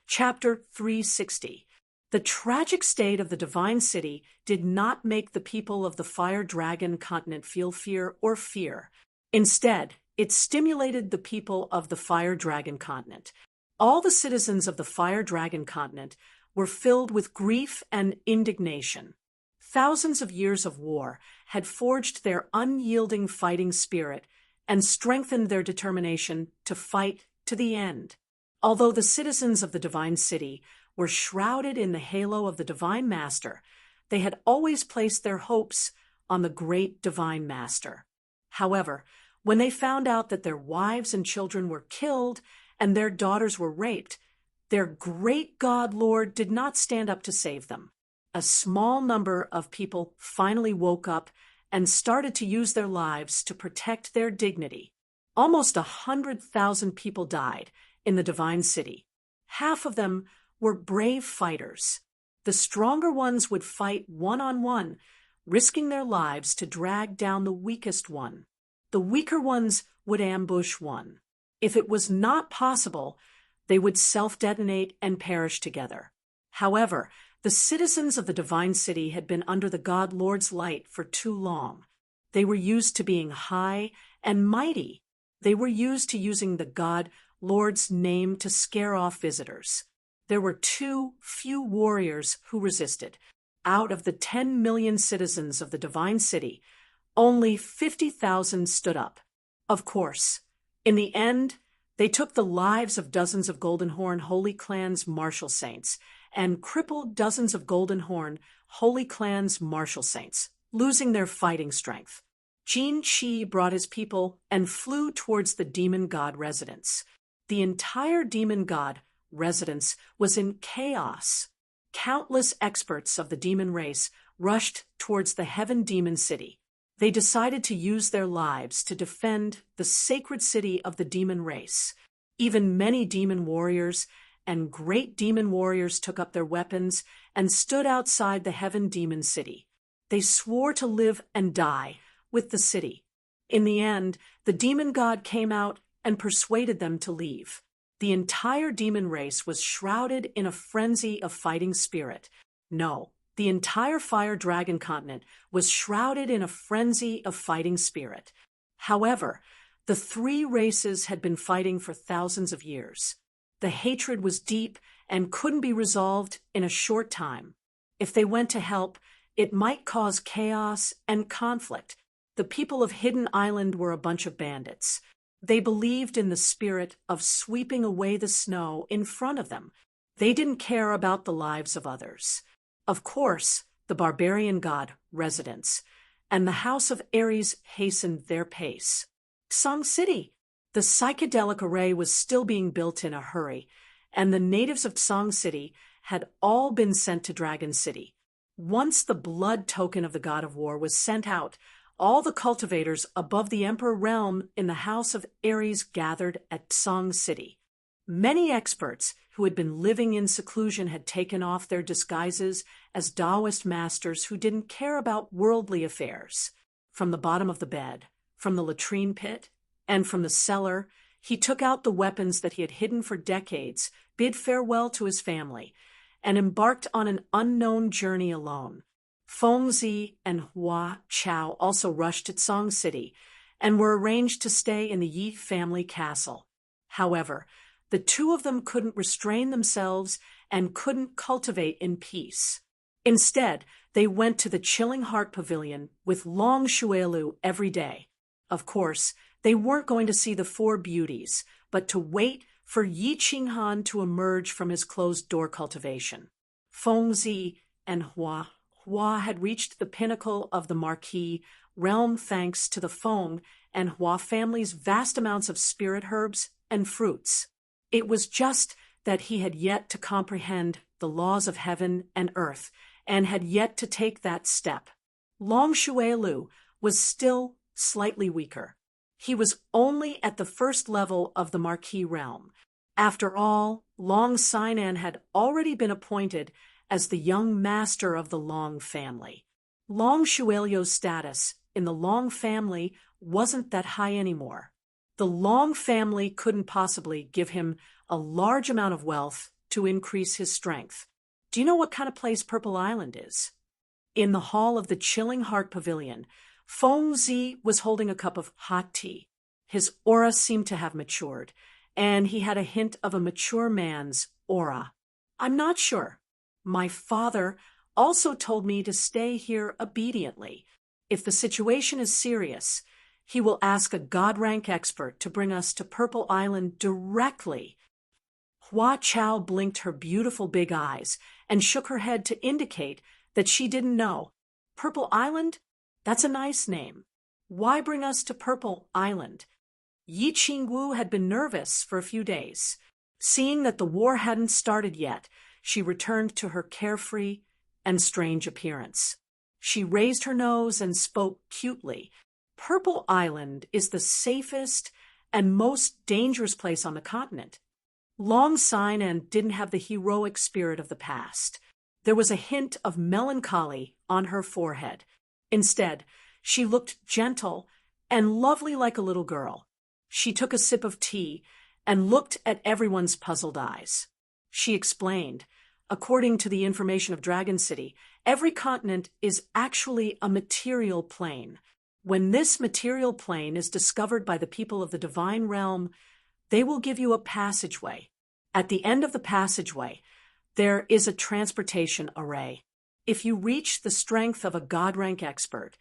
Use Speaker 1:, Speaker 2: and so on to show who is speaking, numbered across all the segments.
Speaker 1: Chapter 360. The tragic state of the Divine City did not make the people of the Fire Dragon continent feel fear or fear. Instead, it stimulated the people of the Fire Dragon continent. All the citizens of the Fire Dragon continent were filled with grief and indignation. Thousands of years of war had forged their unyielding fighting spirit and strengthened their determination to fight to the end. Although the citizens of the Divine City were shrouded in the halo of the Divine Master, they had always placed their hopes on the great Divine Master. However, when they found out that their wives and children were killed and their daughters were raped, their great God Lord did not stand up to save them. A small number of people finally woke up and started to use their lives to protect their dignity. Almost 100,000 people died in the Divine City. Half of them were brave fighters. The stronger ones would fight one-on-one, risking their lives to drag down the weakest one. The weaker ones would ambush one. If it was not possible, they would self-detonate and perish together. However, the citizens of the Divine City had been under the God Lord's light for too long. They were used to being high and mighty. They were used to using the God Lord's name to scare off visitors. There were too few warriors who resisted. Out of the 10 million citizens of the Divine City, only 50,000 stood up. Of course, in the end, they took the lives of dozens of Goldenhorn Holy Clan's martial saints and crippled dozens of Goldenhorn Holy Clan's martial saints, losing their fighting strength. Jin Qi brought his people and flew towards the demon god residence. The entire demon god residence was in chaos. Countless experts of the demon race rushed towards the Heaven Demon City. They decided to use their lives to defend the sacred city of the demon race. Even many demon warriors and great demon warriors took up their weapons and stood outside the Heaven Demon City. They swore to live and die with the city. In the end, the demon god came out and persuaded them to leave. The entire demon race was shrouded in a frenzy of fighting spirit. No, the entire Fire Dragon continent was shrouded in a frenzy of fighting spirit. However, the three races had been fighting for thousands of years. The hatred was deep and couldn't be resolved in a short time. If they went to help, it might cause chaos and conflict. The people of Hidden Island were a bunch of bandits. They believed in the spirit of sweeping away the snow in front of them. They didn't care about the lives of others. Of course, the barbarian god residents and the House of Ares hastened their pace. Song City. The psychedelic array was still being built in a hurry, and the natives of Song City had all been sent to Dragon City. Once the blood token of the god of war was sent out, all the cultivators above the Emperor realm in the House of Ares gathered at Song City. Many experts who had been living in seclusion had taken off their disguises as Taoist masters who didn't care about worldly affairs. From the bottom of the bed, from the latrine pit, and from the cellar, he took out the weapons that he had hidden for decades, bid farewell to his family, and embarked on an unknown journey alone. Fengzi and Hua Chao also rushed at Song City and were arranged to stay in the Yi family castle. However, the two of them couldn't restrain themselves and couldn't cultivate in peace. Instead, they went to the Chilling Heart Pavilion with Long Shuelu every day. Of course, they weren't going to see the four beauties, but to wait for Yi Qinghan to emerge from his closed-door cultivation. Fengzi and Hua had reached the pinnacle of the Marquis realm thanks to the Feng and Hua family's vast amounts of spirit herbs and fruits. It was just that he had yet to comprehend the laws of heaven and earth and had yet to take that step. Long Shuelu was still slightly weaker. He was only at the first level of the Marquis realm. After all, Long Sinan had already been appointed as the young master of the Long family. Long Shuelio's status in the Long family wasn't that high anymore. The Long family couldn't possibly give him a large amount of wealth to increase his strength. Do you know what kind of place Purple Island is? In the hall of the Chilling Heart Pavilion, Feng Zi was holding a cup of hot tea. His aura seemed to have matured, and he had a hint of a mature man's aura. I'm not sure. My father also told me to stay here obediently. If the situation is serious, he will ask a God-rank expert to bring us to Purple Island directly. Hua Chao blinked her beautiful big eyes and shook her head to indicate that she didn't know. Purple Island? That's a nice name. Why bring us to Purple Island? Yi Qingwu had been nervous for a few days. Seeing that the war hadn't started yet, she returned to her carefree and strange appearance. She raised her nose and spoke cutely. Purple Island is the safest and most dangerous place on the continent. Long Sinan didn't have the heroic spirit of the past. There was a hint of melancholy on her forehead. Instead, she looked gentle and lovely like a little girl. She took a sip of tea and looked at everyone's puzzled eyes. She explained, according to the information of Dragon City, every continent is actually a material plane. When this material plane is discovered by the people of the divine realm, they will give you a passageway. At the end of the passageway, there is a transportation array. If you reach the strength of a God-rank expert,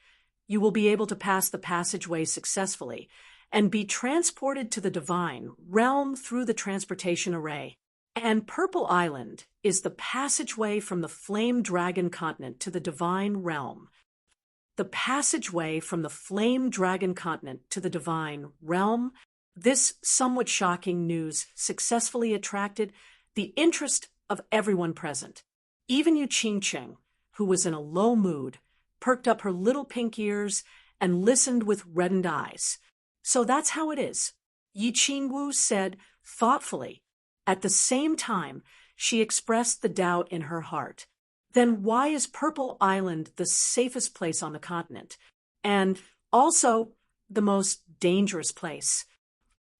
Speaker 1: you will be able to pass the passageway successfully and be transported to the divine realm through the transportation array. And Purple Island is the passageway from the Flame Dragon continent to the divine realm. The passageway from the Flame Dragon continent to the divine realm. This somewhat shocking news successfully attracted the interest of everyone present. Even Yu Qingcheng, who was in a low mood, perked up her little pink ears and listened with reddened eyes. So that's how it is, Yi Qingwu said thoughtfully. At the same time, she expressed the doubt in her heart. Then why is Purple Island the safest place on the continent? And also the most dangerous place?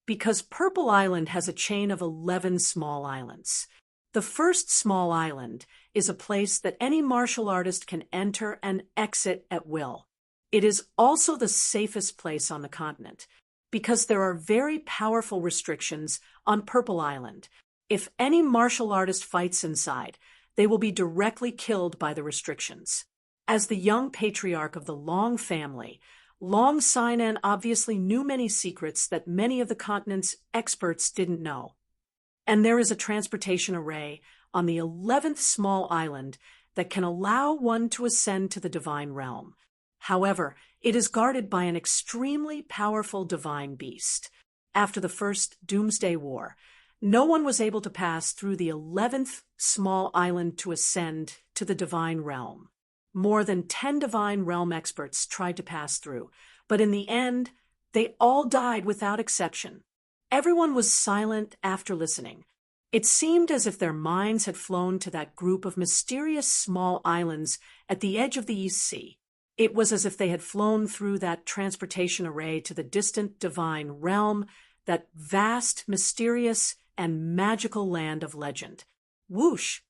Speaker 1: Because Purple Island has a chain of 11 small islands. The first small island is a place that any martial artist can enter and exit at will. It is also the safest place on the continent, because there are very powerful restrictions on Purple Island. If any martial artist fights inside, they will be directly killed by the restrictions. As the young patriarch of the Long family, Long Sinan obviously knew many secrets that many of the continent's experts didn't know. And there is a transportation array on the 11th small island that can allow one to ascend to the divine realm. However, it is guarded by an extremely powerful divine beast. After the first Doomsday War, no one was able to pass through the 11th small island to ascend to the divine realm. More than 10 divine realm experts tried to pass through, but in the end, they all died without exception. Everyone was silent after listening. It seemed as if their minds had flown to that group of mysterious small islands at the edge of the East Sea. It was as if they had flown through that transportation array to the distant divine realm, that vast, mysterious, and magical land of legend. Whoosh!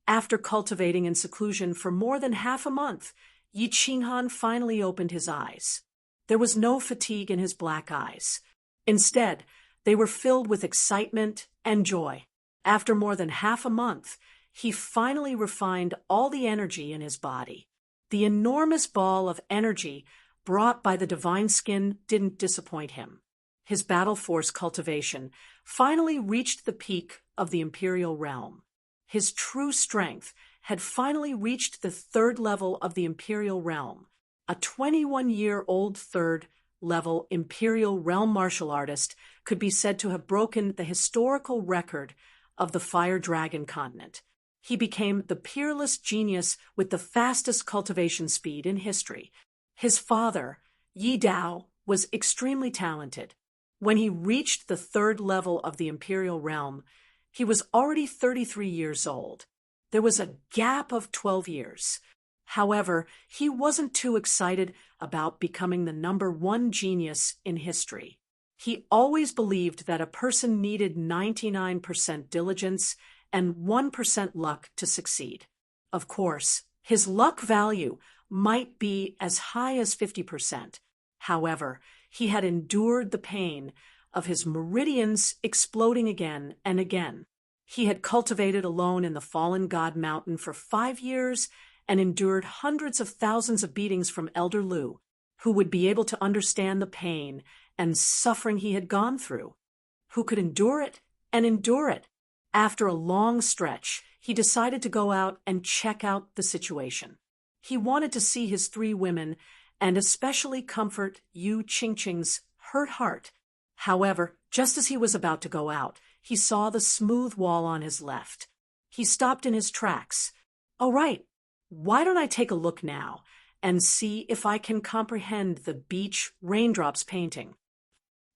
Speaker 1: After cultivating in seclusion for more than half a month, Yi Qinghan finally opened his eyes. There was no fatigue in his black eyes. Instead, they were filled with excitement and joy. After more than half a month, he finally refined all the energy in his body. The enormous ball of energy brought by the divine skin didn't disappoint him. His battle force cultivation finally reached the peak of the imperial realm. His true strength had finally reached the third level of the imperial realm. A 21-year-old third-level imperial realm martial artist could be said to have broken the historical record of the Fire Dragon continent. He became the peerless genius with the fastest cultivation speed in history. His father, Yi Dao, was extremely talented. When he reached the third level of the imperial realm, he was already 33 years old. There was a gap of 12 years. However, he wasn't too excited about becoming the #1 genius in history. He always believed that a person needed 99% diligence and 1% luck to succeed. Of course, his luck value might be as high as 50%. However, he had endured the pain of his meridians exploding again and again. He had cultivated alone in the fallen god mountain for 5 years and endured hundreds of thousands of beatings from Elder Lu, who would be able to understand the pain and suffering he had gone through. Who could endure it and endure it? After a long stretch, he decided to go out and check out the situation. He wanted to see his 3 women and especially comfort Yu Qingqing's hurt heart. However, just as he was about to go out, he saw the smooth wall on his left. He stopped in his tracks. "All right, why don't I take a look now and see if I can comprehend the beach raindrops painting?"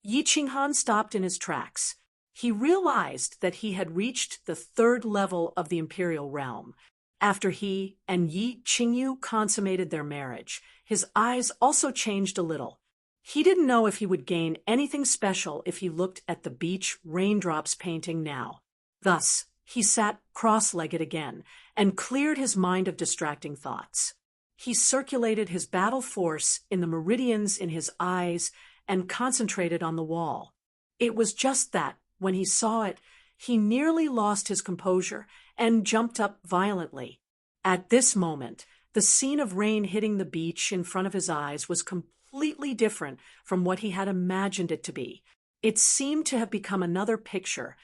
Speaker 1: Yi Qinghan stopped in his tracks. He realized that he had reached the 3rd level of the imperial realm. After he and Yi Qingyu consummated their marriage, his eyes also changed a little. He didn't know if he would gain anything special if he looked at the beach raindrops painting now. Thus, he sat cross-legged again and cleared his mind of distracting thoughts. He circulated his battle force in the meridians in his eyes and concentrated on the wall. It was just that, when he saw it, he nearly lost his composure and jumped up violently. At this moment, the scene of rain hitting the beach in front of his eyes was completely different from what he had imagined it to be. It seemed to have become another picture,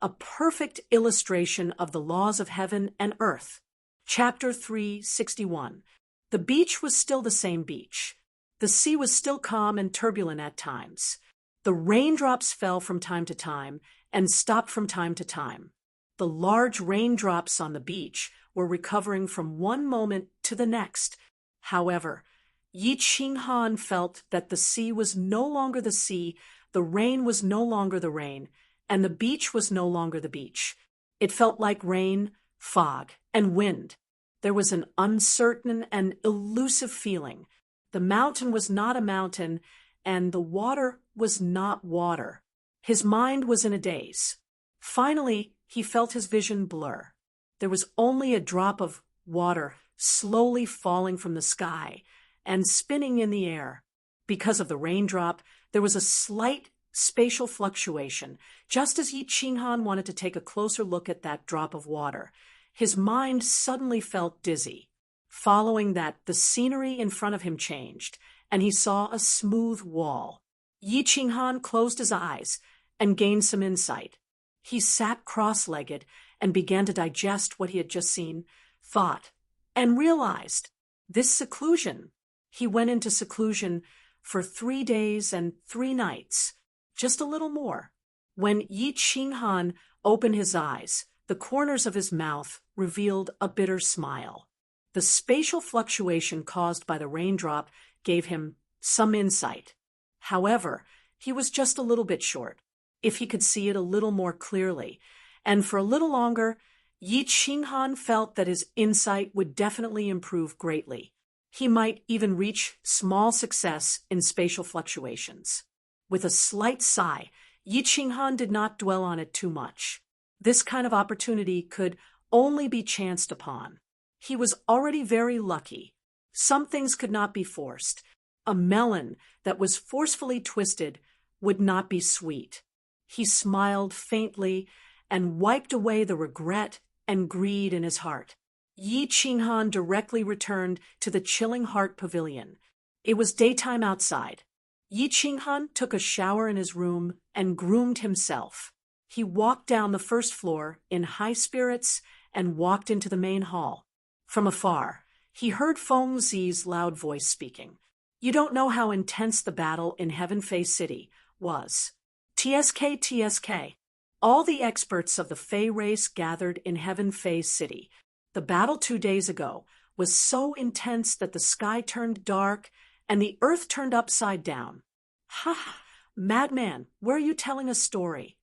Speaker 1: a perfect illustration of the laws of heaven and earth. Chapter 361. The beach was still the same beach. The sea was still calm and turbulent at times. The raindrops fell from time to time and stopped from time to time. The large raindrops on the beach were recovering from one moment to the next. However, Yi Qinghan felt that the sea was no longer the sea, the rain was no longer the rain, and the beach was no longer the beach. It felt like rain, fog, and wind. There was an uncertain and elusive feeling. The mountain was not a mountain, and the water was not water. His mind was in a daze. Finally, he felt his vision blur. There was only a drop of water slowly falling from the sky and spinning in the air. Because of the raindrop, there was a slight spatial fluctuation, just as Yi Qinghan wanted to take a closer look at that drop of water. His mind suddenly felt dizzy. Following that, the scenery in front of him changed, and he saw a smooth wall. Yi Qinghan closed his eyes and gained some insight. He sat cross-legged and began to digest what he had just seen, thought, and realized this seclusion. He went into seclusion for 3 days and 3 nights, just a little more. When Yi Qinghan opened his eyes, the corners of his mouth revealed a bitter smile. The spatial fluctuation caused by the raindrop gave him some insight. However, he was just a little bit short. If he could see it a little more clearly, and for a little longer, Yi Qinghan felt that his insight would definitely improve greatly. He might even reach small success in spatial fluctuations. With a slight sigh, Yi Qinghan did not dwell on it too much. This kind of opportunity could only be chanced upon. He was already very lucky. Some things could not be forced. A melon that was forcefully twisted would not be sweet. He smiled faintly and wiped away the regret and greed in his heart. Yi Qinghan directly returned to the Chilling Heart Pavilion. It was daytime outside. Yi Qinghan took a shower in his room and groomed himself. He walked down the first floor in high spirits and walked into the main hall. From afar, he heard Feng Zi's loud voice speaking. "You don't know how intense the battle in Heaven Fei City was. TSK. All the experts of the Fei race gathered in Heaven Fei City. The battle 2 days ago was so intense that the sky turned dark and the earth turned upside down." "Ha! Madman, where are you telling a story?"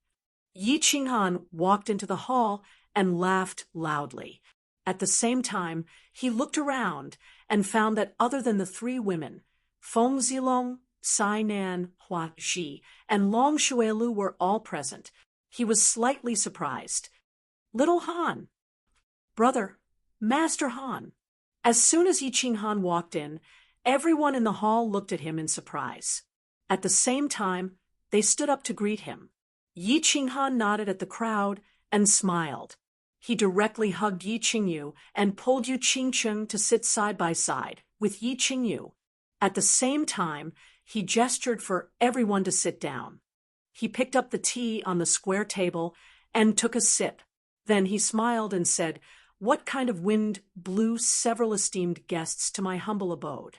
Speaker 1: Yi Qinghan walked into the hall and laughed loudly. At the same time, he looked around and found that other than the 3 women, Feng Zilong, Sai Nan, Hua Zhi, and Long Shuelu were all present. He was slightly surprised. Little Han. Brother, Master Han. As soon as Yi Ching Han walked in, everyone in the hall looked at him in surprise. At the same time, they stood up to greet him. Yi Ching Han nodded at the crowd and smiled. He directly hugged Yi Qingyu and pulled Yu Qingcheng to sit side by side with Yi Qingyu. At the same time, he gestured for everyone to sit down. He picked up the tea on the square table and took a sip. Then he smiled and said, "What kind of wind blew several esteemed guests to my humble abode?"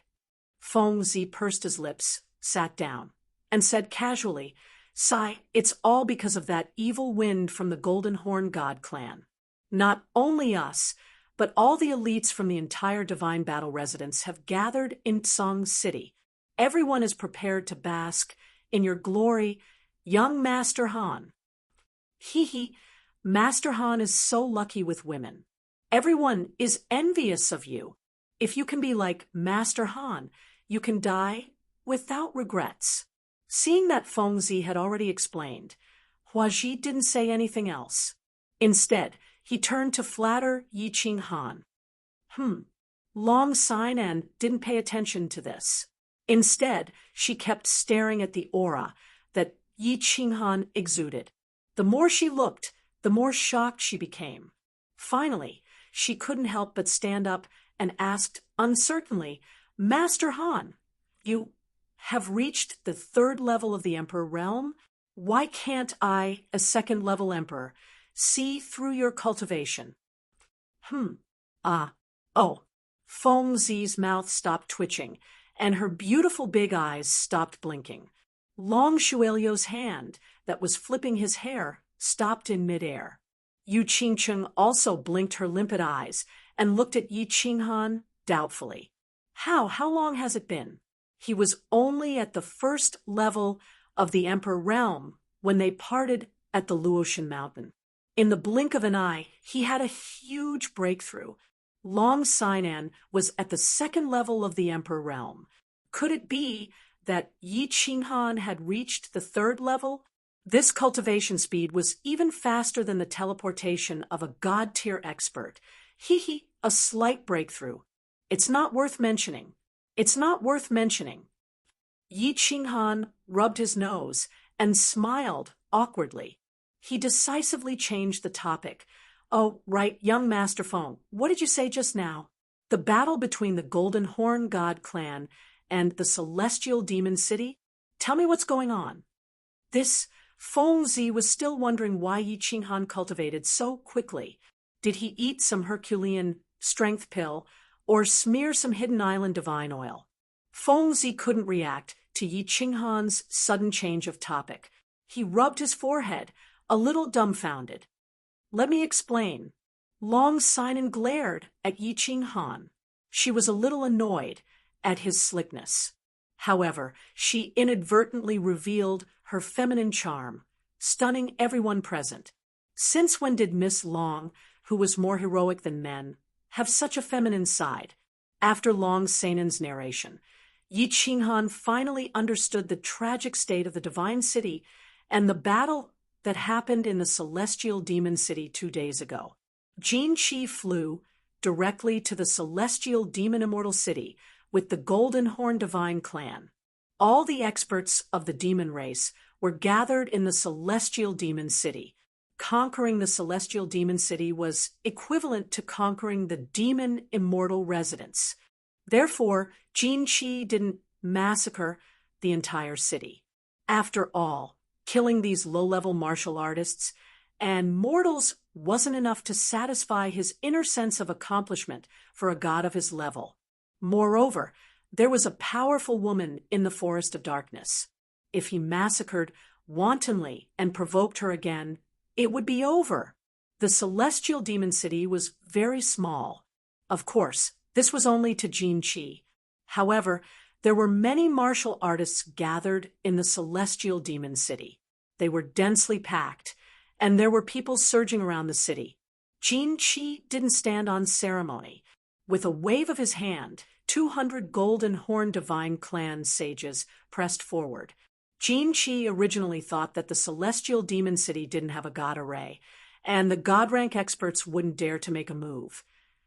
Speaker 1: Feng Zi pursed his lips, sat down, and said casually, "Sai, it's all because of that evil wind from the Golden Horn God clan. Not only us, but all the elites from the entire Divine Battle residence have gathered in Tsang City. Everyone is prepared to bask in your glory, young Master Han." Hee, Master Han is so lucky with women. Everyone is envious of you. If you can be like Master Han, you can die without regrets. Seeing that Feng Zi had already explained, Hua Ji didn't say anything else. Instead, he turned to flatter Yi Ching Han. Long Sainan didn't pay attention to this. Instead, she kept staring at the aura that Yi Ching Han exuded. The more she looked, the more shocked she became. Finally, she couldn't help but stand up and asked uncertainly, "Master Han, you have reached the 3rd level of the Emperor realm? Why can't I, a 2nd level Emperor, see through your cultivation?" Feng Zi's mouth stopped twitching, and her beautiful big eyes stopped blinking. Long Shuelio's hand, that was flipping his hair, stopped in midair. Yu Qingcheng also blinked her limpid eyes and looked at Yi Ching Han doubtfully. How long has it been? He was only at the 1st level of the Emperor realm when they parted at the Luotian Mountain. In the blink of an eye, he had a huge breakthrough. Long Sainan was at the 2nd level of the Emperor realm. Could it be that Yi Ching Han had reached the 3rd level? This cultivation speed was even faster than the teleportation of a god-tier expert. A slight breakthrough. It's not worth mentioning. Yi Ching Han rubbed his nose and smiled awkwardly. He decisively changed the topic. "Oh, right, young Master Feng, what did you say just now?" "The battle between the Golden Horn God clan and the Celestial Demon City? Tell me what's going on." This Feng Zi was still wondering why Yi Ching Han cultivated so quickly. Did he eat some Herculean strength pill or smear some hidden island divine oil? Feng Zi couldn't react to Yi Ching Han's sudden change of topic. He rubbed his forehead, a little dumbfounded. "Let me explain." Long Sainan glared at Yi Ching Han. She was a little annoyed at his slickness. However, she inadvertently revealed her feminine charm, stunning everyone present. Since when did Miss Long, who was more heroic than men, have such a feminine side? After Long Sainan's narration, Yi Ching Han finally understood the tragic state of the Divine City and the battle that happened in the Celestial Demon City 2 days ago. Jin Qi flew directly to the Celestial Demon Immortal City with the Golden Horn Divine Clan. All the experts of the demon race were gathered in the Celestial Demon City. Conquering the Celestial Demon City was equivalent to conquering the Demon Immortal Residence. Therefore, Jin Qi didn't massacre the entire city. After all, killing these low-level martial artists and mortals wasn't enough to satisfy his inner sense of accomplishment for a god of his level. Moreover, there was a powerful woman in the Forest of Darkness. If he massacred wantonly and provoked her again, it would be over. The Celestial Demon City was very small. Of course, this was only to Jin Qi. However, there were many martial artists gathered in the Celestial Demon City. They were densely packed, and there were people surging around the city. Jin Qi didn't stand on ceremony. With a wave of his hand, 200 Golden Horn Divine Clan sages pressed forward. Jin Qi originally thought that the Celestial Demon City didn't have a god array, and the god rank experts wouldn't dare to make a move.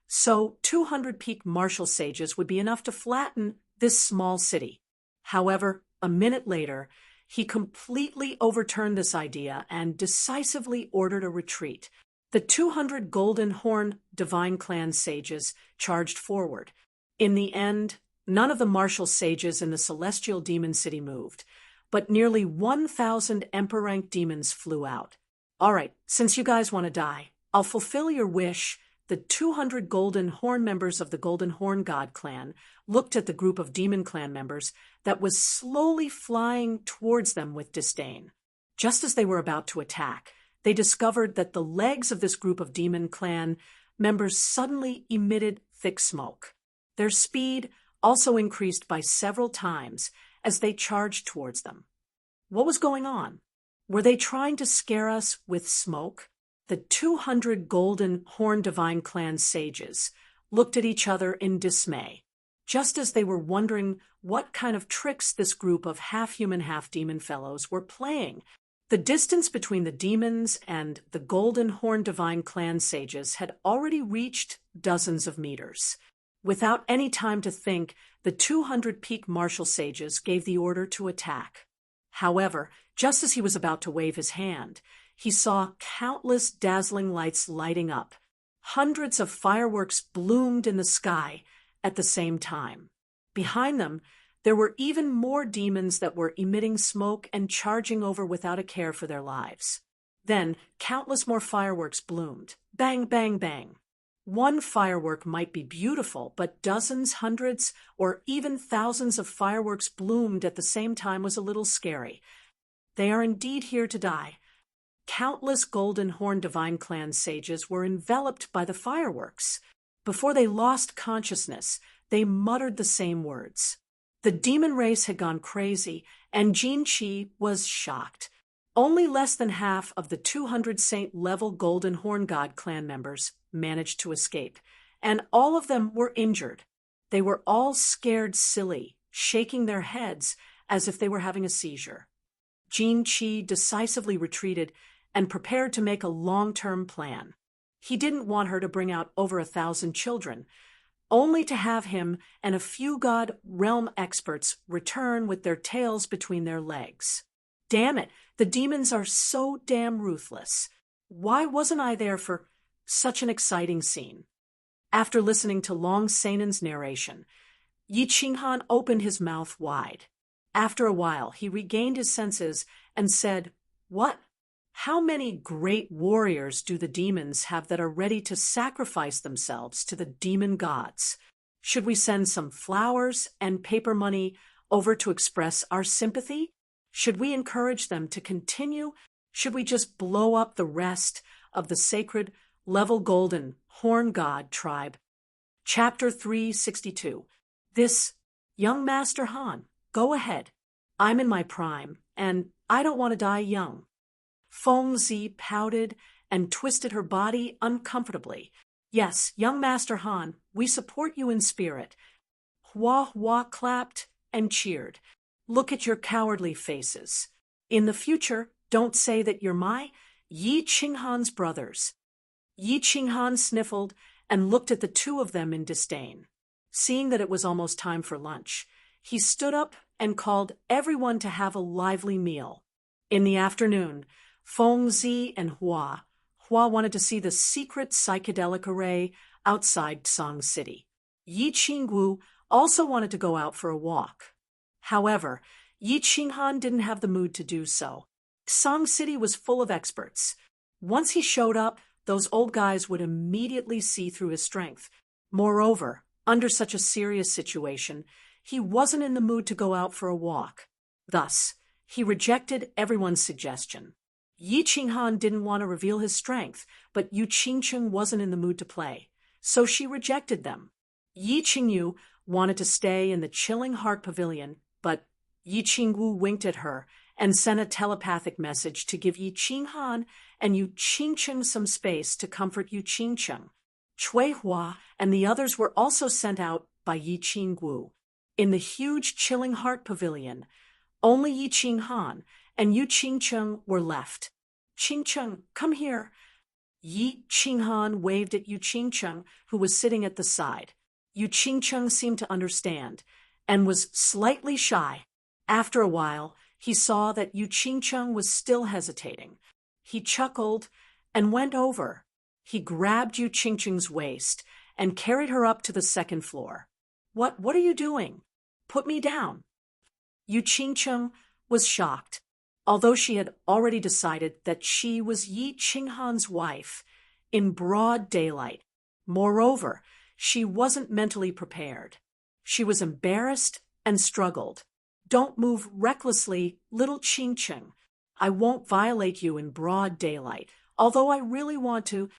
Speaker 1: So 200 peak martial sages would be enough to flatten this small city. However, a minute later, he completely overturned this idea and decisively ordered a retreat. The 200 Golden Horn Divine Clan sages charged forward. In the end, none of the martial sages in the celestial demon city moved, but nearly 1,000 Emperor-rank demons flew out. All right, since you guys want to die, I'll fulfill your wish. The 200 Golden Horn members of the Golden Horn God clan looked at the group of demon clan members that was slowly flying towards them with disdain. Just as they were about to attack, they discovered that the legs of this group of demon clan members suddenly emitted thick smoke. Their speed also increased by several times as they charged towards them. What was going on? Were they trying to scare us with smoke? The 200 Golden Horn Divine Clan sages looked at each other in dismay, just as they were wondering what kind of tricks this group of half-human, half-demon fellows were playing. The distance between the demons and the Golden Horn Divine Clan sages had already reached dozens of meters. Without any time to think, the 200 peak martial sages gave the order to attack. However, just as he was about to wave his hand, he saw countless dazzling lights lighting up. Hundreds of fireworks bloomed in the sky at the same time. Behind them, there were even more demons that were emitting smoke and charging over without a care for their lives. Then, countless more fireworks bloomed. Bang, bang, bang. One firework might be beautiful, but dozens, hundreds, or even thousands of fireworks bloomed at the same time was a little scary. They are indeed here to die. Countless Golden Horn Divine Clan sages were enveloped by the fireworks. Before they lost consciousness, they muttered the same words. The demon race had gone crazy, and Jin Chi was shocked. Only less than half of the 200 Saint-level Golden Horn God clan members managed to escape, and all of them were injured. They were all scared silly, shaking their heads as if they were having a seizure. Jin Chi decisively retreated and prepared to make a long-term plan. He didn't want her to bring out over 1,000 children, only to have him and a few God realm experts return with their tails between their legs. Damn it, the demons are so damn ruthless. Why wasn't I there for such an exciting scene? After listening to Long Seinen's narration, Yi Qinghan opened his mouth wide. After a while, he regained his senses and said, "What? How many great warriors do the demons have that are ready to sacrifice themselves to the demon gods? Should we send some flowers and paper money over to express our sympathy? Should we encourage them to continue? Should we just blow up the rest of the sacred level Golden Horn God tribe?" Chapter 362. This, young Master Han, go ahead. I'm in my prime, and I don't want to die young. Feng Zi pouted and twisted her body uncomfortably. Yes, young Master Han, we support you in spirit. Hua Hua clapped and cheered. Look at your cowardly faces. In the future, don't say that you're my Yi Qinghan's brothers. Yi Qinghan sniffled and looked at the two of them in disdain. Seeing that it was almost time for lunch, he stood up and called everyone to have a lively meal. In the afternoon, Feng Zi and Hua wanted to see the secret psychedelic array outside Song City. Yi Qingwu also wanted to go out for a walk. However, Yi Qinghan didn't have the mood to do so. Song City was full of experts. Once he showed up, those old guys would immediately see through his strength. Moreover, under such a serious situation, he wasn't in the mood to go out for a walk. Thus, he rejected everyone's suggestion. Yi Qinghan didn't want to reveal his strength, but Yu Qingcheng wasn't in the mood to play, so she rejected them. Yi Qingyu wanted to stay in the Chilling Heart Pavilion, but Yi Qingwu winked at her and sent a telepathic message to give Yi Qinghan and Yu Qingcheng some space to comfort Yu Qingcheng. Cui Hua and the others were also sent out by Yi Qingwu. In the huge Chilling Heart Pavilion, only Yi Qinghan and Yu Qingcheng were left. "Qingcheng, come here." Yi Qinghan waved at Yu Qingcheng, who was sitting at the side. Yu Qingcheng seemed to understand, and was slightly shy. After a while, he saw that Yu Qingcheng was still hesitating. He chuckled and went over. He grabbed Yu Qingcheng's waist and carried her up to the second floor. What are you doing? Put me down. Yu Qingcheng was shocked, although she had already decided that she was Yi Qinghan's wife in broad daylight. Moreover, she wasn't mentally prepared. She was embarrassed and struggled. Don't move recklessly, little Qingcheng. I won't violate you in broad daylight, although I really want to.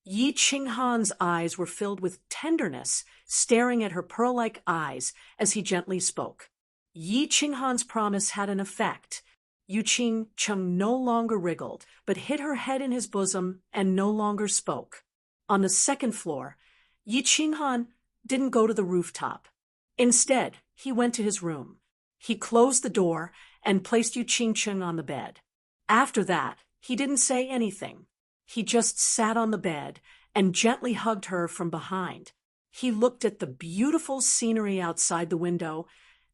Speaker 1: Yi Qinghan's eyes were filled with tenderness, staring at her pearl-like eyes as he gently spoke. Yi Qinghan's promise had an effect. Yu Qingcheng no longer wriggled, but hid her head in his bosom and no longer spoke. On the second floor, Yi Qinghan didn't go to the rooftop. Instead, he went to his room. He closed the door and placed Yu Qingcheng on the bed. After that, he didn't say anything. He just sat on the bed and gently hugged her from behind. He looked at the beautiful scenery outside the window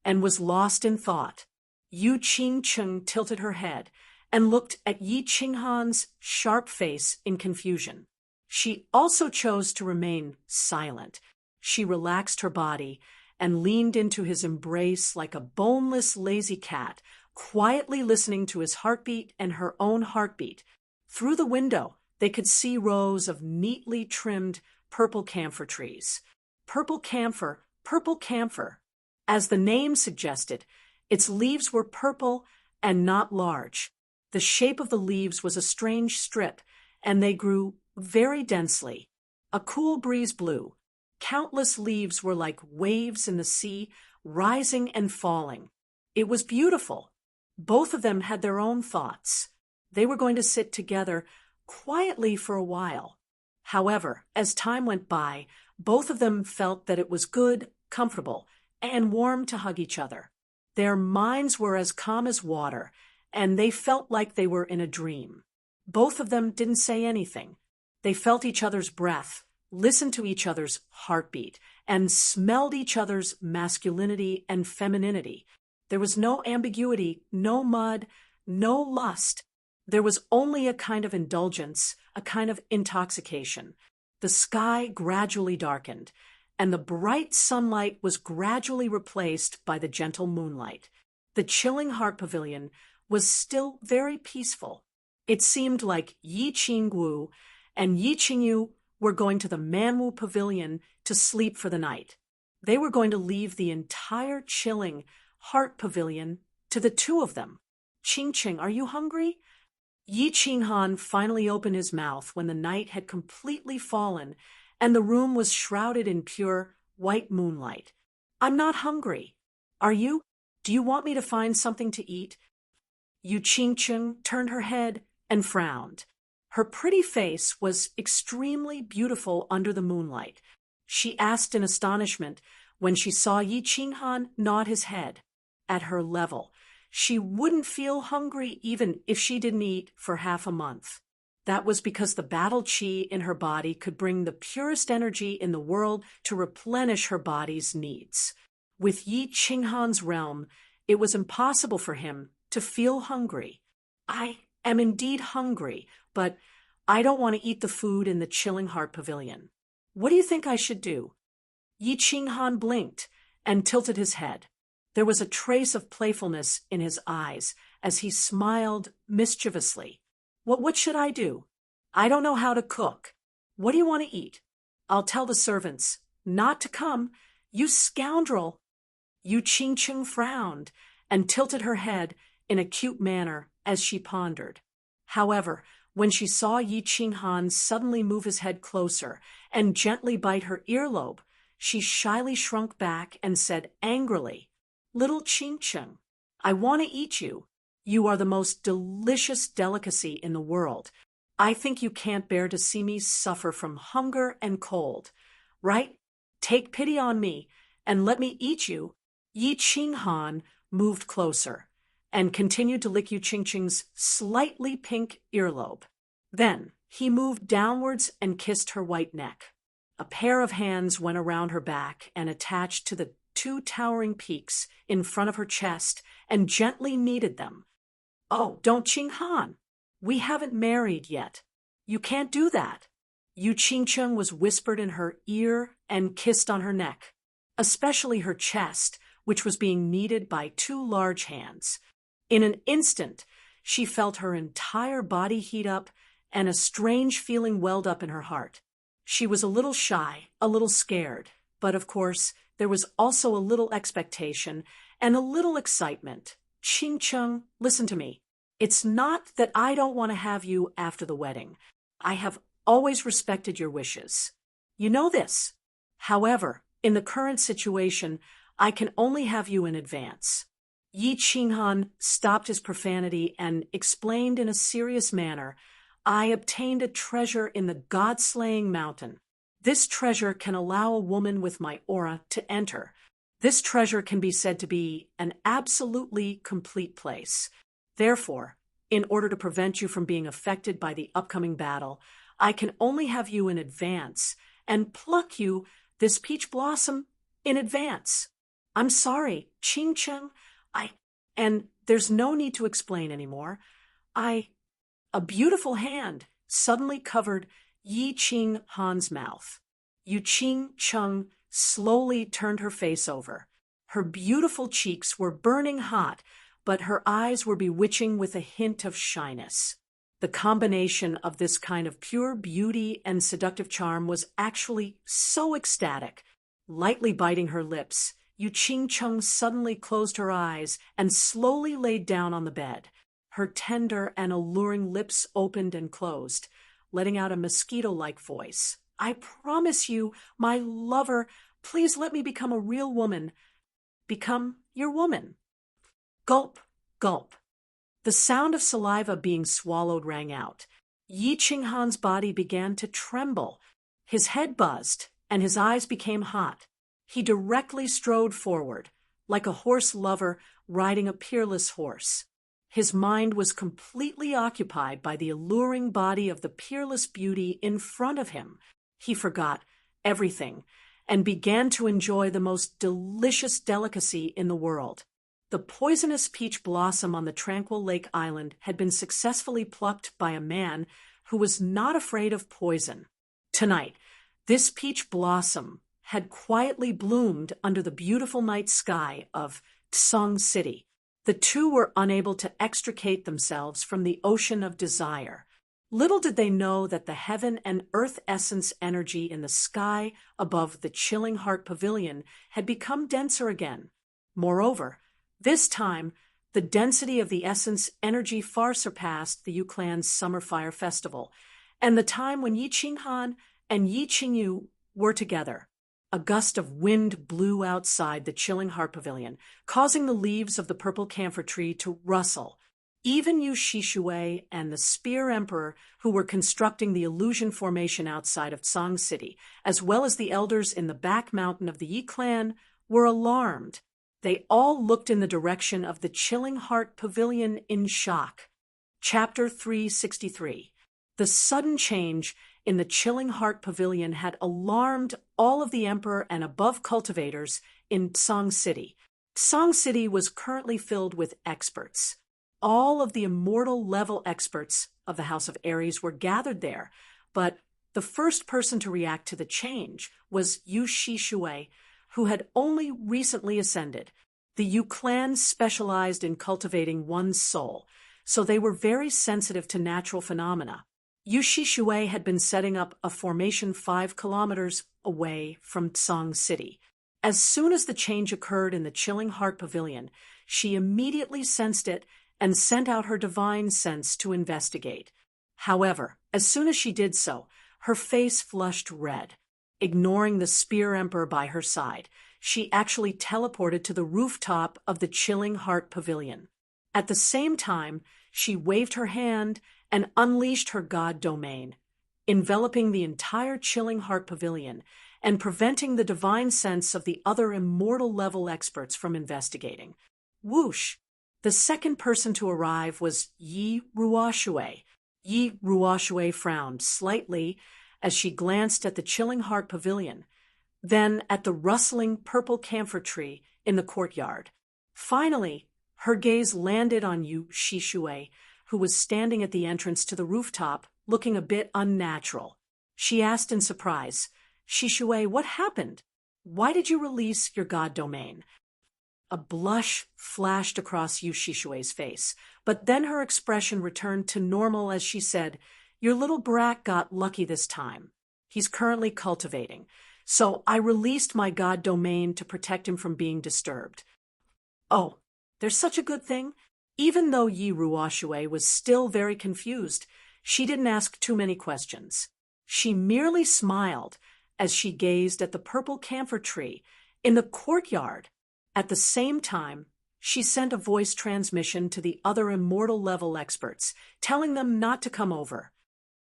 Speaker 1: and was lost in thought. Yu Qingcheng tilted her head and looked at Yi Qinghan's sharp face in confusion. She also chose to remain silent. She relaxed her body and leaned into his embrace like a boneless, lazy cat, quietly listening to his heartbeat and her own heartbeat. Through the window, they could see rows of neatly trimmed purple camphor trees. Purple camphor, purple camphor. As the name suggested, its leaves were purple and not large. The shape of the leaves was a strange strip, and they grew very densely. A cool breeze blew. Countless leaves were like waves in the sea, rising and falling. It was beautiful. Both of them had their own thoughts. They were going to sit together quietly for a while. However, as time went by, both of them felt that it was good, comfortable, and warm to hug each other. Their minds were as calm as water, and they felt like they were in a dream. Both of them didn't say anything. They felt each other's breath, listened to each other's heartbeat, and smelled each other's masculinity and femininity. There was no ambiguity, no mud, no lust. There was only a kind of indulgence, a kind of intoxication. The sky gradually darkened, and the bright sunlight was gradually replaced by the gentle moonlight. The chilling heart pavilion was still very peaceful. It seemed like Yi Qingwu and Yi Qingyu were going to the Manwu pavilion to sleep for the night. They were going to leave the entire chilling heart pavilion to the two of them. Qingcheng, are you hungry? Yi Qinghan finally opened his mouth when the night had completely fallen and the room was shrouded in pure white moonlight. I'm not hungry. Are you? Do you want me to find something to eat? Yu Qingcheng turned her head and frowned. Her pretty face was extremely beautiful under the moonlight. She asked in astonishment when she saw Yi Qinghan nod his head. At her level, she wouldn't feel hungry even if she didn't eat for half a month. That was because the battle chi in her body could bring the purest energy in the world to replenish her body's needs. With Yi Qinghan's realm, it was impossible for him to feel hungry. I am indeed hungry, but I don't want to eat the food in the chilling heart pavilion. What do you think I should do? Yi Qinghan blinked and tilted his head. There was a trace of playfulness in his eyes as he smiled mischievously. What should I do? I don't know how to cook. What do you want to eat? I'll tell the servants not to come. You scoundrel! Yu Qingcheng frowned and tilted her head in a cute manner as she pondered. However, when she saw Yi Qinghan suddenly move his head closer and gently bite her earlobe, she shyly shrunk back and said angrily, Little Qingcheng, I want to eat you. You are the most delicious delicacy in the world. I think you can't bear to see me suffer from hunger and cold. Right? Take pity on me and let me eat you. Yi Qinghan moved closer and continued to lick Yu Qingcheng's slightly pink earlobe. Then He moved downwards and kissed her white neck. A pair of hands went around her back and attached to the two towering peaks in front of her chest and gently kneaded them. "Oh, don't Qing Han. We haven't married yet. You can't do that." Yu Qingcheng was whispered in her ear and kissed on her neck, especially her chest, which was being kneaded by two large hands. In an instant, she felt her entire body heat up and a strange feeling welled up in her heart. She was a little shy, a little scared, but of course, there was also a little expectation and a little excitement. "Qingcheng, listen to me. It's not that I don't want to have you after the wedding. I have always respected your wishes. You know this. However, in the current situation, I can only have you in advance." Yi Qinghan stopped his profanity and explained in a serious manner, "I obtained a treasure in the God-slaying mountain. This treasure can allow a woman with my aura to enter. This treasure can be said to be an absolutely complete place. Therefore, in order to prevent you from being affected by the upcoming battle, I can only have you in advance and pluck you, this peach blossom, in advance. I'm sorry, Qingcheng, and there's no need to explain anymore. A beautiful hand suddenly covered Yi Qinghan's mouth. Yu Qingcheng slowly turned her face over. Her beautiful cheeks were burning hot, but her eyes were bewitching with a hint of shyness. The combination of this kind of pure beauty and seductive charm was actually so ecstatic. Lightly biting her lips, Yu Qingcheng suddenly closed her eyes and slowly laid down on the bed. Her tender and alluring lips opened and closed, letting out a mosquito-like voice. "I promise you, my lover, please let me become a real woman. Become your woman." Gulp, gulp. The sound of saliva being swallowed rang out. Yi Qinghan's body began to tremble. His head buzzed, and his eyes became hot. He directly strode forward, like a horse lover riding a peerless horse. His mind was completely occupied by the alluring body of the peerless beauty in front of him. He forgot everything and began to enjoy the most delicious delicacy in the world. The poisonous peach blossom on the tranquil lake island had been successfully plucked by a man who was not afraid of poison. Tonight, this peach blossom had quietly bloomed under the beautiful night sky of Tsong City. The two were unable to extricate themselves from the ocean of desire. Little did they know that the heaven and earth essence energy in the sky above the chilling heart pavilion had become denser again. Moreover, this time, the density of the essence energy far surpassed the Yuclan's Summer Fire Festival, and the time when Yi Qinghan and Yi Qingyu were together. A gust of wind blew outside the chilling heart pavilion, causing the leaves of the purple camphor tree to rustle. Even Yu Shishui and the Spear Emperor, who were constructing the illusion formation outside of Tsang City, as well as the elders in the back mountain of the Yi clan, were alarmed. They all looked in the direction of the chilling heart pavilion in shock. Chapter 363. The sudden change in the chilling heart pavilion had alarmed all of the emperor and above cultivators in Tsang City. Tsang City was currently filled with experts. All of the immortal level experts of the House of Aries were gathered there, but the first person to react to the change was Yu Shishui, who had only recently ascended. The Yu clan specialized in cultivating one's soul, so they were very sensitive to natural phenomena. Yu Shishui had been setting up a formation 5 kilometers away from Tsang City. As soon as the change occurred in the chilling heart pavilion, she immediately sensed it and sent out her divine sense to investigate. However, as soon as she did so, her face flushed red. Ignoring the Spear Emperor by her side, she actually teleported to the rooftop of the chilling heart pavilion. At the same time, she waved her hand and unleashed her god domain, enveloping the entire chilling heart pavilion and preventing the divine sense of the other immortal level experts from investigating. Whoosh! The second person to arrive was Yi Ruoshui. Yi Ruoshui frowned slightly as she glanced at the Chilling Heart Pavilion, then at the rustling purple camphor tree in the courtyard. Finally, her gaze landed on Yu Shishue, who was standing at the entrance to the rooftop, looking a bit unnatural. She asked in surprise, "Shishue, what happened? Why did you release your god domain?" A blush flashed across Yu Shishue's face, but then her expression returned to normal as she said, "Your little brat got lucky this time. He's currently cultivating, so I released my god domain to protect him from being disturbed." "Oh, there's such a good thing?" Even though Yi Ruoshue was still very confused, she didn't ask too many questions. She merely smiled as she gazed at the purple camphor tree in the courtyard. At the same time, she sent a voice transmission to the other immortal level experts, telling them not to come over.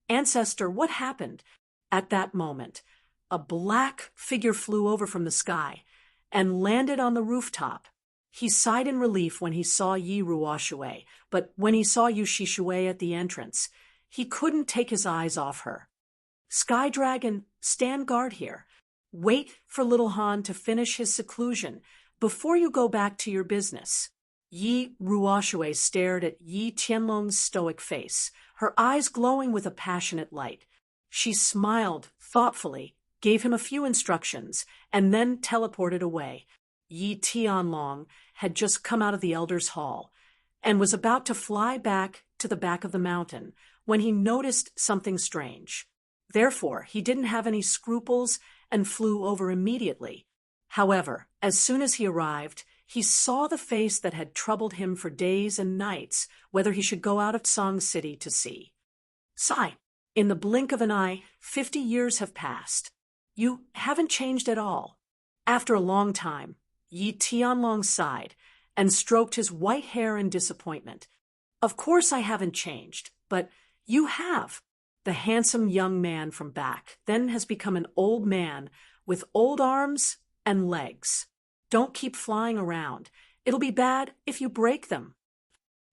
Speaker 1: "Ancestor, what happened?" At that moment, a black figure flew over from the sky and landed on the rooftop. He sighed in relief when he saw Yi Ruoshue, but when he saw Yu Shishue at the entrance, he couldn't take his eyes off her. "Sky Dragon, stand guard here. Wait for little Han to finish his seclusion before you go back to your business." Yi Ruoshue stared at Yi Tianlong's stoic face, her eyes glowing with a passionate light. She smiled thoughtfully, gave him a few instructions, and then teleported away. Yi Tianlong had just come out of the Elder's Hall and was about to fly back to the back of the mountain when he noticed something strange. Therefore, he didn't have any scruples and flew over immediately. However, as soon as he arrived, he saw the face that had troubled him for days and nights, whether he should go out of Song City to see. "Sigh, in the blink of an eye, 50 years have passed. You haven't changed at all." After a long time, Yi Tianlong sighed and stroked his white hair in disappointment. "Of course I haven't changed, but you have." The handsome young man from back then has become an old man with old arms and legs. "Don't keep flying around. It'll be bad if you break them."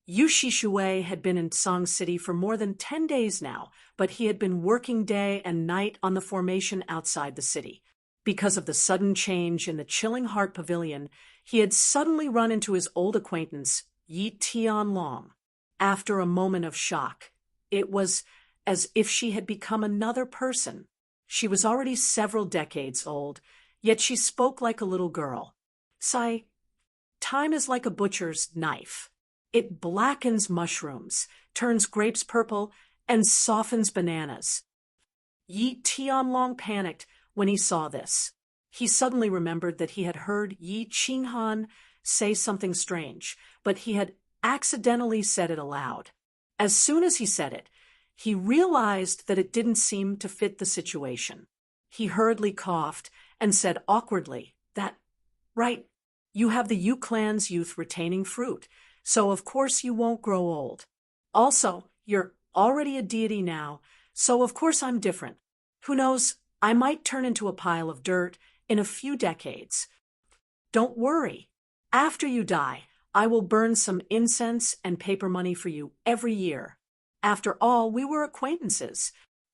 Speaker 1: Yu Shishue had been in Song City for more than 10 days now, but he had been working day and night on the formation outside the city. Because of the sudden change in the Chilling Heart Pavilion, he had suddenly run into his old acquaintance, Yi Tianlong. After a moment of shock, it was as if she had become another person. She was already several decades old, yet she spoke like a little girl. "Sigh, time is like a butcher's knife. It blackens mushrooms, turns grapes purple, and softens bananas." Yi Tianlong panicked when he saw this. He suddenly remembered that he had heard Yi Qinghan say something strange, but he had accidentally said it aloud. As soon as he said it, he realized that it didn't seem to fit the situation. He hurriedly coughed and said awkwardly, Right, you have the Yu clan's youth retaining fruit, so of course you won't grow old. Also, you're already a deity now, so of course I'm different. Who knows, I might turn into a pile of dirt in a few decades. Don't worry. After you die, I will burn some incense and paper money for you every year. After all, we were acquaintances.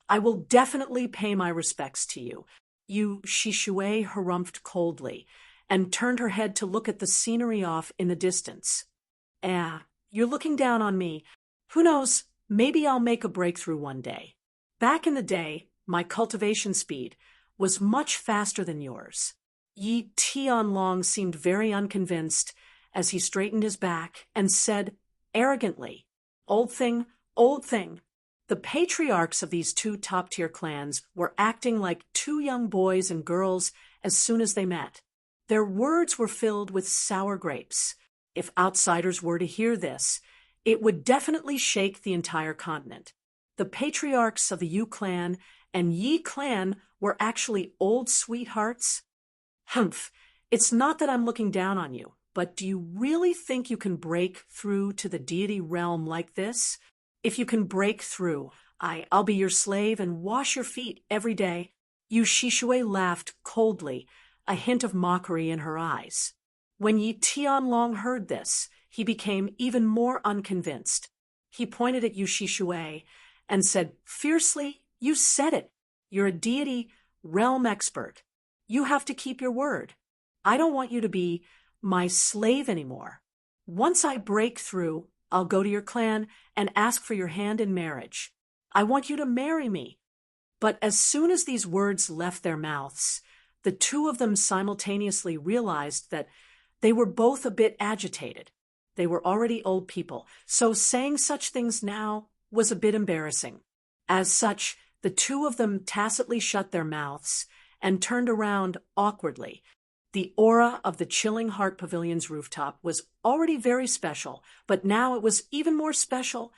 Speaker 1: I will definitely pay my respects to you." Yu Shishue harumphed coldly and turned her head to look at the scenery off in the distance. You're looking down on me. Who knows, maybe I'll make a breakthrough one day. Back in the day, my cultivation speed was much faster than yours." Yi Tianlong seemed very unconvinced as he straightened his back and said arrogantly, Old thing. The patriarchs of these two top-tier clans were acting like two young boys and girls as soon as they met. Their words were filled with sour grapes. If outsiders were to hear this, it would definitely shake the entire continent. The patriarchs of the Yu clan and Yi clan were actually old sweethearts. Humph, it's not that I'm looking down on you, but do you really think you can break through to the deity realm like this? If you can break through, I'll be your slave and wash your feet every day." Yu Shishue laughed coldly, a hint of mockery in her eyes. When Yi Tianlong heard this, he became even more unconvinced. He pointed at Yu Shishue and said fiercely, "You said it. You're a deity realm expert. You have to keep your word. I don't want you to be my slave anymore. Once I break through, I'll go to your clan and ask for your hand in marriage. I want you to marry me." But as soon as these words left their mouths, the two of them simultaneously realized that they were both a bit agitated. They were already old people, so saying such things now was a bit embarrassing. As such, the two of them tacitly shut their mouths and turned around awkwardly. The aura of the Chilling Heart Pavilion's rooftop was already very special, but now it was even more special.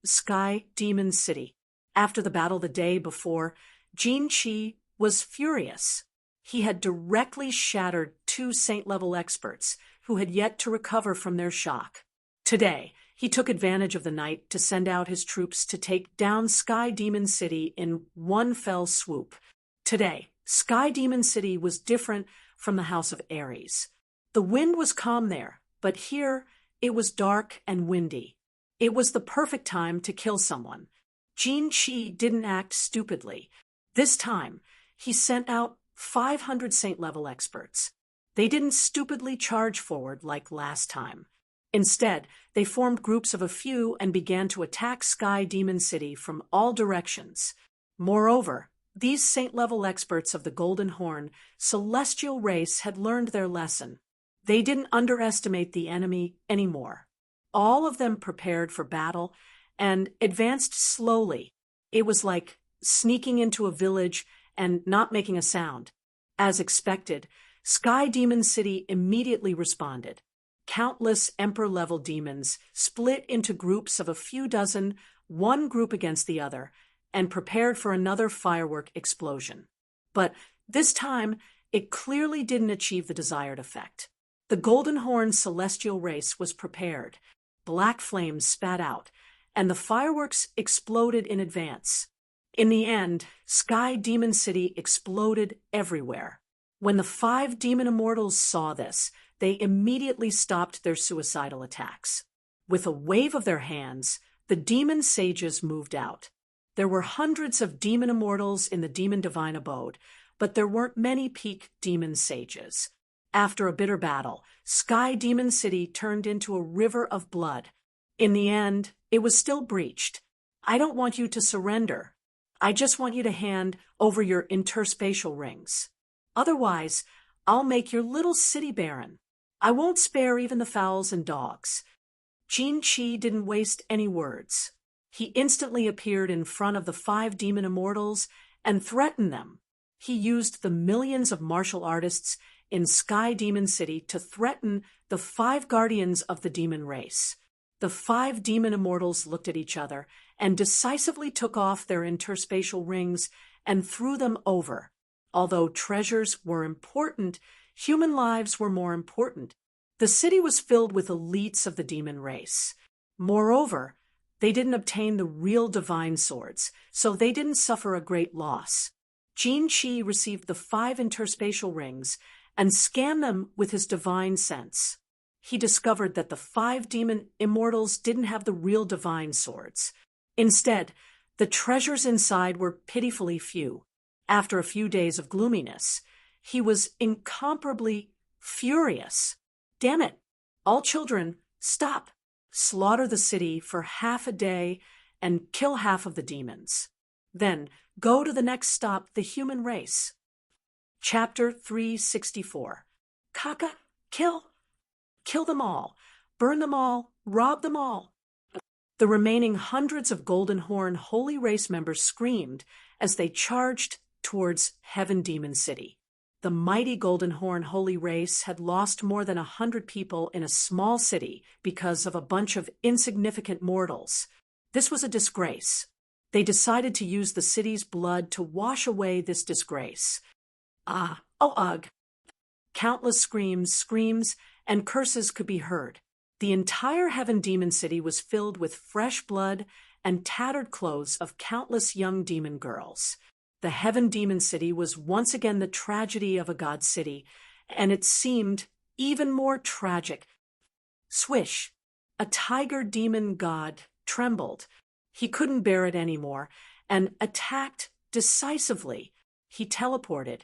Speaker 1: Sky Demon City. After the battle the day before, Jin Chi was furious. He had directly shattered two Saint-level experts who had yet to recover from their shock. Today, he took advantage of the night to send out his troops to take down Sky Demon City in one fell swoop. Today, Sky Demon City was different from the House of Ares. The wind was calm there, but here it was dark and windy. It was the perfect time to kill someone. Jin Chi didn't act stupidly. This time, he sent out 500 Saint-level experts. They didn't stupidly charge forward like last time. Instead, they formed groups of a few and began to attack Sky Demon City from all directions. Moreover, these Saint-level experts of the Golden Horn celestial race had learned their lesson. They didn't underestimate the enemy anymore. All of them prepared for battle and advanced slowly. It was like sneaking into a village and not making a sound. As expected, Sky Demon City immediately responded. Countless Emperor-level demons split into groups of a few dozen, one group against the other, and prepared for another firework explosion. But this time, it clearly didn't achieve the desired effect. The Golden Horn celestial race was prepared. Black flames spat out, and the fireworks exploded in advance. In the end, Sky Demon City exploded everywhere. When the 5 demon immortals saw this, they immediately stopped their suicidal attacks. With a wave of their hands, the demon sages moved out. There were hundreds of demon immortals in the demon divine abode, but there weren't many peak demon sages. After a bitter battle, Sky Demon City turned into a river of blood. In the end, it was still breached. I don't want you to surrender. I just want you to hand over your interspatial rings. Otherwise, I'll make your little city barren. I won't spare even the fowls and dogs. Jin Chi didn't waste any words. He instantly appeared in front of the 5 demon immortals and threatened them. He used the millions of martial artists in Sky Demon City to threaten the 5 guardians of the demon race. The 5 demon immortals looked at each other and decisively took off their interspatial rings and threw them over. Although treasures were important, human lives were more important. The city was filled with elites of the demon race. Moreover, they didn't obtain the real divine swords, so they didn't suffer a great loss. Jin Chi received the 5 interspatial rings and scanned them with his divine sense. He discovered that the 5 demon immortals didn't have the real divine swords. Instead, the treasures inside were pitifully few. After a few days of gloominess, he was incomparably furious. Damn it! All children, stop! Slaughter the city for half a day and kill half of the demons. Then go to the next stop, the human race. Chapter 364. Kaka, kill! Kill them all, burn them all, rob them all. The remaining hundreds of Golden Horn Holy Race members screamed as they charged towards Heaven Demon City. The mighty Golden Horn Holy Race had lost more than 100 people in a small city because of a bunch of insignificant mortals. This was a disgrace. They decided to use the city's blood to wash away this disgrace. Ugh. Countless screams, and curses could be heard. The entire Heaven Demon City was filled with fresh blood and tattered clothes of countless young demon girls. The Heaven Demon City was once again the tragedy of a god city, and it seemed even more tragic. Swish! A tiger demon god trembled. He couldn't bear it anymore and attacked decisively. He teleported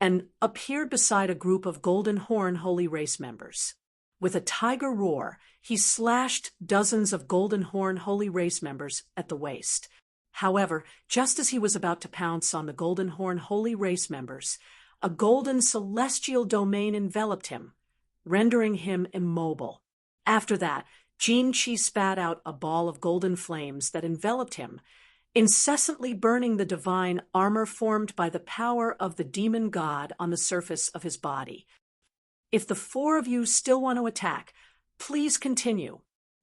Speaker 1: and appeared beside a group of Golden Horn Holy Race members. With a tiger roar, he slashed dozens of Golden Horn Holy Race members at the waist. However, just as he was about to pounce on the Golden Horn Holy Race members, a golden celestial domain enveloped him, rendering him immobile. After that, Jin-Chi spat out a ball of golden flames that enveloped him, incessantly burning the divine armor formed by the power of the demon god on the surface of his body. If the four of you still want to attack, please continue.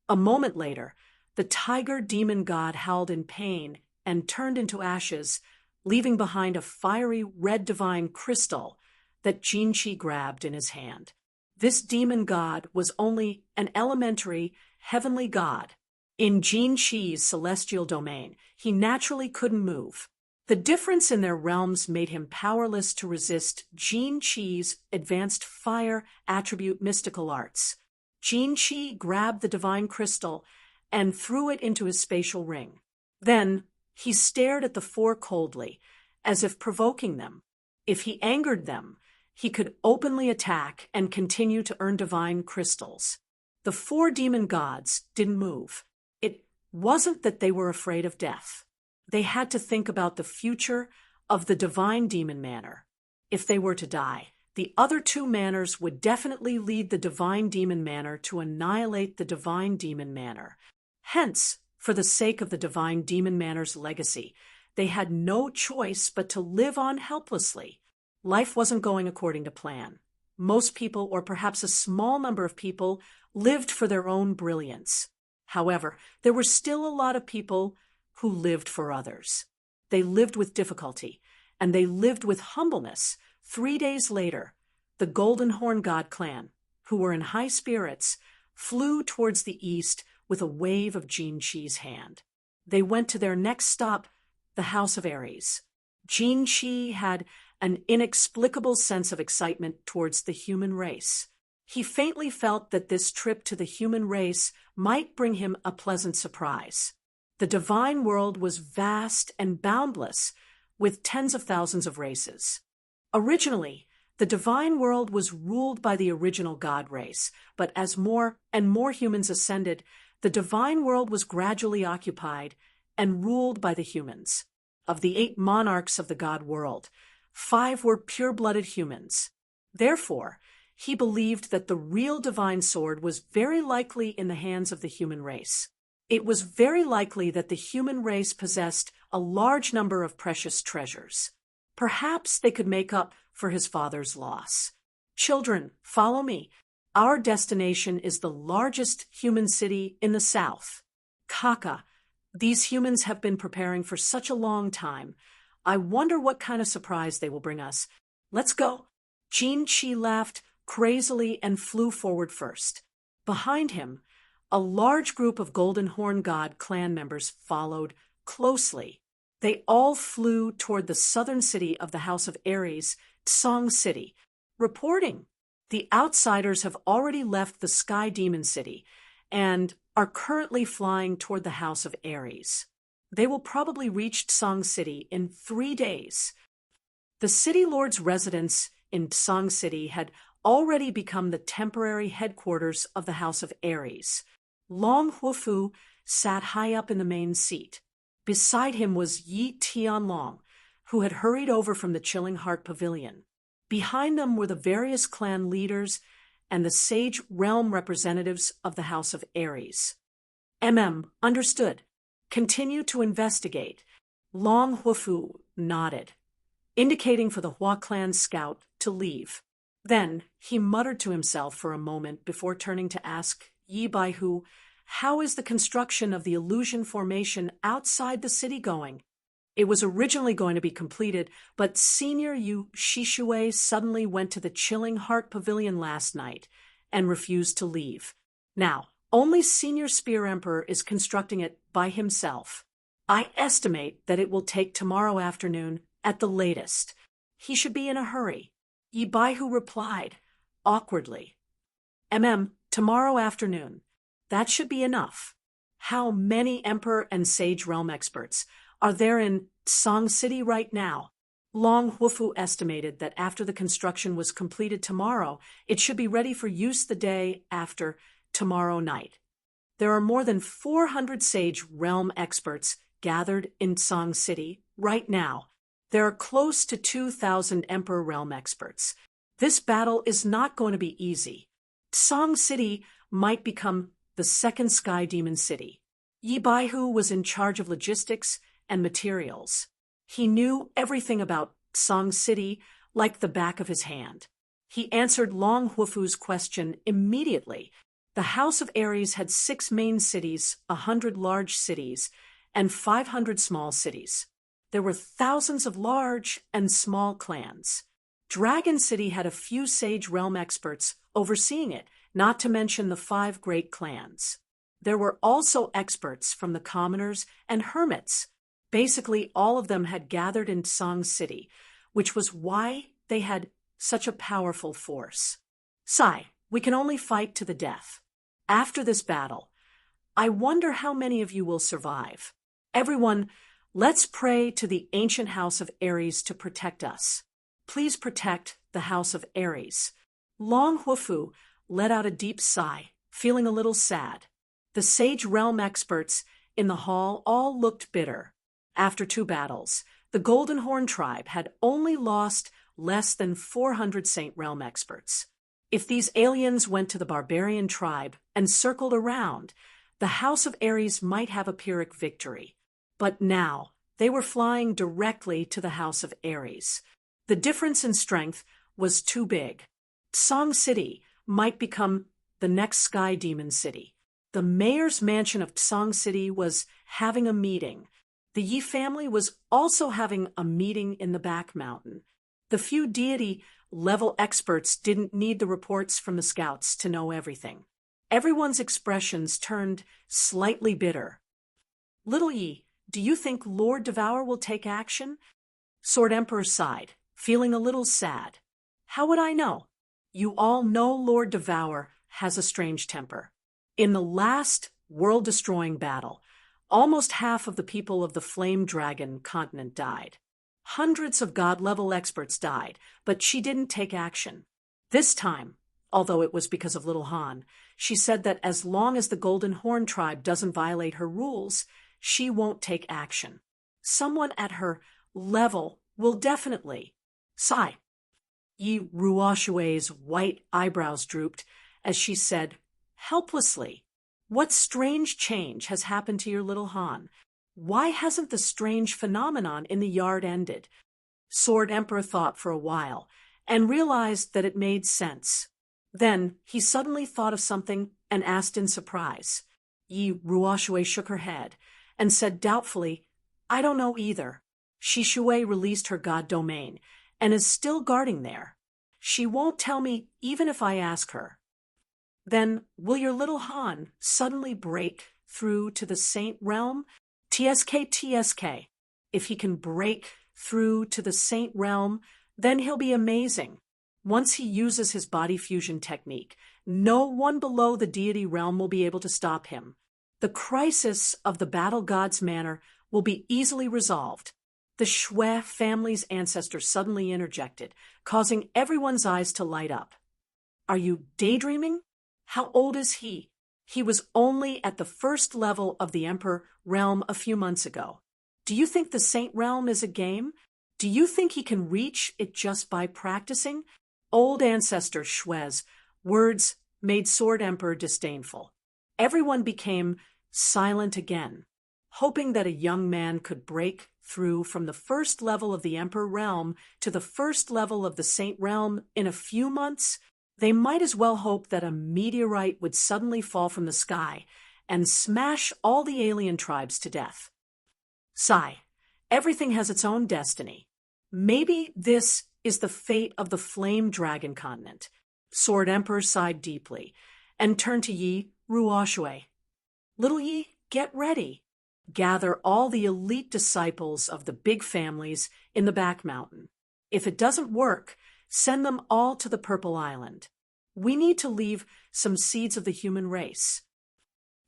Speaker 1: A moment later, the tiger demon god howled in pain and turned into ashes, leaving behind a fiery red divine crystal that Jin-Chi grabbed in his hand. This demon god was only an elementary, heavenly god. In Jin-Chi's celestial domain, he naturally couldn't move. The difference in their realms made him powerless to resist Jin-Chi's advanced fire attribute mystical arts. Jin-Chi grabbed the divine crystal and threw it into his spatial ring. Then he stared at the four coldly, as if provoking them. If he angered them, he could openly attack and continue to earn divine crystals. The four demon gods didn't move. It wasn't that they were afraid of death. They had to think about the future of the divine demon manor. If they were to die, the other two manors would definitely lead the divine demon manor to annihilate the divine demon manor. Hence, for the sake of the divine demon manor's legacy, they had no choice but to live on helplessly. Life wasn't going according to plan. Most people, or perhaps a small number of people, lived for their own brilliance. However, there were still a lot of people who lived for others. They lived with difficulty, and they lived with humbleness. 3 days later, the Golden Horn God clan, who were in high spirits, flew towards the east with a wave of Jin-Chi's hand. They went to their next stop, the House of Ares. Jin-Chi had an inexplicable sense of excitement towards the human race. He faintly felt that this trip to the human race might bring him a pleasant surprise. The divine world was vast and boundless, with tens of thousands of races. Originally, the divine world was ruled by the original God race, but as more and more humans ascended, the divine world was gradually occupied and ruled by the humans. Of the 8 monarchs of the God world, 5 were pure-blooded humans. Therefore, he believed that the real divine sword was very likely in the hands of the human race. It was very likely that the human race possessed a large number of precious treasures. Perhaps they could make up for his father's loss. Children, follow me. Our destination is the largest human city in the south. Kaka. These humans have been preparing for such a long time. I wonder what kind of surprise they will bring us. Let's go. Jin-Chi laughed crazily and flew forward first. Behind him, a large group of Golden Horn God clan members followed closely. They all flew toward the southern city of the House of Ares, Song City. Reporting, the outsiders have already left the Sky Demon City and are currently flying toward the House of Ares. They will probably reach Song City in 3 days. The city lord's residence in Song City had already become the temporary headquarters of the House of Ares. Long Huofu sat high up in the main seat. Beside him was Yi Tianlong, who had hurried over from the Chilling Heart Pavilion. Behind them were the various clan leaders and the sage realm representatives of the House of Ares. Understood. Continue to investigate. Long Huofu nodded, indicating for the Hua clan scout to leave. Then he muttered to himself for a moment before turning to ask Yi Baihu, how is the construction of the illusion formation outside the city going? It was originally going to be completed, but Senior Yu Shishue suddenly went to the Chilling Heart Pavilion last night and refused to leave. Now, only Senior Spear Emperor is constructing it by himself. I estimate that it will take tomorrow afternoon at the latest. He should be in a hurry. Yi Baihu replied, awkwardly. Tomorrow afternoon. That should be enough. How many Emperor and Sage Realm experts are there in Song City right now? Long Hufu estimated that after the construction was completed tomorrow, it should be ready for use the day after tomorrow night. There are more than 400 Sage Realm experts gathered in Song City right now. There are close to 2,000 Emperor Realm experts. This battle is not going to be easy. Song City might become the second Sky Demon City. Yi Baihu was in charge of logistics and materials. He knew everything about Song City like the back of his hand. He answered Long Hufu's question immediately. The House of Aries had 6 main cities, 100 large cities, and 500 small cities. There were thousands of large and small clans. Dragon City had a few Sage Realm experts overseeing it, not to mention the 5 great clans. There were also experts from the commoners and hermits. Basically, all of them had gathered in Song City, which was why they had such a powerful force. Sai, we can only fight to the death. After this battle, I wonder how many of you will survive. Everyone, let's pray to the ancient House of Aries to protect us. Please protect the House of Aries. Long Hufu let out a deep sigh, feeling a little sad. The Sage Realm experts in the hall all looked bitter. After 2 battles, the Golden Horn tribe had only lost less than 400 Saint Realm experts. If these aliens went to the barbarian tribe and circled around, the House of Aries might have a Pyrrhic victory. But now, they were flying directly to the House of Aries. The difference in strength was too big. Song City might become the next Sky Demon City. The mayor's mansion of Song City was having a meeting. The Yi family was also having a meeting in the back mountain. The few deity-level experts didn't need the reports from the scouts to know everything. Everyone's expressions turned slightly bitter. Little Yi, do you think Lord Devour will take action? Sword Emperor sighed, feeling a little sad. How would I know? You all know Lord Devour has a strange temper. In the last world-destroying battle, almost half of the people of the Flame Dragon continent died. Hundreds of God-level experts died, but she didn't take action. This time, although it was because of Little Han, she said that as long as the Golden Horn tribe doesn't violate her rules, she won't take action. Someone at her level will definitely. Sigh. Yi Ruoshue's white eyebrows drooped as she said, helplessly, what strange change has happened to your little Han? Why hasn't the strange phenomenon in the yard ended? Sword Emperor thought for a while and realized that it made sense. Then he suddenly thought of something and asked in surprise. Yi Ruoshue shook her head and said doubtfully, I don't know either. Shi Shui released her god domain and is still guarding there. She won't tell me even if I ask her. Then will your little Han suddenly break through to the Saint Realm? TSK. If he can break through to the Saint Realm, then he'll be amazing. Once he uses his body fusion technique, no one below the deity realm will be able to stop him. The crisis of the Battle God's Manor will be easily resolved. The Shui family's ancestor suddenly interjected, causing everyone's eyes to light up. Are you daydreaming? How old is he? He was only at the first level of the Emperor realm a few months ago. Do you think the Saint realm is a game? Do you think he can reach it just by practicing? Old ancestor Shui's words made Sword Emperor disdainful. Everyone became silent again, hoping that a young man could break through from the first level of the Emperor realm to the first level of the Saint realm in a few months. They might as well hope that a meteorite would suddenly fall from the sky and smash all the alien tribes to death. Sigh. Everything has its own destiny. Maybe this is the fate of the Flame Dragon continent. Sword Emperor sighed deeply and turned to Yi Ruoshue. Little Yi, get ready. Gather all the elite disciples of the big families in the back mountain. If it doesn't work, send them all to the Purple Island. We need to leave some seeds of the human race.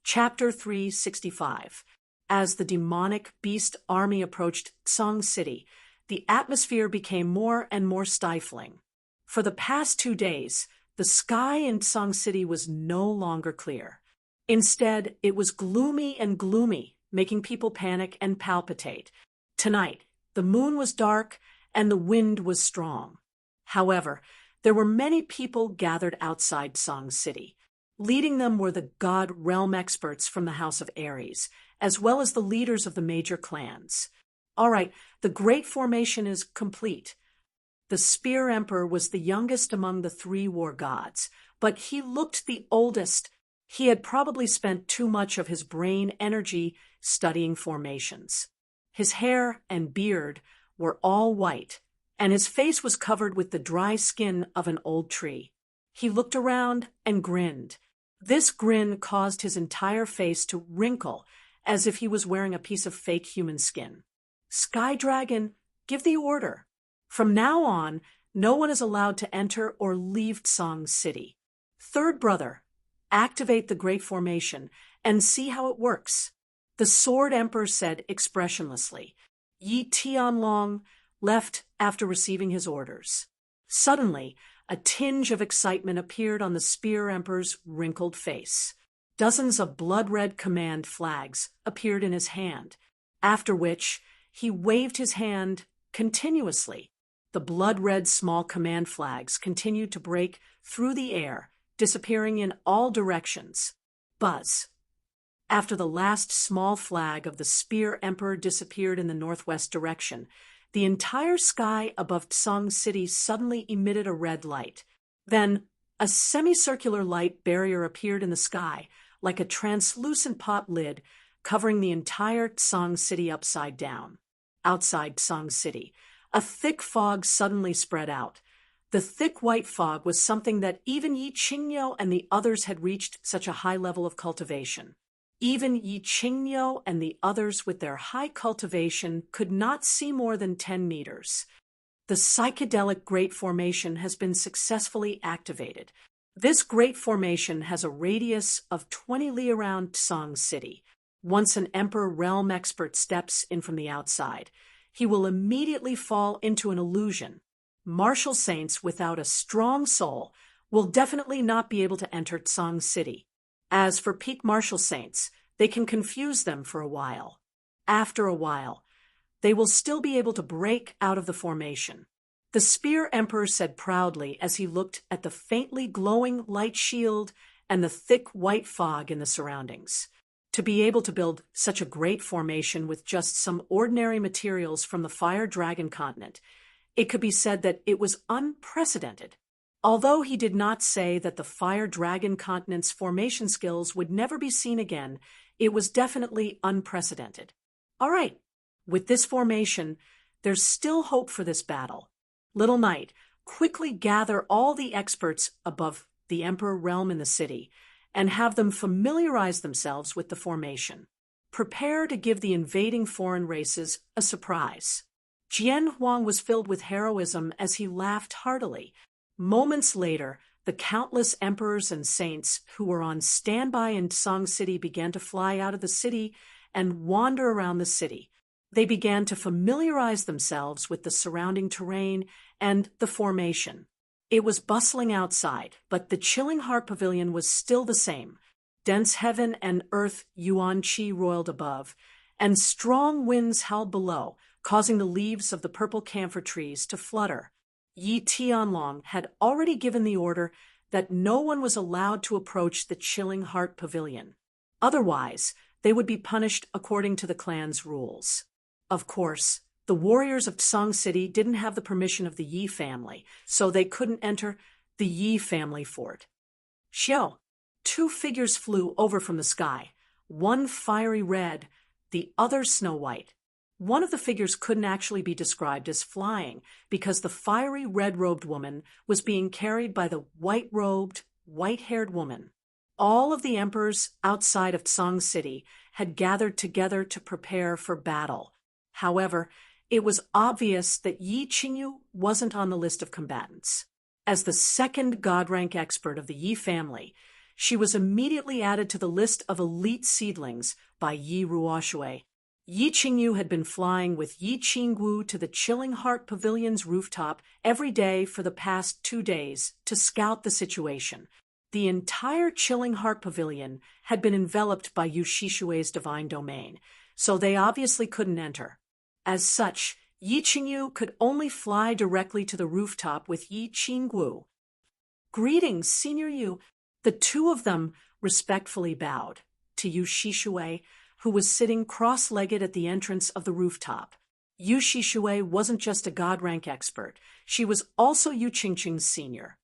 Speaker 1: Chapter 365. As the demonic beast army approached Tsang City, the atmosphere became more and more stifling. For the past 2 days, the sky in Tsang City was no longer clear. Instead, it was gloomy and gloomy, making people panic and palpitate. Tonight, the moon was dark and the wind was strong. However, there were many people gathered outside Tsang City. Leading them were the god realm experts from the House of Ares, as well as the leaders of the major clans. All right, the Great Formation is complete. The Spear Emperor was the youngest among the 3 war gods, but he looked the oldest. He had probably spent too much of his brain energy studying formations. His hair and beard were all white, and his face was covered with the dry skin of an old tree. He looked around and grinned. This grin caused his entire face to wrinkle, as if he was wearing a piece of fake human skin. Sky Dragon, give the order. From now on, no one is allowed to enter or leave Tsang City. Third brother, activate the Great Formation and see how it works. The Sword Emperor said expressionlessly. Yi Tianlong left after receiving his orders. Suddenly, a tinge of excitement appeared on the Spear Emperor's wrinkled face. Dozens of blood-red command flags appeared in his hand, after which he waved his hand continuously. The blood-red small command flags continued to break through the air, disappearing in all directions. Buzz. After the last small flag of the Spear Emperor disappeared in the northwest direction, the entire sky above Tsang City suddenly emitted a red light. Then, a semicircular light barrier appeared in the sky, like a translucent pot lid, covering the entire Tsang City upside down. Outside Tsang City, a thick fog suddenly spread out. The thick white fog was something that even Yi Qingyo and the others had reached such a high level of cultivation. Even Yi Qingyo and the others with their high cultivation could not see more than 10 meters. The psychedelic Great Formation has been successfully activated. This Great Formation has a radius of 20 li around Tsang City. Once an Emperor Realm expert steps in from the outside, he will immediately fall into an illusion. Martial saints without a strong soul will definitely not be able to enter Tsang City. As for peak martial saints, they can confuse them for a while. After a while, they will still be able to break out of the formation. The Spear Emperor said proudly as he looked at the faintly glowing light shield and the thick white fog in the surroundings. To be able to build such a great formation with just some ordinary materials from the Fire Dragon continent, it could be said that it was unprecedented. Although he did not say that the Fire Dragon continent's formation skills would never be seen again, it was definitely unprecedented. All right, with this formation, there's still hope for this battle. Little Knight, quickly gather all the experts above the Emperor realm in the city and have them familiarize themselves with the formation. Prepare to give the invading foreign races a surprise. Jian Huang was filled with heroism as he laughed heartily. Moments later, the countless emperors and saints who were on standby in Tsang City began to fly out of the city and wander around the city. They began to familiarize themselves with the surrounding terrain and the formation. It was bustling outside, but the Chilling Heart Pavilion was still the same. Dense heaven and earth Yuan Qi roiled above, and strong winds howled below, causing the leaves of the purple camphor trees to flutter. Yi Tianlong had already given the order that no one was allowed to approach the Chilling Heart Pavilion. Otherwise, they would be punished according to the clan's rules. Of course, the warriors of Tsang City didn't have the permission of the Yi family, so they couldn't enter the Yi family fort. Xiao, 2 figures flew over from the sky, one fiery red, the other snow white. One of the figures couldn't actually be described as flying because the fiery red-robed woman was being carried by the white-robed, white-haired woman. All of the emperors outside of Tsang City had gathered together to prepare for battle. However, it was obvious that Yi Qingyu wasn't on the list of combatants. As the second god-rank expert of the Yi family, she was immediately added to the list of elite seedlings by Yi Ruoshui. Yi Qingyu had been flying with Yi Qingwu to the Chilling Heart Pavilion's rooftop every day for the past 2 days to scout the situation. The entire Chilling Heart Pavilion had been enveloped by Yu Shishue's divine domain, so they obviously couldn't enter. As such, Yi Qingyu could only fly directly to the rooftop with Yi Qingwu. "Greetings, Senior Yu." The two of them respectfully bowed to Yu Shishue, who was sitting cross-legged at the entrance of the rooftop. Yu Shishue wasn't just a God-rank expert, she was also Yu Qingqing's senior.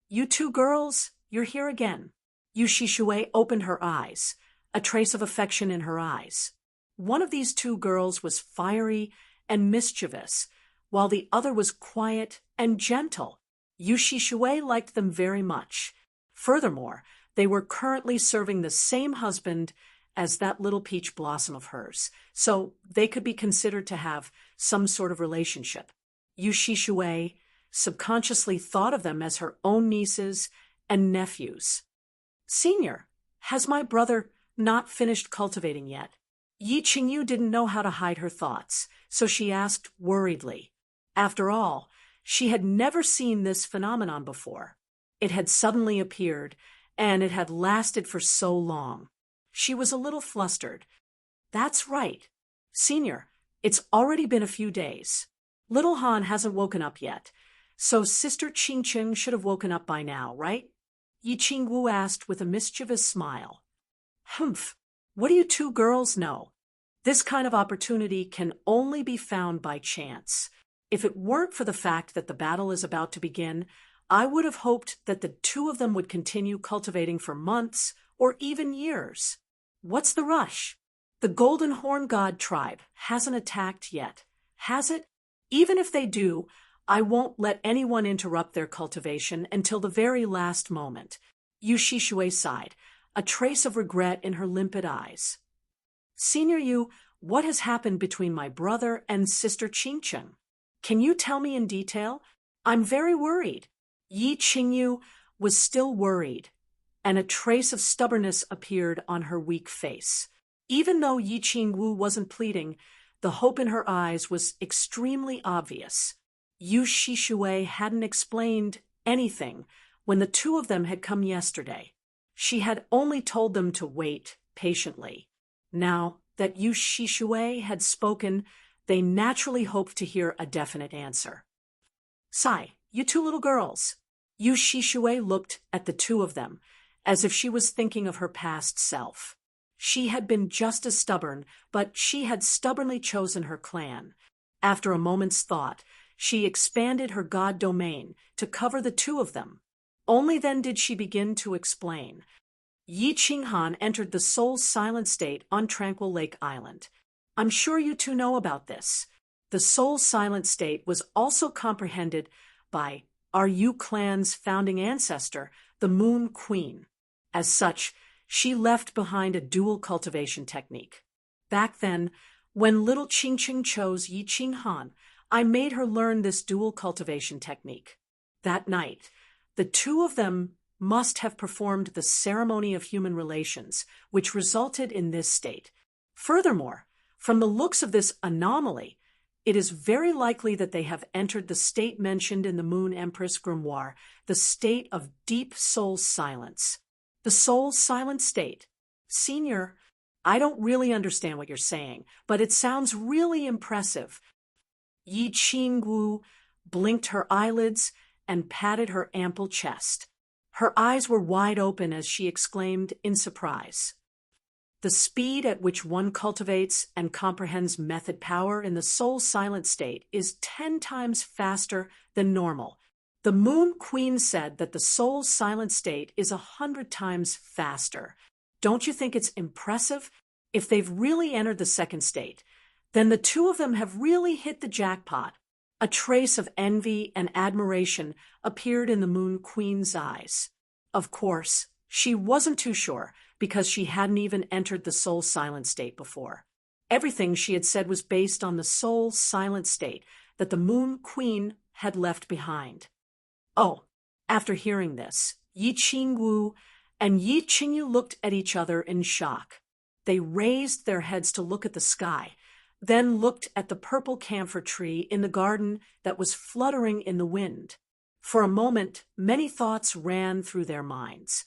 Speaker 1: "You two girls, you're here again." Yu Shishue opened her eyes, a trace of affection in her eyes. One of these two girls was fiery and mischievous, while the other was quiet and gentle. Yu Shishue liked them very much. Furthermore, they were currently serving the same husband as that little peach blossom of hers, so they could be considered to have some sort of relationship. Yu Shishue subconsciously thought of them as her own nieces and nephews. "Senior, has my brother not finished cultivating yet?" Yi Qingyu didn't know how to hide her thoughts, so she asked worriedly. After all, she had never seen this phenomenon before. It had suddenly appeared, and it had lasted for so long. She was a little flustered. "That's right. Senior, it's already been a few days. Little Han hasn't woken up yet, so Sister Qingqing should have woken up by now, right?" Yi Qingwu asked with a mischievous smile. "Humph, what do you two girls know? This kind of opportunity can only be found by chance. If it weren't for the fact that the battle is about to begin, I would have hoped that the two of them would continue cultivating for months or even years. What's the rush? The Golden Horn God tribe hasn't attacked yet, has it? Even if they do, I won't let anyone interrupt their cultivation until the very last moment." Yu Shishue sighed, a trace of regret in her limpid eyes. "Senior Yu, what has happened between my brother and Sister Qingqing? Can you tell me in detail? I'm very worried." Yi Qingyu was still worried, and a trace of stubbornness appeared on her weak face. Even though Yi Qingwu wasn't pleading, the hope in her eyes was extremely obvious. Yu Shishue hadn't explained anything when the two of them had come yesterday. She had only told them to wait patiently. Now that Yu Shishue had spoken, they naturally hoped to hear a definite answer. "Sai, you two little girls." Yu Shishue looked at the two of them, as if she was thinking of her past self. She had been just as stubborn, but she had stubbornly chosen her clan. After a moment's thought, she expanded her god domain to cover the two of them. Only then did she begin to explain. "Yi Qinghan entered the soul's silent state on Tranquil Lake Island. I'm sure you two know about this. The soul's silent state was also comprehended by our Yu clan's founding ancestor, the Moon Queen. As such, she left behind a dual cultivation technique. Back then, when little Qingqing chose Yi Qinghan, I made her learn this dual cultivation technique. That night, the two of them must have performed the ceremony of human relations, which resulted in this state. Furthermore, from the looks of this anomaly, it is very likely that they have entered the state mentioned in the Moon Empress grimoire, the state of deep soul silence." "The soul silent state? Senior, I don't really understand what you're saying, but it sounds really impressive." Yi Qingwu blinked her eyelids and patted her ample chest. Her eyes were wide open as she exclaimed in surprise. "The speed at which one cultivates and comprehends method power in the soul silent state is 10 times faster than normal. The Moon Queen said that the soul silent state is 100 times faster. Don't you think it's impressive? If they've really entered the second state, then the two of them have really hit the jackpot." A trace of envy and admiration appeared in the Moon Queen's eyes. Of course, she wasn't too sure, because she hadn't even entered the soul silent state before. Everything she had said was based on the soul silent state that the Moon Queen had left behind. Oh, after hearing this, Yi Qingwu and Yi Qingyu looked at each other in shock. They raised their heads to look at the sky, then looked at the purple camphor tree in the garden that was fluttering in the wind. For a moment, many thoughts ran through their minds.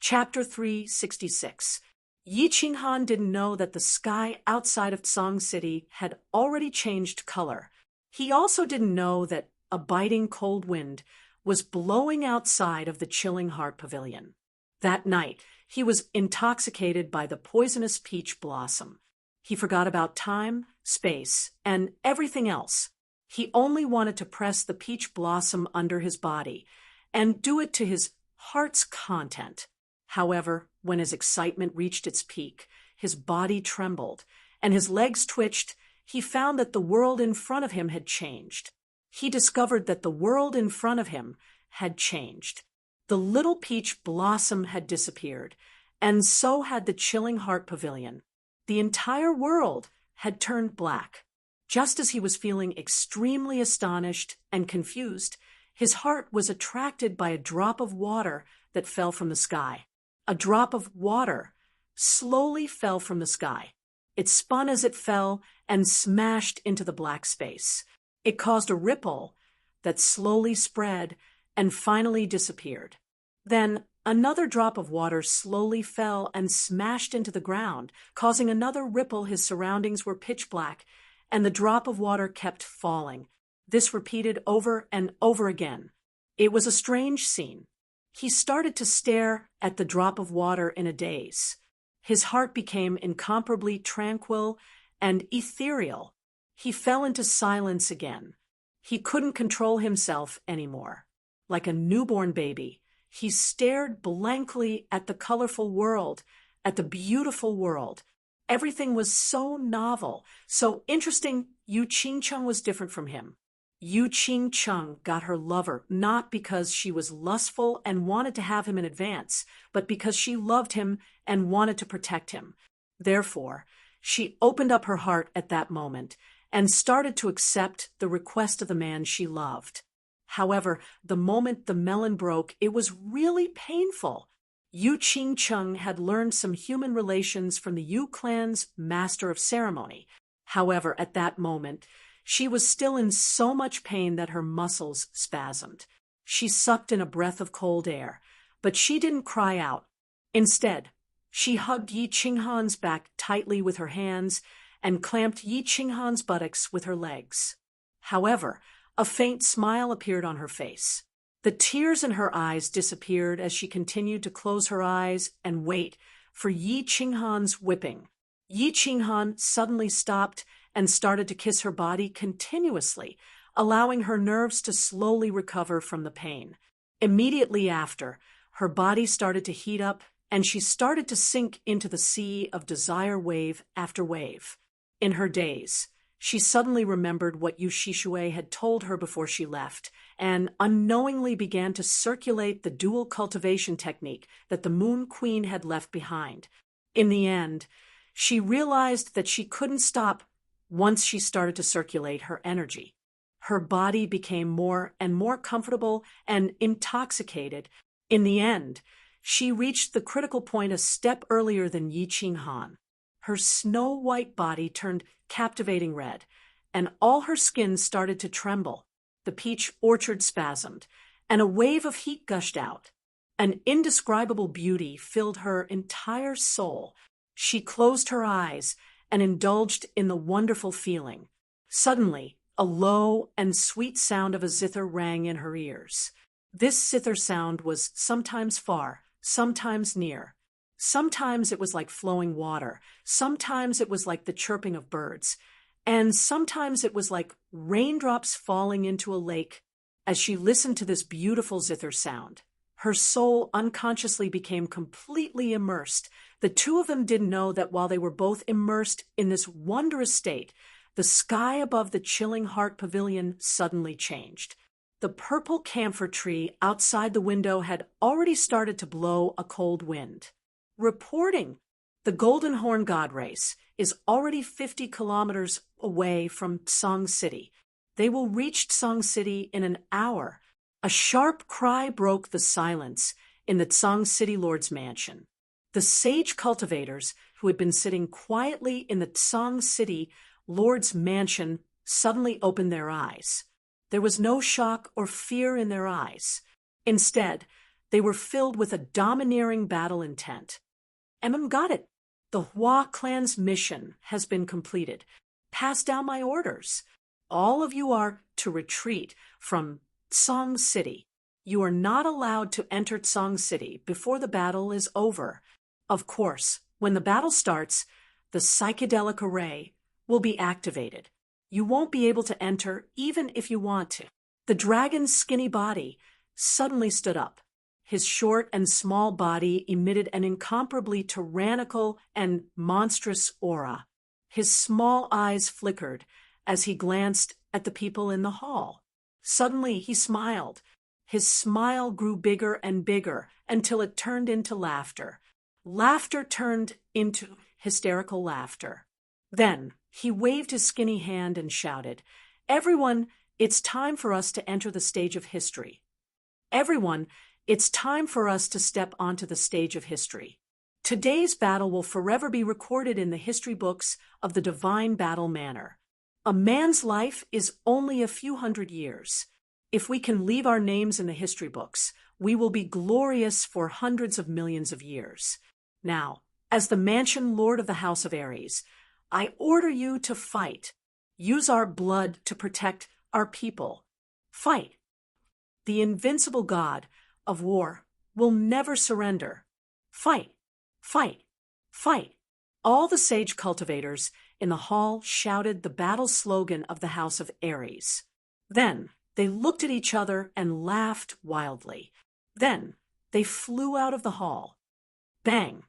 Speaker 1: Chapter 366. Yi Qinghan didn't know that the sky outside of Song City had already changed color. He also didn't know that a biting cold wind was blowing outside of the chilling heart pavilion. That night, he was intoxicated by the poisonous peach blossom. He forgot about time, space, and everything else. He only wanted to press the peach blossom under his body and do it to his heart's content. However, when his excitement reached its peak, his body trembled, and his legs twitched. He found that the world in front of him had changed. He discovered that the world in front of him had changed. The little peach blossom had disappeared, and so had the chilling heart pavilion. The entire world had turned black. Just as he was feeling extremely astonished and confused, his heart was attracted by a drop of water that fell from the sky. A drop of water slowly fell from the sky. It spun as it fell and smashed into the black space. It caused a ripple that slowly spread and finally disappeared. Then another drop of water slowly fell and smashed into the ground, causing another ripple. His surroundings were pitch black, and the drop of water kept falling. This repeated over and over again. It was a strange scene. He started to stare at the drop of water in a daze. His heart became incomparably tranquil and ethereal. He fell into silence again. He couldn't control himself anymore. Like a newborn baby, he stared blankly at the colorful world, at the beautiful world. Everything was so novel, so interesting. Yu Qingcheng was different from him. Yu Qingcheng got her lover not because she was lustful and wanted to have him in advance, but because she loved him and wanted to protect him. Therefore, she opened up her heart at that moment and started to accept the request of the man she loved. However, the moment the melon broke, it was really painful. Yu Qingcheng had learned some human relations from the Yu clan's master of ceremony. However, at that moment, she was still in so much pain that her muscles spasmed. She sucked in a breath of cold air, but she didn't cry out. Instead, she hugged Yi Qinghan's back tightly with her hands and clamped Yi Qinghan's buttocks with her legs. However, a faint smile appeared on her face. The tears in her eyes disappeared as she continued to close her eyes and wait for Yi Qinghan's whipping. Yi Qinghan suddenly stopped and started to kiss her body continuously, allowing her nerves to slowly recover from the pain. Immediately after, her body started to heat up, and she started to sink into the sea of desire wave after wave. In her daze, she suddenly remembered what Yu Shishue had told her before she left, and unknowingly began to circulate the dual cultivation technique that the Moon Queen had left behind. In the end, she realized that she couldn't stop once she started to circulate her energy. Her body became more and more comfortable and intoxicated. In the end, she reached the critical point a step earlier than Yi Qinghan. Her snow-white body turned captivating red, and all her skin started to tremble. The peach orchard spasmed, and a wave of heat gushed out. An indescribable beauty filled her entire soul. She closed her eyes and indulged in the wonderful feeling. Suddenly, a low and sweet sound of a zither rang in her ears. This zither sound was sometimes far, sometimes near. Sometimes it was like flowing water, sometimes it was like the chirping of birds, and sometimes it was like raindrops falling into a lake. As she listened to this beautiful zither sound, her soul unconsciously became completely immersed. The two of them didn't know that while they were both immersed in this wondrous state, the sky above the chilling heart pavilion suddenly changed. The purple camphor tree outside the window had already started to blow a cold wind. Reporting, the Golden Horn God Race is already 50 kilometers away from Song City. They will reach Song City in an hour. A sharp cry broke the silence. in the Tsang City Lord's mansion. The sage cultivators who had been sitting quietly in the Tsang City Lord's mansion suddenly opened their eyes. There was no shock or fear in their eyes. Instead, they were filled with a domineering battle intent. Got it. The Hua clan's mission has been completed. Pass down my orders. All of you are to retreat from Tsang City. You are not allowed to enter Tsang City before the battle is over. Of course, when the battle starts, the psychedelic array will be activated. You won't be able to enter even if you want to. The dragon's skinny body suddenly stood up. His short and small body emitted an incomparably tyrannical and monstrous aura. His small eyes flickered as he glanced at the people in the hall. Suddenly he smiled. His smile grew bigger and bigger until it turned into laughter. Laughter turned into hysterical laughter. Then he waved his skinny hand and shouted, "Everyone, it's time for us to enter the stage of history. Everyone, it's time for us to step onto the stage of history. Today's battle will forever be recorded in the history books of the divine battle manner. A man's life is only a few hundred years. If we can leave our names in the history books, we will be glorious for hundreds of millions of years. Now, as the mansion lord of the House of Aries, I order you to fight. Use our blood to protect our people. Fight. The invincible god of war will never surrender. Fight, fight, fight." All the sage cultivators in the hall shouted the battle slogan of the House of Aries. Then they looked at each other and laughed wildly. Then they flew out of the hall. Bang!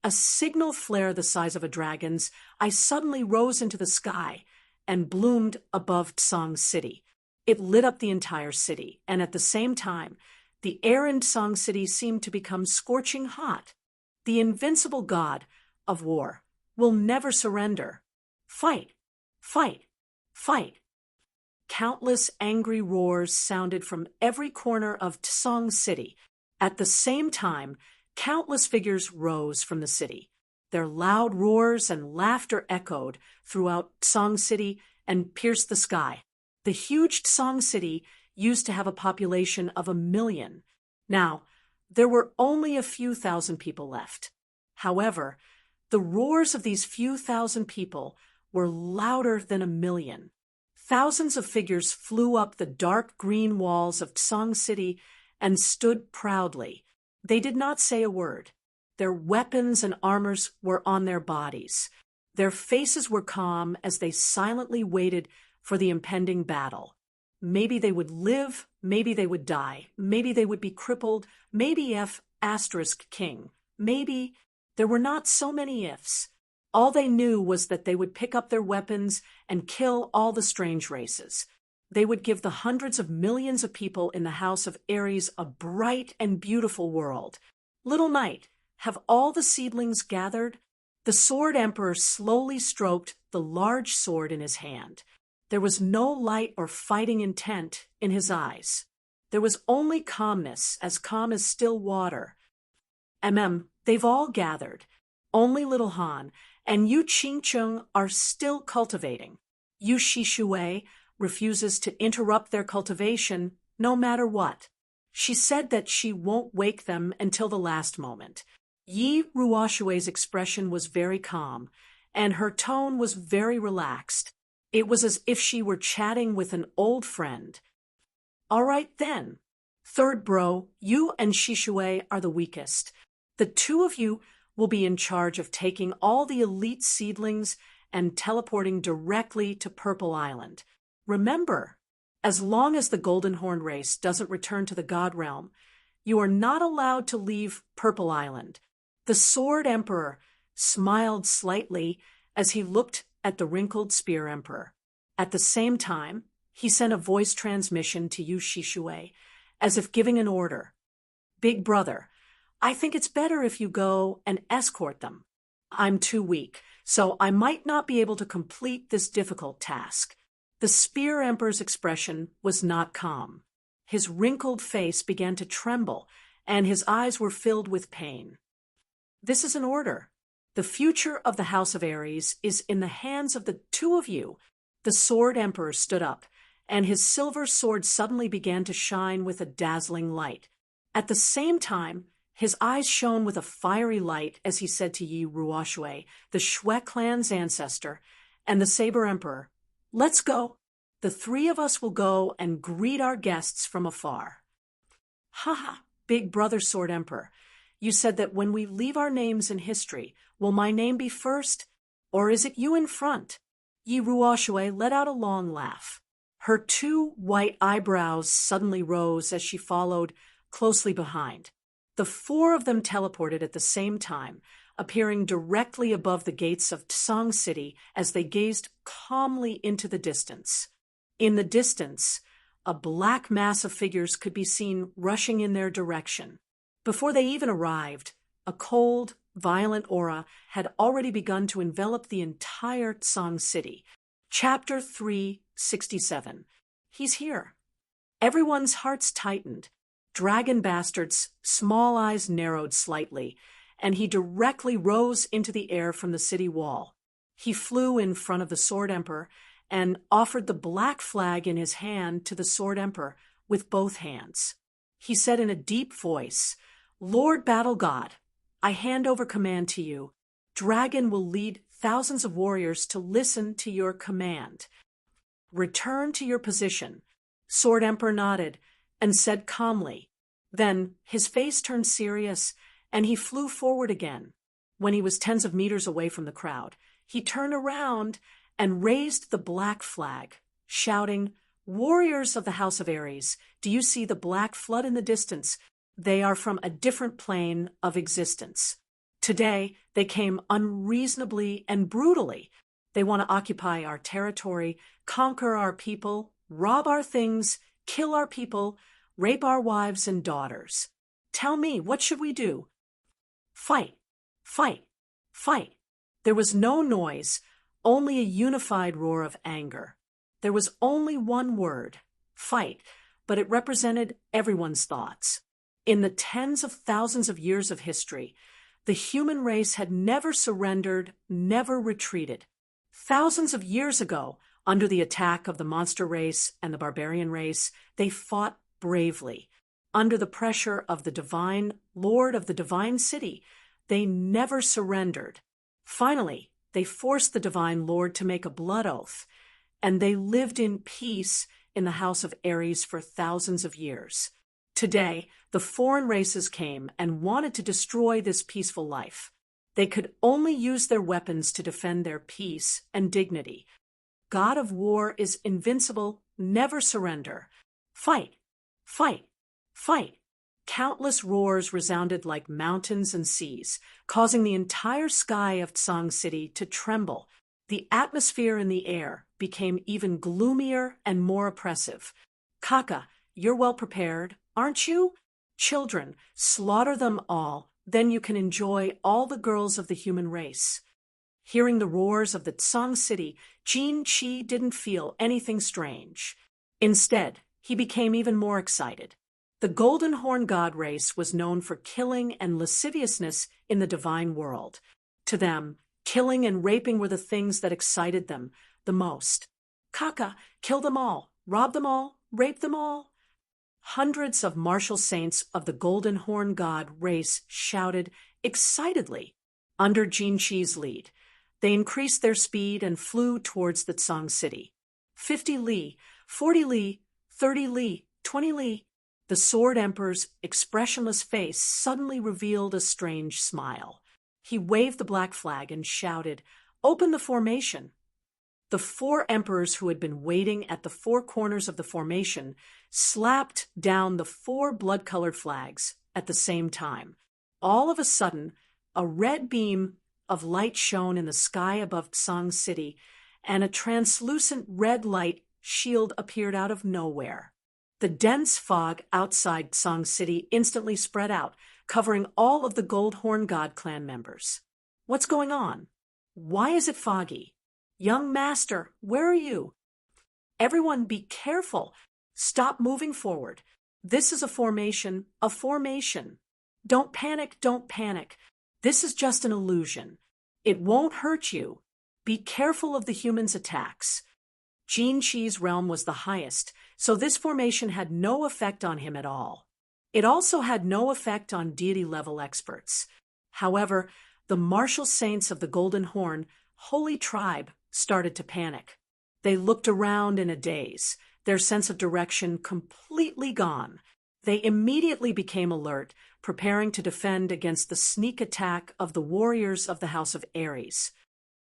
Speaker 1: A signal flare the size of a dragon's eye suddenly rose into the sky and bloomed above Tsang City. It lit up the entire city, and at the same time, the air in Tsang City seemed to become scorching hot. The invincible god of war will never surrender. Fight, fight, fight. Countless angry roars sounded from every corner of Tsang City. At the same time, countless figures rose from the city. Their loud roars and laughter echoed throughout Tsang City and pierced the sky. The huge Tsang City used to have a population of 1 million. Now, there were only a few thousand people left. However, the roars of these few thousand people were louder than 1 million. Thousands of figures flew up the dark green walls of Tsang City and stood proudly. They did not say a word. Their weapons and armors were on their bodies. Their faces were calm as they silently waited for the impending battle. Maybe they would live, maybe they would die, maybe they would be crippled, maybe King, maybe there were not so many ifs. All they knew was that they would pick up their weapons and kill all the strange races. They would give the hundreds of millions of people in the House of Aries a bright and beautiful world. Little Knight, have all the seedlings gathered? The Sword Emperor slowly stroked the large sword in his hand. There was no light or fighting intent in his eyes. There was only calmness, as calm as still water. They've all gathered. Only little Han and Yu Qingcheng are still cultivating. Yu Shishui refuses to interrupt their cultivation no matter what. She said that she won't wake them until the last moment. Yi Ruoshui's expression was very calm, and her tone was very relaxed. It was as if she were chatting with an old friend. All right then. Third bro, you and Shishui are the weakest. The two of you will be in charge of taking all the elite seedlings and teleporting directly to Purple Island. Remember, as long as the Golden Horn race doesn't return to the God Realm, you are not allowed to leave Purple Island. The Sword Emperor smiled slightly as he looked at the wrinkled Spear Emperor. At the same time, he sent a voice transmission to Yu Shishui, as if giving an order. Big brother, I think it's better if you go and escort them. I'm too weak, so I might not be able to complete this difficult task. The Spear Emperor's expression was not calm. His wrinkled face began to tremble, and his eyes were filled with pain. This is an order. The future of the House of Ares is in the hands of the two of you. The Sword Emperor stood up, and his silver sword suddenly began to shine with a dazzling light. At the same time, his eyes shone with a fiery light as he said to Yi Ruoshue, the Shui clan's ancestor, and the Saber Emperor, "Let's go. The three of us will go and greet our guests from afar." "Ha ha, big brother Sword Emperor. You said that when we leave our names in history, will my name be first, or is it you in front?" Yi Ruoshue let out a long laugh. Her two white eyebrows suddenly rose as she followed closely behind. The four of them teleported at the same time, appearing directly above the gates of Tsang City as they gazed calmly into the distance. In the distance, a black mass of figures could be seen rushing in their direction. Before they even arrived, a cold, violent aura had already begun to envelop the entire Tsang City. Chapter 367. He's here. Everyone's hearts tightened. Dragon Bastard's small eyes narrowed slightly, and he directly rose into the air from the city wall. He flew in front of the Sword Emperor and offered the black flag in his hand to the Sword Emperor with both hands. He said in a deep voice, "Lord Battle God, I hand over command to you. Dragon will lead thousands of warriors to listen to your command. Return to your position." Sword Emperor nodded and said calmly. Then his face turned serious, and he flew forward again. When he was tens of meters away from the crowd, he turned around and raised the black flag, shouting, "Warriors of the House of Ares, do you see the black flood in the distance? They are from a different plane of existence. Today, they came unreasonably and brutally. They want to occupy our territory, conquer our people, rob our things, kill our people, rape our wives and daughters. Tell me, what should we do?" "Fight, fight, fight." There was no noise, only a unified roar of anger. There was only one word, fight, but it represented everyone's thoughts. In the tens of thousands of years of history, the human race had never surrendered, never retreated. Thousands of years ago, under the attack of the monster race and the barbarian race, they fought bravely. Under the pressure of the divine Lord of the Divine City, they never surrendered. Finally, they forced the Divine Lord to make a blood oath, and they lived in peace in the House of Ares for thousands of years. Today, the foreign races came and wanted to destroy this peaceful life. They could only use their weapons to defend their peace and dignity. God of War is invincible, never surrender. Fight, fight, fight. Countless roars resounded like mountains and seas, causing the entire sky of Tsang City to tremble. The atmosphere in the air became even gloomier and more oppressive. "Kaka, you're well prepared, aren't you? Children, slaughter them all, then you can enjoy all the girls of the human race." Hearing the roars of the Tsang City, Jin Qi didn't feel anything strange. Instead, he became even more excited. The Golden Horn God race was known for killing and lasciviousness in the divine world. To them, killing and raping were the things that excited them the most. "Kaka, kill them all, rob them all, rape them all." Hundreds of martial saints of the Golden Horn God race shouted excitedly under Jin Qi's lead. They increased their speed and flew towards the Tsang City. 50 li, 40 li, 30 li, 20 li. The Sword Emperor's expressionless face suddenly revealed a strange smile. He waved the black flag and shouted, "Open the formation." The four emperors who had been waiting at the four corners of the formation slapped down the four blood-colored flags at the same time. All of a sudden, a red beam of light shone in the sky above Tsang City, and a translucent red light shield appeared out of nowhere. The dense fog outside Tsang City instantly spread out, covering all of the Gold Horn God clan members. "What's going on? Why is it foggy? Young master, where are you? Everyone be careful. Stop moving forward. This is a formation, a formation. Don't panic, don't panic. This is just an illusion. It won't hurt you. Be careful of the humans' attacks. Gene Chi's realm was the highest, so this formation had no effect on him at all. It also had no effect on deity-level experts. However, the martial saints of the Golden Horn, Holy Tribe, started to panic. They looked around in a daze, their sense of direction completely gone. They immediately became alert, preparing to defend against the sneak attack of the warriors of the House of Ares.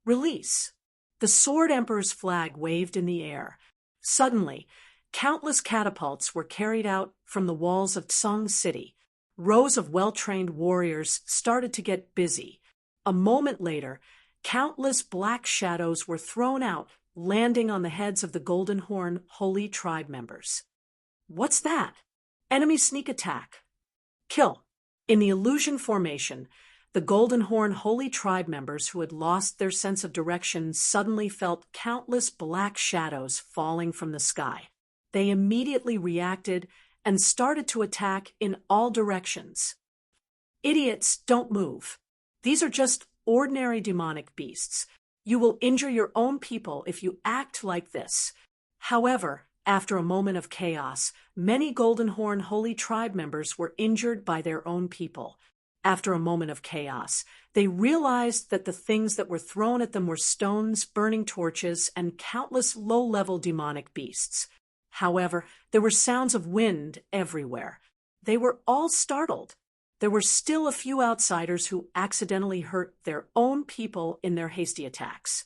Speaker 1: Release. The Sword Emperor's flag waved in the air. Suddenly, countless catapults were carried out from the walls of Tsang City. Rows of well-trained warriors started to get busy. A moment later, countless black shadows were thrown out, landing on the heads of the Golden Horn Holy Tribe members. What's that? Enemy sneak attack. Kill. In the illusion formation, the Golden Horn Holy Tribe members who had lost their sense of direction suddenly felt countless black shadows falling from the sky. They immediately reacted and started to attack in all directions. Idiots, don't move. These are just ordinary demonic beasts. You will injure your own people if you act like this. However, after a moment of chaos, many Golden Horn Holy Tribe members were injured by their own people. After a moment of chaos, they realized that the things that were thrown at them were stones, burning torches, and countless low-level demonic beasts. However, there were sounds of wind everywhere. They were all startled. There were still a few outsiders who accidentally hurt their own people in their hasty attacks.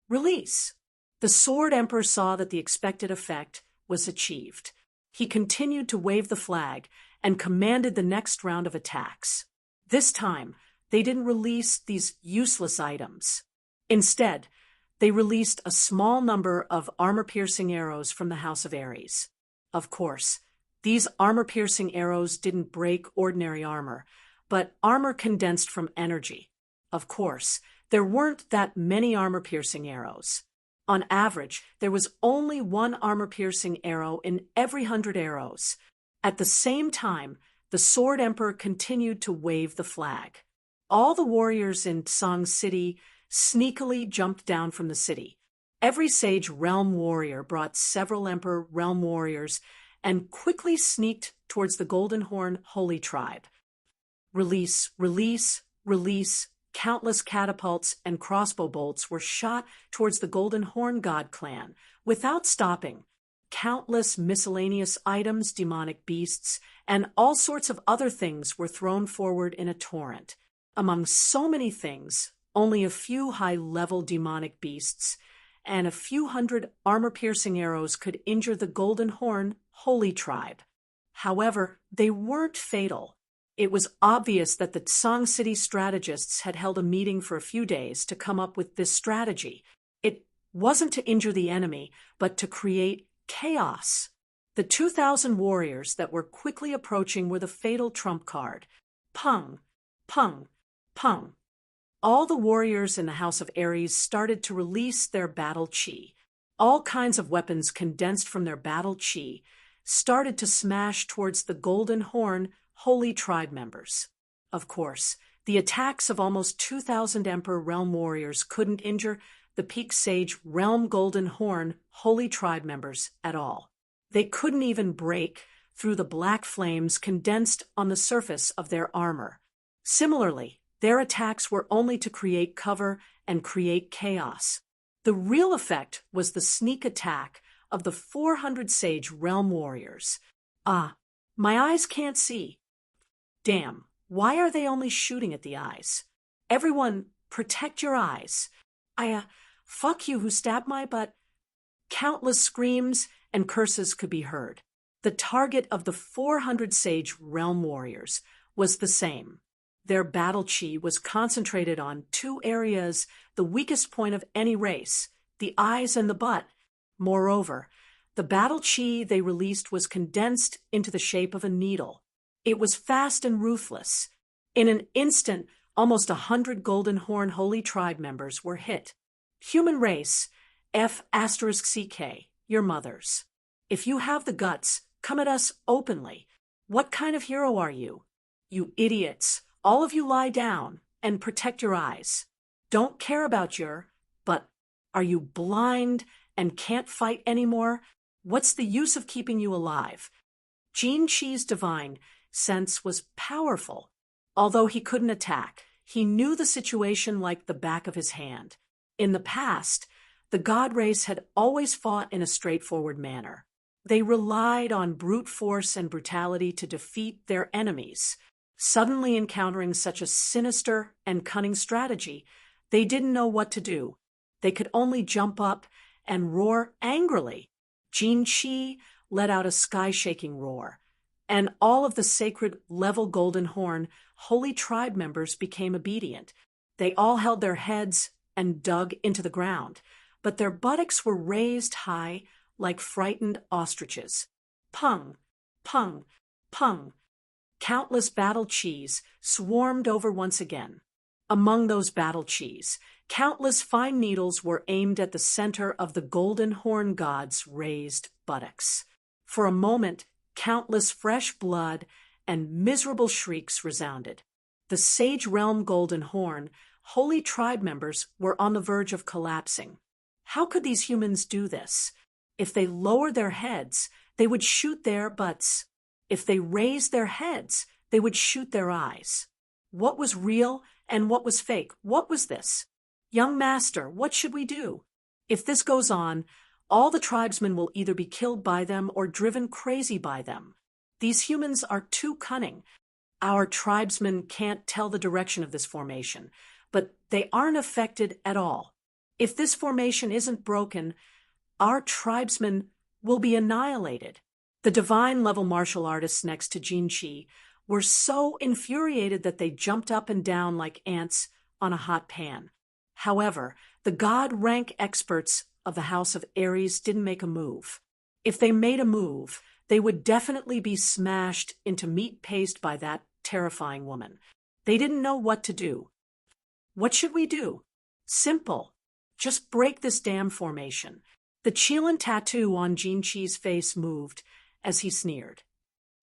Speaker 1: Release. The Sword Emperor saw that the expected effect was achieved. He continued to wave the flag and commanded the next round of attacks. This time, they didn't release these useless items. Instead, they released a small number of armor-piercing arrows from the House of Ares. Of course, these armor-piercing arrows didn't break ordinary armor, but armor condensed from energy. Of course, there weren't that many armor-piercing arrows. On average, there was only one armor-piercing arrow in every 100 arrows. At the same time, the Sword Emperor continued to wave the flag. All the warriors in Tsang City sneakily jumped down from the city. Every sage realm warrior brought several Emperor realm warriors and quickly sneaked towards the Golden Horn Holy Tribe. Release, release, release. Countless catapults and crossbow bolts were shot towards the Golden Horn God clan without stopping. Countless miscellaneous items, demonic beasts, and all sorts of other things were thrown forward in a torrent. Among so many things, only a few high-level demonic beasts and a few hundred armor-piercing arrows could injure the Golden Horn Holy Tribe. However, they weren't fatal. It was obvious that the Tsang City strategists had held a meeting for a few days to come up with this strategy. It wasn't to injure the enemy, but to create chaos. The 2,000 warriors that were quickly approaching were the fatal trump card. Pung, pung, pung. All the warriors in the House of Ares started to release their battle chi. All kinds of weapons condensed from their battle chi started to smash towards the Golden Horn Holy Tribe members. Of course, the attacks of almost 2,000 Emperor Realm warriors couldn't injure the Peak Sage Realm Golden Horn Holy Tribe members at all. They couldn't even break through the black flames condensed on the surface of their armor. Similarly, their attacks were only to create cover and create chaos. The real effect was the sneak attack of the 400 Sage Realm warriors. Ah, my eyes can't see. Damn, why are they only shooting at the eyes? Everyone, protect your eyes. Fuck you who stabbed my butt. Countless screams and curses could be heard. The target of the 400 Sage Realm warriors was the same. Their battle chi was concentrated on two areas, the weakest point of any race, the eyes and the butt. Moreover, the battle chi they released was condensed into the shape of a needle. It was fast and ruthless. In an instant, almost 100 Golden Horn Holy Tribe members were hit. Human race, F*CK, your mothers. If you have the guts, come at us openly. What kind of hero are you? You idiots, all of you lie down and protect your eyes. Don't care about but are you blind and can't fight anymore? What's the use of keeping you alive? Jin Chi's divine sense was powerful. Although he couldn't attack, he knew the situation like the back of his hand. In the past, the god race had always fought in a straightforward manner. They relied on brute force and brutality to defeat their enemies. Suddenly encountering such a sinister and cunning strategy, they didn't know what to do. They could only jump up and roar angrily. Jin Chi let out a sky-shaking roar, and all of the sacred level Golden Horn holy tribe members became obedient. They all held their heads and dug into the ground, but their buttocks were raised high like frightened ostriches. Pung, pung, pung. Countless battle chis swarmed over once again. Among those battle chis, countless fine needles were aimed at the center of the Golden Horn god's raised buttocks. For a moment, countless fresh blood and miserable shrieks resounded. The Sage Realm Golden Horn holy tribe members were on the verge of collapsing. How could these humans do this? If they lowered their heads, they would shoot their butts. If they raised their heads, they would shoot their eyes. What was real and what was fake? What was this? Young master, what should we do? If this goes on, all the tribesmen will either be killed by them or driven crazy by them. These humans are too cunning. Our tribesmen can't tell the direction of this formation, but they aren't affected at all. If this formation isn't broken, our tribesmen will be annihilated. The divine level martial artists next to Jin Chi were so infuriated that they jumped up and down like ants on a hot pan. However, the god rank experts of the House of Aries didn't make a move. If they made a move, they would definitely be smashed into meat paste by that terrifying woman. They didn't know what to do. What should we do? Simple. Just break this damn formation. The Qilin tattoo on Jin Chi's face moved as he sneered.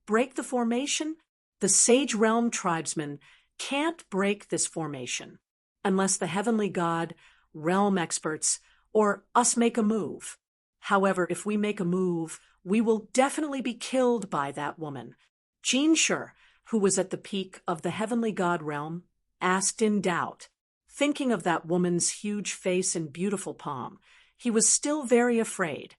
Speaker 1: Break the formation? The Sage Realm tribesmen can't break this formation unless the heavenly god, realm experts, or us make a move. However, if we make a move, we will definitely be killed by that woman. Jin Shi, who was at the peak of the heavenly god realm, asked in doubt. Thinking of that woman's huge face and beautiful palm, he was still very afraid.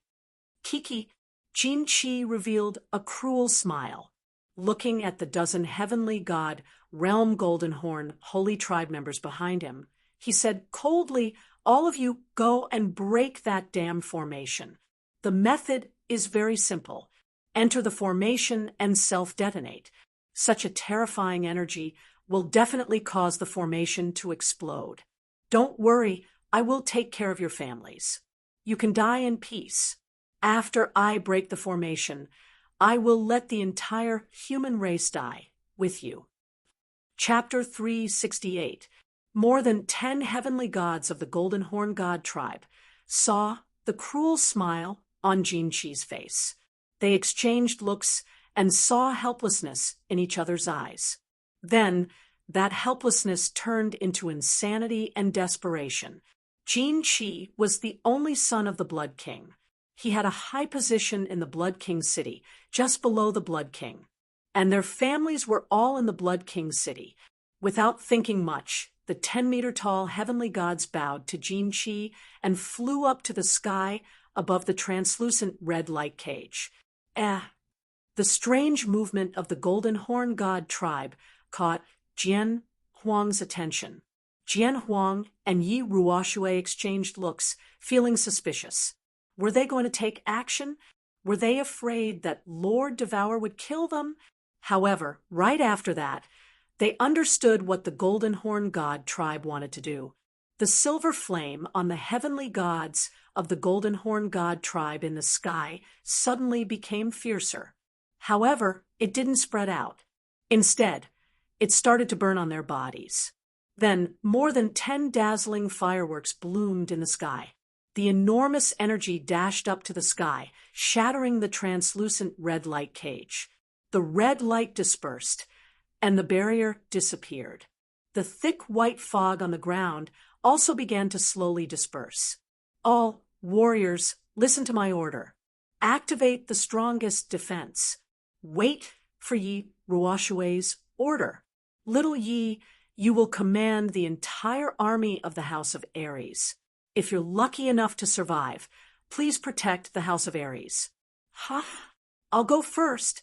Speaker 1: Kiki, Jin Chi revealed a cruel smile. Looking at the dozen heavenly god, realm Golden Horn, holy tribe members behind him, he said coldly, all of you go and break that damn formation. The method is very simple. Enter the formation and self-detonate. Such a terrifying energy will definitely cause the formation to explode. Don't worry, I will take care of your families. You can die in peace. After I break the formation, I will let the entire human race die with you. Chapter 368. More than 10 heavenly gods of the Golden Horn God tribe saw the cruel smile on Jin Chi's face. They exchanged looks and saw helplessness in each other's eyes. Then, that helplessness turned into insanity and desperation. Jin Chi was the only son of the Blood King. He had a high position in the Blood King city, just below the Blood King. And their families were all in the Blood King city. Without thinking much, the 10-meter-tall heavenly gods bowed to Jin Chi and flew up to the sky above the translucent red light cage. The strange movement of the Golden Horn God tribe caught Jian Huang's attention. Jian Huang and Yi Ruoxue exchanged looks, feeling suspicious. Were they going to take action? Were they afraid that Lord Devour would kill them? However, right after that, they understood what the Golden Horn God tribe wanted to do. The silver flame on the heavenly gods of the Golden Horn God tribe in the sky suddenly became fiercer. However, it didn't spread out. Instead, it started to burn on their bodies. Then, more than 10 dazzling fireworks bloomed in the sky. The enormous energy dashed up to the sky, shattering the translucent red light cage. The red light dispersed, and the barrier disappeared. The thick white fog on the ground also began to slowly disperse. All warriors, listen to my order. Activate the strongest defense. Wait for Yi Ruoshue's order. Little Yi, you will command the entire army of the House of Aries. If you're lucky enough to survive, please protect the House of Aries. Ha! I'll go first.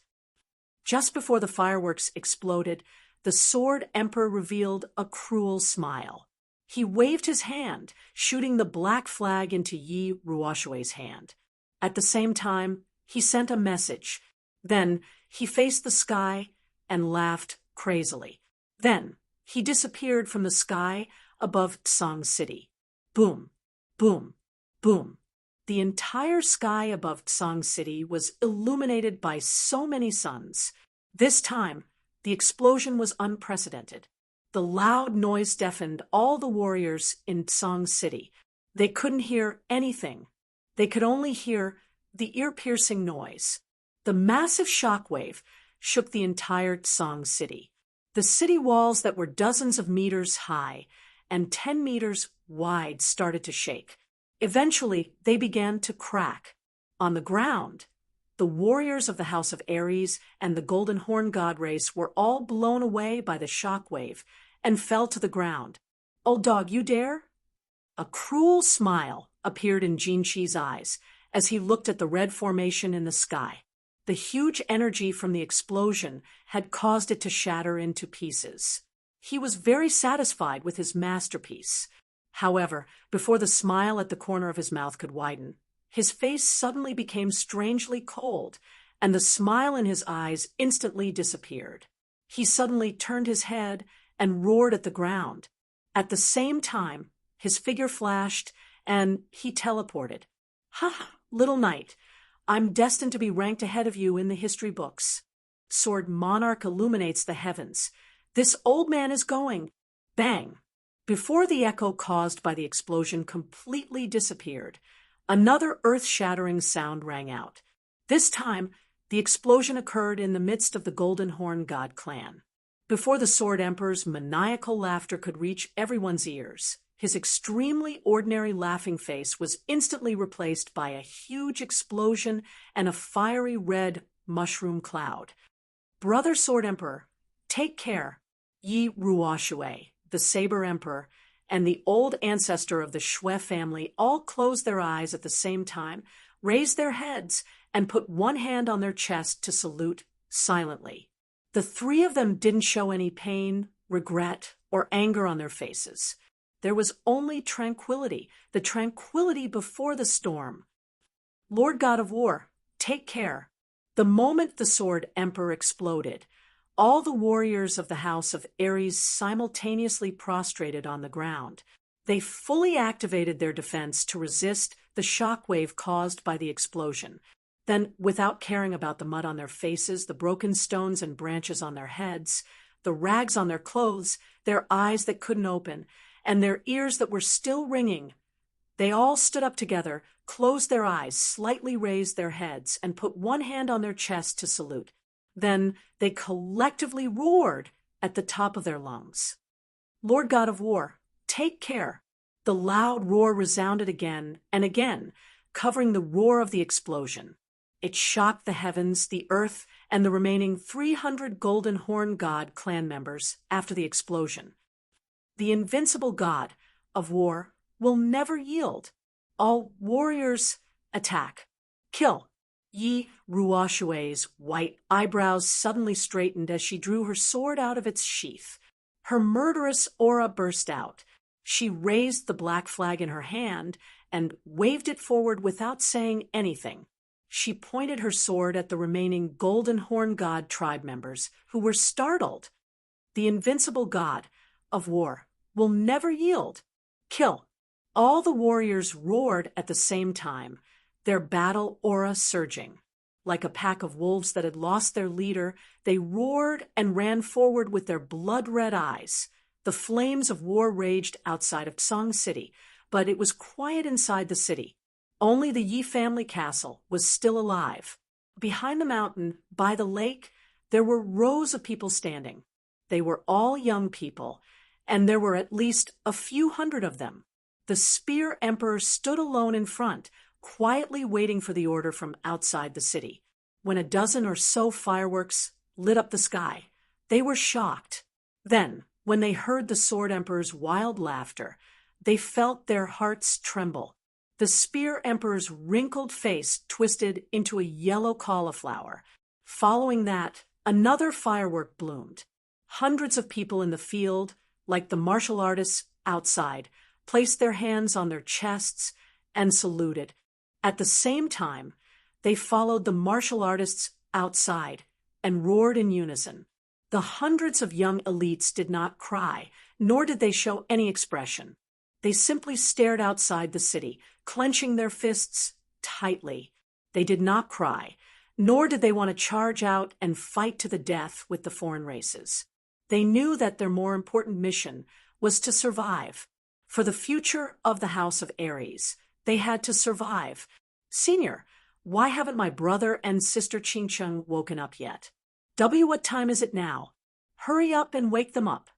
Speaker 1: Just before the fireworks exploded, the Sword Emperor revealed a cruel smile. He waved his hand, shooting the black flag into Yi Ruoshue's hand. At the same time, he sent a message. Then he faced the sky and laughed crazily. Then he disappeared from the sky above Tsang City. Boom, boom, boom. The entire sky above Tsang City was illuminated by so many suns. This time, the explosion was unprecedented. The loud noise deafened all the warriors in Tsang City. They couldn't hear anything. They could only hear the ear-piercing noise. The massive shockwave shook the entire Tsang City. The city walls that were dozens of meters high and 10 meters wide started to shake. Eventually, they began to crack. On the ground, the warriors of the House of Aries and the Golden Horn God race were all blown away by the shockwave and fell to the ground. Old dog, you dare? A cruel smile appeared in Jinqi's eyes as he looked at the red formation in the sky. The huge energy from the explosion had caused it to shatter into pieces. He was very satisfied with his masterpiece. However, before the smile at the corner of his mouth could widen, his face suddenly became strangely cold, and the smile in his eyes instantly disappeared. He suddenly turned his head and roared at the ground. At the same time, his figure flashed, and he teleported. Ha, little knight, I'm destined to be ranked ahead of you in the history books. Sword Monarch illuminates the heavens. This old man is going. Bang! Before the echo caused by the explosion completely disappeared, another earth-shattering sound rang out. This time, the explosion occurred in the midst of the Golden Horn God clan. Before the Sword Emperor's maniacal laughter could reach everyone's ears, his extremely ordinary laughing face was instantly replaced by a huge explosion and a fiery red mushroom cloud. Brother Sword Emperor, take care. Yi Ruoshue, the Saber Emperor, and the old ancestor of the Shui family all closed their eyes at the same time, raised their heads, and put one hand on their chest to salute silently. The three of them didn't show any pain, regret, or anger on their faces. There was only tranquility, the tranquility before the storm. Lord God of War, take care. The moment the Sword Emperor exploded, all the warriors of the House of Aries simultaneously prostrated on the ground. They fully activated their defense to resist the shockwave caused by the explosion. Then, without caring about the mud on their faces, the broken stones and branches on their heads, the rags on their clothes, their eyes that couldn't open, and their ears that were still ringing, they all stood up together, closed their eyes, slightly raised their heads, and put one hand on their chest to salute. Then they collectively roared at the top of their lungs. Lord God of War, take care. The loud roar resounded again and again, covering the roar of the explosion. It shocked the heavens, the earth, and the remaining 300 Golden Horn God clan members after the explosion. The invincible God of War will never yield. All warriors attack. Kill. Yi Ruoshue's white eyebrows suddenly straightened as she drew her sword out of its sheath. Her murderous aura burst out. She raised the black flag in her hand and waved it forward without saying anything. She pointed her sword at the remaining Golden Horn God tribe members, who were startled. The invincible God of War will never yield. Kill. All the warriors roared at the same time, their battle aura surging. Like a pack of wolves that had lost their leader, they roared and ran forward with their blood-red eyes. The flames of war raged outside of Tsang City, but it was quiet inside the city. Only the Yi family castle was still alive. Behind the mountain, by the lake, there were rows of people standing. They were all young people, and there were at least a few hundred of them. The Spear Emperor stood alone in front, quietly waiting for the order from outside the city. When a dozen or so fireworks lit up the sky, they were shocked. Then, when they heard the Sword Emperor's wild laughter, they felt their hearts tremble. The Spear Emperor's wrinkled face twisted into a yellow cauliflower. Following that, another firework bloomed. Hundreds of people in the field, like the martial artists outside, placed their hands on their chests and saluted. At the same time, they followed the martial artists outside and roared in unison. The hundreds of young elites did not cry, nor did they show any expression. They simply stared outside the city, clenching their fists tightly. They did not cry, nor did they want to charge out and fight to the death with the foreign races. They knew that their more important mission was to survive. For the future of the House of Aries, they had to survive. Senior, why haven't my brother and sister Qingcheng woken up yet? What time is it now? Hurry up and wake them up.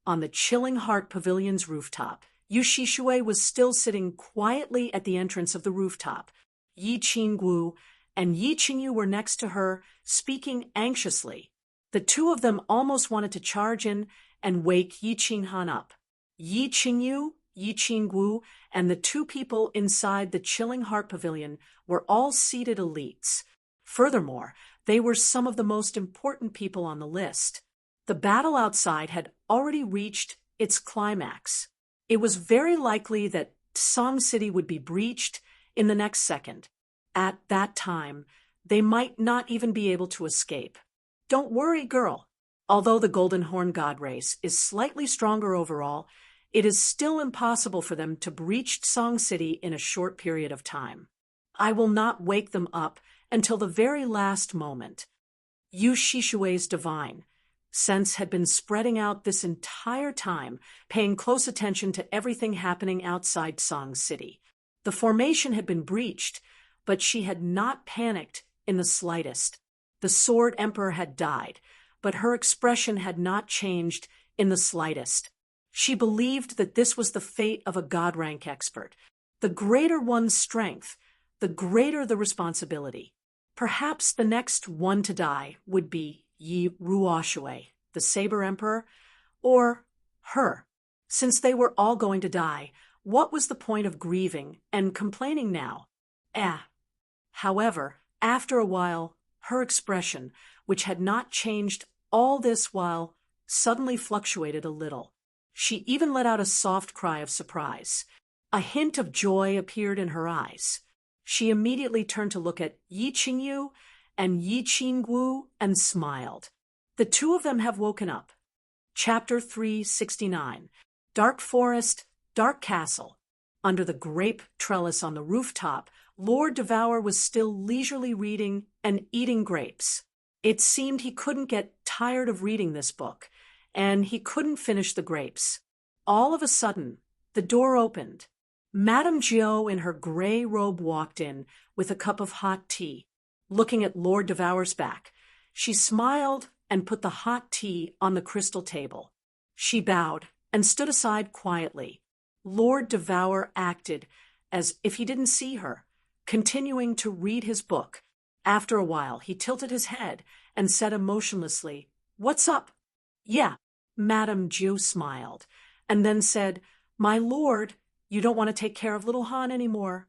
Speaker 1: On the Chilling Heart Pavilion's rooftop, Yu Shishui was still sitting quietly at the entrance of the rooftop. Yi Qinggu and Yi Qingyu were next to her, speaking anxiously. The two of them almost wanted to charge in and wake Yi Qinghan up. Yi Qingyu, Yi Qinggu, and the two people inside the Chilling Heart Pavilion were all seated elites. Furthermore, they were some of the most important people on the list. The battle outside had already reached its climax. It was very likely that Song City would be breached in the next second. At that time, they might not even be able to escape. Don't worry, girl. Although the Golden Horn God race is slightly stronger overall, it is still impossible for them to breach Song City in a short period of time. I will not wake them up until the very last moment. Yu Shishui's divine sense had been spreading out this entire time, paying close attention to everything happening outside Song City. The formation had been breached, but she had not panicked in the slightest. The Sword Emperor had died, but her expression had not changed in the slightest. She believed that this was the fate of a God-rank expert. The greater one's strength, the greater the responsibility. Perhaps the next one to die would be Yi Ruoshui, the Saber Emperor, or her. Since they were all going to die, what was the point of grieving and complaining now? However, after a while, her expression, which had not changed all this while, suddenly fluctuated a little. She even let out a soft cry of surprise. A hint of joy appeared in her eyes. She immediately turned to look at Yi Qingyu and Yi Qinggu and smiled. The two of them have woken up. Chapter 369. Dark Forest, Dark Castle. Under the grape trellis on the rooftop, Lord Devour was still leisurely reading and eating grapes. It seemed he couldn't get tired of reading this book, and he couldn't finish the grapes. All of a sudden, the door opened. Madame Jiao in her gray robe walked in with a cup of hot tea. Looking at Lord Devour's back, she smiled and put the hot tea on the crystal table. She bowed and stood aside quietly. Lord Devour acted as if he didn't see her, continuing to read his book. After a while, he tilted his head and said emotionlessly, "What's up?" "Yeah," Madame Jiao smiled, and then said, "My lord, you don't want to take care of little Han anymore."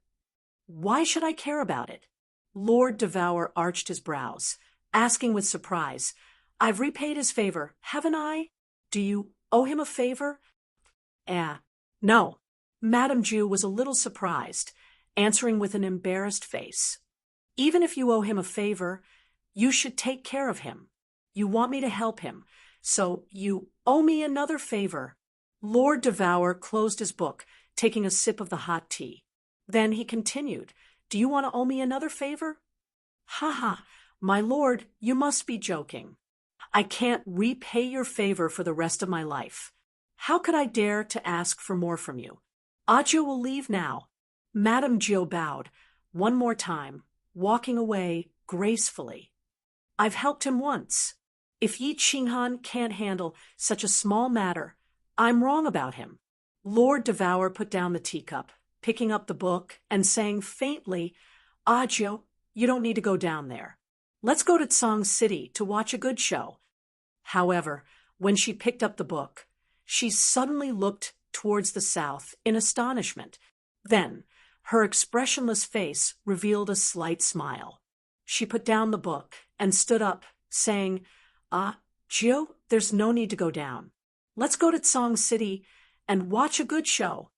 Speaker 1: "Why should I care about it?" Lord Devour arched his brows, asking with surprise, "I've repaid his favor, haven't I? Do you owe him a favor?" No. Madame Jiao was a little surprised, answering with an embarrassed face. "Even if you owe him a favor, you should take care of him. You want me to help him, so you owe me another favor." Lord Devour closed his book, taking a sip of the hot tea. Then he continued, "Do you want to owe me another favor?" "Ha, my lord, you must be joking. I can't repay your favor for the rest of my life. How could I dare to ask for more from you? Ajio will leave now. Madame Gio bowed, one more time, walking away gracefully. I've helped him once. If Yi Qinghan can't handle such a small matter, I'm wrong about him. Lord Devour put down the teacup, picking up the book and saying faintly, Ajio, you don't need to go down there. Let's go to Song City to watch a good show. However, when she picked up the book, she suddenly looked towards the south in astonishment. Then, her expressionless face revealed a slight smile. She put down the book and stood up, saying, Gio, there's no need to go down. Let's go to Song City and watch a good show.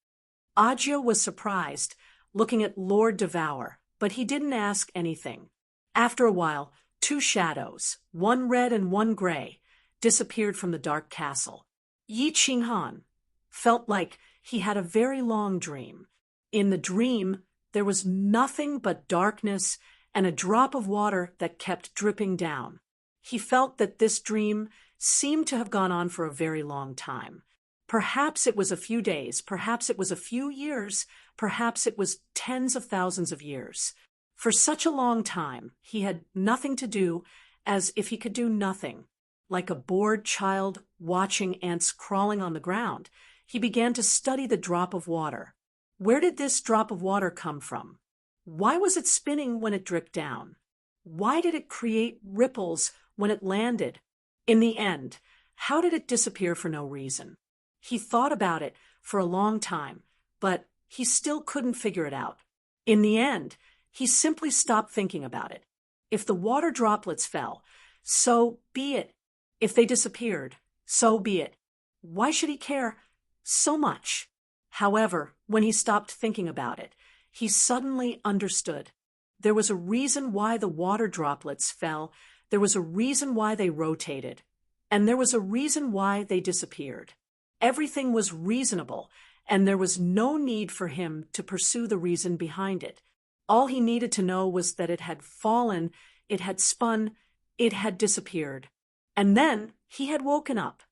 Speaker 1: Ajio was surprised, looking at Lord Devour, but he didn't ask anything. After a while, two shadows, one red and one gray, disappeared from the dark castle. Yi Qinghan felt like he had a very long dream. In the dream, there was nothing but darkness and a drop of water that kept dripping down. He felt that this dream seemed to have gone on for a very long time. Perhaps it was a few days, perhaps it was a few years, perhaps it was tens of thousands of years. For such a long time, he had nothing to do, as if he could do nothing. Like a bored child watching ants crawling on the ground, he began to study the drop of water. Where did this drop of water come from? Why was it spinning when it dripped down? Why did it create ripples when it landed? In the end, how did it disappear for no reason? He thought about it for a long time, but he still couldn't figure it out. In the end, he simply stopped thinking about it. If the water droplets fell, so be it. If they disappeared, so be it. Why should he care so much? However, when he stopped thinking about it, he suddenly understood. There was a reason why the water droplets fell, there was a reason why they rotated, and there was a reason why they disappeared. Everything was reasonable, and there was no need for him to pursue the reason behind it. All he needed to know was that it had fallen, it had spun, it had disappeared. And then he had woken up.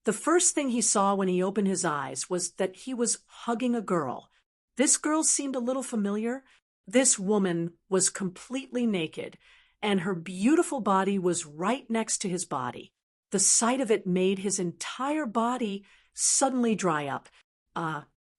Speaker 1: The first thing he saw when he opened his eyes was that he was hugging a girl. This girl seemed a little familiar. This woman was completely naked, and her beautiful body was right next to his body. The sight of it made his entire body suddenly dry up.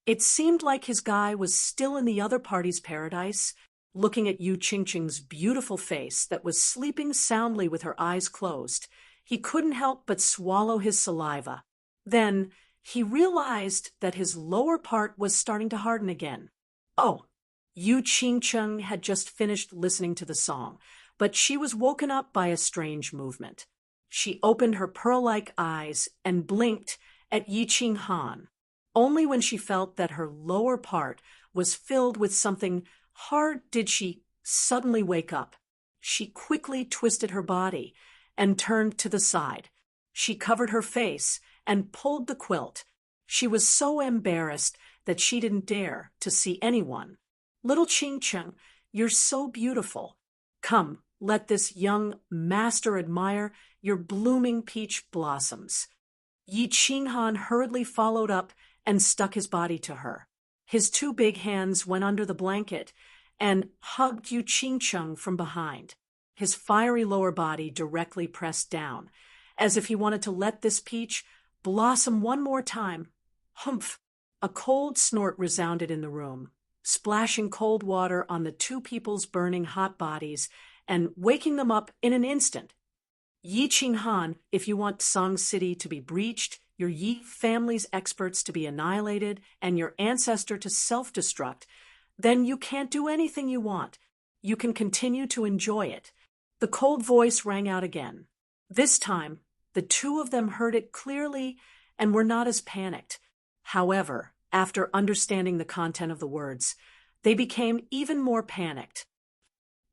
Speaker 1: It seemed like his guy was still in the other party's paradise, looking at Yu Qingqing's beautiful face that was sleeping soundly with her eyes closed. He couldn't help but swallow his saliva. Then he realized that his lower part was starting to harden again. Oh, Yu Qingqing had just finished listening to the song, but she was woken up by a strange movement. She opened her pearl-like eyes and blinked at Yi Qinghan. Only when she felt that her lower part was filled with something hard did she suddenly wake up. She quickly twisted her body and turned to the side. She covered her face and pulled the quilt. She was so embarrassed that she didn't dare to see anyone. Little Qingqing, you're so beautiful. Come, let this young master admire your blooming peach blossoms. Yi Qinghan hurriedly followed up and stuck his body to her. His two big hands went under the blanket and hugged Yu Qingqing from behind. His fiery lower body directly pressed down, as if he wanted to let this peach blossom one more time. Humph! A cold snort resounded in the room, splashing cold water on the two people's burning hot bodies and waking them up in an instant. Yi Qinghan, if you want Song City to be breached, your Yi family's experts to be annihilated, and your ancestor to self-destruct, then you can't do anything you want. You can continue to enjoy it. The cold voice rang out again. This time, the two of them heard it clearly and were not as panicked. However, after understanding the content of the words, they became even more panicked.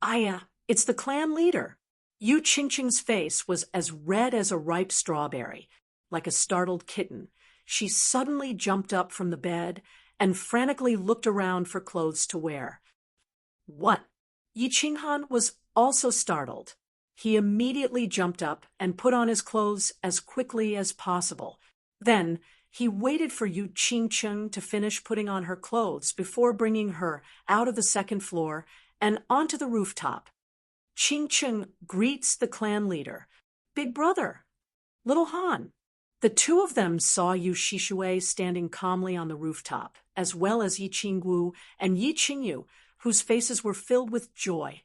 Speaker 1: It's the clan leader. Yu Qingqing's face was as red as a ripe strawberry. Like a startled kitten, she suddenly jumped up from the bed and frantically looked around for clothes to wear. What? Yi Qinghan was also startled. He immediately jumped up and put on his clothes as quickly as possible. Then He waited for Yu Qingcheng to finish putting on her clothes before bringing her out of the second floor and onto the rooftop. Qingcheng greets the clan leader. Big brother, little Han. The two of them saw Yu Shishui standing calmly on the rooftop, as well as Yi Qingwu and Yi Qingyu, whose faces were filled with joy.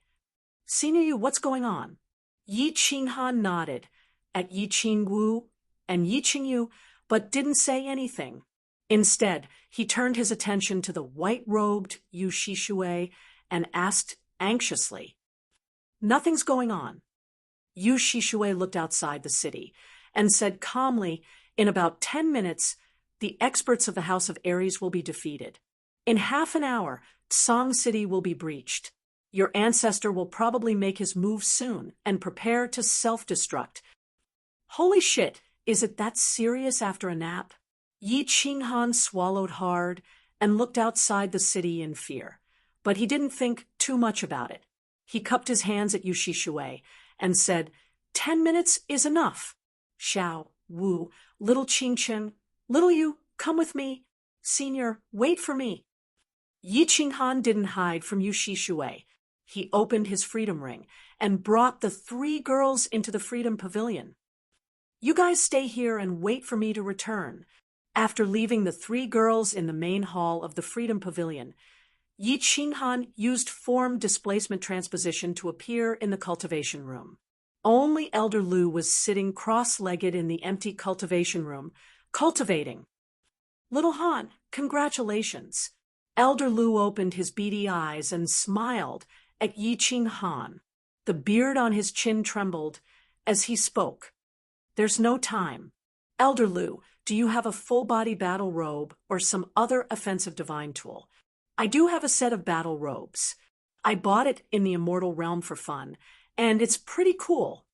Speaker 1: Senior Yu, what's going on? Yi Qinghan nodded at Yi Qingwu and Yi Qingyu, but didn't say anything. Instead, he turned his attention to the white-robed Yu Shishui and asked anxiously, "Nothing's going on." Yu Shishui looked outside the city and said calmly, "In about 10 minutes, the experts of the House of Aries will be defeated. In half an hour, Song City will be breached. Your ancestor will probably make his move soon and prepare to self-destruct." Holy shit, is it that serious after a nap? Yi Qinghan swallowed hard and looked outside the city in fear, but he didn't think too much about it. He cupped his hands at Yu Shishui and said, 10 minutes is enough. Xiao, Wu, little Qingcheng, little Yu, come with me. Senior, wait for me. Yi Qinghan didn't hide from Yu Shishui. He opened his freedom ring and brought the 3 girls into the Freedom Pavilion. You guys stay here and wait for me to return. After leaving the 3 girls in the main hall of the Freedom Pavilion, Yi Qinghan used form displacement transposition to appear in the cultivation room. Only Elder Lu was sitting cross-legged in the empty cultivation room, cultivating. Little Han, congratulations. Elder Lu opened his beady eyes and smiled at Yi Qinghan. The beard on his chin trembled as he spoke. There's no time. Elder Lu, do you have a full-body battle robe or some other offensive divine tool? I do have a set of battle robes. I bought it in the Immortal Realm for fun, and it's pretty cool.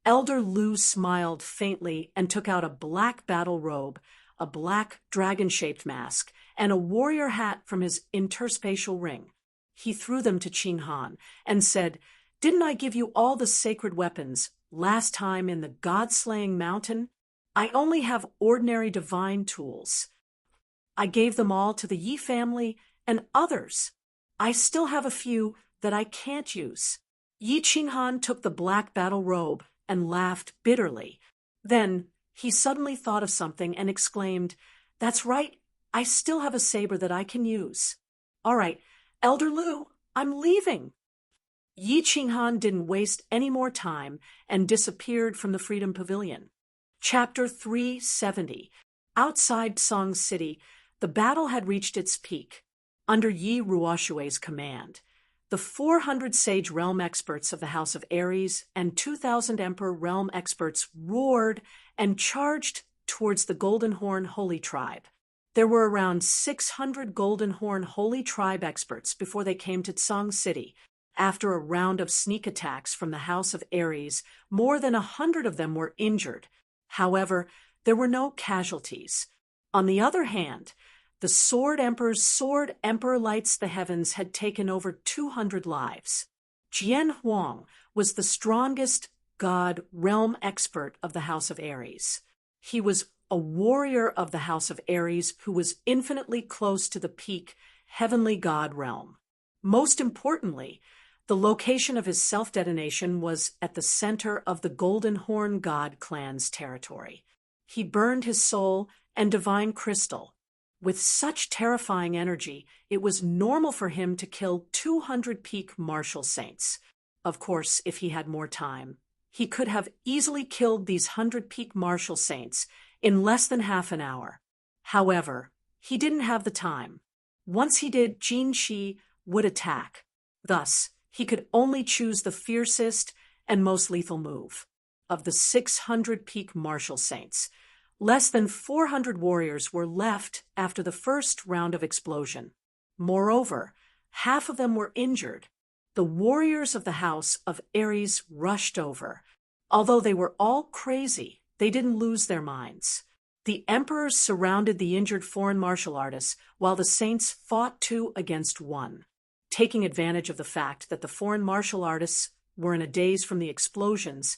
Speaker 1: Elder Lu smiled faintly and took out a black battle robe, a black dragon-shaped mask, and a warrior hat from his interspatial ring. He threw them to Qinghan and said, "Didn't I give you all the sacred weapons last time in the God-slaying mountain? I only have ordinary divine tools. I gave them all to the Yi family and others. I still have a few that I can't use." Yi Qinghan took the black battle robe and laughed bitterly. Then he suddenly thought of something and exclaimed, "That's right, I still have a saber that I can use. All right, Elder Lu, I'm leaving." Yi Qinghan didn't waste any more time and disappeared from the Freedom Pavilion. Chapter 370. Outside Song City, the battle had reached its peak. Under Yi Ruoshui's command, the 400 Sage Realm experts of the House of Aries and 2,000 Emperor Realm experts roared and charged towards the Golden Horn Holy Tribe. There were around 600 Golden Horn Holy Tribe experts before they came to Song City. After a round of sneak attacks from the House of Aries, more than 100 of them were injured. However, there were no casualties. On the other hand, the Sword Emperor's Sword Emperor Lights the Heavens had taken over 200 lives. Jian Huang was the strongest god realm expert of the House of Aries. He was a warrior of the House of Aries who was infinitely close to the peak heavenly god realm. Most importantly, the location of his self-detonation was at the center of the Golden Horn God clan's territory. He burned his soul and divine crystal. With such terrifying energy, it was normal for him to kill 200 peak martial saints. Of course, if he had more time, he could have easily killed these 100 peak martial saints in less than half an hour. However, he didn't have the time. Once he did, Jin Shi would attack. Thus, he could only choose the fiercest and most lethal move. Of the 600 peak martial saints, less than 400 warriors were left after the first round of explosion. Moreover, half of them were injured. The warriors of the House of Aries rushed over. Although they were all crazy, they didn't lose their minds. The emperors surrounded the injured foreign martial artists while the saints fought 2 against 1. Taking advantage of the fact that the foreign martial artists were in a daze from the explosions,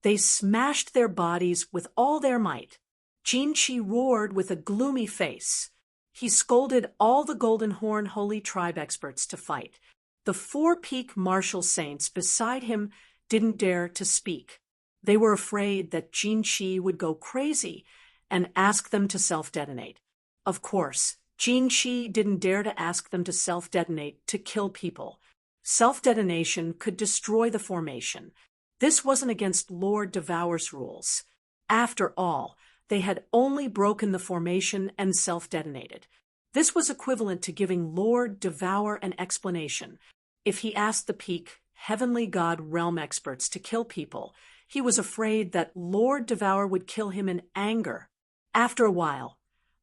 Speaker 1: they smashed their bodies with all their might. Jinchi roared with a gloomy face. He scolded all the Golden Horn Holy Tribe experts to fight. The 4 peak martial saints beside him didn't dare to speak. They were afraid that Jinchi would go crazy and ask them to self-detonate. Of course, Jinchi didn't dare to ask them to self-detonate to kill people. Self-detonation could destroy the formation. This wasn't against Lord Devour's rules. After all, they had only broken the formation and self-detonated. This was equivalent to giving Lord Devour an explanation. If he asked the peak Heavenly God realm experts to kill people, he was afraid that Lord Devour would kill him in anger. After a while,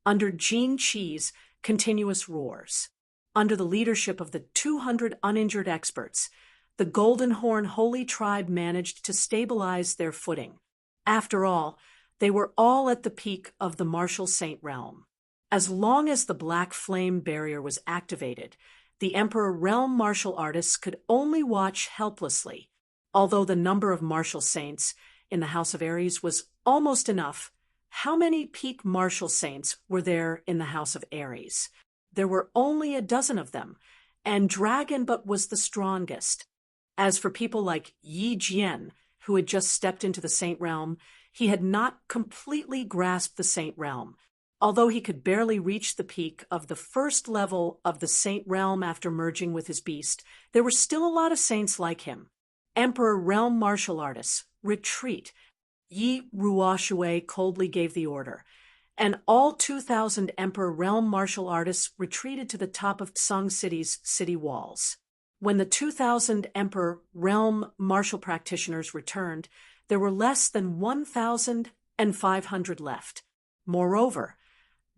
Speaker 1: under Jinchi's continuous roars, under the leadership of the 200 uninjured experts, the Golden Horn Holy Tribe managed to stabilize their footing. After all, they were all at the peak of the martial saint realm. As long as the Black Flame Barrier was activated, the Emperor Realm martial artists could only watch helplessly. Although the number of martial saints in the House of Aries was almost enough, how many peak martial saints were there in the House of Aries? There were only a dozen of them, and Dragonbot was the strongest. As for people like Yi Jian, who had just stepped into the Saint Realm, he had not completely grasped the Saint Realm. Although he could barely reach the peak of the first level of the Saint Realm after merging with his beast, there were still a lot of saints like him. Emperor Realm martial artists, retreat. Yi Ruoshui coldly gave the order, and all 2,000 Emperor Realm martial artists retreated to the top of Sung City's city walls. When the 2,000 Emperor Realm martial practitioners returned, there were less than 1,500 left. Moreover,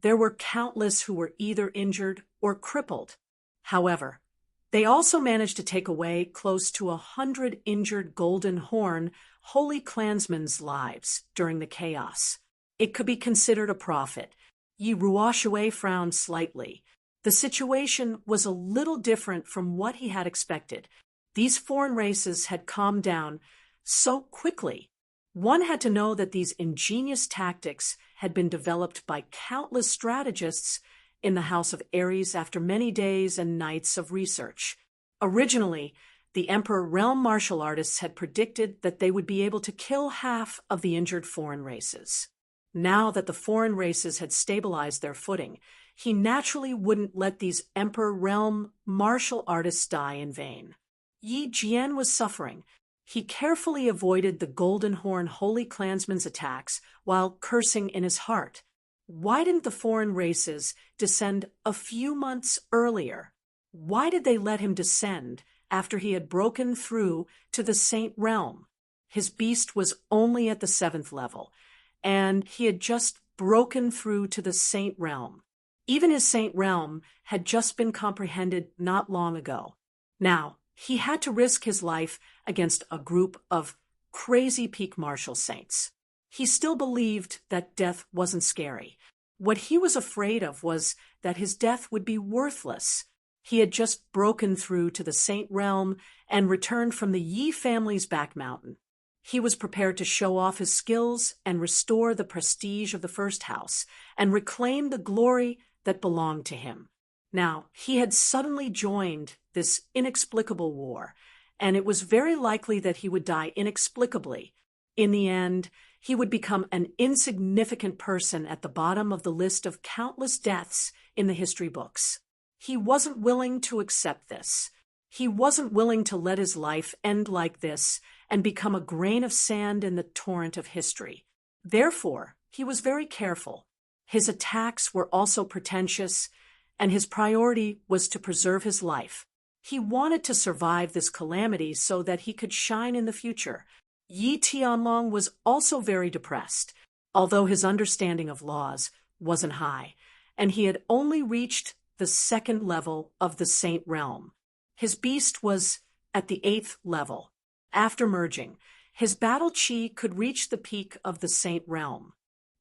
Speaker 1: there were countless who were either injured or crippled. However, they also managed to take away close to 100 injured Golden Horn Holy Clansmen's lives during the chaos. It could be considered a profit. Yi Ruoshui frowned slightly. The situation was a little different from what he had expected. These foreign races had calmed down so quickly. One had to know that these ingenious tactics had been developed by countless strategists in the House of Aries after many days and nights of research. Originally, the Emperor Realm martial artists had predicted that they would be able to kill half of the injured foreign races. Now that the foreign races had stabilized their footing, he naturally wouldn't let these Emperor Realm martial artists die in vain. Yi Jian was suffering. He carefully avoided the Golden Horn Holy Clansmen's attacks while cursing in his heart. Why didn't the foreign races descend a few months earlier? Why did they let him descend after he had broken through to the Saint Realm? His beast was only at the 7th level, and he had just broken through to the Saint Realm. Even his Saint Realm had just been comprehended not long ago. Now, he had to risk his life against a group of crazy peak martial saints. He still believed that death wasn't scary. What he was afraid of was that his death would be worthless. He had just broken through to the Saint Realm and returned from the Yi family's back mountain. He was prepared to show off his skills and restore the prestige of the first house and reclaim the glory that belonged to him. Now, he had suddenly joined this inexplicable war, and it was very likely that he would die inexplicably. In the end, he would become an insignificant person at the bottom of the list of countless deaths in the history books. He wasn't willing to accept this. He wasn't willing to let his life end like this and become a grain of sand in the torrent of history. Therefore, he was very careful. His attacks were also pretentious, and his priority was to preserve his life. He wanted to survive this calamity so that he could shine in the future. Yi Tianlong was also very depressed, although his understanding of laws wasn't high, and he had only reached the 2nd level of the Saint Realm. His beast was at the 8th level. After merging, his battle chi could reach the peak of the Saint Realm.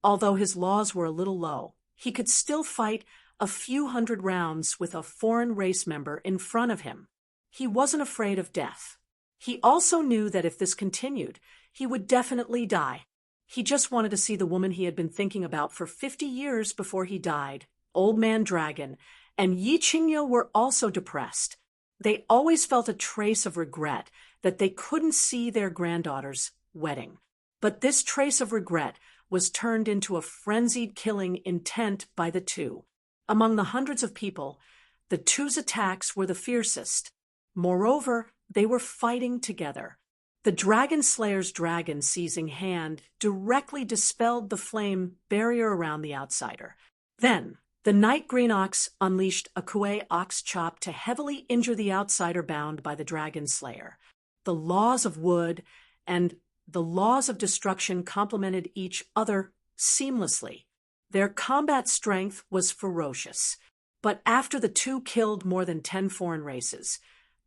Speaker 1: Although his laws were a little low, he could still fight a few hundred rounds with a foreign race member in front of him. He wasn't afraid of death. He also knew that if this continued, he would definitely die. He just wanted to see the woman he had been thinking about for 50 years before he died. Old Man Dragon and Yi Qingyo were also depressed. They always felt a trace of regret that they couldn't see their granddaughter's wedding. But this trace of regret was turned into a frenzied killing intent by the two. Among the hundreds of people, the two's attacks were the fiercest. Moreover, they were fighting together. The Dragon Slayer's dragon-seizing hand directly dispelled the flame barrier around the outsider. Then, the Night Green Ox unleashed a Kuei Ox Chop to heavily injure the outsider bound by the Dragon Slayer. The laws of wood and the laws of destruction complemented each other seamlessly. Their combat strength was ferocious. But after the two killed more than 10 foreign races,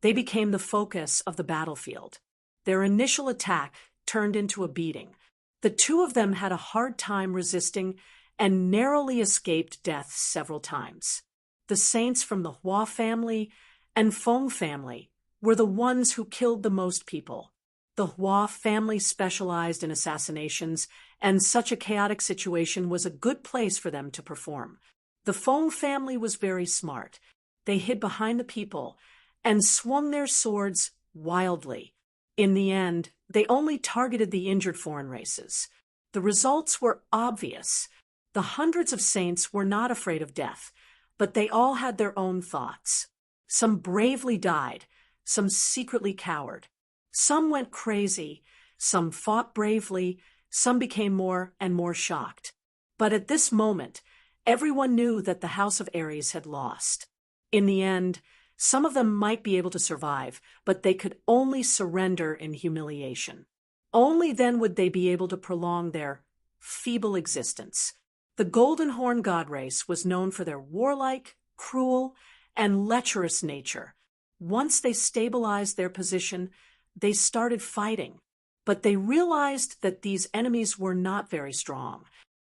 Speaker 1: they became the focus of the battlefield. Their initial attack turned into a beating. The two of them had a hard time resisting and narrowly escaped death several times. The saints from the Hua family and Feng family were the ones who killed the most people. The Hua family specialized in assassinations, and such a chaotic situation was a good place for them to perform. The Feng family was very smart. They hid behind the people and swung their swords wildly. In the end, they only targeted the injured foreign races. The results were obvious. The hundreds of saints were not afraid of death, but they all had their own thoughts. Some bravely died, some secretly cowered. Some went crazy, some fought bravely, some became more and more shocked. But at this moment, everyone knew that the House of Ares had lost. In the end, some of them might be able to survive, but they could only surrender in humiliation. Only then would they be able to prolong their feeble existence. The Golden Horn God race was known for their warlike, cruel, and lecherous nature. Once they stabilized their position, they started fighting. But they realized that these enemies were not very strong.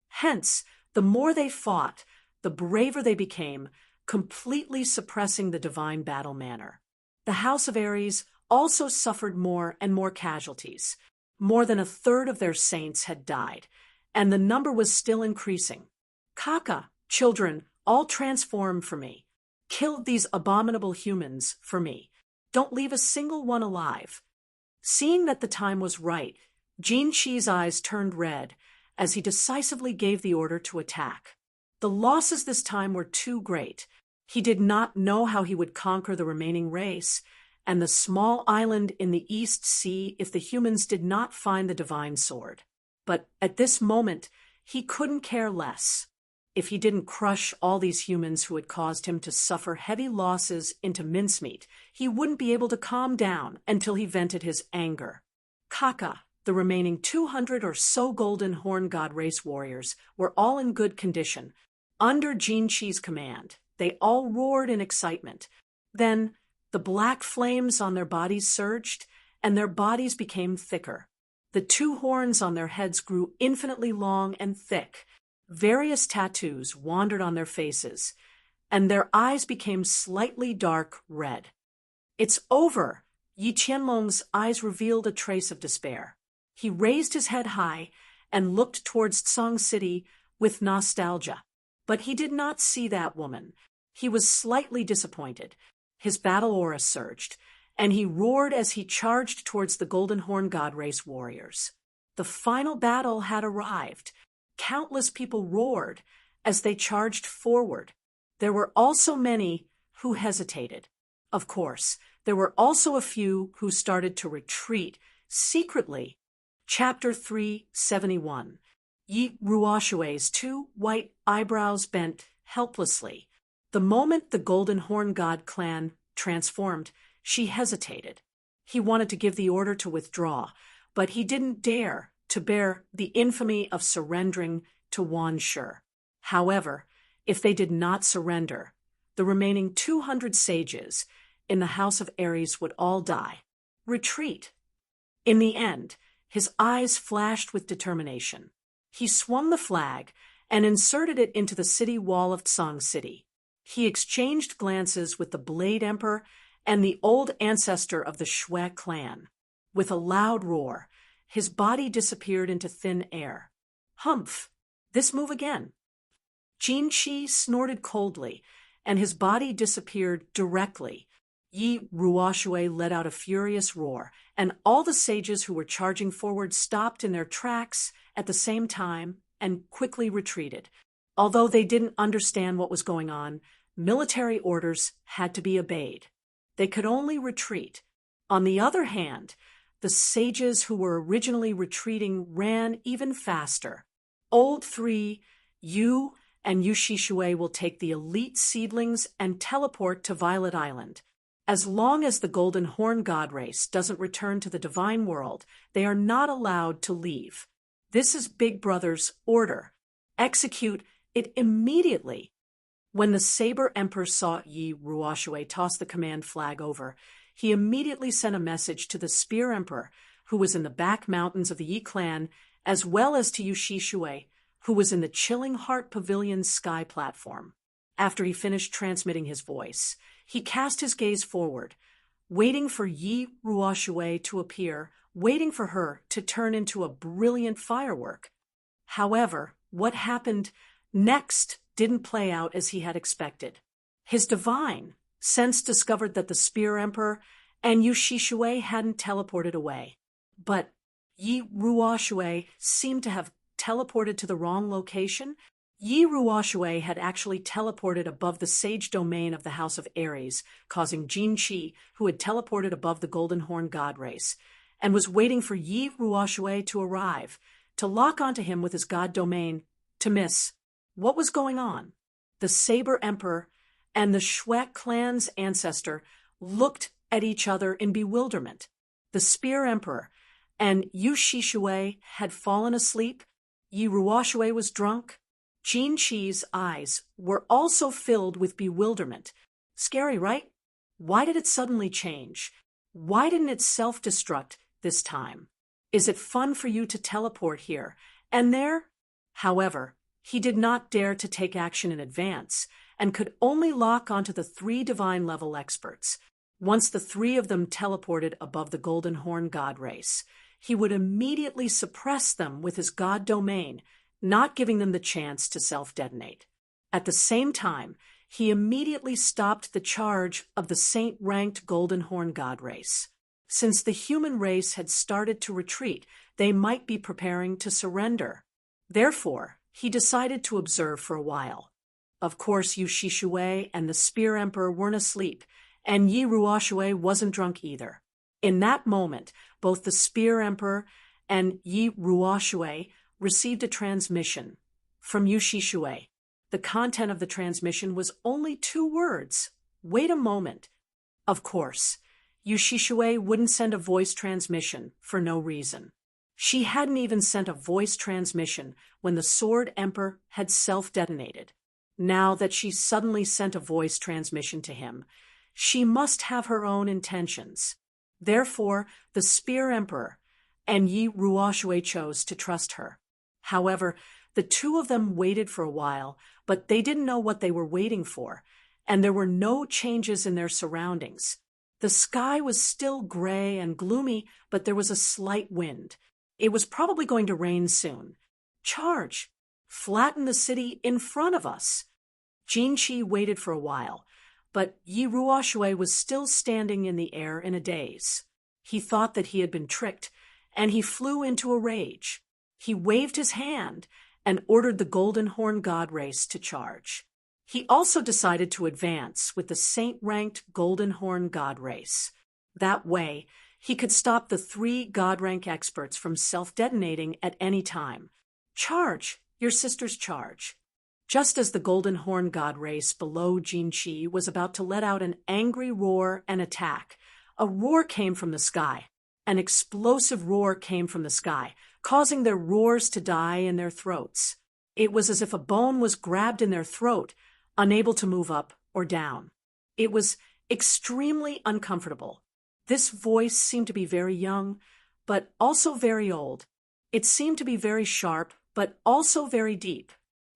Speaker 1: Hence, the more they fought, the braver they became, completely suppressing the divine battle manner. The House of Ares also suffered more and more casualties. More than a third of their saints had died, and the number was still increasing. Kaka, children, all transform for me. Kill these abominable humans for me. Don't leave a single one alive. Seeing that the time was right, Jin Shi's eyes turned red as he decisively gave the order to attack. The losses this time were too great. He did not know how he would conquer the remaining race and the small island in the East Sea if the humans did not find the divine sword. But at this moment, he couldn't care less. If he didn't crush all these humans who had caused him to suffer heavy losses into mincemeat, he wouldn't be able to calm down until he vented his anger. Kaka, the remaining 200 or so Golden Horn God race warriors, were all in good condition. Under Jin Shi's command, they all roared in excitement. Then, the black flames on their bodies surged, and their bodies became thicker. The two horns on their heads grew infinitely long and thick. Various tattoos wandered on their faces, and their eyes became slightly dark red. "It's over!" Yi Qianlong's eyes revealed a trace of despair. He raised his head high and looked towards Tsang City with nostalgia. But he did not see that woman. He was slightly disappointed. His battle aura surged, and he roared as he charged towards the Golden Horn God race warriors. The final battle had arrived. Countless people roared as they charged forward. There were also many who hesitated. Of course, there were also a few who started to retreat secretly. Chapter 371. Yi Ruoshue's two white eyebrows bent helplessly. The moment the Golden Horn God clan transformed, she hesitated. He wanted to give the order to withdraw, but he didn't dare to bear the infamy of surrendering to Wan Shi. However, if they did not surrender, the remaining 200 sages in the House of Ares would all die. Retreat. In the end, his eyes flashed with determination. He swung the flag and inserted it into the city wall of Tsang City. He exchanged glances with the Blade Emperor and the old ancestor of the Shui clan. With a loud roar, his body disappeared into thin air. Humph! This move again. Jinchi snorted coldly, and his body disappeared directly. Yi Ruoxue let out a furious roar, and all the sages who were charging forward stopped in their tracks at the same time and quickly retreated. Although they didn't understand what was going on, military orders had to be obeyed. They could only retreat. On the other hand, the sages who were originally retreating ran even faster. Old 3, Yu and Yushishue will take the elite seedlings and teleport to Violet Island. As long as the Golden Horn God race doesn't return to the divine world, they are not allowed to leave. This is Big Brother's order. Execute it immediately. When the Saber Emperor saw Yi Ruoxue toss the command flag over, he immediately sent a message to the Spear Emperor, who was in the back mountains of the Yi clan, as well as to Yushishue, who was in the Chilling Heart Pavilion's sky platform. After he finished transmitting his voice, he cast his gaze forward, waiting for Yi Ruoxue to appear, waiting for her to turn into a brilliant firework. However, what happened next didn't play out as he had expected. His divine sense discovered that the Spear Emperor and Yushishue hadn't teleported away. But Yi Ruoxue seemed to have teleported to the wrong location. Yi Ruoxue had actually teleported above the sage domain of the House of Ares, causing Jinchi, who had teleported above the Golden Horn God race, and was waiting for Yi Ruoxue to arrive, to lock onto him with his god domain, to miss. What was going on? The Saber Emperor and the Shui clan's ancestor looked at each other in bewilderment. The Spear Emperor and Yushishue had fallen asleep. Yi Ruoxue was drunk. Jinchi's eyes were also filled with bewilderment. Scary, right? Why did it suddenly change? Why didn't it self-destruct this time? Is it fun for you to teleport here and there? However, he did not dare to take action in advance and could only lock onto the 3 divine level experts. Once the 3 of them teleported above the Golden Horn God race, he would immediately suppress them with his god domain, not giving them the chance to self-detonate. At the same time, he immediately stopped the charge of the saint-ranked Golden Horn God race. Since the human race had started to retreat, they might be preparing to surrender. Therefore, he decided to observe for a while. Of course, Yushishue and the Spear Emperor weren't asleep, and Yi Ruoxue wasn't drunk either. In that moment, both the Spear Emperor and Yi Ruoxue received a transmission from Yushishue. The content of the transmission was only 2 words. Wait a moment. Of course, Yushishue wouldn't send a voice transmission for no reason. She hadn't even sent a voice transmission when the Sword Emperor had self-detonated. Now that she suddenly sent a voice transmission to him, she must have her own intentions. Therefore, the Spear Emperor and Yi Ruoxue chose to trust her. However, the 2 of them waited for a while, but they didn't know what they were waiting for, and there were no changes in their surroundings. The sky was still gray and gloomy, but there was a slight wind. It was probably going to rain soon. Charge! Flatten the city in front of us. Jinchi waited for a while, but Yi Ruoxue was still standing in the air in a daze. He thought that he had been tricked, and he flew into a rage. He waved his hand and ordered the Golden Horn God race to charge. He also decided to advance with the saint-ranked Golden Horn God race. That way, he could stop the 3 God-rank experts from self-detonating at any time. Charge, your sister's charge. Just as the Golden Horn God race below Jinchi was about to let out an angry roar and attack, a roar came from the sky. An explosive roar came from the sky, causing their roars to die in their throats. It was as if a bone was grabbed in their throat, unable to move up or down. It was extremely uncomfortable. This voice seemed to be very young, but also very old. It seemed to be very sharp, but also very deep.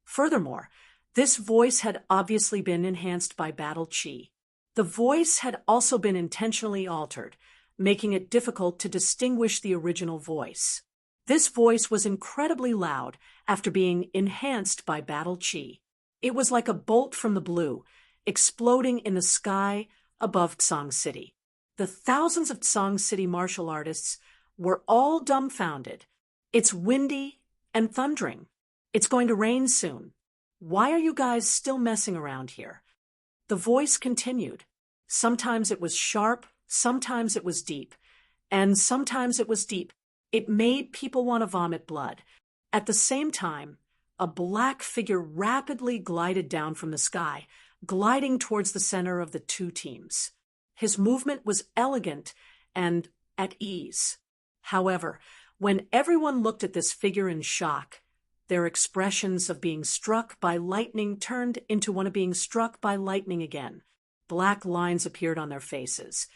Speaker 1: Furthermore, this voice had obviously been enhanced by battle chi. The voice had also been intentionally altered, making it difficult to distinguish the original voice. This voice was incredibly loud after being enhanced by battle chi. It was like a bolt from the blue, exploding in the sky above Tsang City. The thousands of Tsang City martial artists were all dumbfounded. It's windy and thundering. It's going to rain soon. Why are you guys still messing around here? The voice continued. Sometimes it was sharp, sometimes it was deep, and sometimes it was deep. It made people want to vomit blood. At the same time, a black figure rapidly glided down from the sky, gliding towards the center of the two teams. His movement was elegant and at ease. However, when everyone looked at this figure in shock, their expressions of being struck by lightning turned into one of being struck by lightning again. Black lines appeared on their faces,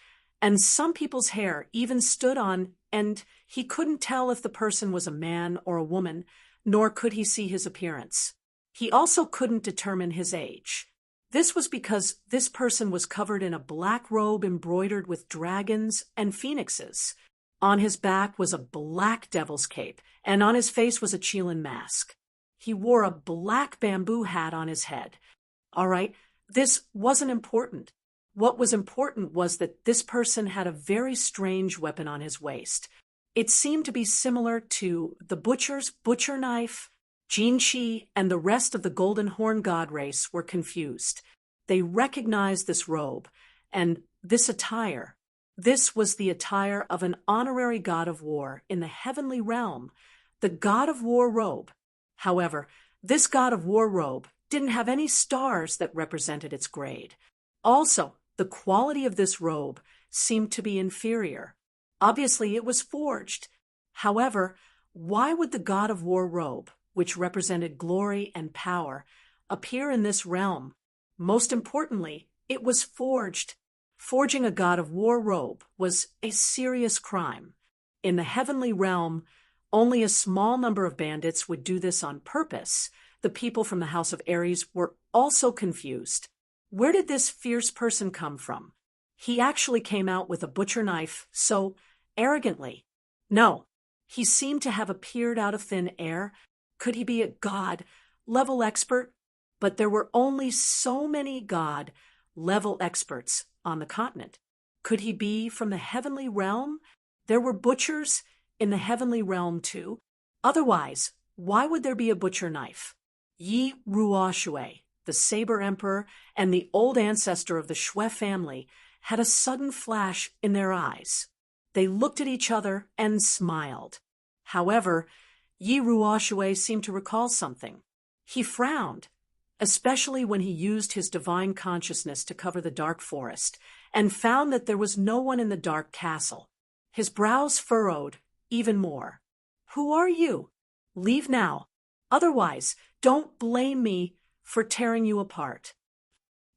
Speaker 1: and some people's hair even stood on, and he couldn't tell if the person was a man or a woman, nor could he see his appearance. He also couldn't determine his age. This was because this person was covered in a black robe embroidered with dragons and phoenixes. On his back was a black devil's cape, and on his face was a Qilin mask. He wore a black bamboo hat on his head. All right, this wasn't important. What was important was that this person had a very strange weapon on his waist. It seemed to be similar to the butcher's butcher knife. Jin Qi and the rest of the Golden Horn God race were confused. They recognized this robe and this attire. This was the attire of an honorary god of war in the heavenly realm, the god of war robe. However, this god of war robe didn't have any stars that represented its grade. Also, the quality of this robe seemed to be inferior. Obviously, it was forged. However, why would the god of war robe, which represented glory and power, appear in this realm? Most importantly, it was forged. Forging a god of war robe was a serious crime. In the heavenly realm, only a small number of bandits would do this on purpose. The people from the House of Ares were also confused. Where did this fierce person come from? He actually came out with a butcher knife so arrogantly. No, he seemed to have appeared out of thin air. Could he be a god-level expert? But there were only so many god-level experts on the continent. Could he be from the heavenly realm? There were butchers in the heavenly realm too. Otherwise, why would there be a butcher knife? Yi Ruoshui, the Saber Emperor and the old ancestor of the Shui family, had a sudden flash in their eyes. They looked at each other and smiled. However, Yi Ruoshui seemed to recall something. He frowned, especially when he used his divine consciousness to cover the dark forest, and found that there was no one in the dark castle. His brows furrowed even more. Who are you? Leave now. Otherwise, don't blame me for tearing you apart.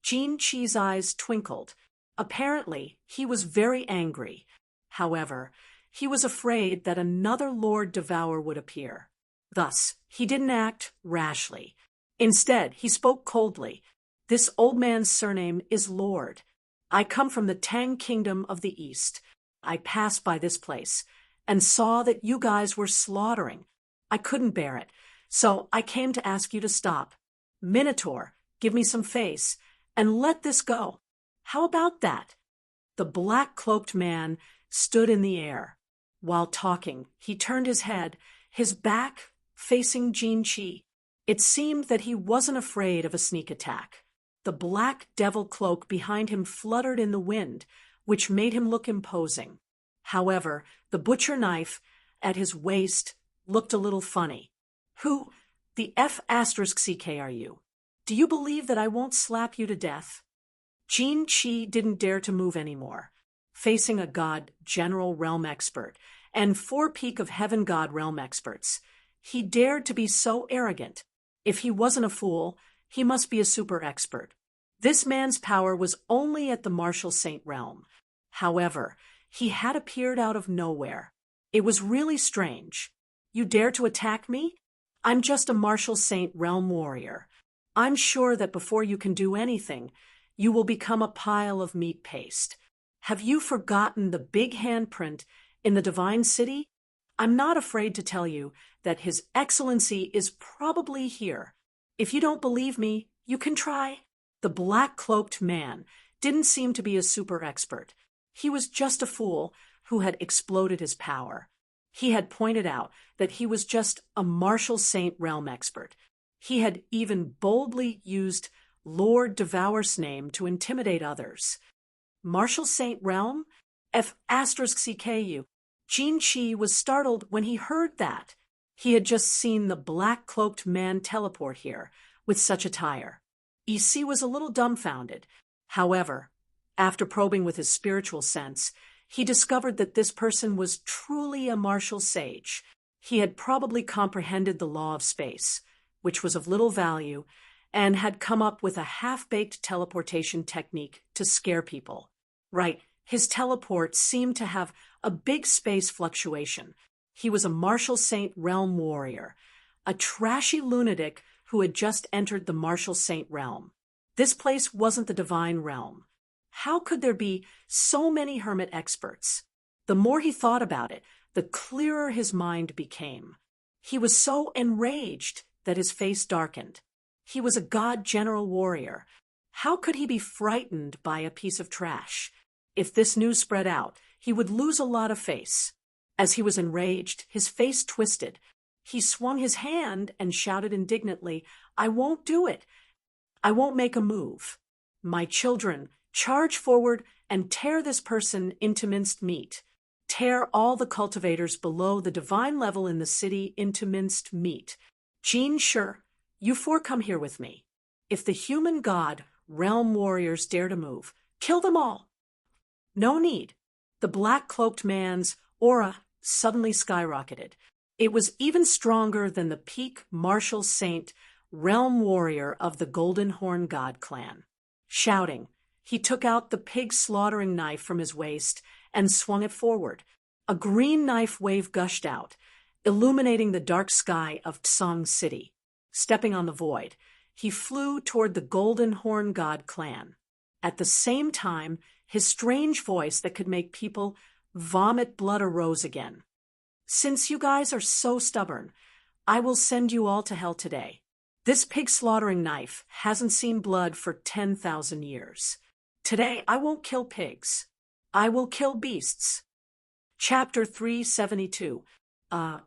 Speaker 1: Jin Qi's eyes twinkled. Apparently, he was very angry. However, he was afraid that another Lord Devourer would appear. Thus, he didn't act rashly. Instead, he spoke coldly. This old man's surname is Lord. I come from the Tang Kingdom of the East. I passed by this place and saw that you guys were slaughtering. I couldn't bear it, so I came to ask you to stop. Minotaur, give me some face, and let this go. How about that? The black-cloaked man stood in the air. While talking, he turned his head, his back facing Jin Qi. It seemed that he wasn't afraid of a sneak attack. The black devil cloak behind him fluttered in the wind, which made him look imposing. However, the butcher knife at his waist looked a little funny. Who the F***ck are you? Do you believe that I won't slap you to death? Jin Qi didn't dare to move anymore. Facing a god general realm expert and 4 peak of heaven god realm experts, he dared to be so arrogant. If he wasn't a fool, he must be a super expert. This man's power was only at the martial saint realm. However, he had appeared out of nowhere. It was really strange. You dare to attack me? I'm just a martial saint realm warrior. I'm sure that before you can do anything, you will become a pile of meat paste. Have you forgotten the big handprint in the divine city? I'm not afraid to tell you that His Excellency is probably here. If you don't believe me, you can try. The black-cloaked man didn't seem to be a super expert. He was just a fool who had exploded his power. He had pointed out that he was just a Marshal Saint Realm expert. He had even boldly used Lord Devour's name to intimidate others. Marshal Saint Realm? F***CKU. Jin Chi was startled when he heard that. He had just seen the black-cloaked man teleport here with such attire. EC was a little dumbfounded. However, after probing with his spiritual sense, he discovered that this person was truly a martial sage. He had probably comprehended the law of space, which was of little value, and had come up with a half-baked teleportation technique to scare people. Right, his teleport seemed to have a big space fluctuation. He was a Marshal Saint Realm warrior, a trashy lunatic who had just entered the Marshal Saint Realm. This place wasn't the divine realm. How could there be so many hermit experts? The more he thought about it, the clearer his mind became. He was so enraged that his face darkened. He was a god general warrior. How could he be frightened by a piece of trash? If this news spread out, he would lose a lot of face. As he was enraged, his face twisted. He swung his hand and shouted indignantly, "I won't do it. I won't make a move. My children, charge forward and tear this person into minced meat. Tear all the cultivators below the divine level in the city into minced meat. Jean Sure, you four come here with me. If the human god realm warriors dare to move, kill them all." No need. The black-cloaked man's aura suddenly skyrocketed. It was even stronger than the peak Marshal Saint Realm warrior of the Golden Horn God clan. Shouting, he took out the pig-slaughtering knife from his waist and swung it forward. A green knife wave gushed out, illuminating the dark sky of Tsang City. Stepping on the void, he flew toward the Golden Horn God clan. At the same time, his strange voice that could make people vomit blood arose again. "Since you guys are so stubborn, I will send you all to hell today. This pig-slaughtering knife hasn't seen blood for 10,000 years. Today, I won't kill pigs. I will kill beasts." Chapter 372.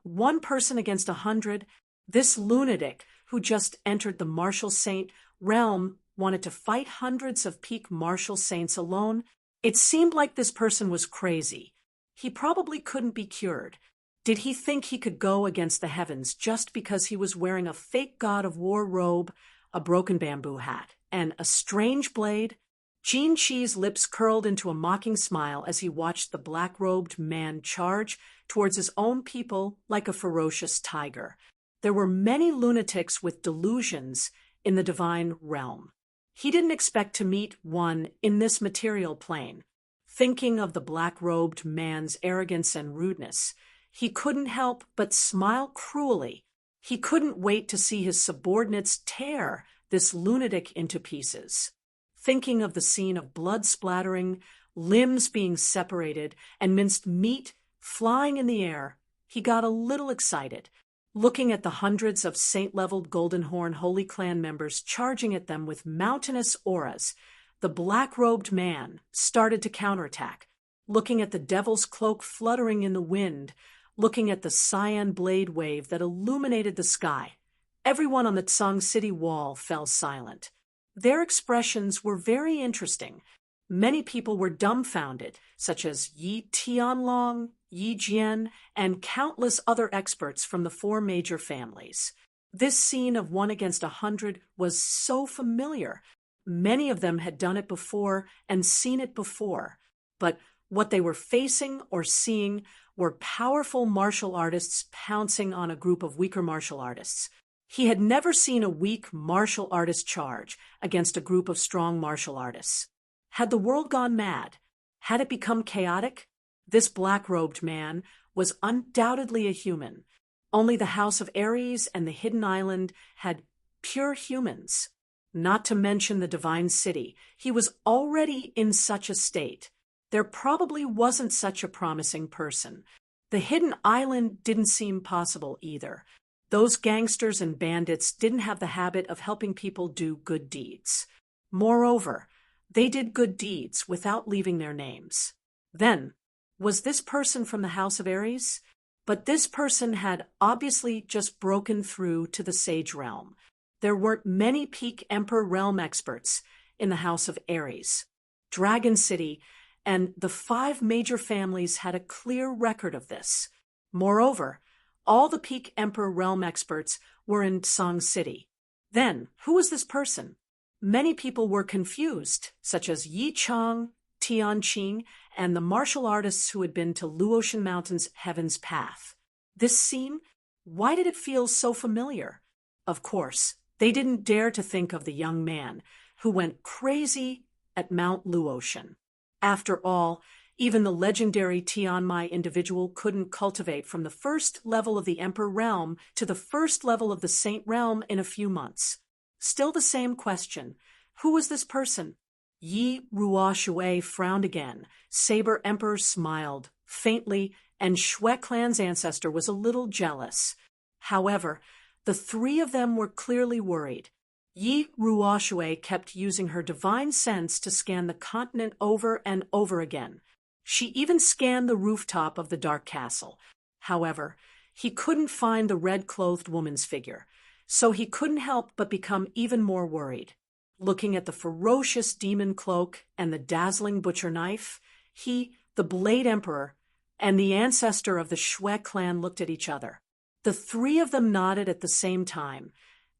Speaker 1: One person against 100. This lunatic who just entered the Marshal Saint Realm wanted to fight hundreds of peak Marshal Saints alone. It seemed like this person was crazy. He probably couldn't be cured. Did he think he could go against the heavens just because he was wearing a fake god of war robe, a broken bamboo hat, and a strange blade? Jin Chi's lips curled into a mocking smile as he watched the black-robed man charge towards his own people like a ferocious tiger. There were many lunatics with delusions in the divine realm. He didn't expect to meet one in this material plane. Thinking of the black-robed man's arrogance and rudeness, he couldn't help but smile cruelly. He couldn't wait to see his subordinates tear this lunatic into pieces. Thinking of the scene of blood splattering, limbs being separated, and minced meat flying in the air, he got a little excited. Looking at the hundreds of saint-leveled Golden Horn Holy Clan members charging at them with mountainous auras, the black-robed man started to counterattack. Looking at the devil's cloak fluttering in the wind, looking at the cyan blade wave that illuminated the sky, everyone on the Tsang City wall fell silent. Their expressions were very interesting. Many people were dumbfounded, such as Yi Tianlong, Yi Jian, and countless other experts from the four major families. This scene of 1 against 100 was so familiar. Many of them had done it before and seen it before, but what they were facing or seeing were powerful martial artists pouncing on a group of weaker martial artists. He had never seen a weak martial artist charge against a group of strong martial artists. Had the world gone mad? Had it become chaotic? This black-robed man was undoubtedly a human. Only the House of Ares and the Hidden Island had pure humans. Not to mention the Divine City. He was already in such a state. there probably wasn't such a promising person. The hidden island didn't seem possible either. Those gangsters and bandits didn't have the habit of helping people do good deeds. Moreover, they did good deeds without leaving their names. Then, was this person from the House of Ares? But this person had obviously just broken through to the Sage Realm. There weren't many peak Emperor Realm experts in the House of Ares. Dragon City and the 5 major families had a clear record of this. Moreover, all the peak Emperor Realm experts were in Song City. Then, who was this person? Many people were confused, such as Yi Chang, Tian Qing, and the martial artists who had been to Luotian Mountain's Heaven's Path. This scene? Why did it feel so familiar? Of course, they didn't dare to think of the young man who went crazy at Mount Luotian. After all, even the legendary Tianmai individual couldn't cultivate from the first level of the Emperor Realm to the first level of the Saint Realm in a few months. Still the same question. Who was this person? Yi Ruoshui frowned again. Saber Emperor smiled faintly, and Shui clan's ancestor was a little jealous. However, the 3 of them were clearly worried. Yi Ruoshui kept using her divine sense to scan the continent over and over again. She even scanned the rooftop of the Dark Castle. However, he couldn't find the red-clothed woman's figure, so he couldn't help but become even more worried. Looking at the ferocious demon cloak and the dazzling butcher knife, he, the Blade Emperor, and the ancestor of the Shui clan looked at each other. The 3 of them nodded at the same time,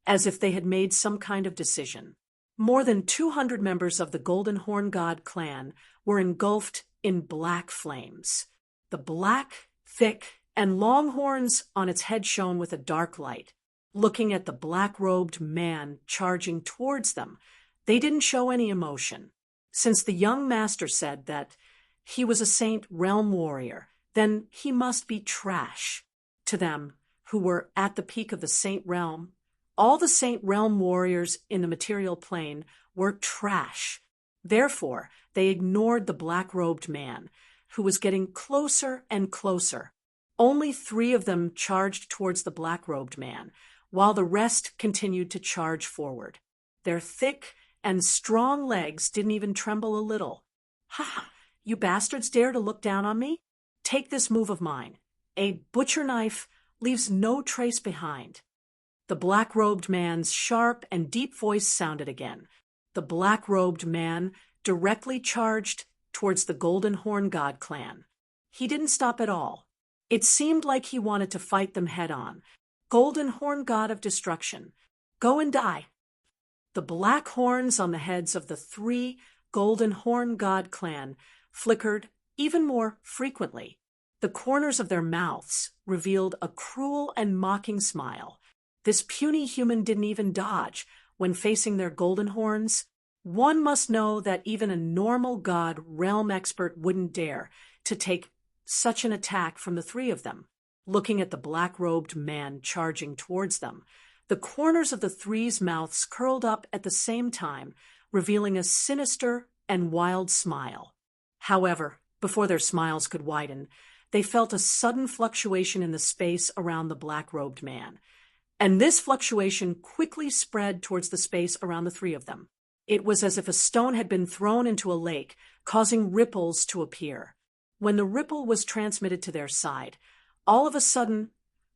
Speaker 1: as if they had made some kind of decision. More than 200 members of the Golden Horn God clan were engulfed in black flames. The black, thick, and long horns on its head shone with a dark light. Looking at the black-robed man charging towards them, they didn't show any emotion. Since the young master said that he was a Saint Realm warrior, then he must be trash. To them, who were at the peak of the Saint Realm, all the Saint Realm warriors in the material plane were trash. Therefore, they ignored the black-robed man, who was getting closer and closer. Only 3 of them charged towards the black-robed man, while the rest continued to charge forward. Their thick and strong legs didn't even tremble a little. "Ha! You bastards dare to look down on me? Take this move of mine. A butcher knife leaves no trace behind." The black-robed man's sharp and deep voice sounded again. The black-robed man directly charged towards the Golden Horn God clan. He didn't stop at all. It seemed like he wanted to fight them head-on. "Golden Horn God of Destruction, go and die." The black horns on the heads of the 3 Golden Horn God clan flickered even more frequently. The corners of their mouths revealed a cruel and mocking smile. This puny human didn't even dodge when facing their golden horns. One must know that even a normal god realm expert wouldn't dare to take such an attack from the 3 of them. Looking at the black-robed man charging towards them, the corners of the 3's mouths curled up at the same time, revealing a sinister and wild smile. However, before their smiles could widen, they felt a sudden fluctuation in the space around the black-robed man. And this fluctuation quickly spread towards the space around the 3 of them. It was as if a stone had been thrown into a lake, causing ripples to appear. When the ripple was transmitted to their side, all of a sudden,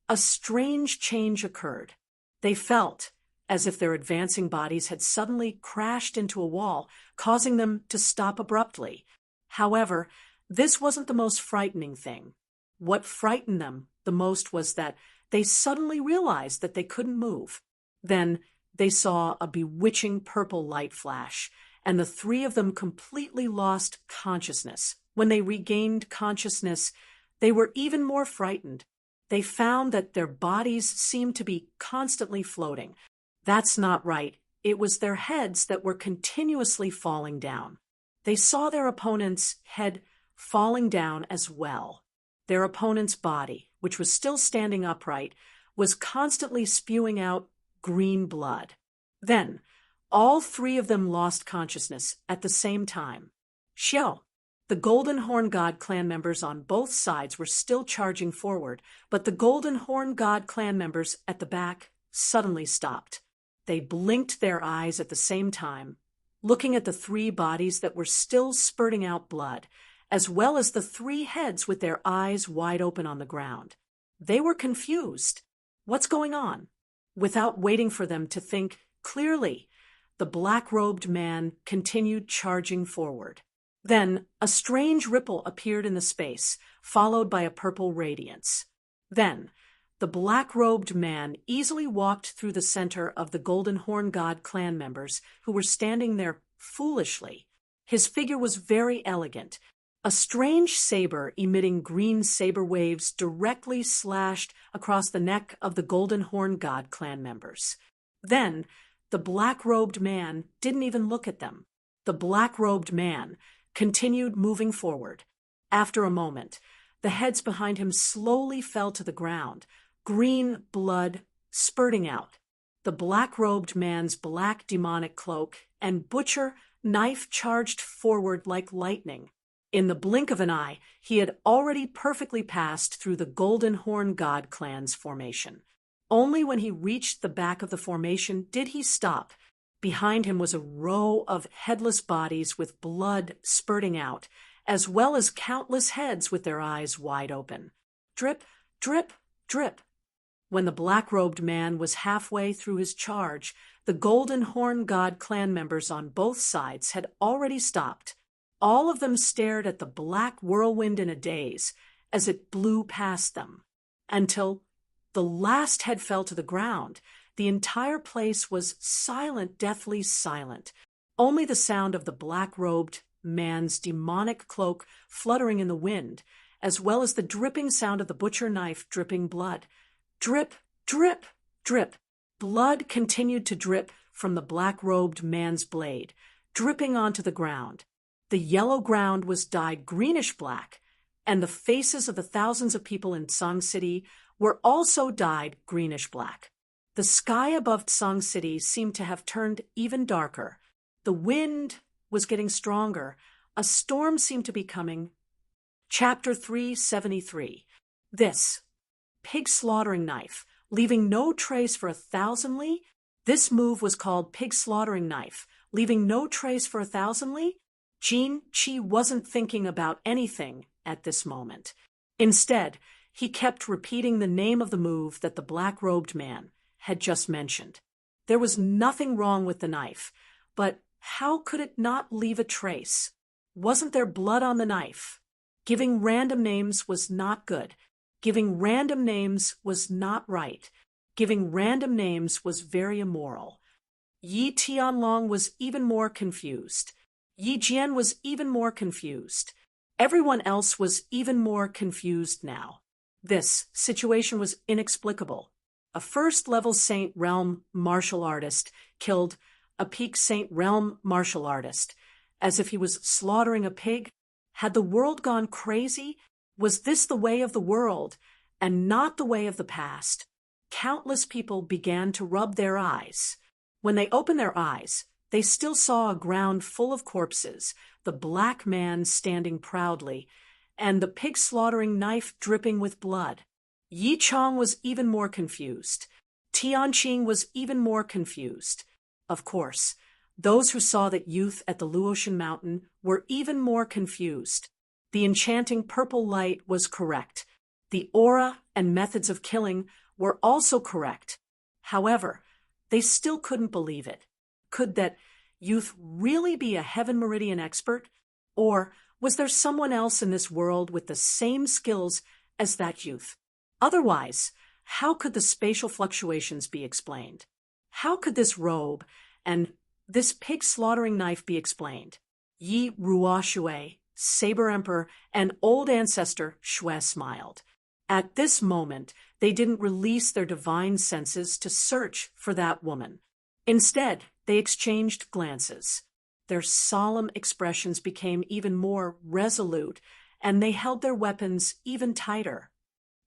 Speaker 1: a strange change occurred. They felt as if their advancing bodies had suddenly crashed into a wall, causing them to stop abruptly. However, this wasn't the most frightening thing. What frightened them the most was that they suddenly realized that they couldn't move. Then they saw a bewitching purple light flash, and the 3 of them completely lost consciousness. When they regained consciousness, they were even more frightened. They found that their bodies seemed to be constantly floating. That's not right. It was their heads that were continuously falling down. They saw their opponent's head falling down as well. Their opponent's body, which was still standing upright, was constantly spewing out green blood. Then, all 3 of them lost consciousness at the same time. "Xiao, The Golden Horn God clan members on both sides were still charging forward, but the Golden Horn God clan members at the back suddenly stopped. They blinked their eyes at the same time, looking at the three bodies that were still spurting out blood, as well as the three heads with their eyes wide open on the ground. They were confused. What's going on? Without waiting for them to think clearly, the black-robed man continued charging forward. Then a strange ripple appeared in the space, followed by a purple radiance. Then the black-robed man easily walked through the center of the Golden Horn God clan members who were standing there foolishly. His figure was very elegant. A strange saber emitting green saber waves directly slashed across the neck of the Golden Horn God clan members. Then the black-robed man didn't even look at them. The black-robed man continued moving forward. After a moment, the heads behind him slowly fell to the ground, green blood spurting out. The black-robed man's black demonic cloak and butcher knife charged forward like lightning. In the blink of an eye, he had already perfectly passed through the Golden Horn God clan's formation. Only when he reached the back of the formation did he stop. Behind him was a row of headless bodies with blood spurting out, as well as countless heads with their eyes wide open. Drip, drip, drip. When the black-robed man was halfway through his charge, the Golden Horn God clan members on both sides had already stopped. All of them stared at the black whirlwind in a daze as it blew past them, until the last head fell to the ground. The entire place was silent, deathly silent. Only the sound of the black-robed man's demonic cloak fluttering in the wind, as well as the dripping sound of the butcher knife dripping blood. Drip, drip, drip. Blood continued to drip from the black-robed man's blade, dripping onto the ground. The yellow ground was dyed greenish-black, and the faces of the thousands of people in Tsang City were also dyed greenish-black. The sky above Tsang City seemed to have turned even darker. The wind was getting stronger. A storm seemed to be coming. Chapter 373. This pig slaughtering knife, leaving no trace for 1,000 li? This move was called pig slaughtering knife, leaving no trace for 1,000 li? Jin Chi wasn't thinking about anything at this moment. Instead, he kept repeating the name of the move that the black-robed man had just mentioned. There was nothing wrong with the knife, but how could it not leave a trace? Wasn't there blood on the knife? Giving random names was not good. Giving random names was not right. Giving random names was very immoral. Yi Tianlong was even more confused. Yi Jian was even more confused. Everyone else was even more confused now. This situation was inexplicable. A first-level Saint Realm martial artist killed a peak Saint Realm martial artist, as if he was slaughtering a pig. Had the world gone crazy? Was this the way of the world, and not the way of the past? Countless people began to rub their eyes. When they opened their eyes, they still saw a ground full of corpses, the black man standing proudly, and the pig-slaughtering knife dripping with blood. Yi Chong was even more confused. Tianqing was even more confused. Of course, those who saw that youth at the Luotian Mountain were even more confused. The enchanting purple light was correct. The aura and methods of killing were also correct. However, they still couldn't believe it. Could that youth really be a Heaven Meridian expert? Or was there someone else in this world with the same skills as that youth? Otherwise, how could the spatial fluctuations be explained? How could this robe and this pig-slaughtering knife be explained? Yi Ruo Shui, Saber Emperor, and old ancestor Shui smiled. At this moment, they didn't release their divine senses to search for that woman. Instead, they exchanged glances. Their solemn expressions became even more resolute, and they held their weapons even tighter.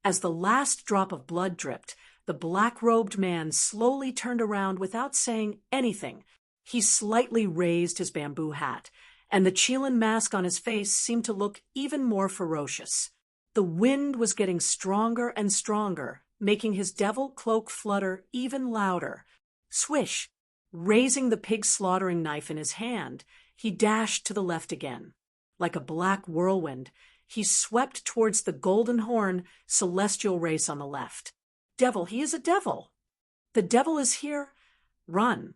Speaker 1: As the last drop of blood dripped, the black-robed man slowly turned around without saying anything. He slightly raised his bamboo hat, and the Chelan mask on his face seemed to look even more ferocious. The wind was getting stronger and stronger, making his devil cloak flutter even louder. Swish! Raising the pig-slaughtering knife in his hand, he dashed to the left again. Like a black whirlwind, he swept towards the golden horn celestial race on the left. Devil, he is a devil! The devil is here! Run!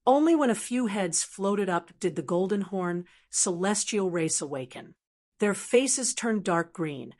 Speaker 1: Only when a few heads floated up did the golden horn celestial race awaken. Their faces turned dark green,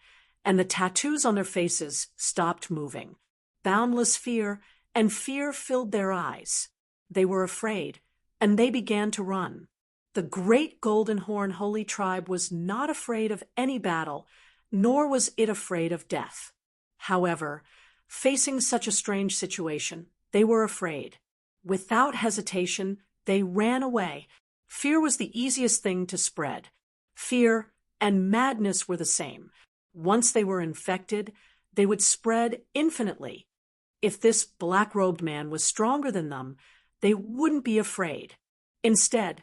Speaker 1: and the tattoos on their faces stopped moving. Boundless fear and fear filled their eyes. They were afraid, and they began to run. The great Golden Horn Holy Tribe was not afraid of any battle, nor was it afraid of death. However, facing such a strange situation, they were afraid. Without hesitation, they ran away. Fear was the easiest thing to spread. Fear and madness were the same. Once they were infected, they would spread infinitely. If this black-robed man was stronger than them, they wouldn't be afraid. Instead,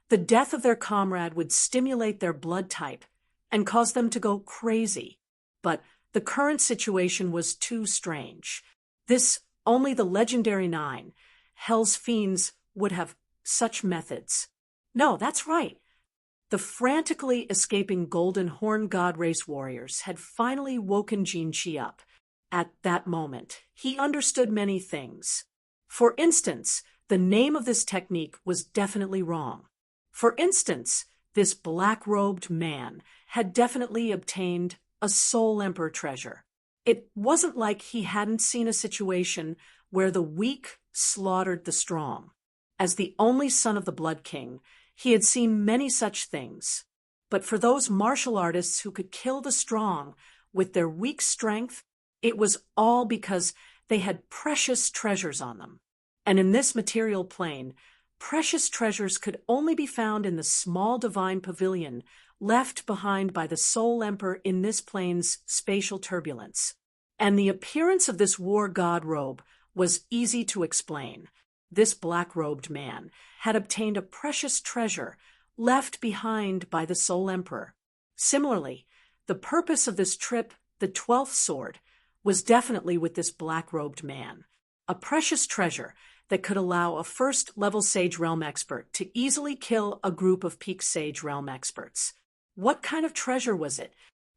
Speaker 1: the death of their comrade would stimulate their blood type and cause them to go crazy. But the current situation was too strange. This, only the legendary 9, Hell's Fiends, would have such methods. No, that's right. The frantically escaping Golden Horn God Race warriors had finally woken Jinchi up. At that moment, he understood many things. For instance, the name of this technique was definitely wrong. For instance, this black-robed man had definitely obtained a Soul Emperor treasure. It wasn't like he hadn't seen a situation where the weak slaughtered the strong. As the only son of the Blood King, he had seen many such things. But for those martial artists who could kill the strong with their weak strength, it was all because they had precious treasures on them. And in this material plane, precious treasures could only be found in the small divine pavilion left behind by the Soul Emperor in this plane's spatial turbulence. And the appearance of this war god robe was easy to explain. This black-robed man had obtained a precious treasure left behind by the Soul Emperor. Similarly, the purpose of this trip, the 12th sword, was definitely with this black-robed man. A precious treasure that could allow a first-level Sage Realm expert to easily kill a group of peak Sage Realm experts. What kind of treasure was it?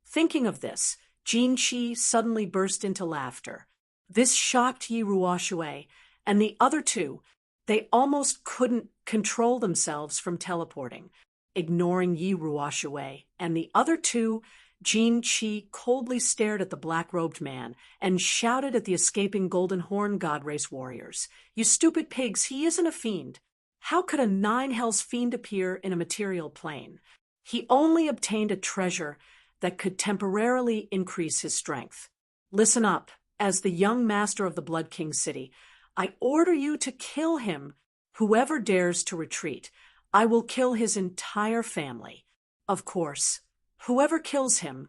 Speaker 1: Thinking of this, Jinchi suddenly burst into laughter. This shocked Yi Ruoxue, and the other two. They almost couldn't control themselves from teleporting. Ignoring Yi Ruoxue and the other two, Jinchi coldly stared at the black-robed man and shouted at the escaping Golden Horn God Race warriors. "You stupid pigs, he isn't a fiend. How could a 9 Hell's Fiend appear in a material plane? He only obtained a treasure that could temporarily increase his strength. Listen up, as the young master of the Blood King City. I order you to kill him. Whoever dares to retreat, I will kill his entire family. Of course, whoever kills him,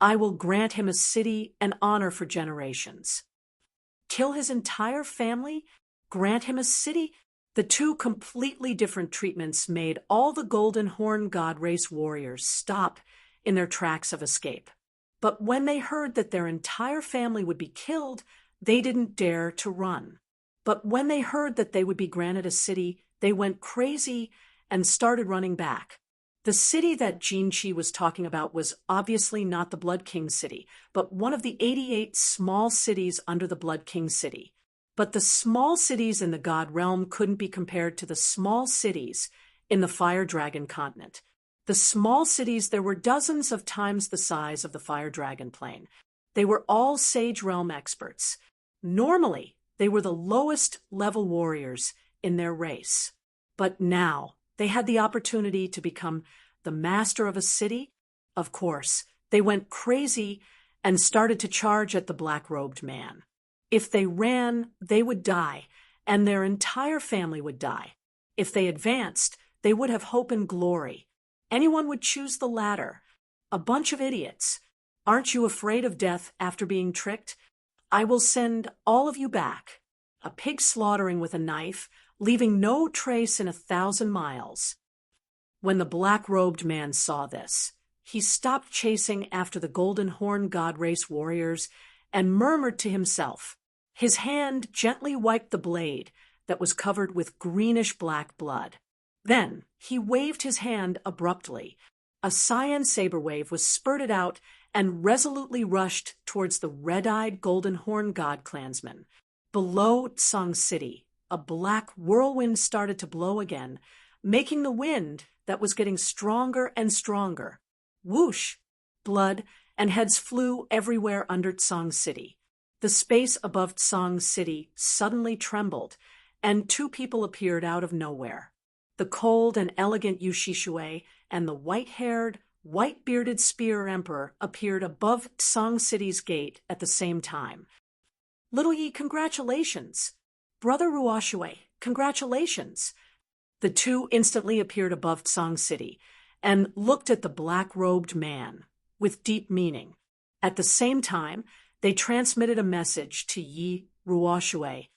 Speaker 1: I will grant him a city and honor for generations." Kill his entire family? Grant him a city? The two completely different treatments made all the Golden Horn God Race warriors stop in their tracks of escape. But when they heard that their entire family would be killed, they didn't dare to run. But when they heard that they would be granted a city, they went crazy and started running back. The city that Jinchi was talking about was obviously not the Blood King City, but one of the 88 small cities under the Blood King City. But the small cities in the God Realm couldn't be compared to the small cities in the Fire Dragon continent. The small cities, there were dozens of times the size of the Fire Dragon plane. They were all Sage Realm experts. Normally, they were the lowest level warriors in their race. But now, they had the opportunity to become the master of a city. Of course, they went crazy and started to charge at the black-robed man. If they ran, they would die, and their entire family would die. If they advanced, they would have hope and glory. Anyone would choose the latter. A bunch of idiots. Aren't you afraid of death after being tricked? I will send all of you back. A pig slaughtering with a knife, leaving no trace in 1,000 miles. When the black-robed man saw this, he stopped chasing after the golden horn god race warriors and murmured to himself. His hand gently wiped the blade that was covered with greenish-black blood. Then he waved his hand abruptly. A cyan saber wave was spurted out and resolutely rushed towards the red-eyed golden horn god clansman. Below Tsang City, a black whirlwind started to blow again, making the wind that was getting stronger and stronger. Whoosh! Blood and heads flew everywhere under Tsang City. The space above Tsang City suddenly trembled, and two people appeared out of nowhere. The cold and elegant Yu Shishue and the white-haired, white-bearded Spear Emperor appeared above Tsang City's gate at the same time. Little Yi, congratulations! Brother Ruoshue, congratulations! The two instantly appeared above Tsang City and looked at the black-robed man with deep meaning. At the same time, they transmitted a message to Yi Ruoshue.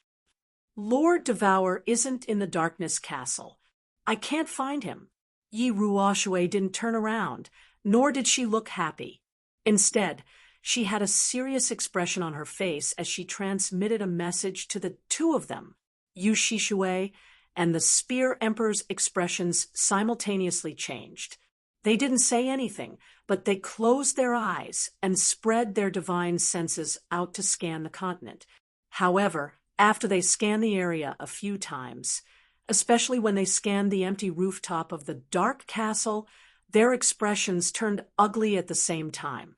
Speaker 1: Lord Devour isn't in the Darkness Castle. I can't find him. Yi Ruoshue didn't turn around, nor did she look happy. Instead, she had a serious expression on her face as she transmitted a message to the two of them. Yu Shishue and the Spear Emperor's expressions simultaneously changed. They didn't say anything, but they closed their eyes and spread their divine senses out to scan the continent. However, after they scanned the area a few times, especially when they scanned the empty rooftop of the dark castle, their expressions turned ugly at the same time.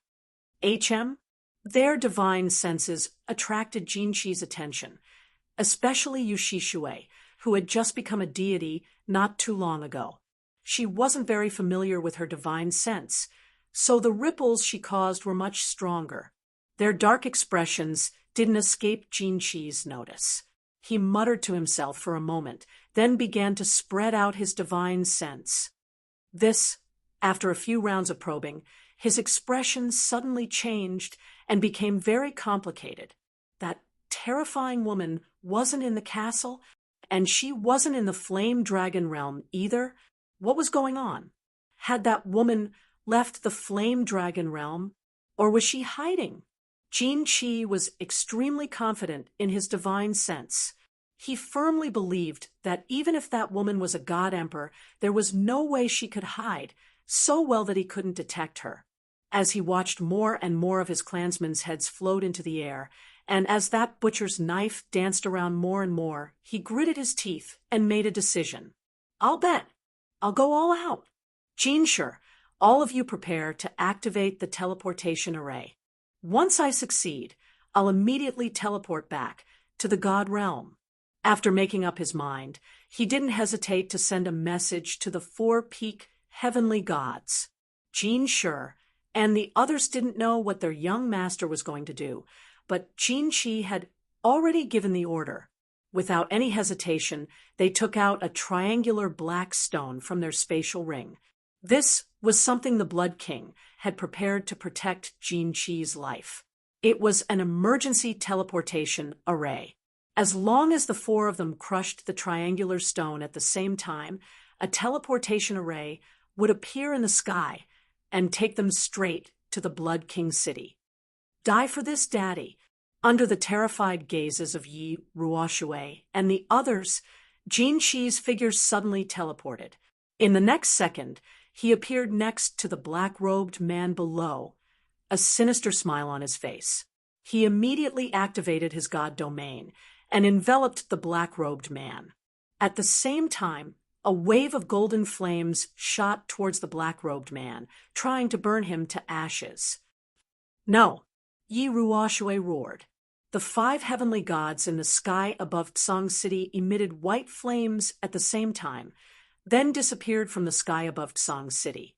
Speaker 1: Their divine senses attracted Jinqi's attention, especially Yu Shishue, who had just become a deity not too long ago. She wasn't very familiar with her divine sense, so the ripples she caused were much stronger. Their dark expressions didn't escape Jinqi's notice. He muttered to himself for a moment, then began to spread out his divine sense. This, after a few rounds of probing, his expression suddenly changed and became very complicated. That terrifying woman wasn't in the castle, and she wasn't in the flame dragon realm either. What was going on? Had that woman left the flame dragon realm, or was she hiding? Jinqi was extremely confident in his divine sense. He firmly believed that even if that woman was a god emperor, there was no way she could hide so well that he couldn't detect her. As he watched more and more of his clansmen's heads float into the air, and as that butcher's knife danced around more and more, he gritted his teeth and made a decision. I'll bet. I'll go all out. Jinsher, all of you prepare to activate the teleportation array. Once I succeed, I'll immediately teleport back to the god realm. After making up his mind, he didn't hesitate to send a message to the four-peak heavenly gods. Jinsher and the others didn't know what their young master was going to do, but Jinqi had already given the order. Without any hesitation, they took out a triangular black stone from their spatial ring. This was something the Blood King had prepared to protect Jinqi's life. It was an emergency teleportation array. As long as the four of them crushed the triangular stone at the same time, a teleportation array would appear in the sky and take them straight to the Blood King city. Die for this, Daddy. Under the terrified gazes of Yi Ruoshue and the others, Jinqi's figure suddenly teleported. In the next second, he appeared next to the black-robed man below, a sinister smile on his face. He immediately activated his god domain and enveloped the black-robed man. At the same time, a wave of golden flames shot towards the black-robed man, trying to burn him to ashes. No, Yi Ruoshue roared. The five heavenly gods in the sky above Tsang City emitted white flames at the same time, then disappeared from the sky above Tsang City.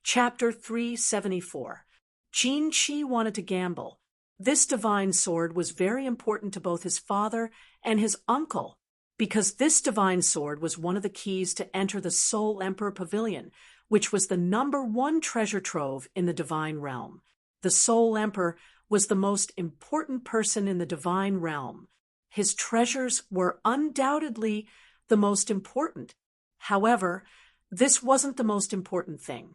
Speaker 1: Chapter 374. Jinqi wanted to gamble. This divine sword was very important to both his father and his uncle, because this divine sword was one of the keys to enter the Soul Emperor Pavilion, which was the #1 treasure trove in the divine realm. The Soul Emperor was the most important person in the divine realm. His treasures were undoubtedly the most important. However, this wasn't the most important thing.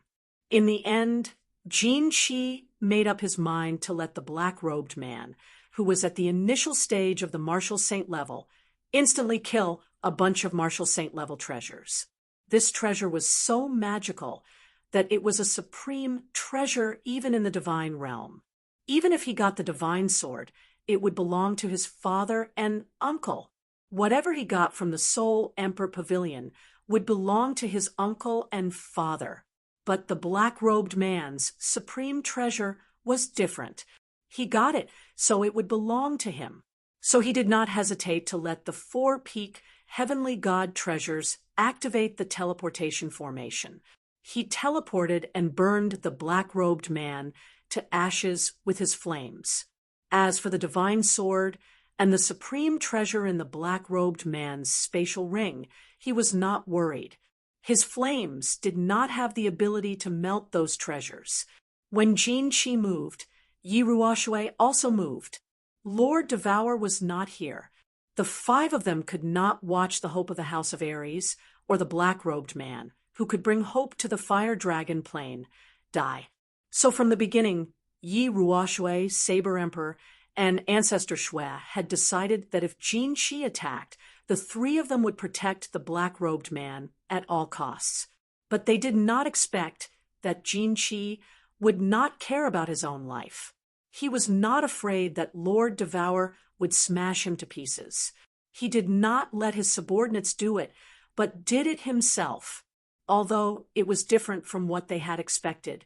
Speaker 1: In the end, Jin Shi made up his mind to let the black-robed man, who was at the initial stage of the Marshal Saint level, instantly kill a bunch of Marshal Saint level treasures. This treasure was so magical that it was a supreme treasure even in the divine realm. Even if he got the divine sword, it would belong to his father and uncle. Whatever he got from the Soul Emperor Pavilion would belong to his uncle and father. But the black-robed man's supreme treasure was different. He got it, so it would belong to him. So he did not hesitate to let the 4-peak heavenly god treasures activate the teleportation formation. He teleported and burned the black-robed man to ashes with his flames. As for the divine sword and the supreme treasure in the black-robed man's spatial ring, he was not worried. His flames did not have the ability to melt those treasures. When Jin Shi moved, Yi Ruoxue also moved. Lord Devour was not here. The 5 of them could not watch the hope of the House of Ares, or the black-robed man, who could bring hope to the fire dragon plane, die. So from the beginning, Yi Ruoxue, Saber Emperor, and Ancestor Shui had decided that if Jin Shi attacked, the 3 of them would protect the black-robed man at all costs. But they did not expect that Jin Shi would not care about his own life. He was not afraid that Lord Devour would smash him to pieces. He did not let his subordinates do it, but did it himself. Although it was different from what they had expected,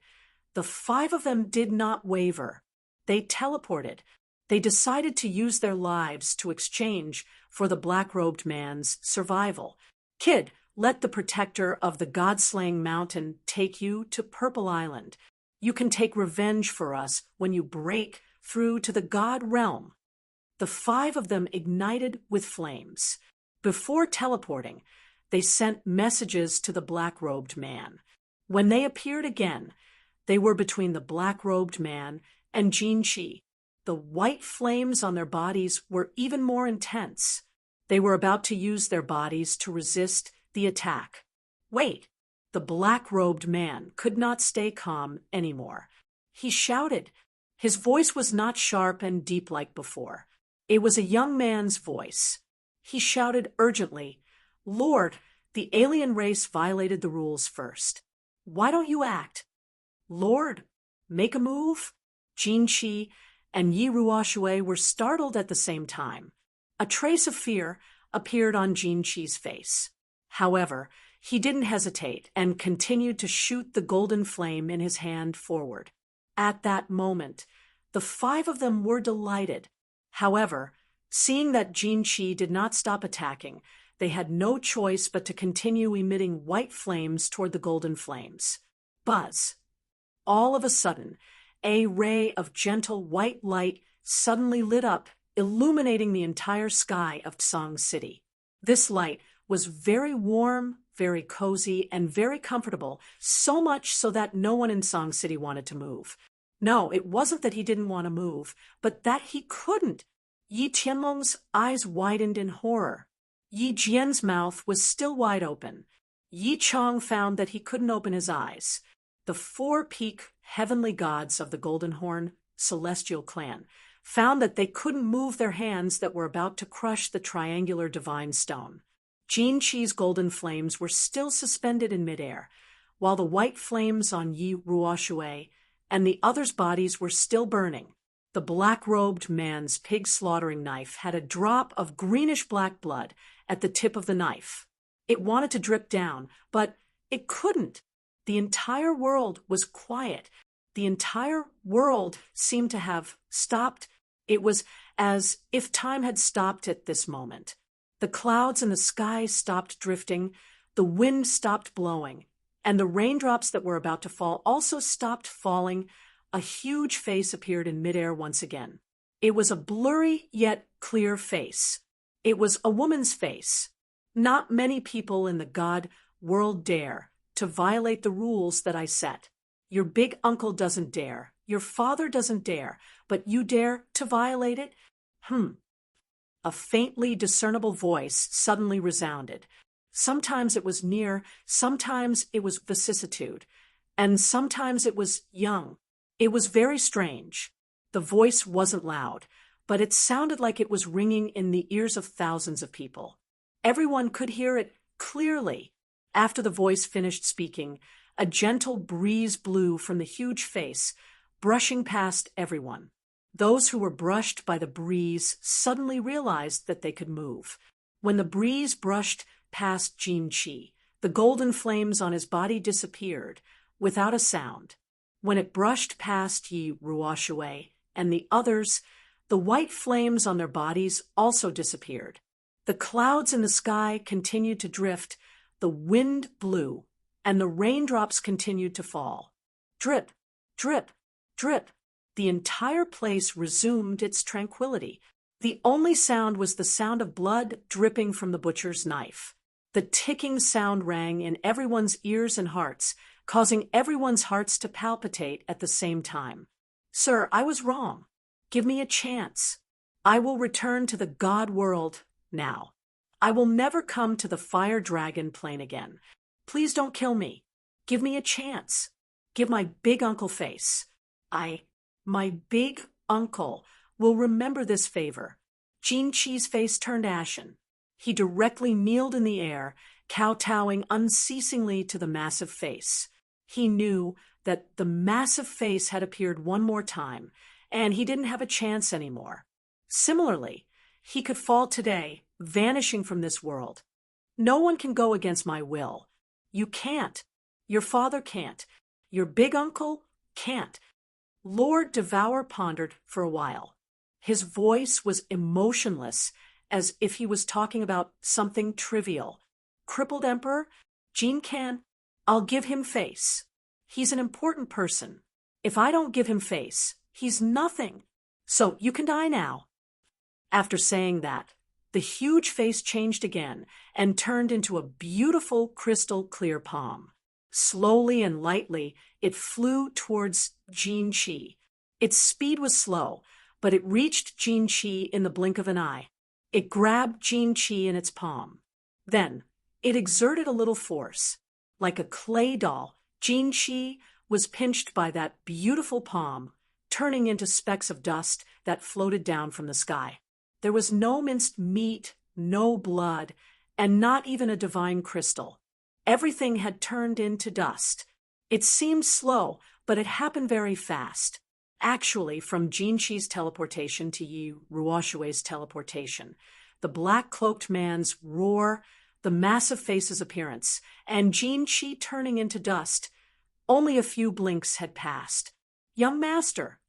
Speaker 1: the 5 of them did not waver. They teleported. They decided to use their lives to exchange for the black-robed man's survival. Kid, let the protector of the god-slaying mountain take you to Purple Island. You can take revenge for us when you break through to the god realm. The 5 of them ignited with flames. Before teleporting, they sent messages to the black-robed man. When they appeared again, they were between the black-robed man and Jin Shi. The white flames on their bodies were even more intense. They were about to use their bodies to resist the attack. Wait, the black-robed man could not stay calm anymore. He shouted. His voice was not sharp and deep like before. It was a young man's voice. He shouted urgently, "Lord, the alien race violated the rules first. Why don't you act? Lord, make a move?" Jin Shi and Yi Ruoxue were startled at the same time. A trace of fear appeared on Jin Shi's face. However, he didn't hesitate and continued to shoot the golden flame in his hand forward. At that moment, the 5 of them were delighted. However, seeing that Jin Shi did not stop attacking, they had no choice but to continue emitting white flames toward the golden flames. Buzz! All of a sudden, a ray of gentle white light suddenly lit up, illuminating the entire sky of Tsang City. This light was very warm, very cozy, and very comfortable, so much so that no one in Tsang City wanted to move. No, it wasn't that he didn't want to move, but that he couldn't. Yi Qianlong's eyes widened in horror. Yi Jian's mouth was still wide open. Yi Chong found that he couldn't open his eyes. The 4-peak heavenly gods of the Golden Horn celestial clan found that they couldn't move their hands that were about to crush the triangular divine stone. Jin Shi's golden flames were still suspended in midair, while the white flames on Yi Ruoxue and the others' bodies were still burning. The black-robed man's pig-slaughtering knife had a drop of greenish-black blood at the tip of the knife. It wanted to drip down, but it couldn't. The entire world was quiet. The entire world seemed to have stopped. It was as if time had stopped at this moment. The clouds in the sky stopped drifting, the wind stopped blowing, and the raindrops that were about to fall also stopped falling. A huge face appeared in midair once again. It was a blurry yet clear face. It was a woman's face. Not many people in the god world dare to violate the rules that I set. Your big uncle doesn't dare. Your father doesn't dare. But you dare to violate it? A faintly discernible voice suddenly resounded. Sometimes it was near, sometimes it was vicissitude, and sometimes it was young. It was very strange. The voice wasn't loud, but it sounded like it was ringing in the ears of thousands of people. Everyone could hear it clearly. After the voice finished speaking, a gentle breeze blew from the huge face, brushing past everyone. Those who were brushed by the breeze suddenly realized that they could move. When the breeze brushed past Jinchi, the golden flames on his body disappeared, without a sound. When it brushed past Yi Ruoshui and the others, the white flames on their bodies also disappeared. The clouds in the sky continued to drift, the wind blew, and the raindrops continued to fall. Drip, drip, drip. The entire place resumed its tranquility. The only sound was the sound of blood dripping from the butcher's knife. The ticking sound rang in everyone's ears and hearts, causing everyone's hearts to palpitate at the same time. Sir, I was wrong. Give me a chance. I will return to the God world now. I will never come to the fire dragon plane again. Please don't kill me. Give me a chance. Give my big uncle face. My big uncle will remember this favor. Jinchi's face turned ashen. He directly kneeled in the air, kowtowing unceasingly to the massive face. He knew that the massive face had appeared one more time, and he didn't have a chance anymore. Similarly, he could fall today, vanishing from this world. No one can go against my will. You can't. Your father can't. Your big uncle can't. Lord Devour pondered for a while. His voice was emotionless, as if he was talking about something trivial. Crippled Emperor, I'll give him face. He's an important person. If I don't give him face, he's nothing. So you can die now. After saying that, the huge face changed again and turned into a beautiful crystal clear palm. Slowly and lightly, it flew towards Jinchi. Its speed was slow, but it reached Jinchi in the blink of an eye. It grabbed Jinchi in its palm. Then, it exerted a little force. Like a clay doll, Jinchi was pinched by that beautiful palm, turning into specks of dust that floated down from the sky. There was no minced meat, no blood, and not even a divine crystal. Everything had turned into dust. It seemed slow, but it happened very fast. Actually, from Jinchi's teleportation to Yi Ruoshui's teleportation, the black-cloaked man's roar, the massive face's appearance, and Jinchi turning into dust, only a few blinks had passed. Young master!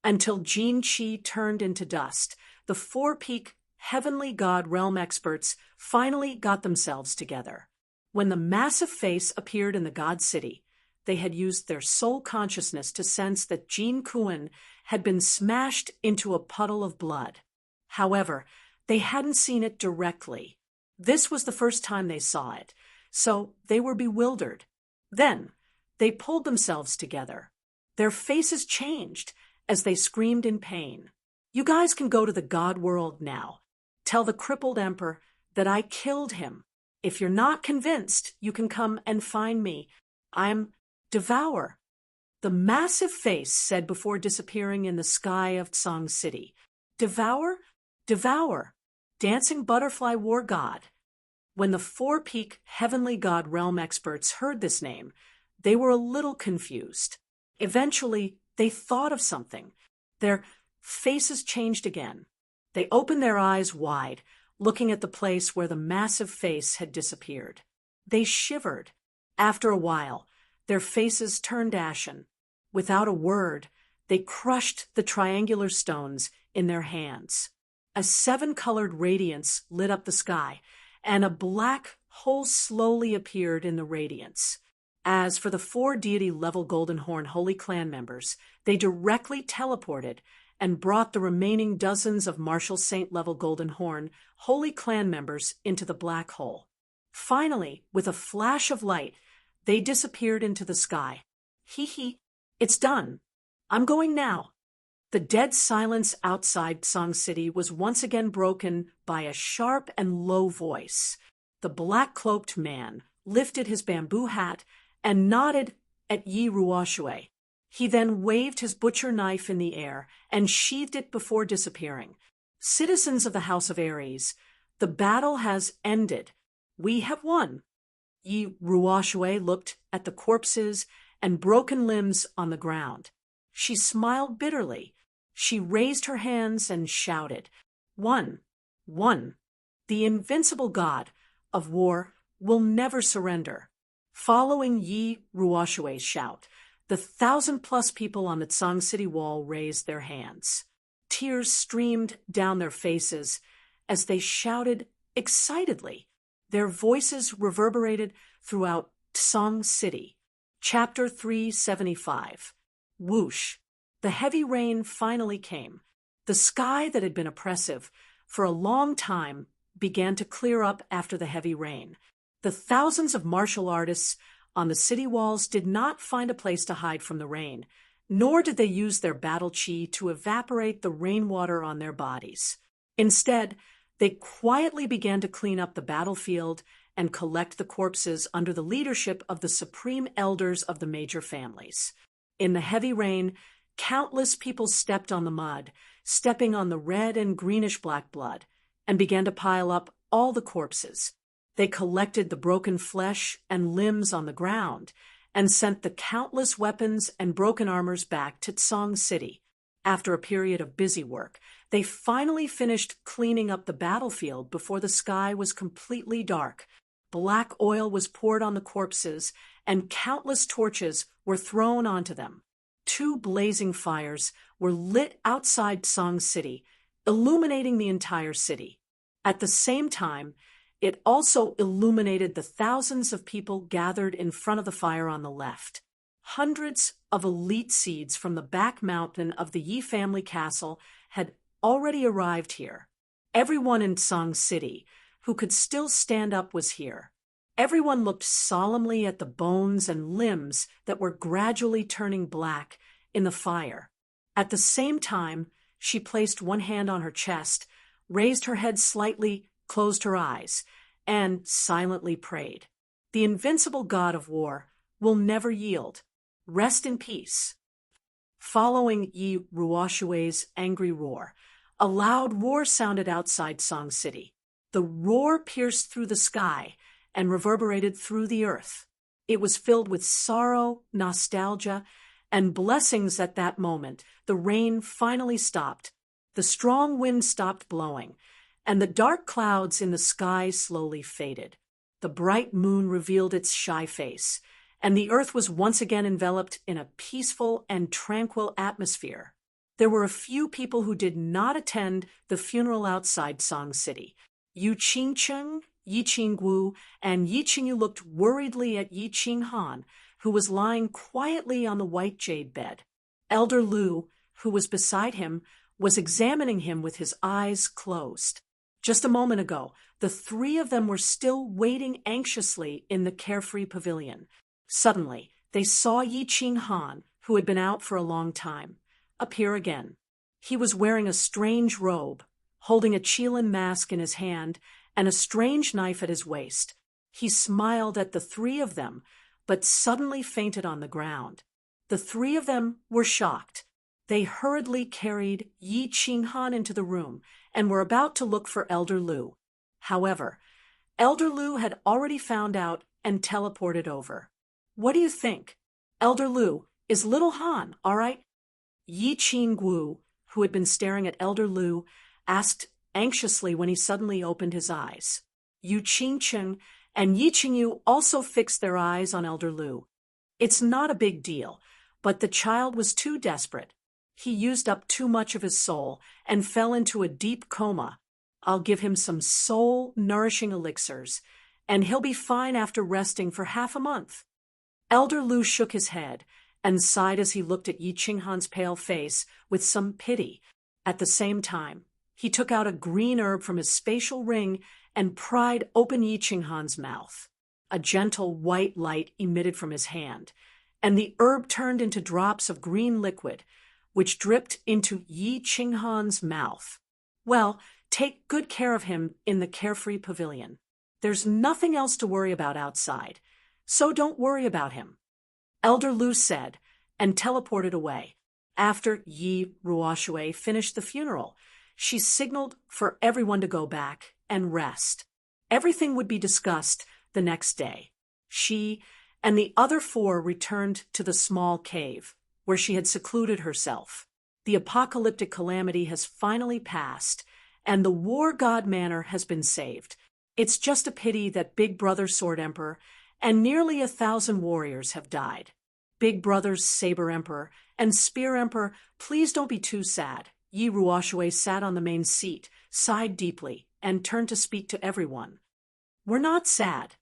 Speaker 1: Until Jinchi turned into dust, the four-peak heavenly god realm experts finally got themselves together. When the massive face appeared in the god city, they had used their soul consciousness to sense that Jin Kuan had been smashed into a puddle of blood. However, they hadn't seen it directly. This was the first time they saw it, so they were bewildered. Then, they pulled themselves together. Their faces changed as they screamed in pain. You guys can go to the God world now. Tell the crippled emperor that I killed him. If you're not convinced, you can come and find me. I'm Devour. The massive face said before disappearing in the sky of Tsang City. Devour? Devour. Dancing butterfly war god. When the four-peak heavenly god realm experts heard this name, they were a little confused. Eventually, they thought of something. Their faces changed again. They opened their eyes wide, looking at the place where the massive face had disappeared. They shivered. After a while, their faces turned ashen. Without a word, they crushed the triangular stones in their hands. A seven-colored radiance lit up the sky, and a black hole slowly appeared in the radiance. As for the four deity-level Golden Horn Holy Clan members, they directly teleported and brought the remaining dozens of Martial Saint-level Golden Horn Holy Clan members into the black hole. Finally, with a flash of light, they disappeared into the sky. Hee, it's done. I'm going now. The dead silence outside Song City was once again broken by a sharp and low voice. The black-cloaked man lifted his bamboo hat and nodded at Yi Ruoxue. He then waved his butcher knife in the air and sheathed it before disappearing. Citizens of the House of Aries, the battle has ended. We have won. Yi Ruoxue looked at the corpses and broken limbs on the ground. She smiled bitterly. She raised her hands and shouted, "Won! Won! The invincible god of war will never surrender." Following Yi Ruoxue's shout, the 1,000+ people on the Tsang City wall raised their hands. Tears streamed down their faces as they shouted excitedly. Their voices reverberated throughout Tsang City. Chapter 375. Whoosh! The heavy rain finally came. The sky that had been oppressive for a long time began to clear up after the heavy rain. The thousands of martial artists on the city walls did not find a place to hide from the rain, nor did they use their battle chi to evaporate the rainwater on their bodies. Instead, they quietly began to clean up the battlefield and collect the corpses under the leadership of the supreme elders of the major families. In the heavy rain, countless people stepped on the mud, stepping on the red and greenish-black blood, and began to pile up all the corpses. They collected the broken flesh and limbs on the ground and sent the countless weapons and broken armors back to Tsang City. After a period of busy work, they finally finished cleaning up the battlefield before the sky was completely dark. Black oil was poured on the corpses, and countless torches were thrown onto them. 2 blazing fires were lit outside Tsang City, illuminating the entire city. At the same time, it also illuminated the thousands of people gathered in front of the fire on the left. Hundreds of elite seeds from the back mountain of the Yi family castle had already arrived here. Everyone in Tsang City who could still stand up was here. Everyone looked solemnly at the bones and limbs that were gradually turning black in the fire. At the same time, she placed one hand on her chest, raised her head slightly, closed her eyes, and silently prayed. The invincible god of war will never yield. Rest in peace. Following Yi Ruoxue's angry roar, a loud roar sounded outside Tsang City. The roar pierced through the sky and reverberated through the earth. It was filled with sorrow, nostalgia, and blessings at that moment. The rain finally stopped. The strong wind stopped blowing, and the dark clouds in the sky slowly faded. The bright moon revealed its shy face, and the earth was once again enveloped in a peaceful and tranquil atmosphere. There were a few people who did not attend the funeral outside Tsang City. Yu Qingcheng, Yi Qingwu, and Yi Qingyu looked worriedly at Yi Qinghan, who was lying quietly on the white jade bed. Elder Lu, who was beside him, was examining him with his eyes closed. Just a moment ago, the 3 of them were still waiting anxiously in the carefree pavilion. Suddenly, they saw Yi Qinghan, who had been out for a long time, appear again. He was wearing a strange robe, holding a Qilin mask in his hand and a strange knife at his waist. He smiled at the 3 of them, but suddenly fainted on the ground. The 3 of them were shocked. They hurriedly carried Yi Qinghan into the room and were about to look for Elder Lu. However, Elder Lu had already found out and teleported over. "What do you think? Elder Lu, is little Han all right?" Yi Qingwu, who had been staring at Elder Lu, asked anxiously when he suddenly opened his eyes. Yu Qingcheng and Yi Qingyu also fixed their eyes on Elder Lu. It's not a big deal, but the child was too desperate. He used up too much of his soul and fell into a deep coma. I'll give him some soul-nourishing elixirs, and he'll be fine after resting for half a month. Elder Lu shook his head and sighed as he looked at Yi Qinghan's pale face with some pity. At the same time, he took out a green herb from his spatial ring and pried open Yi Qinghan's mouth. A gentle white light emitted from his hand, and the herb turned into drops of green liquid, which dripped into Yi Qinghan's mouth. "Well, take good care of him in the carefree pavilion." There's nothing else to worry about outside, so don't worry about him," Elder Lu said, and teleported away. After Yi Ruoxue finished the funeral, she signaled for everyone to go back and rest. Everything would be discussed the next day. She and the other 4 returned to the small cave, where she had secluded herself. The apocalyptic calamity has finally passed, and the war god manor has been saved. It's just a pity that Big Brother Sword Emperor and nearly 1,000 warriors have died. Big Brother's Saber Emperor and Spear Emperor, please don't be too sad. Yi Ruoxue sat on the main seat, sighed deeply, and turned to speak to everyone. "We're not sad.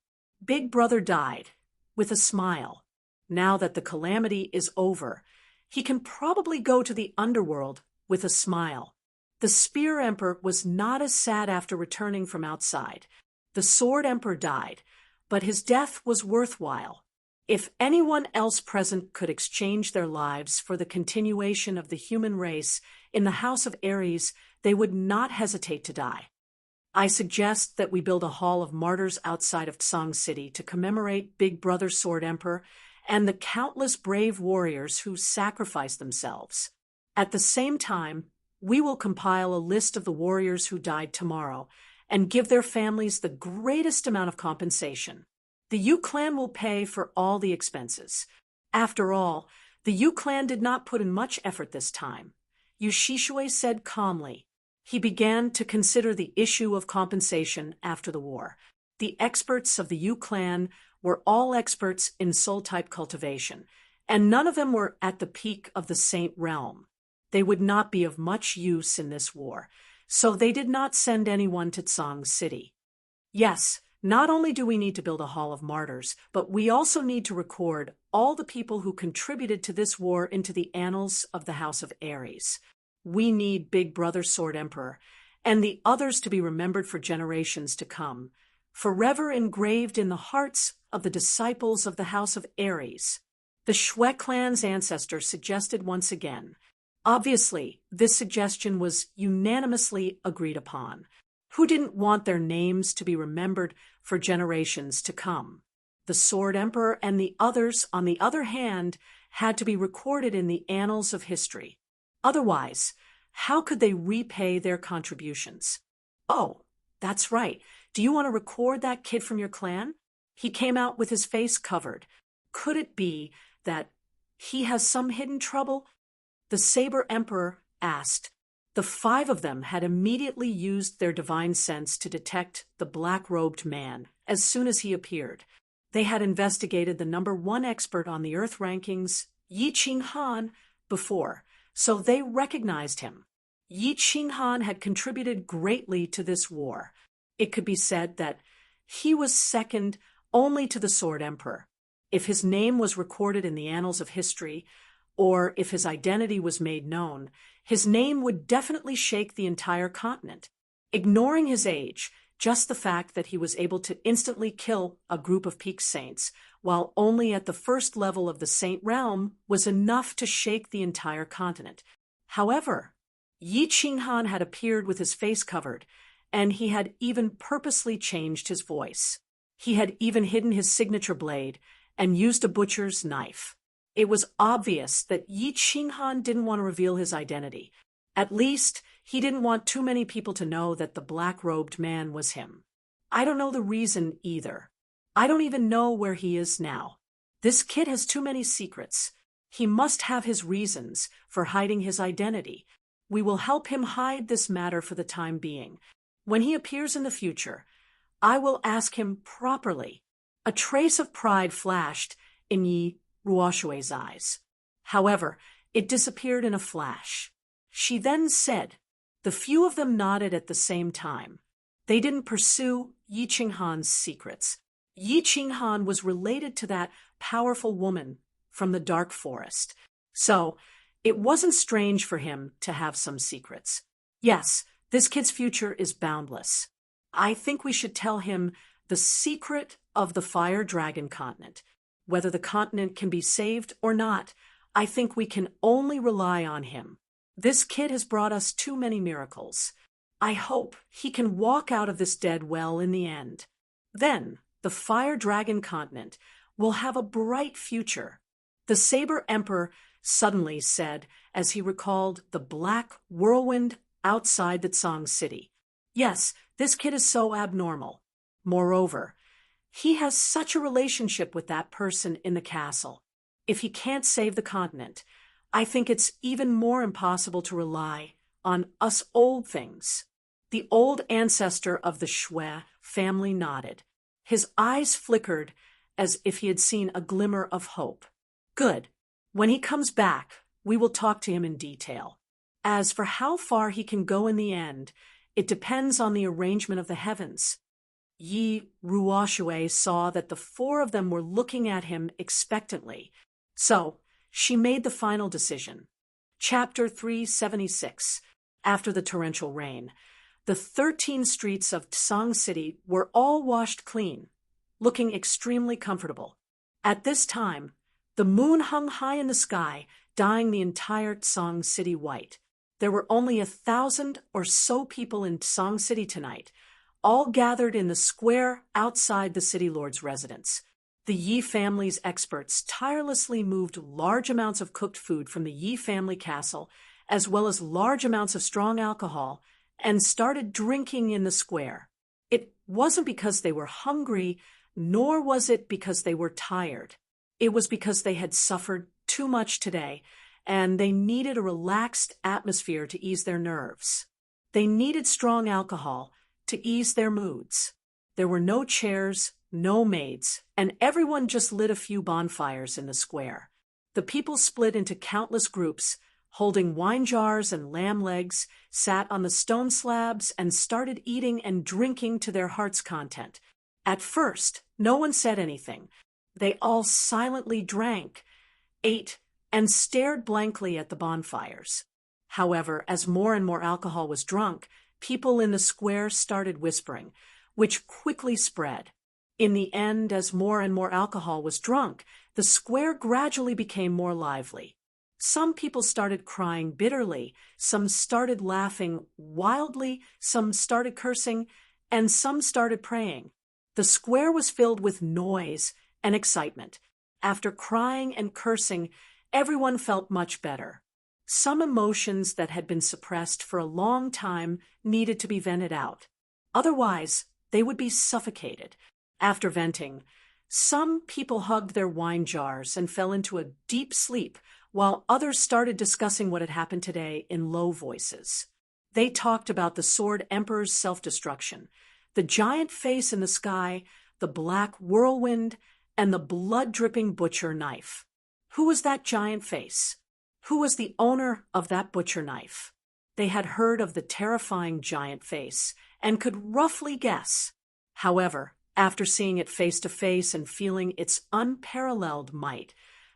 Speaker 1: Big Brother died, with a smile. Now that the calamity is over, he can probably go to the underworld with a smile. The Spear Emperor was not as sad after returning from outside. The Sword Emperor died, but his death was worthwhile. If anyone else present could exchange their lives for the continuation of the human race in the House of Ares, they would not hesitate to die. I suggest that we build a hall of martyrs outside of Tsang City to commemorate Big Brother Sword Emperor and the countless brave warriors who sacrificed themselves. At the same time, we will compile a list of the warriors who died tomorrow and give their families the greatest amount of compensation. The Yu clan will pay for all the expenses. After all, the Yu clan did not put in much effort this time," Yu Shishue said calmly. He began to consider the issue of compensation after the war. The experts of the Yu clan were all experts in soul-type cultivation, and none of them were at the peak of the Saint realm. They would not be of much use in this war, so they did not send anyone to Tsang City. Yes, not only do we need to build a hall of martyrs, but we also need to record all the people who contributed to this war into the annals of the House of Ares. We need Big Brother Sword Emperor and the others to be remembered for generations to come, forever engraved in the hearts of the disciples of the House of Ares. The Shui clan's ancestor suggested once again. Obviously, this suggestion was unanimously agreed upon. Who didn't want their names to be remembered for generations to come? The Sword Emperor and the others, on the other hand, had to be recorded in the annals of history. Otherwise, how could they repay their contributions? Oh, that's right. Do you want to record that kid from your clan? He came out with his face covered. Could it be that he has some hidden trouble? The Saber Emperor asked. The 5 of them had immediately used their divine sense to detect the black-robed man as soon as he appeared. They had investigated the number 1 expert on the Earth rankings, Yi Qinghan, before, so they recognized him. Yi Qinghan had contributed greatly to this war. It could be said that he was second only to the Sword Emperor. If his name was recorded in the annals of history, or if his identity was made known, his name would definitely shake the entire continent. Ignoring his age, just the fact that he was able to instantly kill a group of peak saints, while only at the first level of the saint realm, was enough to shake the entire continent. However, Yi Qinghan had appeared with his face covered, and he had even purposely changed his voice. He had even hidden his signature blade and used a butcher's knife. It was obvious that Yi Qinghan didn't want to reveal his identity. At least, he didn't want too many people to know that the black-robed man was him. I don't know the reason either. I don't even know where he is now. This kid has too many secrets. He must have his reasons for hiding his identity. We will help him hide this matter for the time being. When he appears in the future, I will ask him properly. A trace of pride flashed in Yi Ruoxue's eyes. However, it disappeared in a flash. She then said, the few of them nodded at the same time. They didn't pursue Yi Qinghan's secrets. Yi Qinghan was related to that powerful woman from the dark forest. So, it wasn't strange for him to have some secrets. Yes, this kid's future is boundless. I think we should tell him the secret of the Fire Dragon continent. Whether the continent can be saved or not, I think we can only rely on him. This kid has brought us too many miracles. I hope he can walk out of this dead well in the end. Then, the Fire Dragon continent will have a bright future. The Saber Emperor suddenly said as he recalled the black whirlwind outside the Tsang city. Yes, this kid is so abnormal. Moreover, he has such a relationship with that person in the castle. If he can't save the continent, I think it's even more impossible to rely on us old things. The old ancestor of the Shui family nodded. His eyes flickered as if he had seen a glimmer of hope. Good. When he comes back, we will talk to him in detail. As for how far he can go in the end, it depends on the arrangement of the heavens. Yi Ruoxue saw that the four of them were looking at him expectantly, so she made the final decision. Chapter 376. After the torrential rain, the 13 streets of Tsang City were all washed clean, looking extremely comfortable. At this time, the moon hung high in the sky, dyeing the entire Tsang City white. There were only 1,000 or so people in Tsang City tonight, all gathered in the square outside the city lord's residence. The Yi family's experts tirelessly moved large amounts of cooked food from the Yi family castle, as well as large amounts of strong alcohol, and started drinking in the square. It wasn't because they were hungry, nor was it because they were tired. It was because they had suffered too much today, and they needed a relaxed atmosphere to ease their nerves. They needed strong alcohol to ease their moods. There were no chairs, no maids, and everyone just lit a few bonfires in the square. The people split into countless groups, holding wine jars and lamb legs, sat on the stone slabs and started eating and drinking to their heart's content. At first, no one said anything. They all silently drank, ate, and stared blankly at the bonfires. However, as more and more alcohol was drunk, people in the square started whispering, which quickly spread. In the end, as more and more alcohol was drunk, the square gradually became more lively. Some people started crying bitterly, some started laughing wildly, some started cursing, and some started praying. The square was filled with noise and excitement. After crying and cursing, everyone felt much better. Some emotions that had been suppressed for a long time needed to be vented out. Otherwise, they would be suffocated. After venting, some people hugged their wine jars and fell into a deep sleep, while others started discussing what had happened today in low voices. They talked about the Sword Emperor's self-destruction, the giant face in the sky, the black whirlwind, and the blood-dripping butcher knife. Who was that giant face? Who was the owner of that butcher knife? They had heard of the terrifying giant face and could roughly guess. However, after seeing it face to face and feeling its unparalleled might,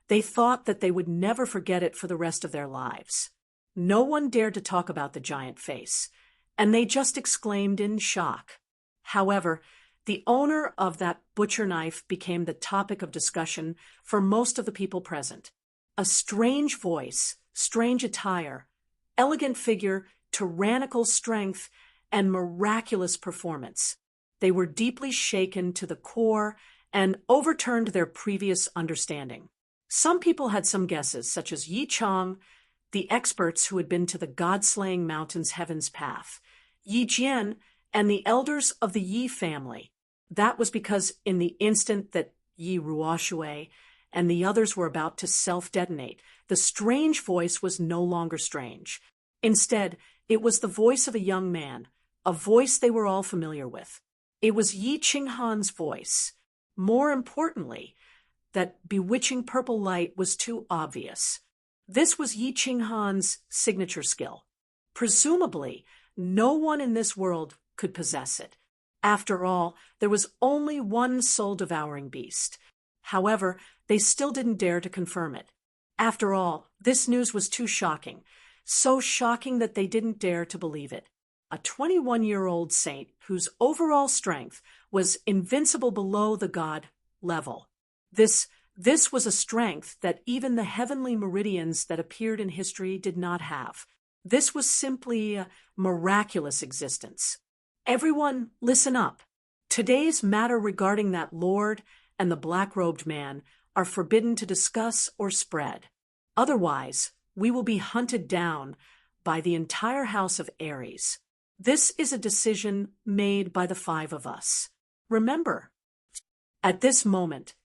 Speaker 1: they thought that they would never forget it for the rest of their lives. No one dared to talk about the giant face, and they just exclaimed in shock. However, the owner of that butcher knife became the topic of discussion for most of the people present. A strange voice, strange attire, elegant figure, tyrannical strength, and miraculous performance. They were deeply shaken to the core and overturned their previous understanding. Some people had some guesses, such as Yi Chang, the experts who had been to the god-slaying mountain's heaven's path, Yi Jian, and the elders of the Yi family. That was because in the instant that Yi Ruoxue and the others were about to self-detonate, the strange voice was no longer strange. Instead, it was the voice of a young man, a voice they were all familiar with. It was Yi Qinghan's voice. More importantly, that bewitching purple light was too obvious. This was Yi Qinghan's signature skill. Presumably, no one in this world could possess it. After all, there was only one soul-devouring beast. However, they still didn't dare to confirm it. After all, this news was too shocking, so shocking that they didn't dare to believe it. A 21-year-old saint whose overall strength was invincible below the god level. This was a strength that even the heavenly meridians that appeared in history did not have. This was simply a miraculous existence. Everyone, listen up. Today's matter regarding that lord and the black-robed man are forbidden to discuss or spread. Otherwise, we will be hunted down by the entire house of Aries. This is a decision made by the five of us. Remember." At this moment,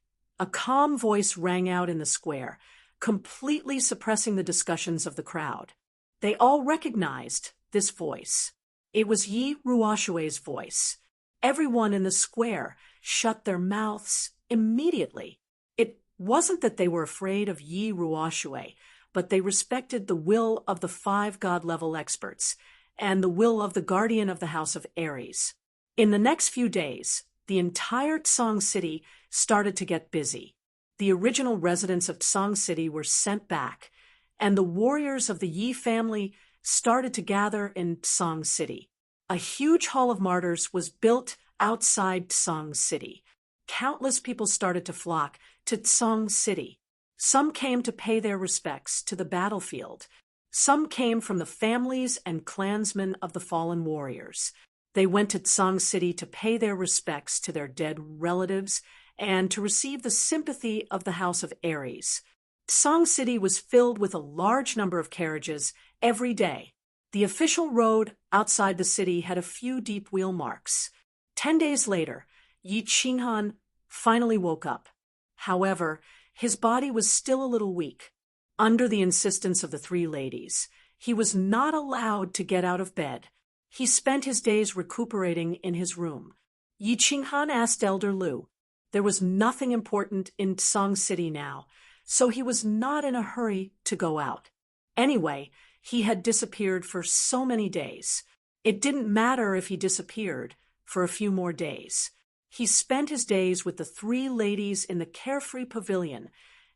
Speaker 1: a calm voice rang out in the square, completely suppressing the discussions of the crowd. They all recognized this voice. It was Yi Ruoshue's voice. Everyone in the square shut their mouths immediately. It wasn't that they were afraid of Yi Ruoshue, but they respected the will of the five god-level experts and the will of the guardian of the House of Aries. In the next few days, the entire Tsang City started to get busy. The original residents of Tsang City were sent back, and the warriors of the Yi family started to gather in Tsang City. A huge hall of martyrs was built outside Tsang City. Countless people started to flock to Tsang City. Some came to pay their respects to the battlefield. Some came from the families and clansmen of the fallen warriors. They went to Tsang City to pay their respects to their dead relatives and to receive the sympathy of the House of Aries. Tsang City was filled with a large number of carriages every day. The official road outside the city had a few deep wheel marks. 10 days later, Yi Qinghan finally woke up. However, his body was still a little weak. Under the insistence of the three ladies, he was not allowed to get out of bed. He spent his days recuperating in his room. Yi Qinghan asked Elder Lu. There was nothing important in Tsang City now, so he was not in a hurry to go out. Anyway, he had disappeared for so many days. It didn't matter if he disappeared for a few more days. He spent his days with the three ladies in the carefree pavilion,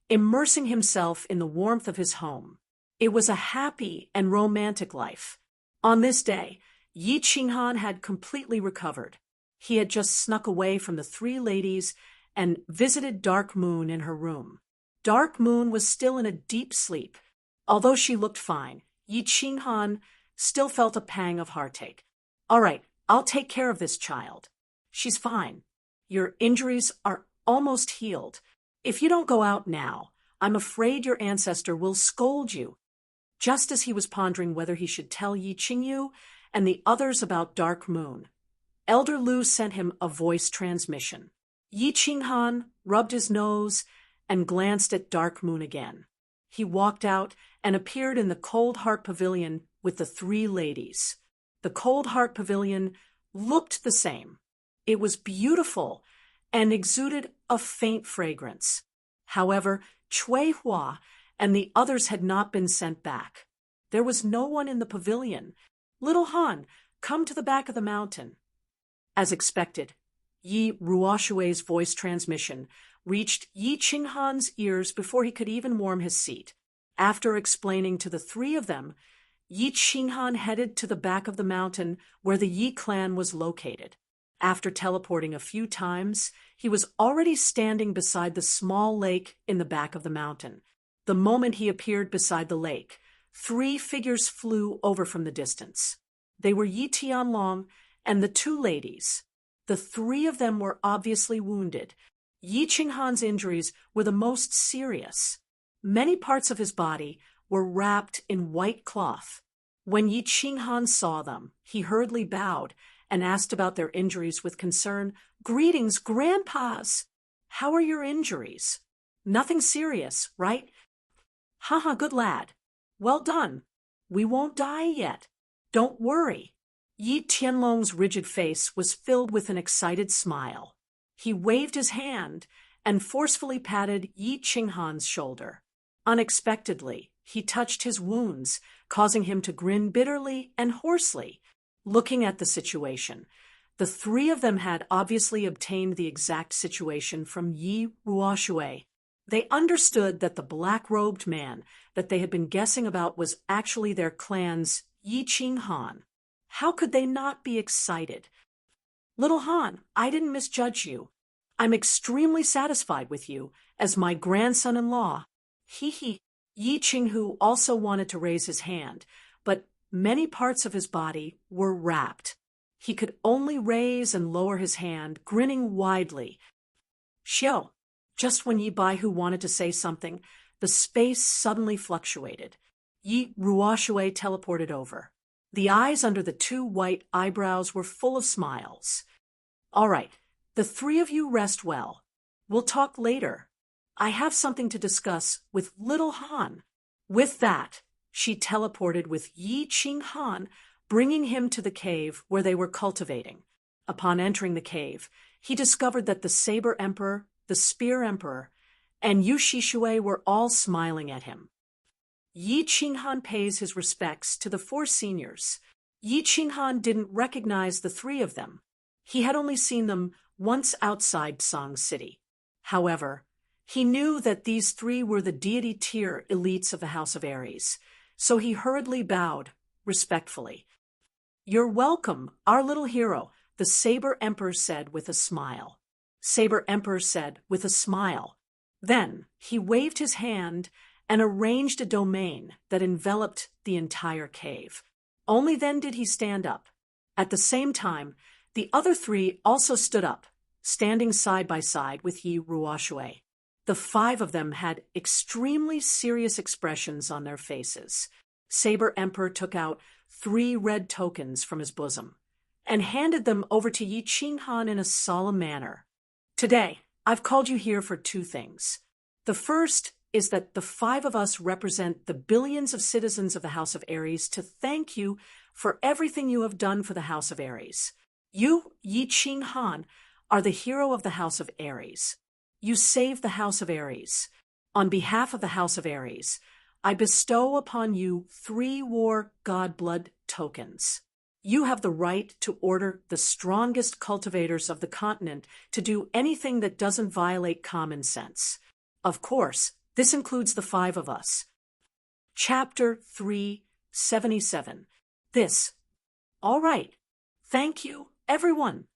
Speaker 1: immersing himself in the warmth of his home. It was a happy and romantic life. On this day, Yi Qinghan had completely recovered. He had just snuck away from the three ladies and visited Dark Moon in her room. Dark Moon was still in a deep sleep. Although she looked fine, Yi Qinghan still felt a pang of heartache. "All right, I'll take care of this child. She's fine. Your injuries are almost healed. If you don't go out now, I'm afraid your ancestor will scold you." Just as he was pondering whether he should tell Yi Qingyu and the others about Dark Moon, Elder Lu sent him a voice transmission. Yi Qinghan rubbed his nose and glanced at Dark Moon again. He walked out and appeared in the Cold Heart Pavilion with the three ladies. The Cold Heart Pavilion looked the same. It was beautiful and exuded a faint fragrance. However, Cui Hua and the others had not been sent back. There was no one in the pavilion. "Little Han, come to the back of the mountain." As expected, Yi Ruoshue's voice transmission reached Yi Qinghan's ears before he could even warm his seat. After explaining to the three of them, Yi Qinghan headed to the back of the mountain where the Yi clan was located. After teleporting a few times, he was already standing beside the small lake in the back of the mountain. The moment he appeared beside the lake, three figures flew over from the distance. They were Yi Tianlong and the two ladies. The three of them were obviously wounded. Yi Qinghan's injuries were the most serious. Many parts of his body were wrapped in white cloth. When Yi Qinghan saw them, he hurriedly bowed and asked about their injuries with concern. "Greetings, grandpas! How are your injuries? Nothing serious, right? Haha, good lad. Well done. We won't die yet. Don't worry." Yi Tianlong's rigid face was filled with an excited smile. He waved his hand and forcefully patted Yi Qinghan's shoulder. Unexpectedly, he touched his wounds, causing him to grin bitterly and hoarsely. Looking at the situation, the three of them had obviously obtained the exact situation from Yi Ruoshue. They understood that the black-robed man that they had been guessing about was actually their clan's Yi Qinghan. How could they not be excited? "Little Han, I didn't misjudge you. I'm extremely satisfied with you as my grandson-in-law." He. Yi Qinghu also wanted to raise his hand, but many parts of his body were wrapped. He could only raise and lower his hand, grinning widely. Xiao, just when Yi Baihu wanted to say something, the space suddenly fluctuated. Yi Ruoshui teleported over. The eyes under the two white eyebrows were full of smiles. All right, the three of you rest well. We'll talk later. I have something to discuss with little Han. With that, she teleported with Yi Qing Han, bringing him to the cave where they were cultivating. Upon entering the cave, he discovered that the Saber Emperor, the Spear Emperor, and Yu Shishui were all smiling at him. Yi Qinghan pays his respects to the four seniors. Yi Qinghan didn't recognize the three of them. He had only seen them once outside Song City. However, he knew that these three were the deity tier elites of the House of Aries, so he hurriedly bowed, respectfully. "You're welcome, our little hero," the Saber Emperor said with a smile. Saber Emperor said with a smile. Then he waved his hand and arranged a domain that enveloped the entire cave. Only then did he stand up. At the same time, the other three also stood up, standing side by side with Yi Ruoshui. The five of them had extremely serious expressions on their faces. Saber Emperor took out 3 red tokens from his bosom and handed them over to Yi Qinghan in a solemn manner. "Today, I've called you here for 2 things. The first is that the 5 of us represent the billions of citizens of the House of Aries to thank you for everything you have done for the House of Aries. You, Yi Qinghan, are the hero of the House of Aries. You saved the House of Aries. On behalf of the House of Aries, I bestow upon you 3 war god blood tokens. You have the right to order the strongest cultivators of the continent to do anything that doesn't violate common sense. Of course, this includes the 5 of us." Chapter 377. This. All right. Thank you, everyone.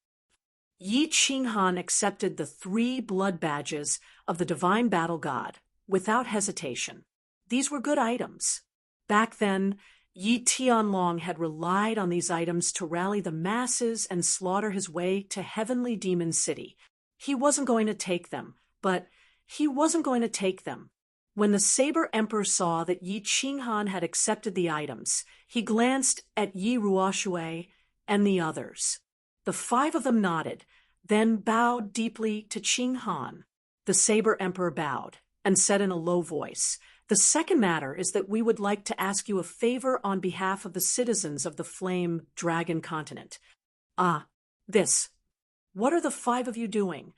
Speaker 1: Yi Qinghan accepted the 3 blood badges of the divine battle god without hesitation. These were good items. Back then, Yi Tianlong had relied on these items to rally the masses and slaughter his way to Heavenly Demon City. He wasn't going to take them, but he wasn't going to take them. When the Saber Emperor saw that Yi Qinghan had accepted the items, he glanced at Yi Ruoshui and the others. The 5 of them nodded, then bowed deeply to Qinghan. The Saber Emperor bowed and said in a low voice, "The second matter is that we would like to ask you a favor on behalf of the citizens of the Flame Dragon Continent." This. What are the 5 of you doing?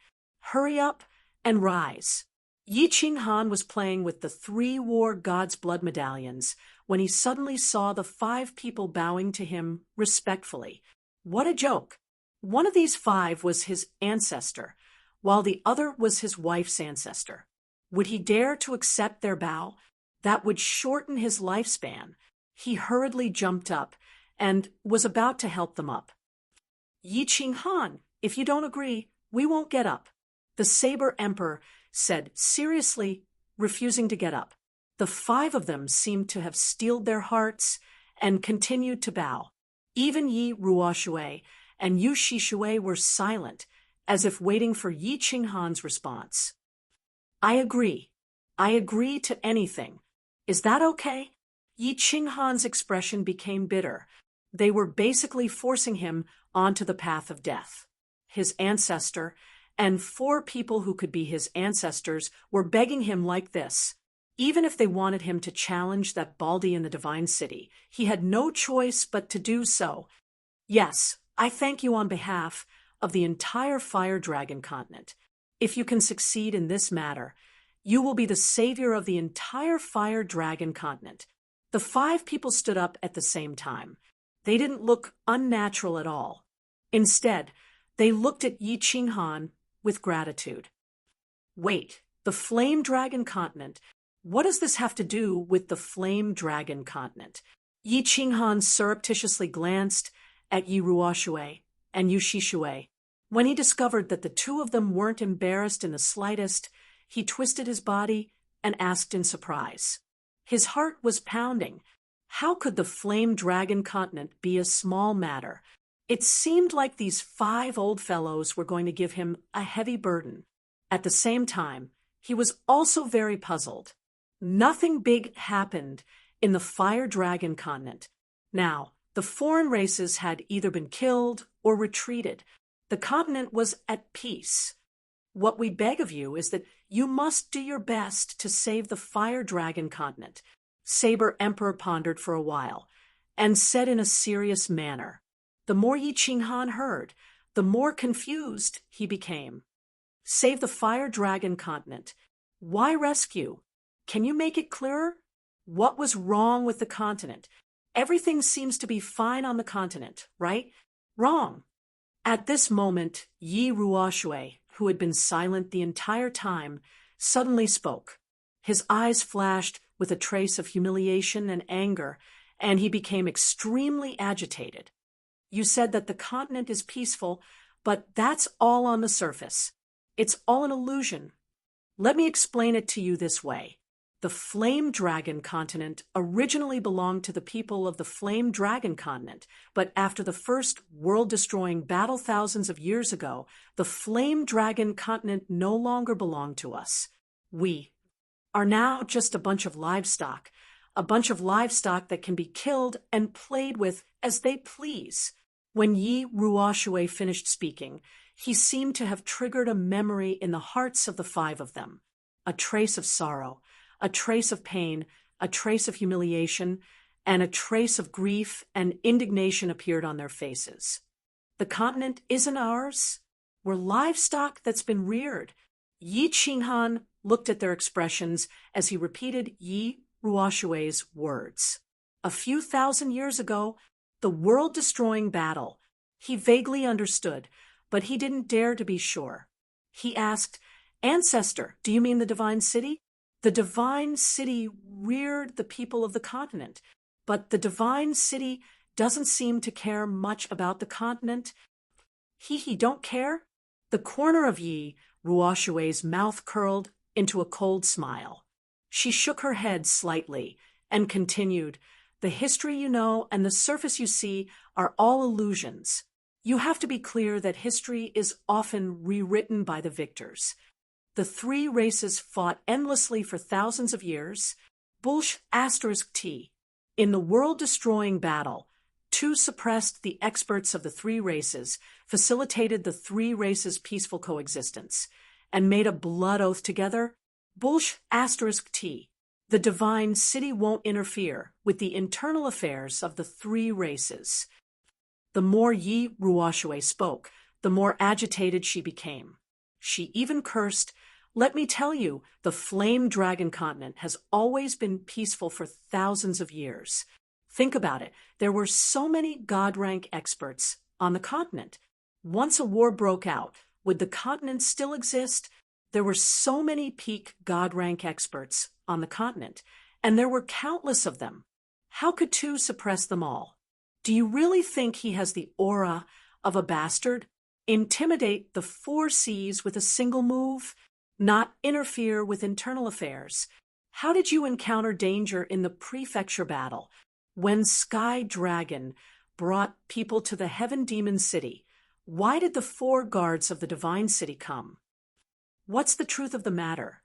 Speaker 1: Hurry up and rise." Yi Qinghan was playing with the 3 war god's blood medallions when he suddenly saw the 5 people bowing to him respectfully. What a joke! One of these 5 was his ancestor, while the other was his wife's ancestor. Would he dare to accept their bow? That would shorten his lifespan. He hurriedly jumped up and was about to help them up. "Yi Qinghan, if you don't agree, we won't get up," the Saber Emperor said seriously, refusing to get up. The 5 of them seemed to have steeled their hearts and continued to bow. Even Yi Ruoshui and Yu Shishui were silent, as if waiting for Yi Qinghan's response. "I agree. I agree to anything. Is that okay?" Yi Qinghan's expression became bitter. They were basically forcing him onto the path of death. His ancestor and 4 people who could be his ancestors were begging him like this. Even if they wanted him to challenge that Baldy in the Divine City, he had no choice but to do so. "Yes, I thank you on behalf of the entire Fire Dragon continent. If you can succeed in this matter, you will be the savior of the entire Fire Dragon continent." The 5 people stood up at the same time. They didn't look unnatural at all. Instead, they looked at Yi Qinghan with gratitude. "Wait, the Flame Dragon continent? What does this have to do with the Flame Dragon continent?" Yi Qinghan surreptitiously glanced at Yi Ruoshui and Yu Shishui. When he discovered that the 2 of them weren't embarrassed in the slightest, he twisted his body and asked in surprise. His heart was pounding. How could the Flame Dragon continent be a small matter? It seemed like these 5 old fellows were going to give him a heavy burden. At the same time, he was also very puzzled. Nothing big happened in the Fire Dragon continent. Now, the foreign races had either been killed or retreated. The continent was at peace. What we beg of you is that you must do your best to save the Fire Dragon continent. Saber Emperor pondered for a while, and said in a serious manner. The more Yi Qinghan heard, the more confused he became. Save the Fire Dragon continent. Why rescue? Can you make it clearer? What was wrong with the continent? Everything seems to be fine on the continent, right? Wrong. At this moment, Yi Ruoshui, who had been silent the entire time, suddenly spoke. His eyes flashed with a trace of humiliation and anger, and he became extremely agitated. You said that the continent is peaceful, but that's all on the surface. It's all an illusion. Let me explain it to you this way. The Flame Dragon continent originally belonged to the people of the Flame Dragon continent, but after the first world-destroying battle thousands of years ago, the Flame Dragon continent no longer belonged to us. We are now just a bunch of livestock that can be killed and played with as they please. When Yi Ruoshui finished speaking, he seemed to have triggered a memory in the hearts of the 5 of them. A trace of sorrow, a trace of pain, a trace of humiliation, and a trace of grief and indignation appeared on their faces. The continent isn't ours. We're livestock that's been reared. Yi Qinghan looked at their expressions as he repeated Yi Ruoshui's words. A few thousand years ago, the world-destroying battle. He vaguely understood, but he didn't dare to be sure. He asked, Ancestor, do you mean the Divine City? The Divine City reared the people of the continent, but the Divine City doesn't seem to care much about the continent. He don't care? The corner of Yi Ruoshui's mouth curled into a cold smile. She shook her head slightly and continued, The history you know and the surface you see are all illusions. You have to be clear that history is often rewritten by the victors. The 3 races fought endlessly for thousands of years. *T. In the world-destroying battle, 2 suppressed the experts of the 3 races, facilitated the 3 races' peaceful coexistence, and made a blood oath together. *T. The Divine City won't interfere with the internal affairs of the 3 races. The more Yi Ruoshui spoke, the more agitated she became. She even cursed, Let me tell you, the Flame Dragon continent has always been peaceful for thousands of years. Think about it. There were so many God-rank experts on the continent. Once a war broke out, would the continent still exist? There were so many peak God-rank experts on the continent, and there were countless of them. How could 2 suppress them all? Do you really think he has the aura of a bastard? Intimidate the 4 seas with a single move? Not interfere with internal affairs? How did you encounter danger in the prefecture battle when Sky Dragon brought people to the Heaven Demon City? Why did the 4 guards of the Divine City come? What's the truth of the matter?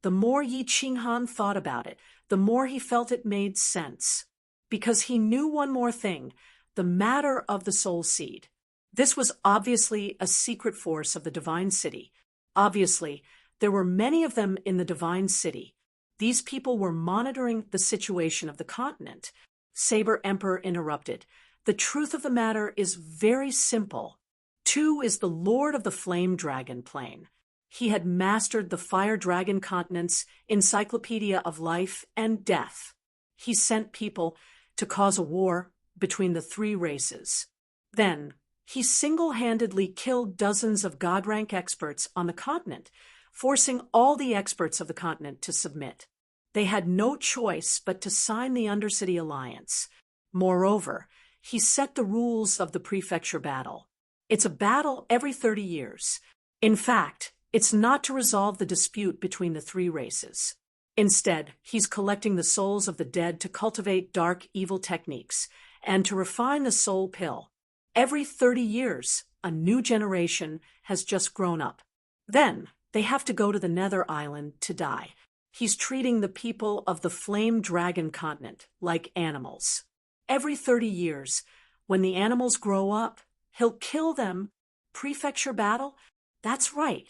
Speaker 1: The more Yi Qinghan thought about it, the more he felt it made sense. Because he knew one more thing, the matter of the Soul Seed. This was obviously a secret force of the Divine City. Obviously, there were many of them in the Divine City. These people were monitoring the situation of the continent. Saber Emperor interrupted. The truth of the matter is very simple. 2 is the Lord of the Flame Dragon plane. He had mastered the Fire Dragon continent's encyclopedia of life and death. He sent people to cause a war between the 3 races. Then, he single-handedly killed dozens of God-rank experts on the continent, forcing all the experts of the continent to submit. They had no choice but to sign the Undercity Alliance. Moreover, he set the rules of the prefecture battle. It's a battle every 30 years. In fact, it's not to resolve the dispute between the 3 races. Instead, he's collecting the souls of the dead to cultivate dark, evil techniques and to refine the soul pill. Every 30 years, a new generation has just grown up. Then, they have to go to the Nether Island to die. He's treating the people of the Flame Dragon continent like animals. Every 30 years, when the animals grow up, he'll kill them. Prefecture battle? That's right.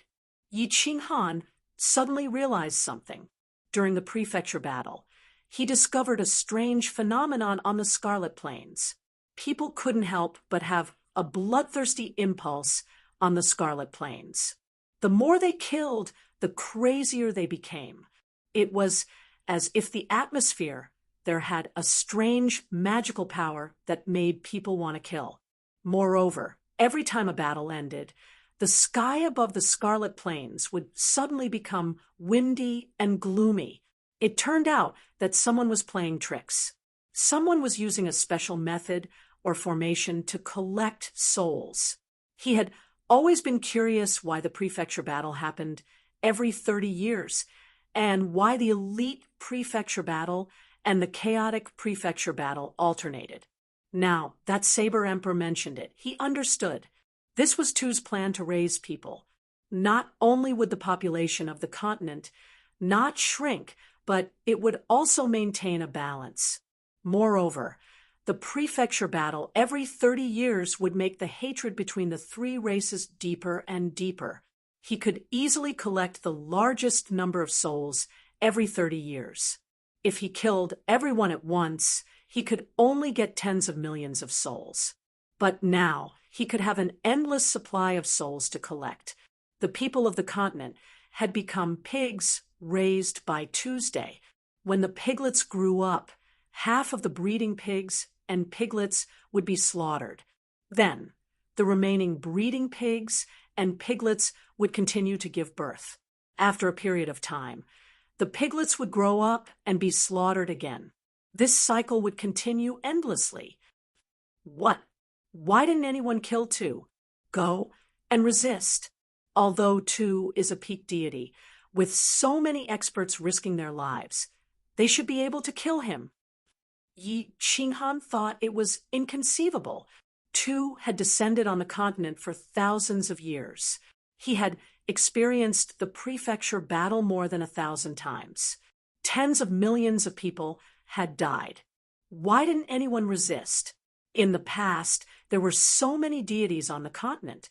Speaker 1: Yi Qinghan suddenly realized something. During the prefecture battle, he discovered a strange phenomenon on the Scarlet Plains. People couldn't help but have a bloodthirsty impulse on the Scarlet Plains. The more they killed, the crazier they became. It was as if the atmosphere there had a strange magical power that made people want to kill. Moreover, every time a battle ended, the sky above the Scarlet Plains would suddenly become windy and gloomy. It turned out that someone was playing tricks. Someone was using a special method or formation to collect souls. He had always been curious why the prefecture battle happened every 30 years, and why the elite prefecture battle and the chaotic prefecture battle alternated. Now that Saber Emperor mentioned it, he understood. This was Tu's plan to raise people. Not only would the population of the continent not shrink, but it would also maintain a balance. Moreover, the prefecture battle every 30 years would make the hatred between the three races deeper and deeper. He could easily collect the largest number of souls every 30 years. If he killed everyone at once, he could only get tens of millions of souls. But now, he could have an endless supply of souls to collect. The people of the continent had become pigs raised by Tuesday. When the piglets grew up, half of the breeding pigs and piglets would be slaughtered. Then, the remaining breeding pigs and piglets would continue to give birth. After a period of time, the piglets would grow up and be slaughtered again. This cycle would continue endlessly. What? Why didn't anyone kill Tu? Go and resist. Although Tu is a peak deity, with so many experts risking their lives, they should be able to kill him. Yi Qinghan thought it was inconceivable. Tu had descended on the continent for thousands of years. He had experienced the prefecture battle more than 1,000 times. Tens of millions of people had died. Why didn't anyone resist? In the past, there were so many deities on the continent.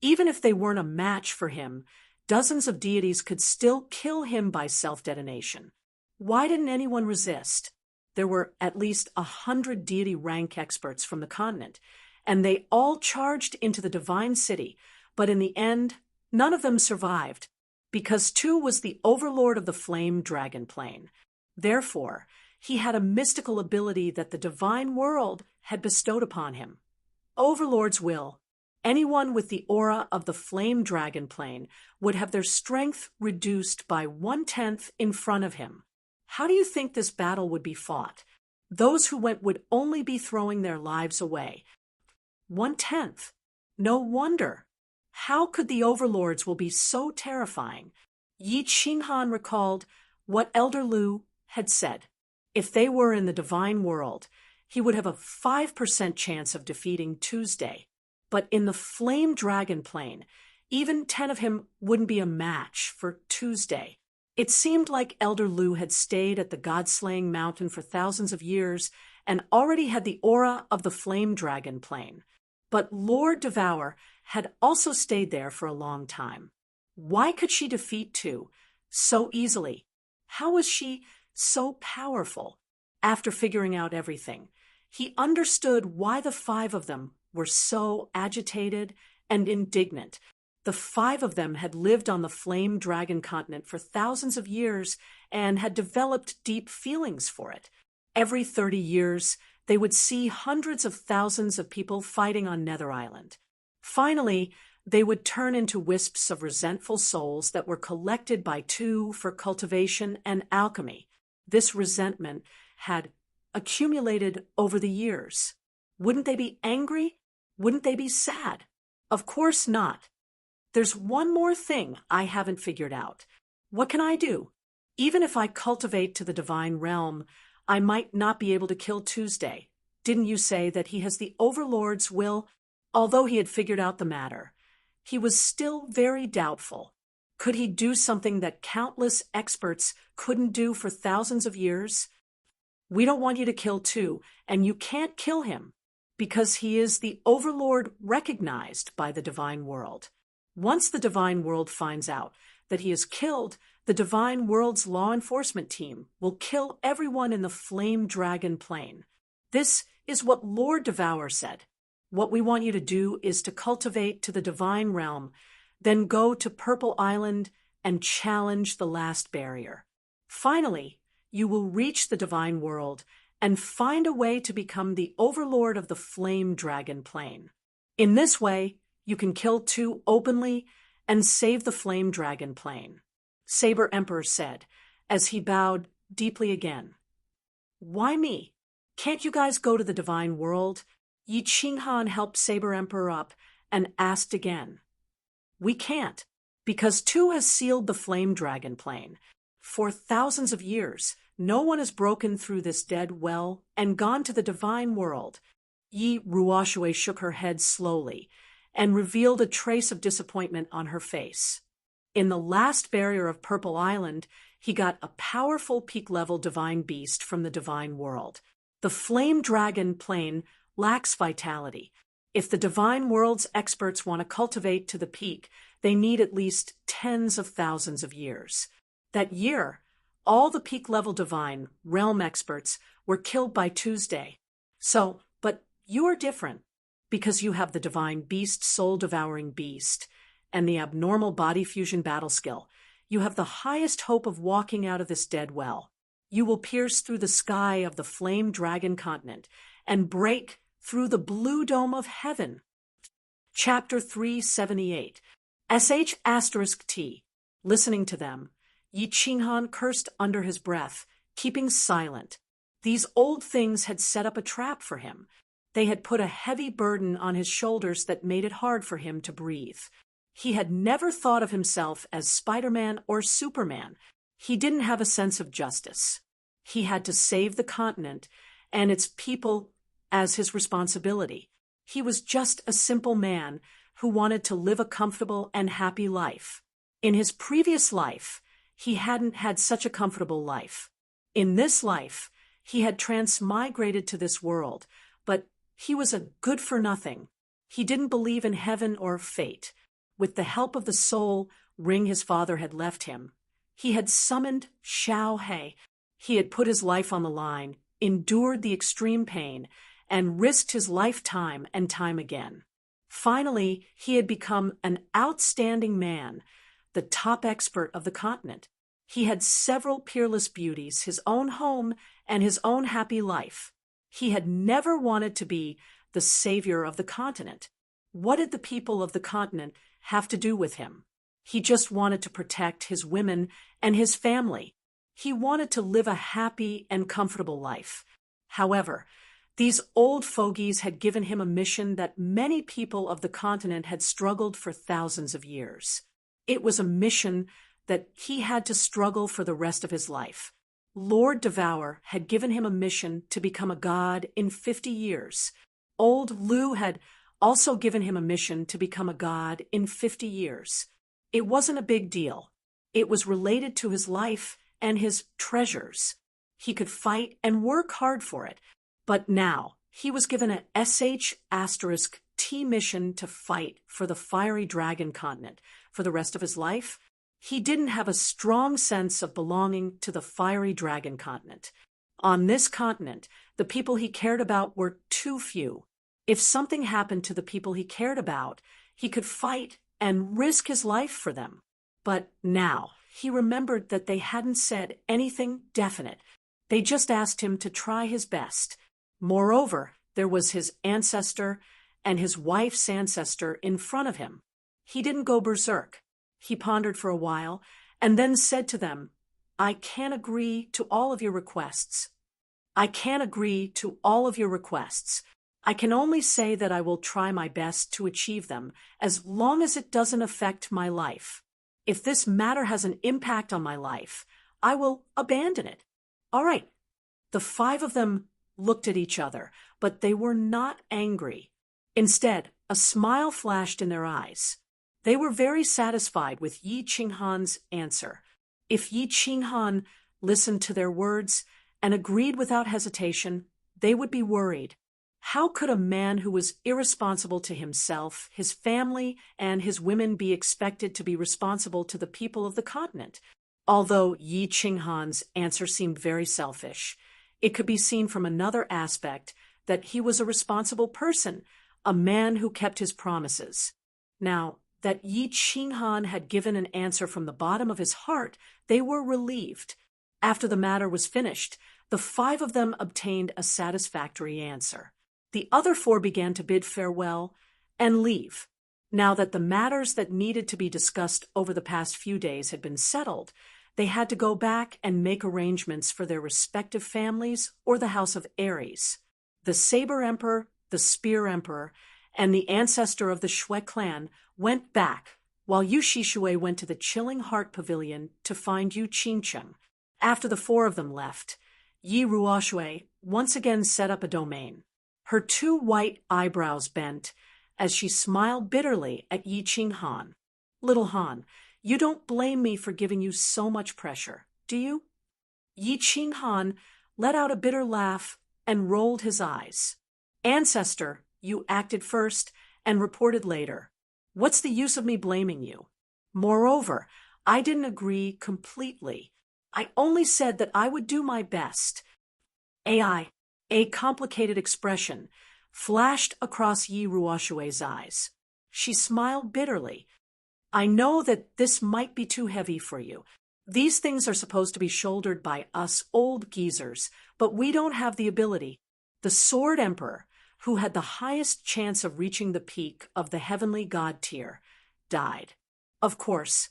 Speaker 1: Even if they weren't a match for him, dozens of deities could still kill him by self-detonation. Why didn't anyone resist? There were at least 100 deity rank experts from the continent, and they all charged into the divine city, but in the end, none of them survived, because Tu was the overlord of the flame dragon plane. Therefore, he had a mystical ability that the divine world had bestowed upon him. Overlord's will. Anyone with the aura of the flame dragon plane would have their strength reduced by 1/10 in front of him. How do you think this battle would be fought? Those who went would only be throwing their lives away. 1/10. No wonder. How could the overlords will be so terrifying? Yi Qinghan recalled what Elder Lu had said. If they were in the divine world, he would have a 5% chance of defeating Tuesday. But in the flame dragon plane, even 10 of him wouldn't be a match for Tuesday. It seemed like Elder Lu had stayed at the God-slaying mountain for thousands of years and already had the aura of the flame dragon plane. But Lord Devour had also stayed there for a long time. Why could she defeat Tu so easily? How was she so powerful? After figuring out everything, he understood why the 5 of them were so agitated and indignant. The 5 of them had lived on the flame dragon continent for thousands of years and had developed deep feelings for it. Every 30 years, they would see hundreds of thousands of people fighting on Nether Island. Finally, they would turn into wisps of resentful souls that were collected by Tu for cultivation and alchemy. This resentment had accumulated over the years. Wouldn't they be angry? Wouldn't they be sad? Of course not. There's one more thing I haven't figured out. What can I do? Even if I cultivate to the divine realm, I might not be able to kill Tuesday. Didn't you say that he has the overlord's will? Although he had figured out the matter, he was still very doubtful. Could he do something that countless experts couldn't do for thousands of years? We don't want you to kill too, and you can't kill him, because he is the overlord recognized by the divine world. Once the divine world finds out that he is killed, the divine world's law enforcement team will kill everyone in the flame dragon plane. This is what Lord Devour said. What we want you to do is to cultivate to the divine realm, then go to Purple Island and challenge the last barrier. Finally, you will reach the divine world and find a way to become the overlord of the flame dragon plane. In this way, you can kill two openly and save the flame dragon plane, Saber Emperor said, as he bowed deeply again. Why me? Can't you guys go to the divine world? Yi Qinghan helped Saber Emperor up and asked again. We can't, because Tu has sealed the flame dragon plane. For thousands of years, no one has broken through this dead well and gone to the divine world. Yi Ruoxue shook her head slowly and revealed a trace of disappointment on her face. In the last barrier of Purple Island, he got a powerful peak-level divine beast from the divine world. The flame dragon plane lacks vitality. If the divine world's experts want to cultivate to the peak, they need at least tens of thousands of years. That year, all the peak-level divine realm experts were killed by Tuesday. But you are different, because you have the divine beast, soul-devouring beast, and the abnormal body fusion battle skill. You have the highest hope of walking out of this dead well. You will pierce through the sky of the flame dragon continent and break through the blue dome of heaven. Chapter 378. *T. Listening to them, Yi Qinghan cursed under his breath, keeping silent. These old things had set up a trap for him. They had put a heavy burden on his shoulders that made it hard for him to breathe. He had never thought of himself as Spider-Man or Superman. He didn't have a sense of justice. He had to save the continent and its people as his responsibility. He was just a simple man who wanted to live a comfortable and happy life. In his previous life, he hadn't had such a comfortable life. In this life, he had transmigrated to this world, but he was a good-for-nothing. He didn't believe in heaven or fate. With the help of the soul ring his father had left him, he had summoned Xiao He. He had put his life on the line, endured the extreme pain, and risked his lifetime and time again. Finally, he had become an outstanding man, the top expert of the continent. He had several peerless beauties, his own home, and his own happy life. He had never wanted to be the savior of the continent. What did the people of the continent have to do with him? He just wanted to protect his women and his family. He wanted to live a happy and comfortable life. However, these old fogies had given him a mission that many people of the continent had struggled for thousands of years. It was a mission that he had to struggle for the rest of his life. Lord Devour had given him a mission to become a god in 50 years. Old Lu had also given him a mission to become a god in 50 years. It wasn't a big deal. It was related to his life and his treasures. He could fight and work hard for it. But now, he was given a *T mission to fight for the fiery dragon continent for the rest of his life. He didn't have a strong sense of belonging to the fiery dragon continent. On this continent, the people he cared about were too few. If something happened to the people he cared about, he could fight and risk his life for them. But now, he remembered that they hadn't said anything definite. They just asked him to try his best. Moreover, there was his ancestor and his wife's ancestor in front of him. He didn't go berserk. He pondered for a while and then said to them, I can't agree to all of your requests. I can't agree to all of your requests. I can only say that I will try my best to achieve them as long as it doesn't affect my life. If this matter has an impact on my life, I will abandon it. All right. The five of them looked at each other, but they were not angry. Instead, A smile flashed in their eyes. They were very satisfied with Yi Qinghan's answer. If Yi Qinghan listened to their words and agreed without hesitation, they would be worried. How could a man who was irresponsible to himself, his family, and his women be expected to be responsible to the people of the continent? Although Yi Qinghan's answer seemed very selfish, it could be seen from another aspect that he was a responsible person, a man who kept his promises. Now, that Yi Qinghan had given an answer from the bottom of his heart, they were relieved. After the matter was finished, the 5 of them obtained a satisfactory answer. The other 4 began to bid farewell and leave. Now that the matters that needed to be discussed over the past few days had been settled, they had to go back and make arrangements for their respective families or the House of Aries. The Saber Emperor, the Spear Emperor, and the ancestor of the Shui clan went back, while Yu Shishui went to the Chilling Heart Pavilion to find Yu Qingcheng. After the 4 of them left, Yi Ruoshui once again set up a domain. Her 2 white eyebrows bent as she smiled bitterly at Yi Qinghan. "Little Han, you don't blame me for giving you so much pressure, do you?" Yi Qinghan let out a bitter laugh and rolled his eyes. "Ancestor, you acted first and reported later. What's the use of me blaming you? Moreover, I didn't agree completely. I only said that I would do my best." A complicated expression flashed across Yi Ruoshui's eyes. She smiled bitterly. "I know that this might be too heavy for you. These things are supposed to be shouldered by us old geezers, but we don't have the ability." The Sword Emperor, who had the highest chance of reaching the peak of the heavenly god tier, died. Of course,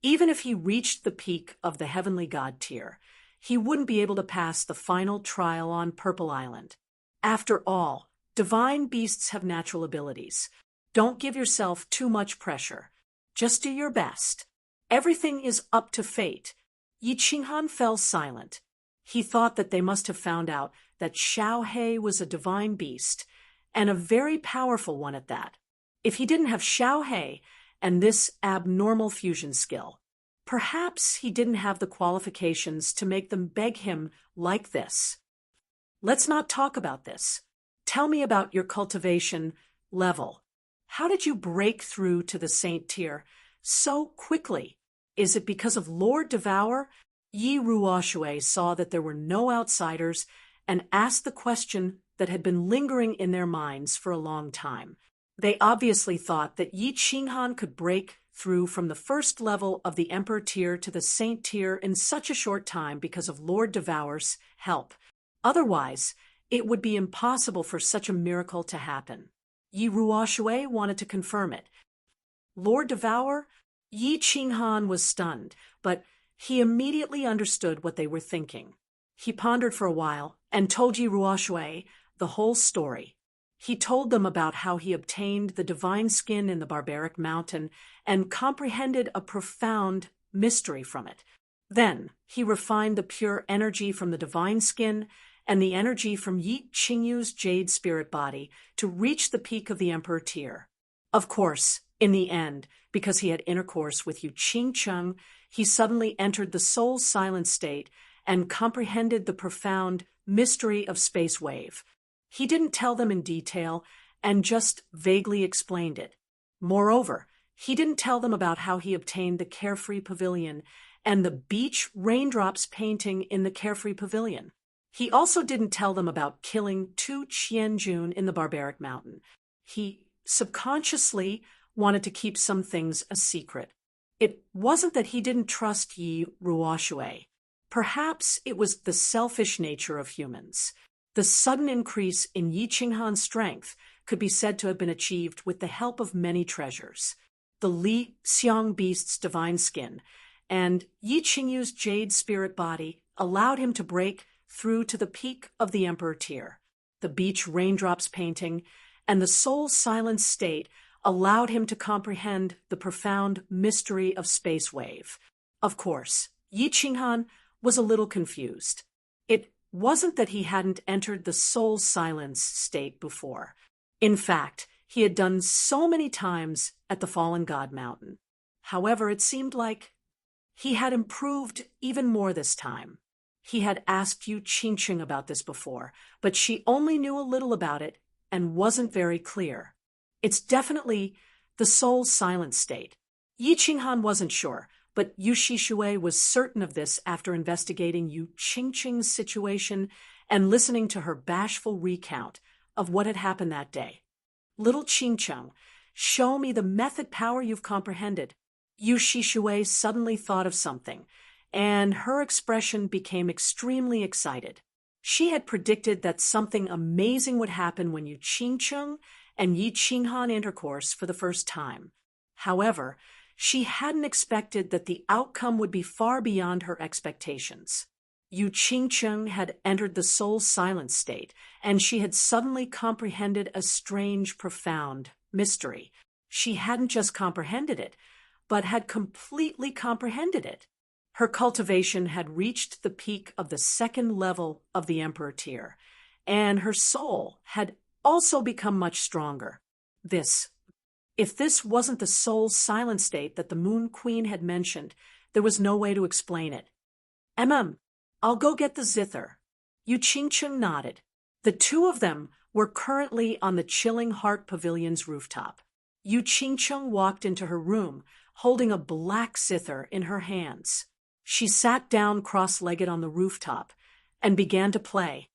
Speaker 1: even if he reached the peak of the heavenly god tier, he wouldn't be able to pass the final trial on Purple Island. After all, divine beasts have natural abilities. Don't give yourself too much pressure. Just do your best. Everything is up to fate. Yi Qinghan fell silent. He thought that they must have found out that Xiao He was a divine beast, and a very powerful one at that. If he didn't have Xiao He and this abnormal fusion skill, perhaps he didn't have the qualifications to make them beg him like this. "Let's not talk about this. Tell me about your cultivation level. How did you break through to the Saint tier so quickly? Is it because of Lord Devour?" Yi Ruoshui saw that there were no outsiders and asked the question that had been lingering in their minds for a long time. They obviously thought that Yi Qinghan could break through from the first level of the Emperor tier to the Saint tier in such a short time because of Lord Devour's help. Otherwise, it would be impossible for such a miracle to happen. Yi Ruoshui wanted to confirm it. Lord Devour? Yi Qinghan was stunned, but he immediately understood what they were thinking. He pondered for a while and told Yi Ruoshui the whole story. He told them about how he obtained the divine skin in the barbaric mountain and comprehended a profound mystery from it. Then he refined the pure energy from the divine skin and the energy from Yi Qingyu's jade spirit body to reach the peak of the Emperor tier. Of course, in the end, because he had intercourse with Yu Qingcheng, he suddenly entered the soul's silent state and comprehended the profound mystery of space wave. He didn't tell them in detail and just vaguely explained it. Moreover, he didn't tell them about how he obtained the Carefree Pavilion and the beach raindrops painting in the Carefree Pavilion. He also didn't tell them about killing Tu Qianjun in the barbaric mountain. He subconsciously wanted to keep some things a secret. It wasn't that he didn't trust Yi Ruoshui. Perhaps it was the selfish nature of humans. The sudden increase in Yi Qinghan's strength could be said to have been achieved with the help of many treasures. The Li Xiang beast's divine skin and Yi Qingyu's jade spirit body allowed him to break through to the peak of the Emperor tier. The beach raindrops painting and the soul's silent state allowed him to comprehend the profound mystery of space wave. Of course, Yi Qinghan was a little confused. It wasn't that he hadn't entered the soul silence state before. In fact, he had done so many times at the Fallen God Mountain. However, it seemed like he had improved even more this time. He had asked Yu Qingqing about this before, but she only knew a little about it and wasn't very clear. It's definitely the soul's silent state. Yi Qinghan wasn't sure, but Yu Shishui was certain of this after investigating Yu Qingqing's situation and listening to her bashful recount of what had happened that day. Little Qingqiang, show me the method power you've comprehended. Yu Shishui suddenly thought of something, and her expression became extremely excited. She had predicted that something amazing would happen when Yu Qingqiang and Yi Qinghan intercourse for the first time. However, she hadn't expected that the outcome would be far beyond her expectations. Yu Qingqiang had entered the soul's silent state, and she had suddenly comprehended a strange, profound mystery. She hadn't just comprehended it, but had completely comprehended it. Her cultivation had reached the peak of the second level of the Emperor tier, and her soul had also become much stronger. If this wasn't the soul's silent state that the Moon Queen had mentioned, there was no way to explain it. I'll go get the zither. Yu Qingqiang nodded. The two of them were currently on the Chilling Heart Pavilion's rooftop. Yu Qingqiang walked into her room, holding a black zither in her hands. She sat down cross-legged on the rooftop and began to play.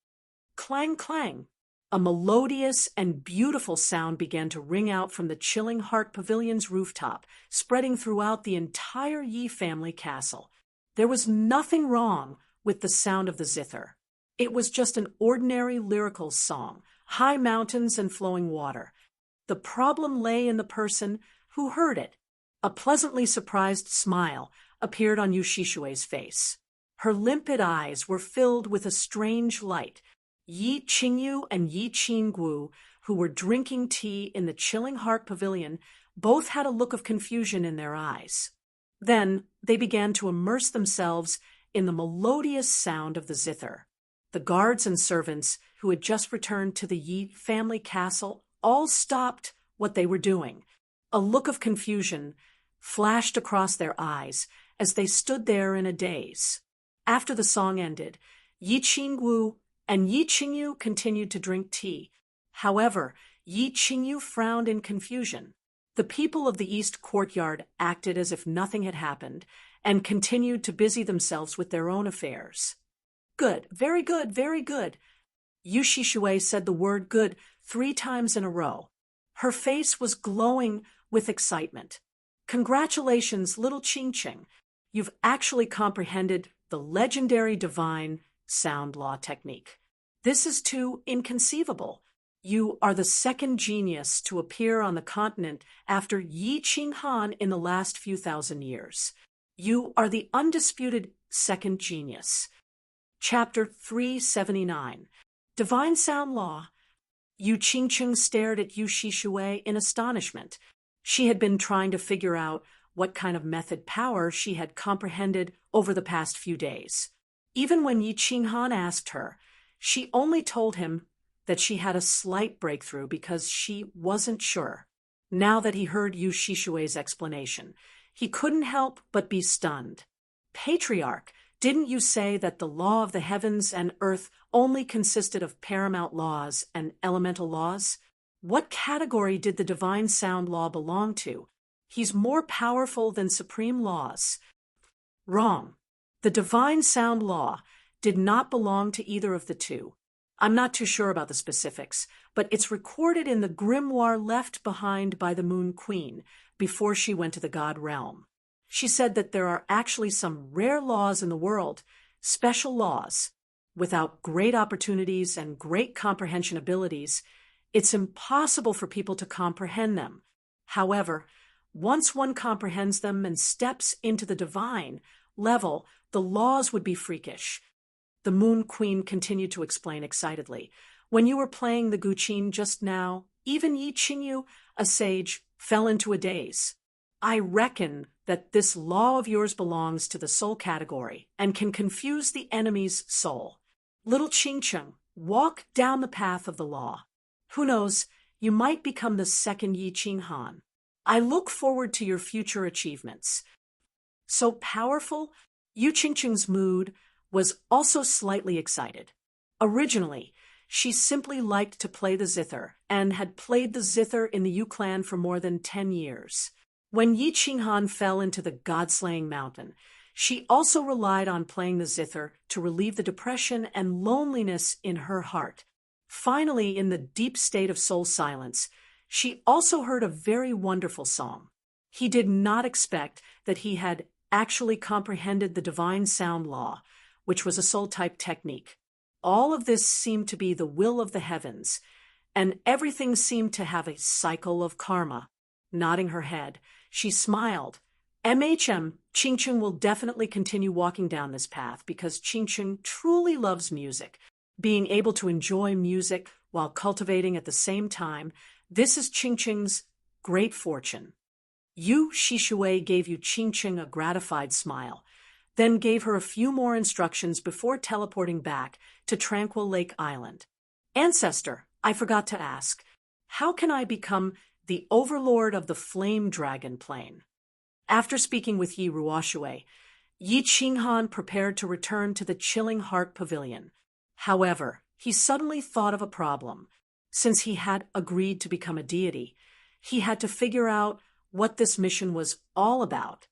Speaker 1: Clang, clang. A melodious and beautiful sound began to ring out from the Chilling Heart Pavilion's rooftop, spreading throughout the entire Yi family castle. There was nothing wrong with the sound of the zither. It was just an ordinary lyrical song, high mountains and flowing water. The problem lay in the person who heard it. A pleasantly surprised smile appeared on Yu Shishui's face. Her limpid eyes were filled with a strange light. Yi Qingyu and Yi Qinggu, who were drinking tea in the Chilling Heart Pavilion, both had a look of confusion in their eyes. Then they began to immerse themselves in the melodious sound of the zither. The guards and servants who had just returned to the Yi family castle all stopped what they were doing. A look of confusion flashed across their eyes as they stood there in a daze. After the song ended, Yi Qinggu and Yi Qingyu continued to drink tea. However, Yi Qingyu frowned in confusion. The people of the East Courtyard acted as if nothing had happened and continued to busy themselves with their own affairs. Good, very good, very good. Yu Shishui said the word good 3 times in a row. Her face was glowing with excitement. Congratulations, little Qingqing. You've actually comprehended the legendary divine sound law technique. This is too inconceivable. You are the second genius to appear on the continent after Yi Qinghan in the last few thousand years. You are the undisputed second genius. Chapter 379. Divine Sound Law. Yu Qingqing stared at Yu Shishui in astonishment. She had been trying to figure out what kind of method power she had comprehended over the past few days. Even when Yi Qinghan asked her, she only told him that she had a slight breakthrough because she wasn't sure. Now that he heard Yu Shishui's explanation, he couldn't help but be stunned. Patriarch, didn't you say that the law of the heavens and earth only consisted of paramount laws and elemental laws? What category did the divine sound law belong to? He's more powerful than supreme laws. Wrong. The divine sound law did not belong to either of the two. I'm not too sure about the specifics, but it's recorded in the grimoire left behind by the Moon Queen before she went to the God Realm. She said that there are actually some rare laws in the world, special laws. Without great opportunities and great comprehension abilities, it's impossible for people to comprehend them. However, once one comprehends them and steps into the divine level, the laws would be freakish. The Moon Queen continued to explain excitedly. When you were playing the guqin just now, even Yi Qingyu, a sage, fell into a daze. I reckon that this law of yours belongs to the soul category and can confuse the enemy's soul. Little Qingqiang, walk down the path of the law. Who knows, you might become the second Yi Qinghan. I look forward to your future achievements. So powerful, Yu Qingqing's mood was also slightly excited. Originally, she simply liked to play the zither and had played the zither in the Yu clan for more than 10 years. When Yi Qinghan fell into the god-slaying mountain, she also relied on playing the zither to relieve the depression and loneliness in her heart. Finally, in the deep state of soul silence, she also heard a very wonderful song. He did not expect that he had actually comprehended the divine sound law, which was a soul-type technique. All of this seemed to be the will of the heavens, and everything seemed to have a cycle of karma. Nodding her head, she smiled. Qingqing will definitely continue walking down this path because Qingqing truly loves music. Being able to enjoy music while cultivating at the same time, this is Qingqing's great fortune. Yu Shishui gave Yu Qingqing a gratified smile, then gave her a few more instructions before teleporting back to Tranquil Lake Island. Ancestor, I forgot to ask, how can I become the overlord of the Flame Dragon Plane? After speaking with Yi Ruoshui, Yi Qinghan prepared to return to the Chilling Heart Pavilion. However, he suddenly thought of a problem. Since he had agreed to become a deity, he had to figure out what this mission was all about.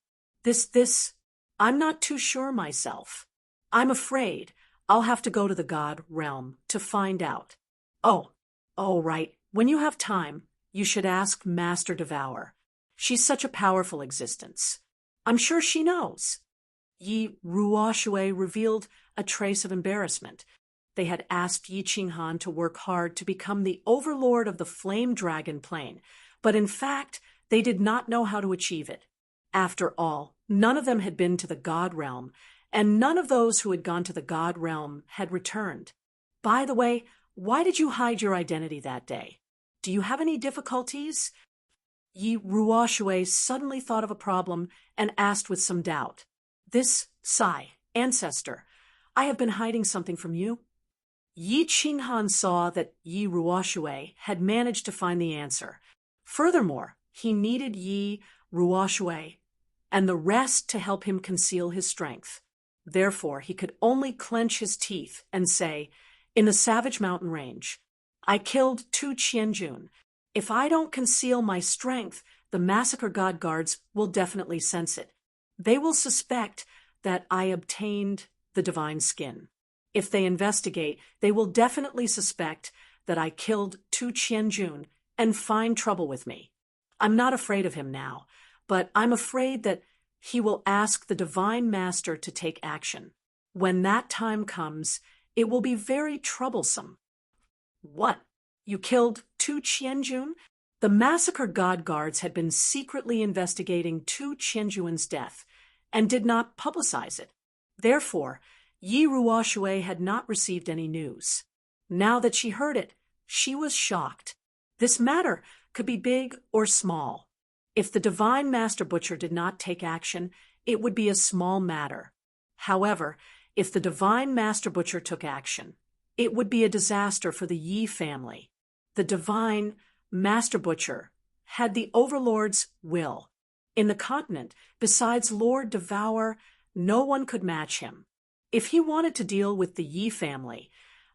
Speaker 1: I'm not too sure myself. I'm afraid I'll have to go to the God realm to find out. Oh, right. When you have time, you should ask Master Devour. She's such a powerful existence. I'm sure she knows. Yi Ruoshui revealed a trace of embarrassment. They had asked Yi Qinghan to work hard to become the overlord of the Flame Dragon Plane, but in fact, they did not know how to achieve it. After all, none of them had been to the God realm, and none of those who had gone to the God realm had returned. By the way, why did you hide your identity that day? Do you have any difficulties? Yi Ruoshui suddenly thought of a problem and asked with some doubt. Ancestor, I have been hiding something from you. Yi Qinghan saw that Yi Ruoshui had managed to find the answer. Furthermore, he needed Yi Ruoshui and the rest to help him conceal his strength. Therefore, he could only clench his teeth and say, in the Savage Mountain Range, I killed 2 Qianjun. If I don't conceal my strength, the Massacre God Guards will definitely sense it. They will suspect that I obtained the divine skin. If they investigate, they will definitely suspect that I killed 2 Qianjun and find trouble with me. I'm not afraid of him now, but I'm afraid that he will ask the Divine Master to take action. When that time comes, it will be very troublesome. What? You killed 2 Qianjun? The Massacre God Guards had been secretly investigating 2 Qianjun's death and did not publicize it. Therefore, Yi Ruoshui had not received any news. Now that she heard it, she was shocked. This matter could be big or small. If the Divine Master Butcher did not take action, it would be a small matter. However, if the Divine Master Butcher took action, it would be a disaster for the Yi family. The Divine Master Butcher had the Overlord's will. In the continent, besides Lord Devour, no one could match him. If he wanted to deal with the Yi family,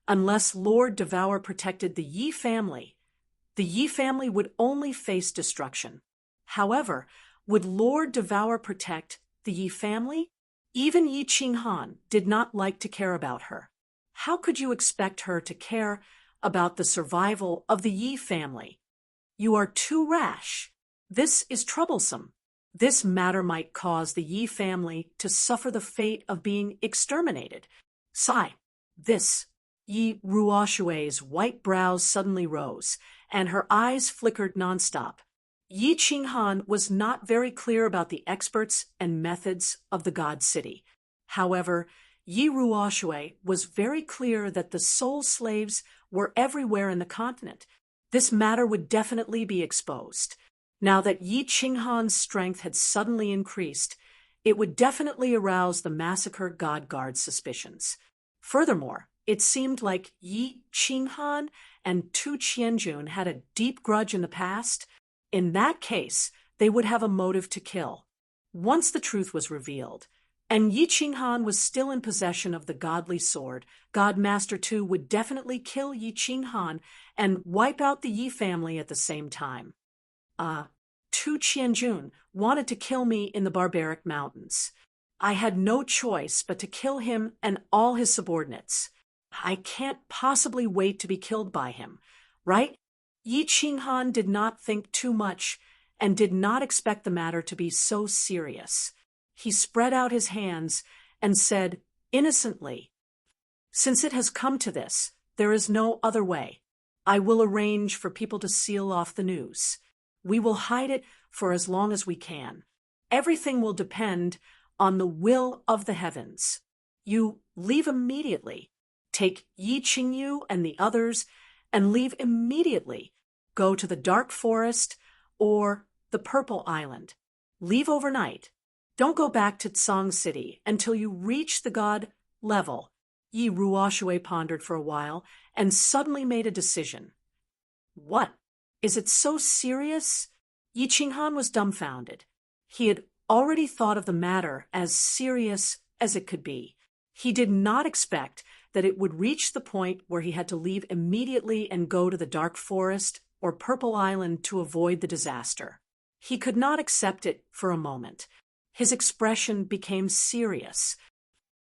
Speaker 1: unless Lord Devour protected the Yi family would only face destruction. However, would Lord Devour protect the Yi family? Even Yi Qinghan did not like to care about her. How could you expect her to care about the survival of the Yi family? You are too rash. This is troublesome. This matter might cause the Yi family to suffer the fate of being exterminated. Yi Ruoshui's white brows suddenly rose, and her eyes flickered nonstop. Yi Qinghan was not very clear about the experts and methods of the God City. However, Yi Ruoshui was very clear that the soul slaves were everywhere in the continent. This matter would definitely be exposed. Now that Yi Qinghan's strength had suddenly increased, it would definitely arouse the Massacre God Guard's suspicions. Furthermore, it seemed like Yi Qinghan and Tu Qianjun had a deep grudge in the past. In that case, they would have a motive to kill. Once the truth was revealed, and Yi Qinghan was still in possession of the godly sword, God Master Tu would definitely kill Yi Qinghan and wipe out the Yi family at the same time. Tu Qianjun wanted to kill me in the barbaric mountains. I had no choice but to kill him and all his subordinates. I can't possibly wait to be killed by him, right? Yi Qinghan did not think too much and did not expect the matter to be so serious. He spread out his hands and said innocently, "Since it has come to this, there is no other way. I will arrange for people to seal off the news. We will hide it for as long as we can. Everything will depend on the will of the heavens. You leave immediately. Take Yi Qingyu and the others and leave immediately. Go to the dark forest or the Purple Island. Leave overnight. Don't go back to Tsang City until you reach the god level." Yi Ruoshui pondered for a while and suddenly made a decision. "What? Is it so serious?" Yi Qinghan was dumbfounded. He had already thought of the matter as serious as it could be. He did not expect that it would reach the point where he had to leave immediately and go to the dark forest or Purple Island to avoid the disaster. He could not accept it for a moment. His expression became serious.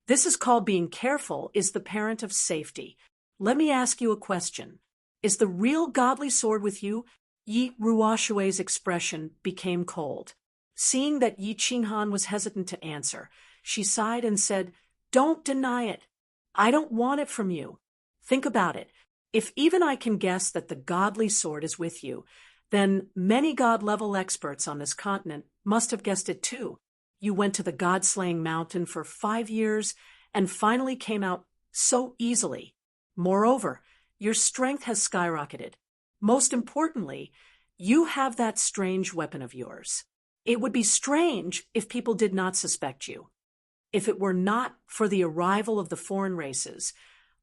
Speaker 1: "This is called being careful is the parent of safety. Let me ask you a question. Is the real godly sword with you?" Yi Ruoshui's expression became cold. Seeing that Yi Qinghan was hesitant to answer, she sighed and said, "Don't deny it. I don't want it from you. Think about it. If even I can guess that the godly sword is with you, then many god-level experts on this continent must have guessed it too. You went to the god-slaying mountain for 5 years and finally came out so easily. Moreover, your strength has skyrocketed. Most importantly, you have that strange weapon of yours. It would be strange if people did not suspect you. If it were not for the arrival of the foreign races,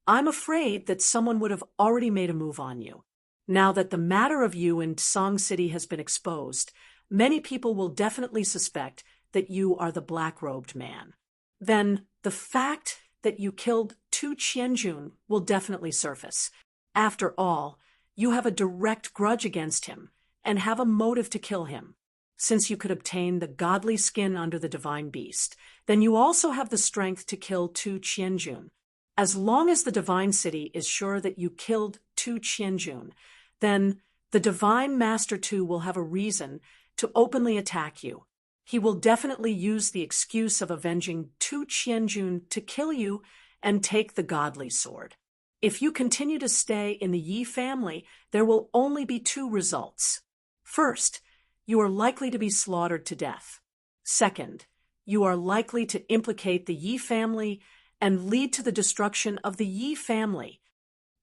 Speaker 1: I'm afraid that someone would have already made a move on you. Now that the matter of you in Song City has been exposed, many people will definitely suspect that you are the black-robed man. Then the fact that you killed Tu Qianjun will definitely surface. After all, you have a direct grudge against him and have a motive to kill him. Since you could obtain the godly skin under the divine beast, then you also have the strength to kill Tu Qianjun. As long as the divine city is sure that you killed Tu Qianjun, then the divine Master Tu will have a reason to openly attack you. He will definitely use the excuse of avenging Tu Qianjun to kill you and take the godly sword. If you continue to stay in the Yi family, there will only be 2 results. First, you are likely to be slaughtered to death. Second, you are likely to implicate the Yi family and lead to the destruction of the Yi family.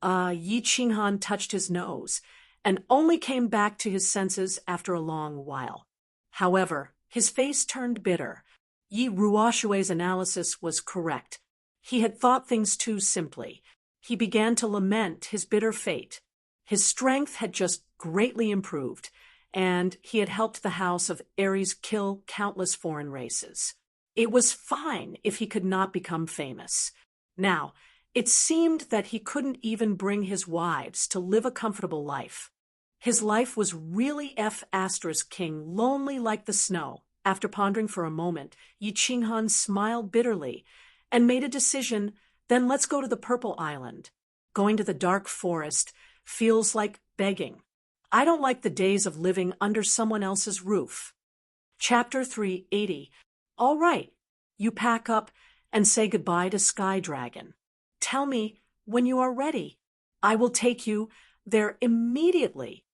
Speaker 1: Yi Qinghan touched his nose and only came back to his senses after a long while. However, his face turned bitter. Yi Ruoshui's analysis was correct. He had thought things too simply. He began to lament his bitter fate. His strength had just greatly improved, and he had helped the house of Ares kill countless foreign races. It was fine if he could not become famous. Now, it seemed that he couldn't even bring his wives to live a comfortable life. His life was really F***king lonely like the snow. After pondering for a moment, Yi Qinghan smiled bitterly and made a decision. Then let's go to the Purple Island. Going to the dark forest feels like begging. I don't like the days of living under someone else's roof. Chapter 380. All right, you pack up and say goodbye to Sky Dragon. Tell me when you are ready. I will take you there immediately.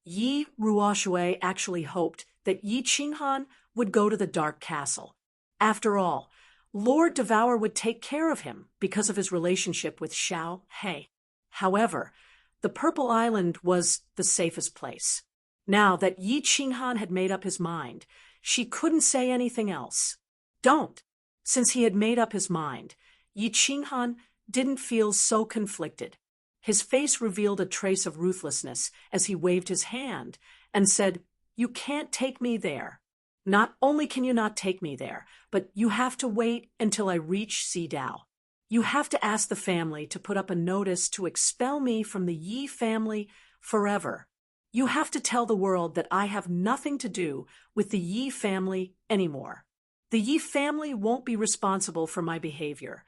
Speaker 1: Yi Ruoshui actually hoped that Yi Qinghan would go to the Dark Castle. After all, Lord Devour would take care of him because of his relationship with Xiao He. However, the Purple Island was the safest place. Now that Yi Qinghan had made up his mind, she couldn't say anything else. Don't. Since he had made up his mind, Yi Qinghan didn't feel so conflicted. His face revealed a trace of ruthlessness as he waved his hand and said, "You can't take me there. Not only can you not take me there, but you have to wait until I reach Xidao. You have to ask the family to put up a notice to expel me from the Yi family forever. You have to tell the world that I have nothing to do with the Yi family anymore. The Yi family won't be responsible for my behavior."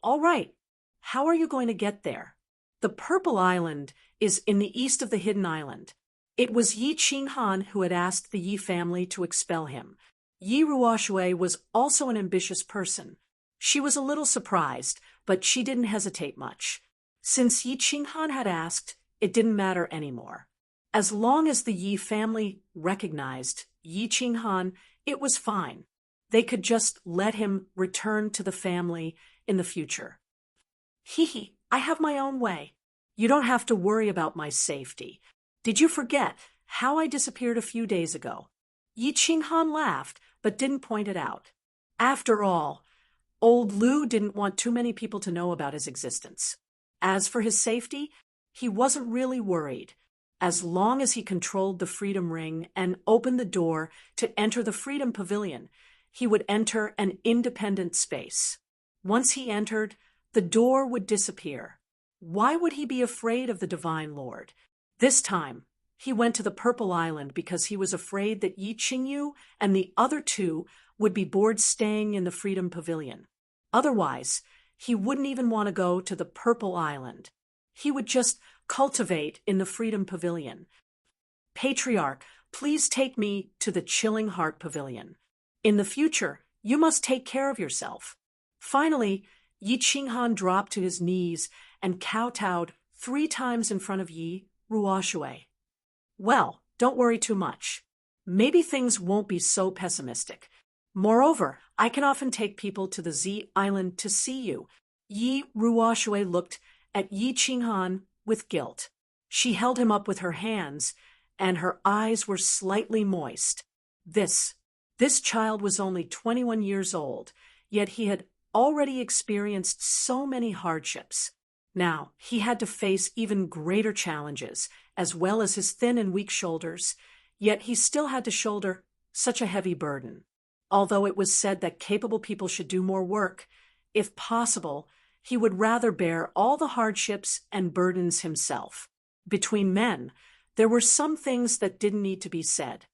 Speaker 1: All right. How are you going to get there? The Purple Island is in the east of the Hidden Island. It was Yi Qinghan who had asked the Yi family to expel him. Yi Ruoshui was also an ambitious person. She was a little surprised, but she didn't hesitate much. Since Yi Qinghan had asked, it didn't matter anymore. As long as the Yi family recognized Yi Qinghan, it was fine. They could just let him return to the family in the future. "Hee, I have my own way. You don't have to worry about my safety. Did you forget how I disappeared a few days ago?" Yi Qinghan laughed, but didn't point it out. After all, old Lu didn't want too many people to know about his existence. As for his safety, he wasn't really worried. As long as he controlled the Freedom Ring and opened the door to enter the Freedom Pavilion, he would enter an independent space. Once he entered, the door would disappear. Why would he be afraid of the Divine Lord? This time, he went to the Purple Island because he was afraid that Yi Qingyu and the other two would be bored staying in the Freedom Pavilion. Otherwise, he wouldn't even want to go to the Purple Island. He would just cultivate in the Freedom Pavilion. "Patriarch, please take me to the Chilling Heart Pavilion. In the future, you must take care of yourself." Finally, Yi Qinghan dropped to his knees and kowtowed 3 times in front of Yi Ruoshui. "Well, don't worry too much. Maybe things won't be so pessimistic. Moreover, I can often take people to the Z Island to see you." Yi Ruoshui looked at Yi Qinghan with guilt. She held him up with her hands, and her eyes were slightly moist. This child was only 21 years old, yet he had already experienced so many hardships. Now, he had to face even greater challenges, as well as his thin and weak shoulders, yet he still had to shoulder such a heavy burden. Although it was said that capable people should do more work, if possible, he would rather bear all the hardships and burdens himself. Between men, there were some things that didn't need to be said.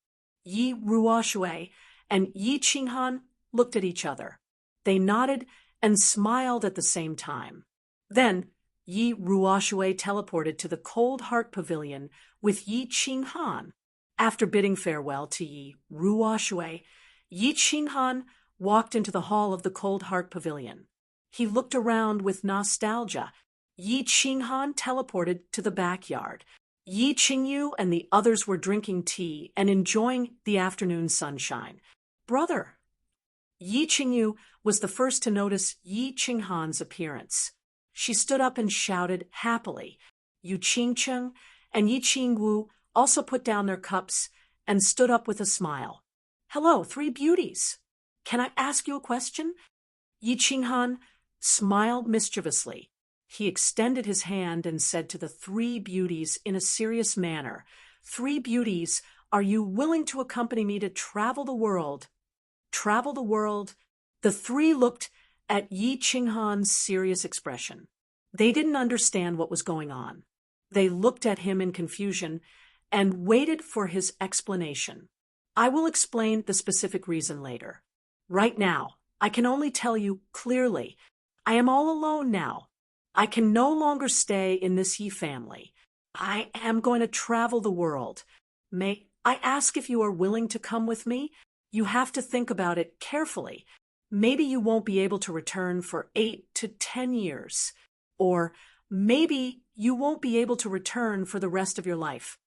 Speaker 1: Yi Ruoshui and Yi Qinghan looked at each other. They nodded and smiled at the same time. Then, Yi Ruoshui teleported to the Cold Heart Pavilion with Yi Qinghan. After bidding farewell to Yi Ruoshui, Yi Qinghan walked into the hall of the Cold Heart Pavilion. He looked around with nostalgia. Yi Qinghan teleported to the backyard. Yi Qingyu and the others were drinking tea and enjoying the afternoon sunshine. "Brother!" Yi Qingyu was the first to notice Yi Qinghan's appearance. She stood up and shouted happily. Yu Qingcheng and Yi Qingwu also put down their cups and stood up with a smile. "Hello, 3 beauties. Can I ask you a question?" Yi Qinghan smiled mischievously. He extended his hand and said to the 3 beauties in a serious manner, "3 beauties, are you willing to accompany me to travel the world?" Travel the world? The 3 looked at Yi Qinghan's serious expression. They didn't understand what was going on. They looked at him in confusion and waited for his explanation. "I will explain the specific reason later. Right now, I can only tell you clearly, I am all alone now. I can no longer stay in this Yi family. I am going to travel the world. May I ask if you are willing to come with me? You have to think about it carefully. Maybe you won't be able to return for 8 to 10 years. Or maybe you won't be able to return for the rest of your life."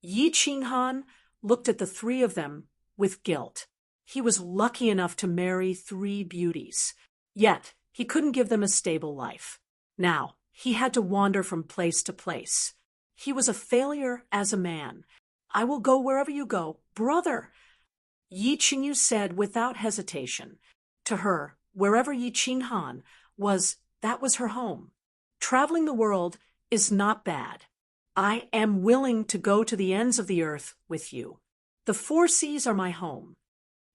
Speaker 1: Yi Qinghan looked at the 3 of them with guilt. He was lucky enough to marry 3 beauties. Yet, he couldn't give them a stable life. Now, he had to wander from place to place. He was a failure as a man. "I will go wherever you go, brother," Yi Qingyu said without hesitation. To her, wherever Yi Qinghan that was her home. Traveling the world is not bad. I am willing to go to the ends of the earth with you. The 4 seas are my home.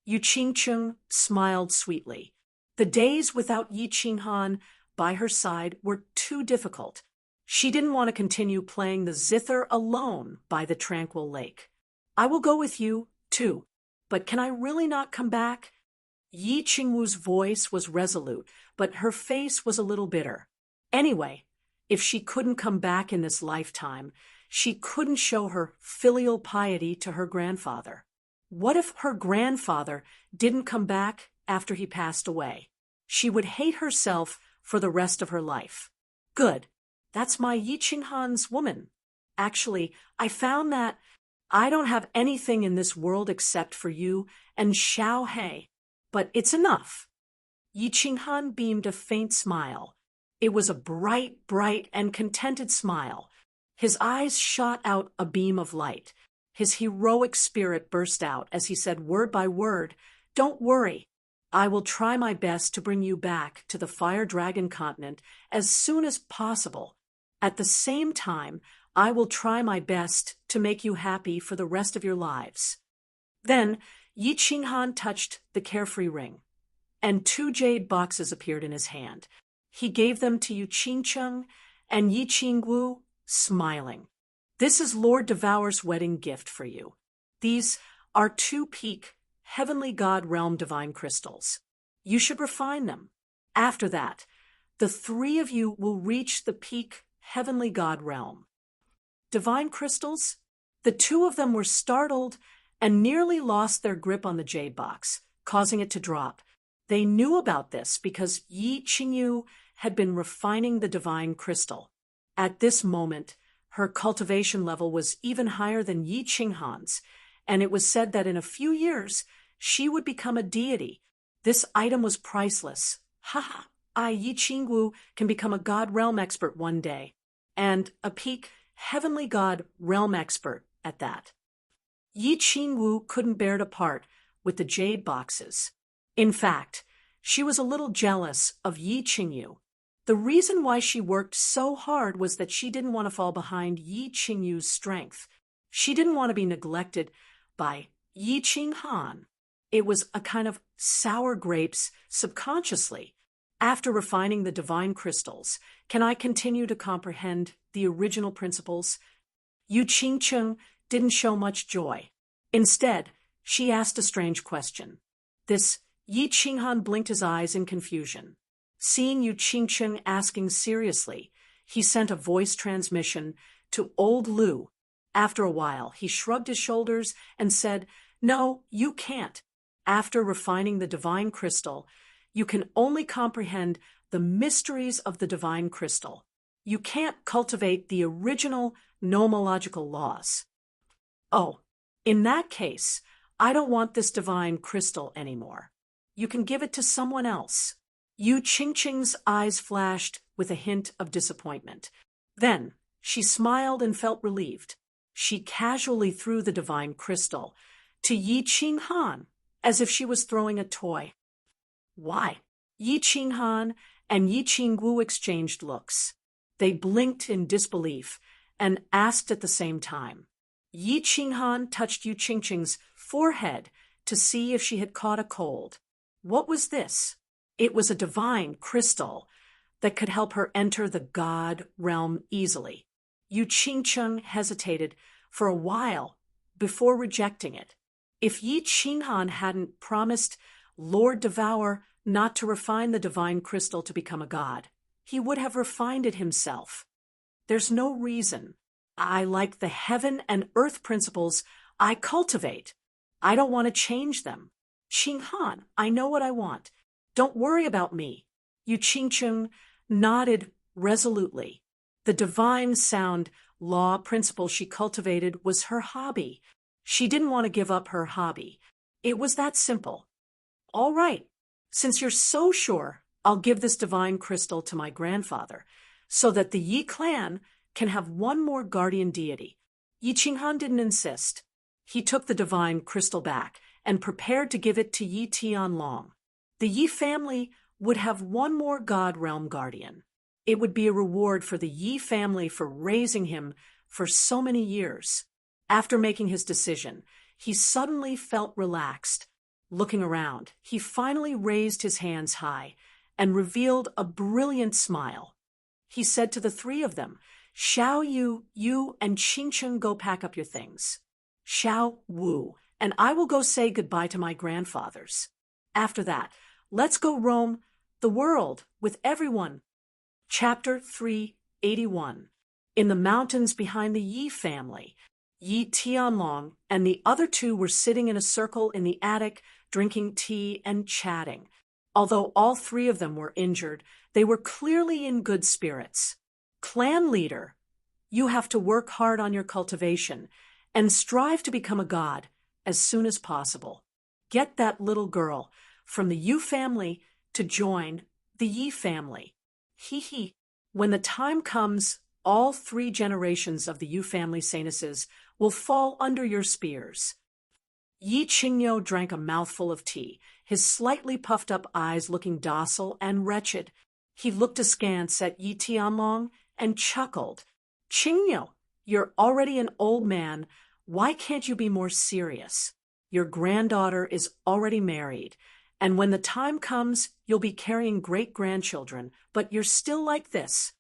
Speaker 1: Yi Qingcheng smiled sweetly. The days without Yi Qinghan by her side were too difficult. She didn't want to continue playing the zither alone by the tranquil lake. I will go with you, too. But can I really not come back? Yi Qingwu's voice was resolute, but her face was a little bitter. Anyway, if she couldn't come back in this lifetime, she couldn't show her filial piety to her grandfather. What if her grandfather didn't come back after he passed away? She would hate herself for the rest of her life. Good. That's my Yi Qinghan's woman. Actually, I found that I don't have anything in this world except for you and Xiao He. But it's enough. Yi Qinghan beamed a faint smile. It was a bright, and contented smile. His eyes shot out a beam of light. His heroic spirit burst out as he said word by word, "Don't worry. I will try my best to bring you back to the Fire Dragon continent as soon as possible. At the same time, I will try my best to make you happy for the rest of your lives." Then Yi Qinghan touched the carefree ring, and 2 jade boxes appeared in his hand. He gave them to Yi Qingcheng and Yi Qingwu, smiling. "This is Lord Devour's wedding gift for you. These are 2 peak, heavenly god realm divine crystals. You should refine them. After that, the 3 of you will reach the peak heavenly god realm." Divine crystals? The 2 of them were startled and nearly lost their grip on the jade box, causing it to drop. They knew about this because Yi Qingyu had been refining the divine crystal. At this moment, her cultivation level was even higher than Yi Qinghan's, and it was said that in a few years, she would become a deity. This item was priceless. Ha! I, Yi Qingwu, can become a god realm expert one day, and a peak heavenly god realm expert at that. Yi Qingwu couldn't bear to part with the jade boxes. In fact, she was a little jealous of Yi Qingyu. The reason why she worked so hard was that she didn't want to fall behind Yi Qingyu's strength. She didn't want to be neglected by Yi Qinghan. It was a kind of sour grapes subconsciously. After refining the divine crystals, can I continue to comprehend the original principles? Yi Qingcheng didn't show much joy. Instead, she asked a strange question. This Yi Qinghan blinked his eyes in confusion. Seeing Yi Qingcheng asking seriously, he sent a voice transmission to old Lu. After a while, he shrugged his shoulders and said, "No, you can't. After refining the divine crystal, you can only comprehend the mysteries of the divine crystal. You can't cultivate the original nomological laws." "Oh, in that case, I don't want this divine crystal anymore. You can give it to someone else." Yi Qingcheng's eyes flashed with a hint of disappointment. Then she smiled and felt relieved. She casually threw the divine crystal to Yi Qinghan as if she was throwing a toy. "Why?" Yi Qinghan and Yi Qingwu exchanged looks. They blinked in disbelief and asked at the same time. Yi Qinghan touched Yi Qingcheng's forehead to see if she had caught a cold. What was this? It was a divine crystal that could help her enter the god realm easily. Yi Qingcheng hesitated for a while before rejecting it. If Yi Qinghan hadn't promised Lord Devour not to refine the divine crystal to become a god, he would have refined it himself. There's no reason. I like the heaven and earth principles I cultivate. I don't want to change them. Qinghan, I know what I want. Don't worry about me. Yi Qingcheng nodded resolutely. The divine sound law principle she cultivated was her hobby. She didn't want to give up her hobby. It was that simple. "All right, since you're so sure, I'll give this divine crystal to my grandfather, so that the Yi clan can have one more guardian deity." Yi Qinghan didn't insist. He took the divine crystal back and prepared to give it to Yi Tianlong. The Yi family would have one more God realm guardian. It would be a reward for the Yi family for raising him for so many years. After making his decision, he suddenly felt relaxed. Looking around, he finally raised his hands high and revealed a brilliant smile. He said to the three of them, "Xiao Yu, you, and Qingcheng go pack up your things. Xiao Wu, and I will go say goodbye to my grandfathers. After that, let's go roam the world with everyone." Chapter 381. In the mountains behind the Yi family, Yi Tianlong and the other two were sitting in a circle in the attic, drinking tea and chatting. Although all three of them were injured, they were clearly in good spirits. "Clan leader, you have to work hard on your cultivation and strive to become a god as soon as possible. Get that little girl from the Yu family to join the Yi family. Hee hee. When the time comes, all 3 generations of the Yu family sanuses will fall under your spears." Yi Qingyo drank a mouthful of tea, his slightly puffed up eyes looking docile and wretched. He looked askance at Yi Tianlong and chuckled. "Qingyo, you're already an old man. Why can't you be more serious? Your granddaughter is already married, and when the time comes, you'll be carrying great-grandchildren, but you're still like this."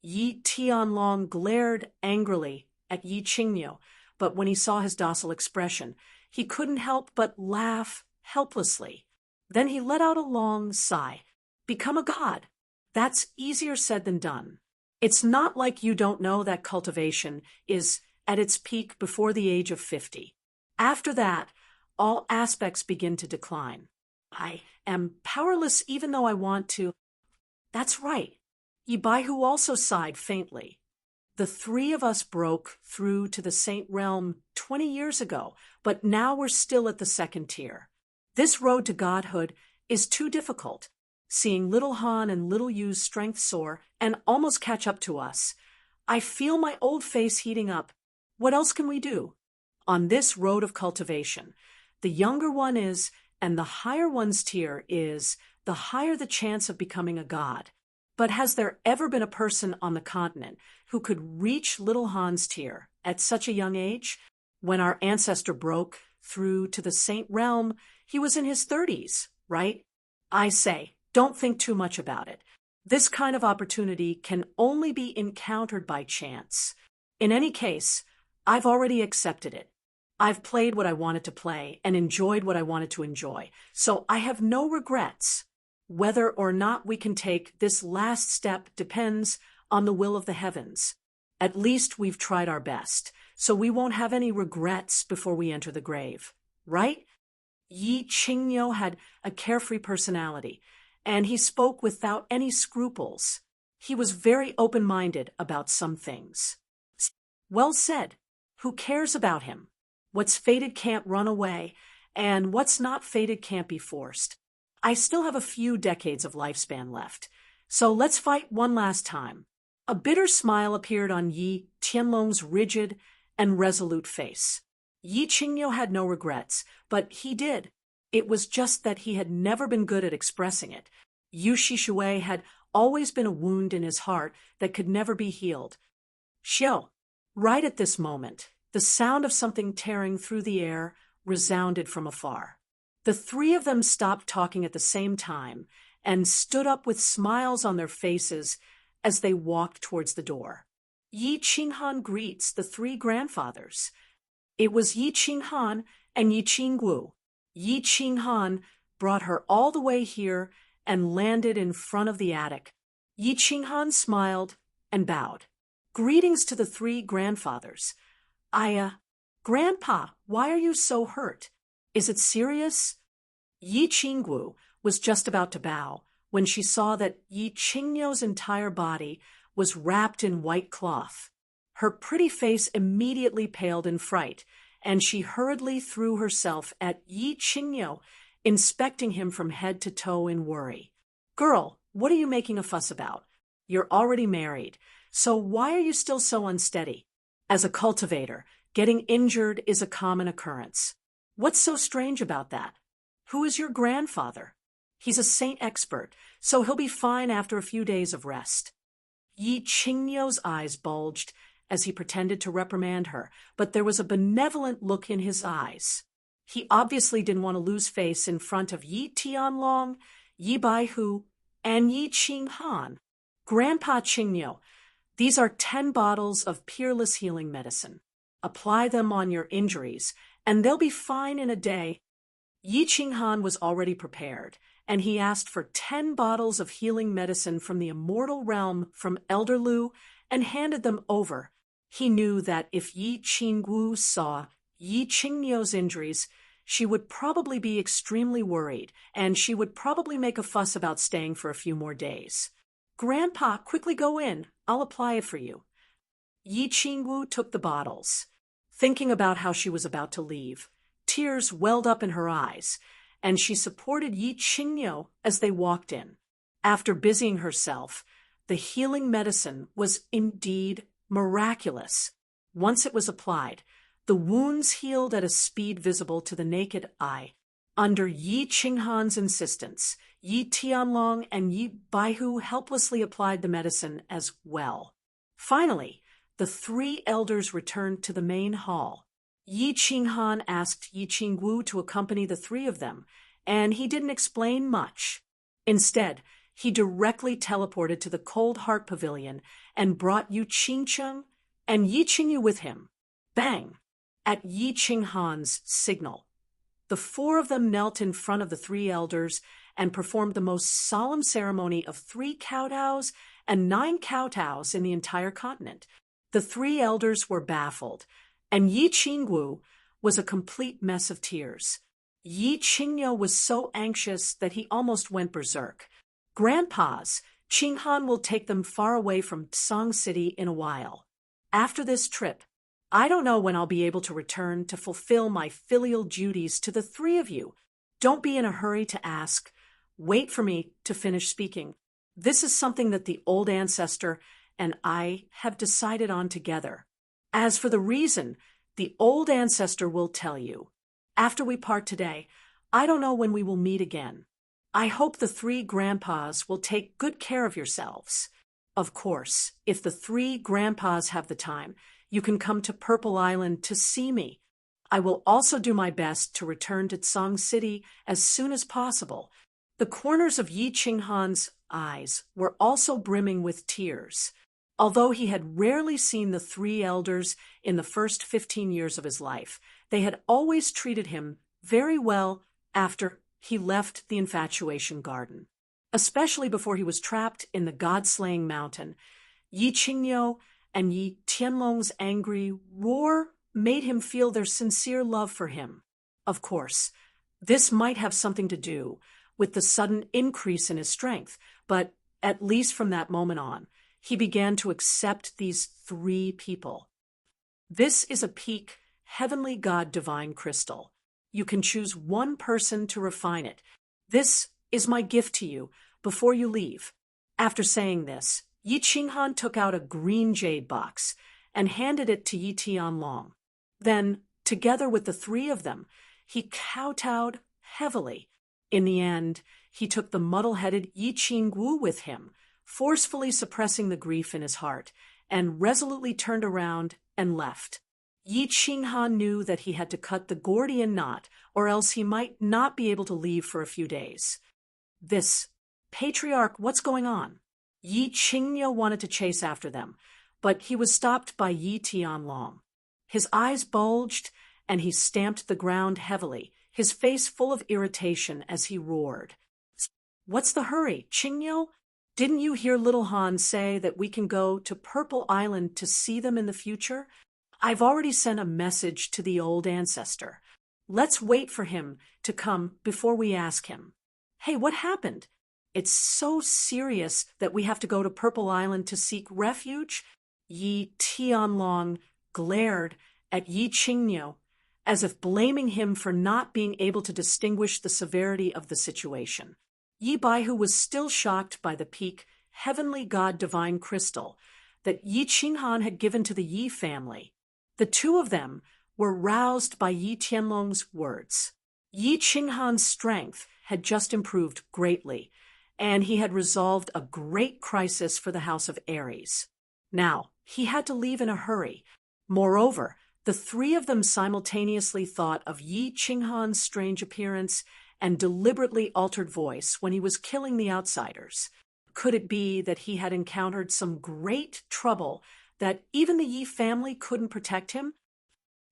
Speaker 1: Yi Tianlong glared angrily at Yi Qingyo, but when he saw his docile expression, he couldn't help but laugh helplessly. Then he let out a long sigh. "Become a god. That's easier said than done. It's not like you don't know that cultivation is at its peak before the age of 50. After that, all aspects begin to decline. I am powerless even though I want to." "That's right." Yi Baihu also sighed faintly. "The 3 of us broke through to the Saint Realm 20 years ago, but now we're still at the 2nd tier. This road to godhood is too difficult. Seeing little Han and little Yu's strength soar and almost catch up to us, I feel my old face heating up. What else can we do? On this road of cultivation, the younger one is, and the higher one's tier is, the higher the chance of becoming a god. But has there ever been a person on the continent who could reach little Han's tier at such a young age? When our ancestor broke through to the Saint Realm, he was in his 30s, right? I say, don't think too much about it. This kind of opportunity can only be encountered by chance. In any case, I've already accepted it. I've played what I wanted to play and enjoyed what I wanted to enjoy, so I have no regrets. Whether or not we can take this last step depends on the will of the heavens. At least we've tried our best, so we won't have any regrets before we enter the grave, right?" Yi Qingyo had a carefree personality, and he spoke without any scruples. He was very open-minded about some things. "Well said. Who cares about him? What's fated can't run away, and what's not fated can't be forced. I still have a few decades of lifespan left, so let's fight one last time." A bitter smile appeared on Yi Tianlong's rigid and resolute face. Yi Qingyo had no regrets, but he did. It was just that he had never been good at expressing it. Yu Shishui had always been a wound in his heart that could never be healed. Xiao. Right at this moment, the sound of something tearing through the air resounded from afar. The 3 of them stopped talking at the same time and stood up with smiles on their faces as they walked towards the door. Yi Qinghan greets the 3 grandfathers. It was Yi Qinghan and Yi Qinggu. Yi Qinghan brought her all the way here and landed in front of the attic. Yi Qinghan smiled and bowed. "Greetings to the 3 grandfathers. Grandpa, why are you so hurt? Is it serious?" Yi Qinggu was just about to bow when she saw that Yi Qingyo's entire body was wrapped in white cloth. Her pretty face immediately paled in fright, and she hurriedly threw herself at Yi Qingyo, inspecting him from head to toe in worry. "Girl, what are you making a fuss about? You're already married, so why are you still so unsteady? As a cultivator, getting injured is a common occurrence. What's so strange about that? Who is your grandfather?" He's a saint expert, so he'll be fine after a few days of rest. Yi Qingniu's eyes bulged as he pretended to reprimand her, but there was a benevolent look in his eyes. He obviously didn't want to lose face in front of Yi Tianlong, Yi Baihu, and Yi Qinghan. Grandpa Qingniu, these are 10 bottles of peerless healing medicine. Apply them on your injuries, and they'll be fine in a day. Yi Qinghan was already prepared, and he asked for 10 bottles of healing medicine from the immortal realm from Elder Lu and handed them over. He knew that if Yi Qingwu saw Yi Qingniu's injuries, she would probably be extremely worried, and she would probably make a fuss about staying for a few more days. Grandpa, quickly go in. I'll apply it for you. Yi Qingwu took the bottles. Thinking about how she was about to leave, tears welled up in her eyes, and she supported Yi Qingniu as they walked in. After busying herself, the healing medicine was indeed miraculous. Once it was applied, the wounds healed at a speed visible to the naked eye. Under Yi Qinghan's insistence, Yi Tianlong and Yi Baihu helplessly applied the medicine as well. Finally, the 3 elders returned to the main hall. Yi Qinghan asked Yi Qingwu to accompany the 3 of them, and he didn't explain much. Instead, he directly teleported to the Cold Heart Pavilion and brought Yu Qingcheng and Yi Qingyu with him. Bang! At Yi Qinghan's signal, the 4 of them knelt in front of the 3 elders and performed the most solemn ceremony of 3 kowtows and 9 kowtows in the entire continent. The 3 elders were baffled, and Yi Qingwu was a complete mess of tears. Yi Qingniu was so anxious that he almost went berserk. Grandpas, Qinghan will take them far away from Song City in a while. After this trip, I don't know when I'll be able to return to fulfill my filial duties to the 3 of you. Don't be in a hurry to ask. Wait for me to finish speaking. This is something that the old ancestor and I have decided on together. As for the reason, the old ancestor will tell you. After we part today, I don't know when we will meet again. I hope the 3 grandpas will take good care of yourselves. Of course, if the 3 grandpas have the time, you can come to Purple Island to see me. I will also do my best to return to Song City as soon as possible. The corners of Yi Qinghan's eyes were also brimming with tears. Although he had rarely seen the 3 elders in the first 15 years of his life, they had always treated him very well after he left the Infatuation Garden. Especially before he was trapped in the God-slaying mountain, Yi Qingniu and Yi Tianlong's angry roar made him feel their sincere love for him. Of course, this might have something to do with the sudden increase in his strength, but at least from that moment on, he began to accept these 3 people. This is a peak Heavenly God Divine Crystal. You can choose one person to refine it. This is my gift to you before you leave. After saying this, Yi Qinghan took out a green jade box and handed it to Yi Tianlong. Then, together with the 3 of them, he kowtowed heavily. In the end, he took the muddle-headed Yi Qingwu with him, forcefully suppressing the grief in his heart, and resolutely turned around and left. Yi Qinghan knew that he had to cut the Gordian knot, or else he might not be able to leave for a few days. This, Patriarch, what's going on? Yi Qingniu wanted to chase after them, but he was stopped by Yi Tianlong. His eyes bulged, and he stamped the ground heavily, his face full of irritation as he roared. What's the hurry, Qingniu? Didn't you hear little Han say that we can go to Purple Island to see them in the future? I've already sent a message to the old ancestor. Let's wait for him to come before we ask him. Hey, what happened? It's so serious that we have to go to Purple Island to seek refuge? Yi Tianlong glared at Yi Qingniu, as if blaming him for not being able to distinguish the severity of the situation. Yi Baihu was still shocked by the peak Heavenly God Divine Crystal that Yi Qinghan had given to the Yi family. The 2 of them were roused by Yi Tianlong's words. Yi Qinghan's strength had just improved greatly, and he had resolved a great crisis for the House of Aries. Now, he had to leave in a hurry. Moreover, the three of them simultaneously thought of Yi Qinghan's strange appearance and deliberately altered voice when he was killing the outsiders. Could it be that he had encountered some great trouble that even the Yi family couldn't protect him?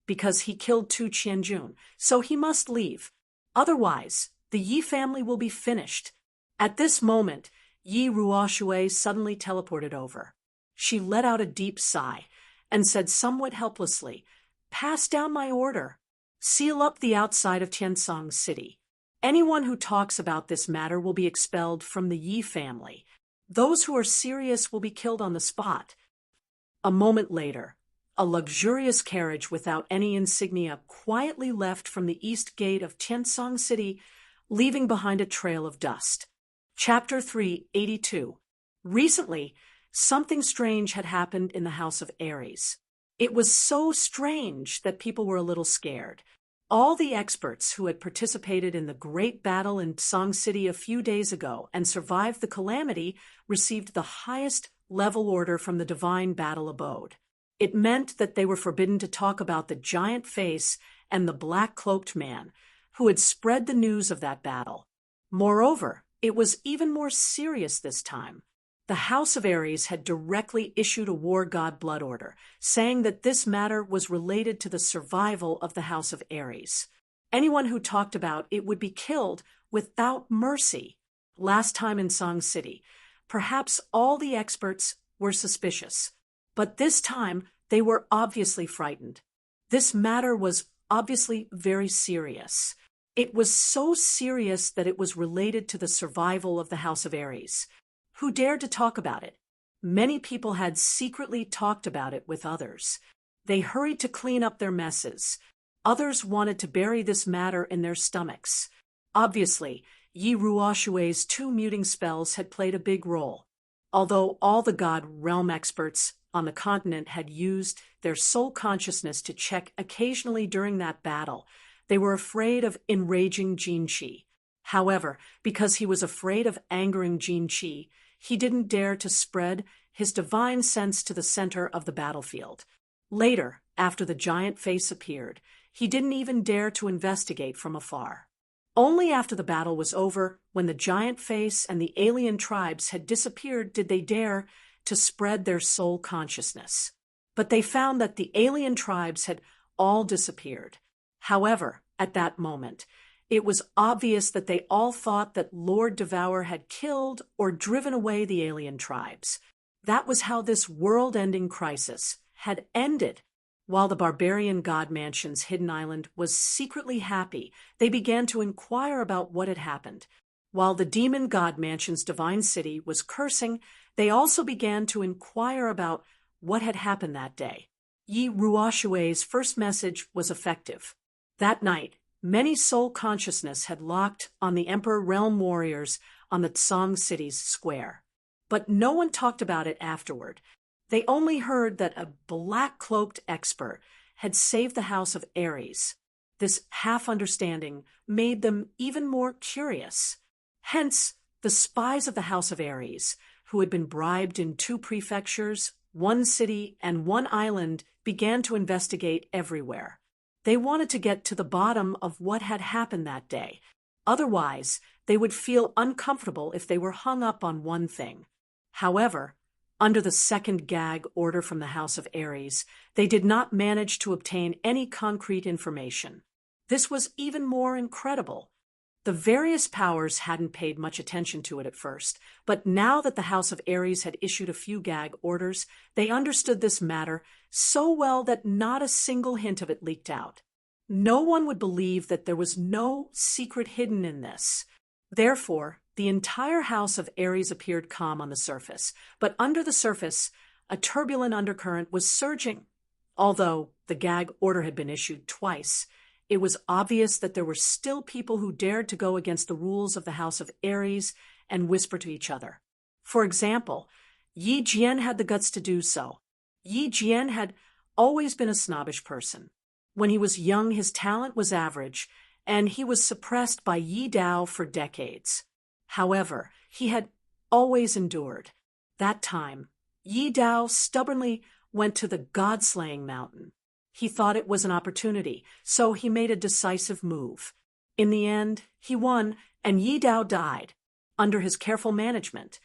Speaker 1: Because he killed Tu Qianjun, so he must leave. Otherwise, the Yi family will be finished. At this moment, Yi Ruoshui suddenly teleported over. She let out a deep sigh and said somewhat helplessly, "Pass down my order. Seal up the outside of Tiansong City. Anyone who talks about this matter will be expelled from the Yi family. Those who are serious will be killed on the spot." A moment later, a luxurious carriage without any insignia quietly left from the east gate of Tiansong City, leaving behind a trail of dust. Chapter 382. Recently, something strange had happened in the House of Aries. It was so strange that people were a little scared. All the experts who had participated in the great battle in Song City a few days ago and survived the calamity received the highest level order from the Divine Battle Abode. It meant that they were forbidden to talk about the giant face and the black-cloaked man who had spread the news of that battle. Moreover, it was even more serious this time. The House of Aries had directly issued a war god blood order, saying that this matter was related to the survival of the House of Aries. Anyone who talked about it would be killed without mercy. Last time in Song City, perhaps all the experts were suspicious, but this time they were obviously frightened. This matter was obviously very serious. It was so serious that it was related to the survival of the House of Aries. Who dared to talk about it? Many people had secretly talked about it with others. They hurried to clean up their messes. Others wanted to bury this matter in their stomachs. Obviously, Yi Ruoshui's 2 muting spells had played a big role. Although all the god realm experts on the continent had used their soul consciousness to check occasionally during that battle, they were afraid of enraging Jinqi. However, because he was afraid of angering Jinqi, he didn't dare to spread his divine sense to the center of the battlefield. Later, after the giant face appeared, he didn't even dare to investigate from afar. Only after the battle was over, when the giant face and the alien tribes had disappeared, did they dare to spread their soul consciousness. But they found that the alien tribes had all disappeared. However, at that moment, it was obvious that they all thought that Lord Devour had killed or driven away the alien tribes. That was how this world-ending crisis had ended. While the barbarian god mansion's hidden island was secretly happy, they began to inquire about what had happened. While the demon god mansion's divine city was cursing, they also began to inquire about what had happened that day. Yi Ruoshui's first message was effective. That night, many soul consciousness had locked on the Emperor Realm warriors on the Song City's square. But no one talked about it afterward. They only heard that a black-cloaked expert had saved the House of Aries. This half-understanding made them even more curious. Hence, the spies of the House of Aries, who had been bribed in 2 prefectures, 1 city, and 1 island, began to investigate everywhere. They wanted to get to the bottom of what had happened that day. Otherwise, they would feel uncomfortable if they were hung up on one thing. However, under the second gag order from the House of Aries, they did not manage to obtain any concrete information. This was even more incredible. The various powers hadn't paid much attention to it at first, but now that the House of Aries had issued a few gag orders, they understood this matter so well that not a single hint of it leaked out. No one would believe that there was no secret hidden in this. Therefore, the entire House of Aries appeared calm on the surface, but under the surface, a turbulent undercurrent was surging. Although the gag order had been issued twice, it was obvious that there were still people who dared to go against the rules of the House of Aries and whisper to each other. For example, Yi Jian had the guts to do so. Yi Jian had always been a snobbish person. When he was young, his talent was average, and he was suppressed by Yi Dao for decades. However, he had always endured. That time, Yi Dao stubbornly went to the God-slaying mountain. He thought it was an opportunity, so he made a decisive move. In the end, he won, and Yi Dao died. Under his careful management,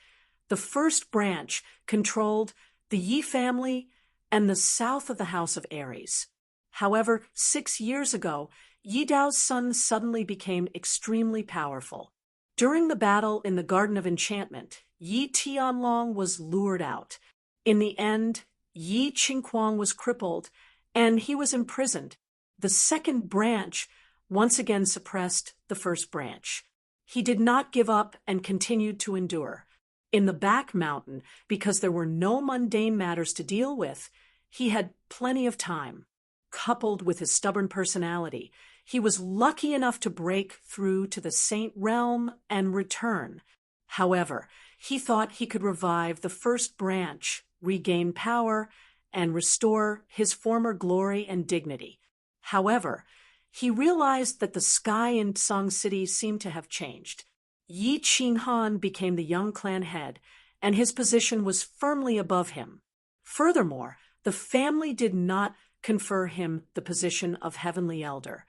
Speaker 1: the first branch controlled the Yi family and the south of the House of Aries. However, 6 years ago, Yi Dao's son suddenly became extremely powerful. During the battle in the Garden of Enchantment, Yi Tianlong was lured out. In the end, Yi Qingquang was crippled, and he was imprisoned. The second branch once again suppressed the first branch. He did not give up and continued to endure. In the back mountain, because there were no mundane matters to deal with, he had plenty of time. Coupled with his stubborn personality, he was lucky enough to break through to the Saint Realm and return. However, he thought he could revive the first branch, regain power, and restore his former glory and dignity. However, he realized that the sky in Song City seemed to have changed. Yi Qinghan became the young clan head, and his position was firmly above him. Furthermore, the family did not confer him the position of heavenly elder,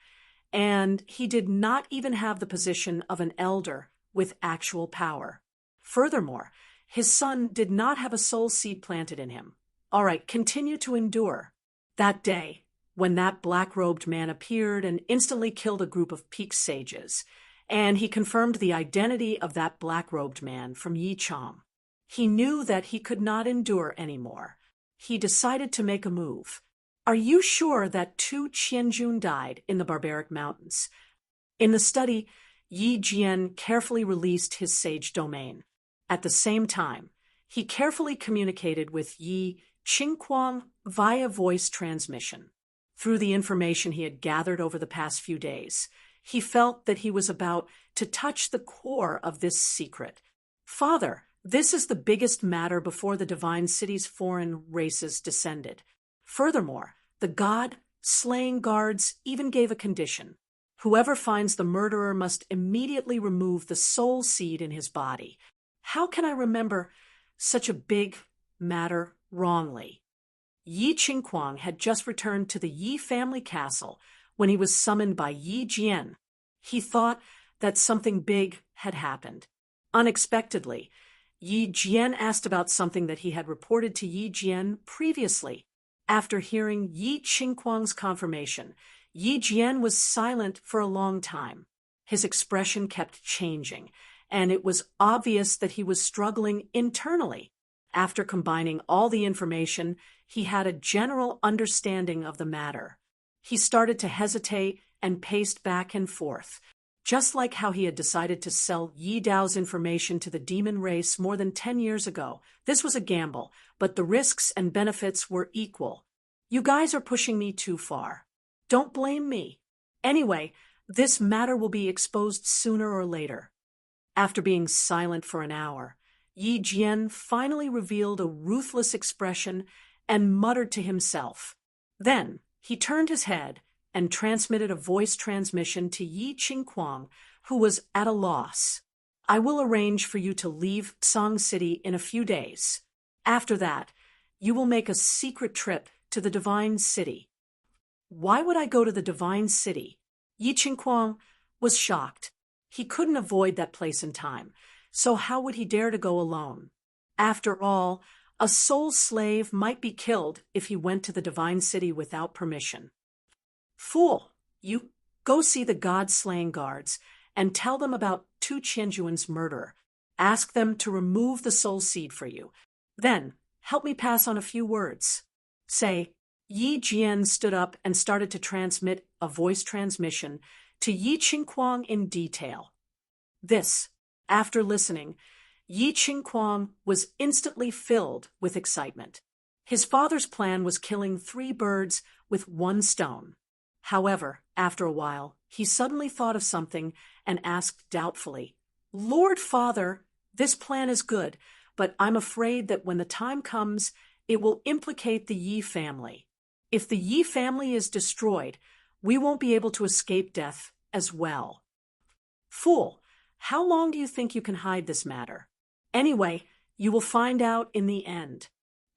Speaker 1: and he did not even have the position of an elder with actual power. Furthermore, his son did not have a soul seed planted in him. All right, continue to endure. That day, when that black-robed man appeared and instantly killed a group of peak sages, and he confirmed the identity of that black-robed man from Yi Chong, he knew that he could not endure anymore. He decided to make a move. Are you sure that 2 Qianjun died in the barbaric mountains? In the study, Yi Jian carefully released his sage domain. At the same time, he carefully communicated with Yi Qingquang via voice transmission. Through the information he had gathered over the past few days, he felt that he was about to touch the core of this secret. Father, this is the biggest matter before the divine city's foreign races descended. Furthermore, the God-slaying guards even gave a condition. Whoever finds the murderer must immediately remove the soul seed in his body. How can I remember such a big matter wrongly? Yi Qingquang had just returned to the Yi family castle when he was summoned by Yi Jian. He thought that something big had happened. Unexpectedly, Yi Jian asked about something that he had reported to Yi Jian previously. After hearing Yi Qingquang's confirmation, Yi Jian was silent for a long time. His expression kept changing, and it was obvious that he was struggling internally. After combining all the information, he had a general understanding of the matter. He started to hesitate and paced back and forth. Just like how he had decided to sell Yi Dao's information to the demon race more than 10 years ago, this was a gamble, but the risks and benefits were equal. You guys are pushing me too far. Don't blame me. Anyway, this matter will be exposed sooner or later. After being silent for an hour, Yi Jian finally revealed a ruthless expression and muttered to himself. Then he turned his head and transmitted a voice transmission to Yi Qingquang, who was at a loss. I will arrange for you to leave Song City in a few days. After that, you will make a secret trip to the Divine City. Why would I go to the Divine City? Yi Qingquang was shocked. He couldn't avoid that place in time, so how would he dare to go alone? After all, a soul slave might be killed if he went to the Divine City without permission. Fool! You go see the God-slaying guards and tell them about Tu Qianjuan's murder. Ask them to remove the soul seed for you. Then, help me pass on a few words. Say, Yi Jian stood up and started to transmit a voice transmission to Yi Qingquang in detail. This, after listening, Yi Qingquang was instantly filled with excitement. His father's plan was killing 3 birds with 1 stone. However, after a while, he suddenly thought of something and asked doubtfully, Lord Father, this plan is good, but I'm afraid that when the time comes, it will implicate the Yi family. If the Yi family is destroyed, we won't be able to escape death as well. Fool, how long do you think you can hide this matter? Anyway, you will find out in the end.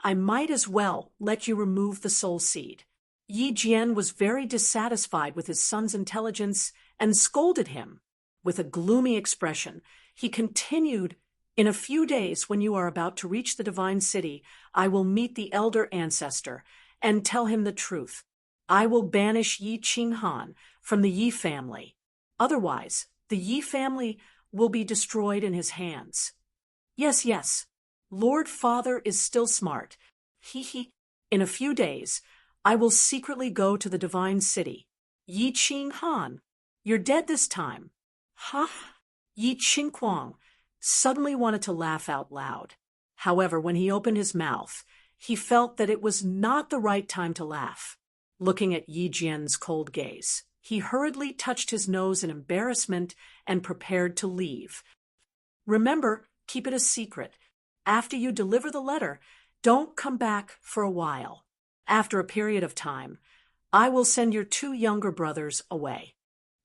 Speaker 1: I might as well let you remove the soul seed. Yi Jian was very dissatisfied with his son's intelligence and scolded him. With a gloomy expression, he continued, "In a few days, when you are about to reach the divine city, I will meet the elder ancestor and tell him the truth. I will banish Yi Qinghan from the Yi family. Otherwise, the Yi family will be destroyed in his hands." Yes, yes, Lord Father is still smart. He. In a few days, I will secretly go to the divine city. Yi Qinghan, you're dead this time. Ha! Yi Qingquang suddenly wanted to laugh out loud. However, when he opened his mouth, he felt that it was not the right time to laugh. Looking at Yi Jian's cold gaze, he hurriedly touched his nose in embarrassment and prepared to leave. Remember, keep it a secret. After you deliver the letter, don't come back for a while. After a period of time, I will send your 2 younger brothers away.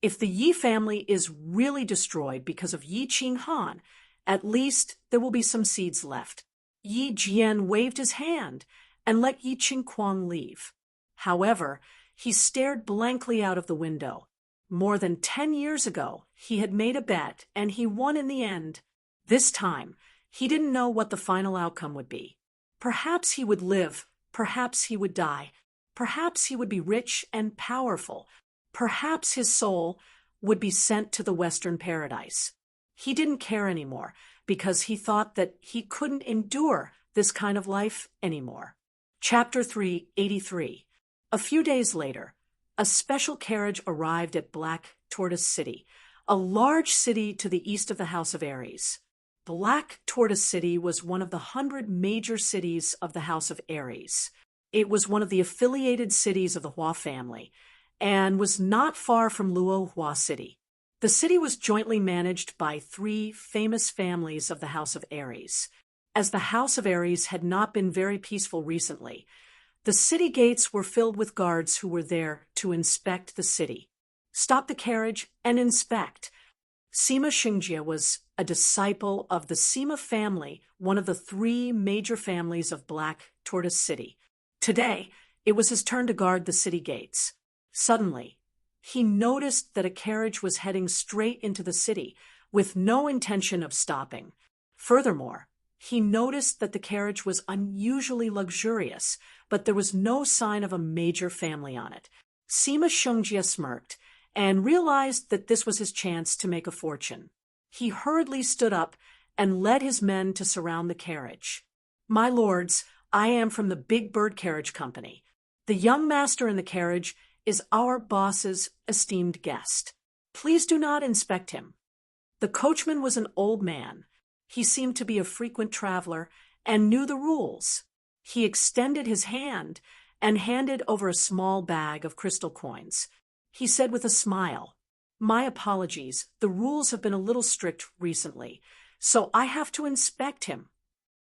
Speaker 1: If the Yi family is really destroyed because of Yi Qinghan, at least there will be some seeds left. Yi Jian waved his hand and let Yi Qingquang leave. However, he stared blankly out of the window. More than 10 years ago, he had made a bet and he won in the end. This time, he didn't know what the final outcome would be. Perhaps he would live, perhaps he would die, perhaps he would be rich and powerful, perhaps his soul would be sent to the Western paradise. He didn't care anymore because he thought that he couldn't endure this kind of life anymore. Chapter 383. A few days later, a special carriage arrived at Black Tortoise City, a large city to the east of the House of Aries. Black Tortoise City was one of the 100 major cities of the House of Aries. It was one of the affiliated cities of the Hua family, and was not far from Luo Hua City. The city was jointly managed by 3 famous families of the House of Aries. As the House of Aries had not been very peaceful recently, the city gates were filled with guards who were there to inspect the city. Stop the carriage and inspect. Sima Xingjie was a disciple of the Sima family, one of the 3 major families of Black Tortoise City. Today, it was his turn to guard the city gates. Suddenly, he noticed that a carriage was heading straight into the city, with no intention of stopping. Furthermore, he noticed that the carriage was unusually luxurious, but there was no sign of a major family on it. Sima Xingjie smirked and realized that this was his chance to make a fortune. He hurriedly stood up and led his men to surround the carriage. "My lords, I am from the Big Bird Carriage Company. The young master in the carriage is our boss's esteemed guest. Please do not inspect him." The coachman was an old man. He seemed to be a frequent traveler and knew the rules. He extended his hand and handed over a small bag of crystal coins. He said with a smile, "My apologies, the rules have been a little strict recently, so I have to inspect him."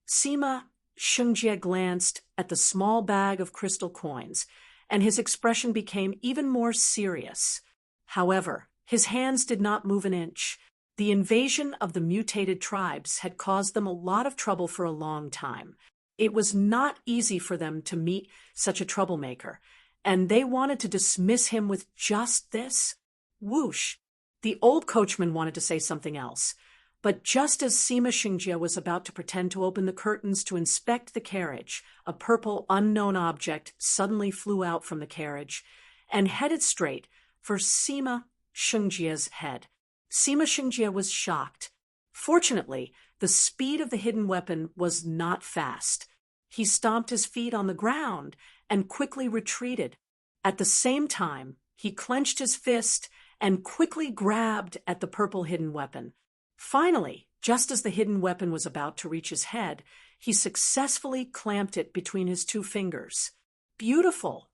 Speaker 1: Sima Xingjie glanced at the small bag of crystal coins, and his expression became even more serious. However, his hands did not move an inch. The invasion of the mutated tribes had caused them a lot of trouble for a long time. It was not easy for them to meet such a troublemaker, and they wanted to dismiss him with just this. Whoosh! The old coachman wanted to say something else, but just as Sima Xingjie was about to pretend to open the curtains to inspect the carriage, a purple unknown object suddenly flew out from the carriage and headed straight for Sima Xingjie's head. Sima Xingjie was shocked. Fortunately, the speed of the hidden weapon was not fast. He stomped his feet on the ground and quickly retreated. At the same time, he clenched his fist and quickly grabbed at the purple hidden weapon. Finally, just as the hidden weapon was about to reach his head, he successfully clamped it between his 2 fingers. Beautiful!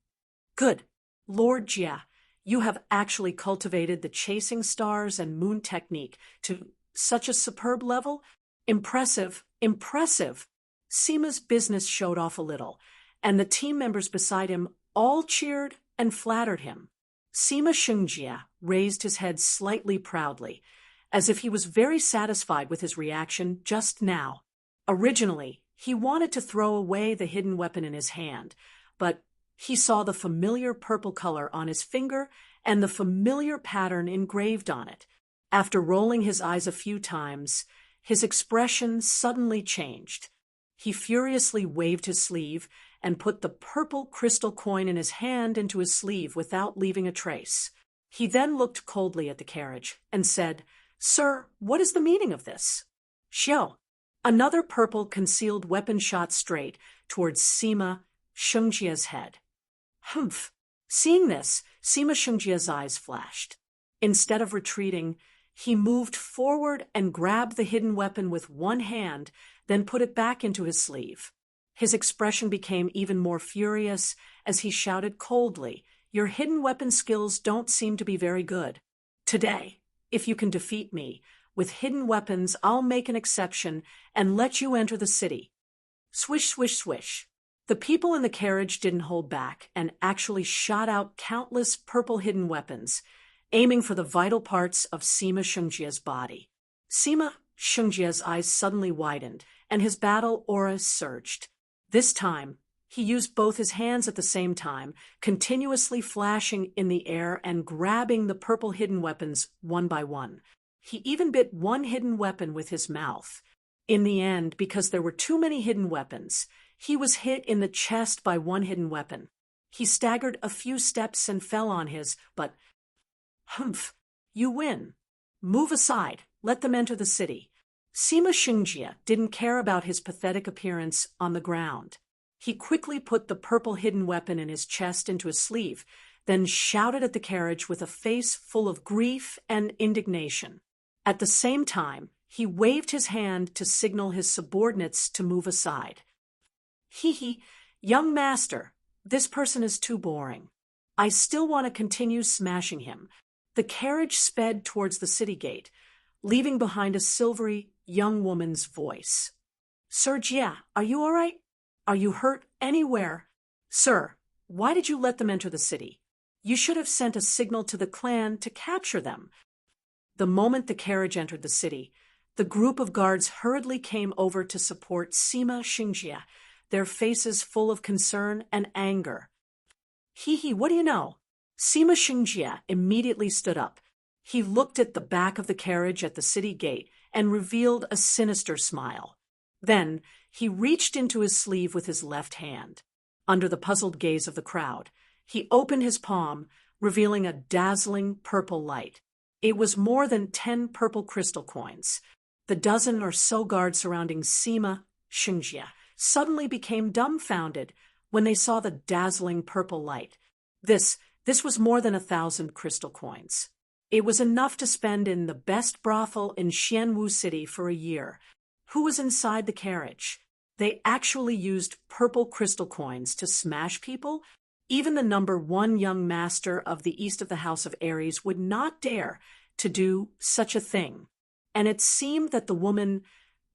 Speaker 1: Good. Lord Jia, you have actually cultivated the chasing stars and moon technique to such a superb level. Impressive, impressive. Sima's business showed off a little, and the team members beside him all cheered and flattered him. Sima Xingjie raised his head slightly proudly, as if he was very satisfied with his reaction just now. Originally, he wanted to throw away the hidden weapon in his hand, but he saw the familiar purple color on his finger and the familiar pattern engraved on it. After rolling his eyes a few times, his expression suddenly changed. He furiously waved his sleeve and put the purple crystal coin in his hand into his sleeve without leaving a trace. He then looked coldly at the carriage and said, "Sir, what is the meaning of this?" Xiao. Another purple concealed weapon shot straight towards Sima Xingjie's head. Humph! Seeing this, Sima Xingjie's eyes flashed. Instead of retreating, he moved forward and grabbed the hidden weapon with one hand, then put it back into his sleeve. His expression became even more furious as he shouted coldly, "Your hidden weapon skills don't seem to be very good. Today, if you can defeat me with hidden weapons, I'll make an exception and let you enter the city." Swish, swish, swish. The people in the carriage didn't hold back and actually shot out countless purple hidden weapons, aiming for the vital parts of Sima Xingjie's body. Sima Xingjie's eyes suddenly widened, and his battle aura surged. This time, he used both his hands at the same time, continuously flashing in the air and grabbing the purple hidden weapons one by one. He even bit one hidden weapon with his mouth. In the end, because there were too many hidden weapons, he was hit in the chest by one hidden weapon. He staggered a few steps and fell on his, but, "Humph, you win. Move aside, let them enter the city." Sima Xingjie didn't care about his pathetic appearance on the ground. He quickly put the purple hidden weapon in his chest into his sleeve, then shouted at the carriage with a face full of grief and indignation. At the same time, he waved his hand to signal his subordinates to move aside. "Hee, young master, this person is too boring. I still want to continue smashing him." The carriage sped towards the city gate, leaving behind a silvery young woman's voice. "Sir Jia, are you all right? Are you hurt anywhere?" "Sir, why did you let them enter the city? You should have sent a signal to the clan to capture them." The moment the carriage entered the city, the group of guards hurriedly came over to support Sima Xingjie, their faces full of concern and anger. "Hee, what do you know?" Sima Xingjie immediately stood up. He looked at the back of the carriage at the city gate and revealed a sinister smile. Then he reached into his sleeve with his left hand. Under the puzzled gaze of the crowd, he opened his palm, revealing a dazzling purple light. It was more than 10 purple crystal coins. The dozen or so guards surrounding Sima Xingjie suddenly became dumbfounded when they saw the dazzling purple light. This was more than 1,000 crystal coins. It was enough to spend in the best brothel in Xianwu City for a year. Who was inside the carriage? They actually used purple crystal coins to smash people? Even the #1 young master of the East of the House of Aries would not dare to do such a thing. And it seemed that the woman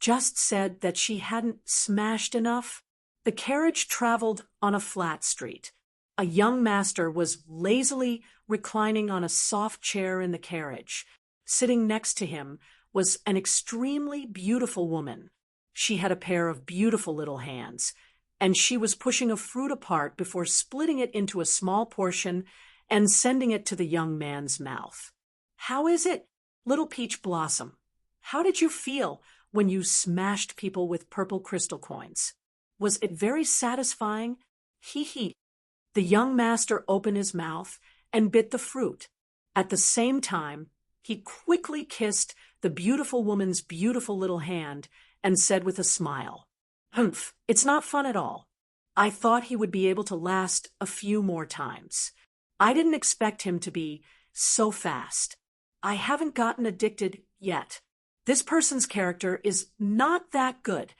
Speaker 1: just said that she hadn't smashed enough. The carriage traveled on a flat street. A young master was lazily reclining on a soft chair in the carriage. Sitting next to him was an extremely beautiful woman. She had a pair of beautiful little hands, and she was pushing a fruit apart before splitting it into a small portion and sending it to the young man's mouth. "How is it, little peach blossom? How did you feel when you smashed people with purple crystal coins? Was it very satisfying?" Hee. The young master opened his mouth and bit the fruit. At the same time, he quickly kissed the beautiful woman's beautiful little hand and said with a smile, "Humph, it's not fun at all. I thought he would be able to last a few more times. I didn't expect him to be so fast. I haven't gotten addicted yet. This person's character is not that good."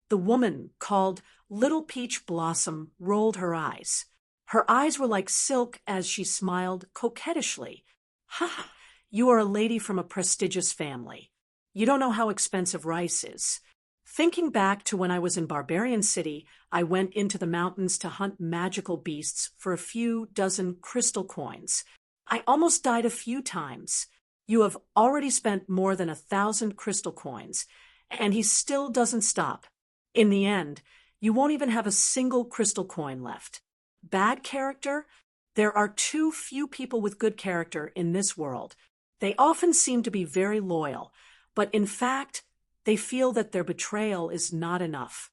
Speaker 1: The woman, called Little Peach Blossom, rolled her eyes. Her eyes were like silk as she smiled coquettishly. "Ha! You are a lady from a prestigious family. You don't know how expensive rice is. Thinking back to when I was in Barbarian City, I went into the mountains to hunt magical beasts for a few dozen crystal coins. I almost died a few times. You have already spent more than 1,000 crystal coins, and he still doesn't stop. In the end, you won't even have a single crystal coin left. Bad character? There are too few people with good character in this world. They often seem to be very loyal, but in fact, they feel that their betrayal is not enough.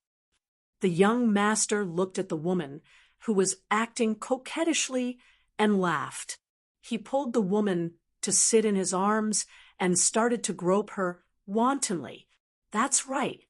Speaker 1: The young master looked at the woman, who was acting coquettishly, and laughed. He pulled the woman to sit in his arms and started to grope her wantonly. That's right.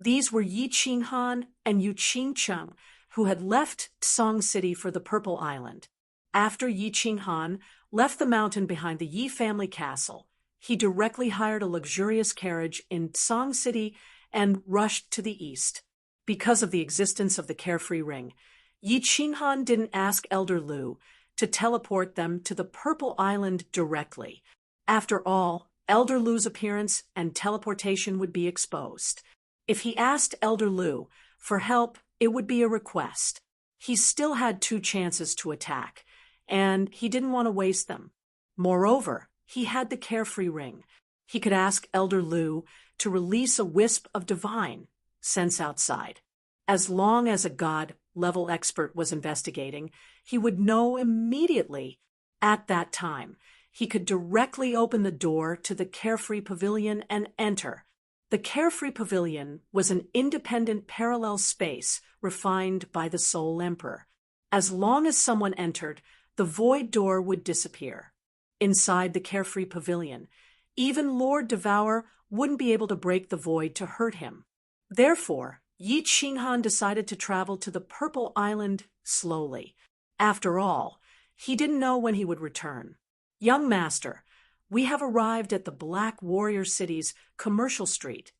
Speaker 1: These were Yi Qinghan and Yu Qingcheng, who had left Song City for the Purple Island. After Yi Qinghan left the mountain behind the Yi family castle, he directly hired a luxurious carriage in Song City and rushed to the east. Because of the existence of the Carefree Ring, Yi Qinghan didn't ask Elder Lu to teleport them to the Purple Island directly. After all, Elder Lu's appearance and teleportation would be exposed. If he asked Elder Lu for help, it would be a request. He still had 2 chances to attack, and he didn't want to waste them. Moreover, he had the Carefree Ring. He could ask Elder Lu to release a wisp of divine sense outside. As long as a God-level expert was investigating, he would know immediately. At that time, he could directly open the door to the Carefree Pavilion and enter. The Carefree Pavilion was an independent parallel space refined by the Soul Emperor. As long as someone entered, the void door would disappear. Inside the Carefree Pavilion, even Lord Devourer wouldn't be able to break the void to hurt him. Therefore, Yi Qinghan decided to travel to the Purple Island slowly. After all, he didn't know when he would return. Young master, we have arrived at the Black Warrior City's commercial street.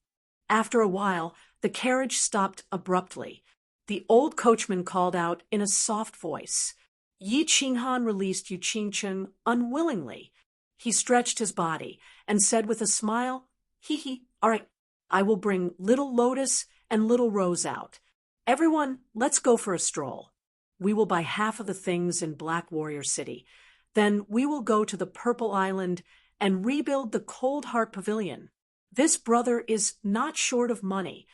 Speaker 1: After a while, the carriage stopped abruptly. The old coachman called out in a soft voice. Yi Qinghan released Yu Qingcheng unwillingly. He stretched his body and said with a smile, "Hee, all right, I will bring Little Lotus and Little Rose out. Everyone, let's go for a stroll. We will buy half of the things in Black Warrior City. Then we will go to the Purple Island and rebuild the Cold Heart Pavilion. This brother is not short of money."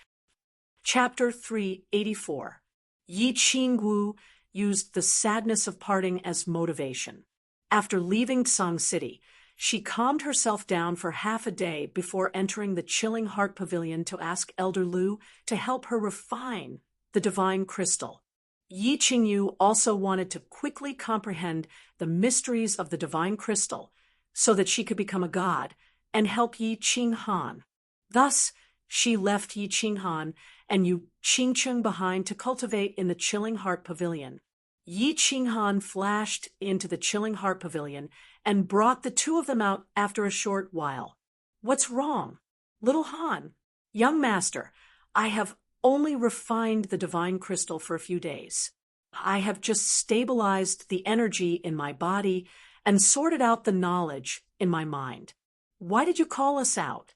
Speaker 1: Chapter 384. Yi Qingwu used the sadness of parting as motivation. After leaving Song City, she calmed herself down for half a day before entering the Chilling Heart Pavilion to ask Elder Lu to help her refine the divine crystal. Yi Qingyu also wanted to quickly comprehend the mysteries of the divine crystal so that she could become a god and help Yi Qinghan. Thus, she left Yi Qinghan and Yu Qingcheng behind to cultivate in the Chilling Heart Pavilion. Yi Qinghan flashed into the Chilling Heart Pavilion and brought the 2 of them out after a short while. "What's wrong?" "Little Han, young master, I have only refined the divine crystal for a few days. I have just stabilized the energy in my body and sorted out the knowledge in my mind. Why did you call us out?"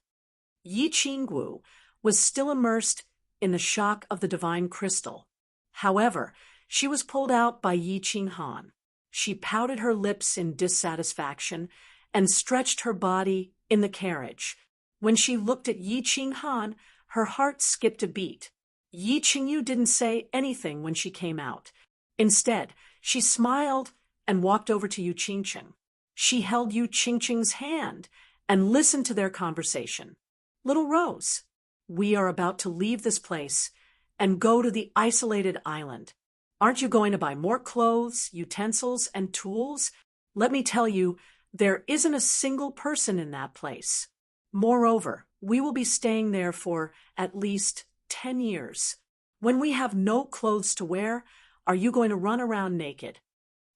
Speaker 1: Yi Qingwu was still immersed in the shock of the divine crystal. However, she was pulled out by Yi Qinghan. She pouted her lips in dissatisfaction and stretched her body in the carriage. When she looked at Yi Qinghan, her heart skipped a beat. Yi Qingyu didn't say anything when she came out. Instead, she smiled and walked over to Yu Qingcheng. She held Yu Qingcheng's hand and listened to their conversation. "Little Rose, we are about to leave this place and go to the isolated island. Aren't you going to buy more clothes, utensils, and tools? Let me tell you, there isn't a single person in that place. Moreover, we will be staying there for at least 10 years. When we have no clothes to wear, are you going to run around naked?"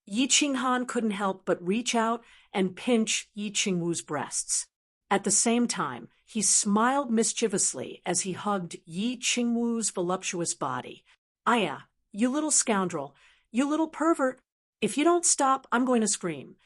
Speaker 1: Yi Qinghan couldn't help but reach out and pinch Yi Qingwu's breasts. At the same time, he smiled mischievously as he hugged Yi Qingwu's voluptuous body. "Aya, you little scoundrel, you little pervert. If you don't stop, I'm going to scream."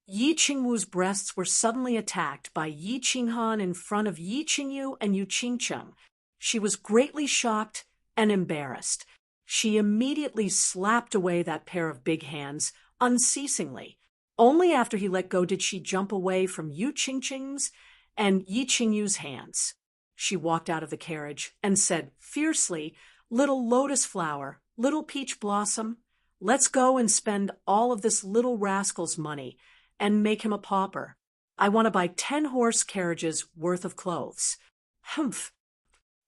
Speaker 1: Yi Qingwu's breasts were suddenly attacked by Yi Qinghan in front of Yi Qingyu and Yu Qingcheng. She was greatly shocked and embarrassed. She immediately slapped away that pair of big hands unceasingly. Only after he let go did she jump away from Yu Qingqing's and Yi Qingyu's hands. She walked out of the carriage and said fiercely, "Little lotus flower, little peach blossom, let's go and spend all of this little rascal's money and make him a pauper. I want to buy 10 horse carriages worth of clothes." Humph.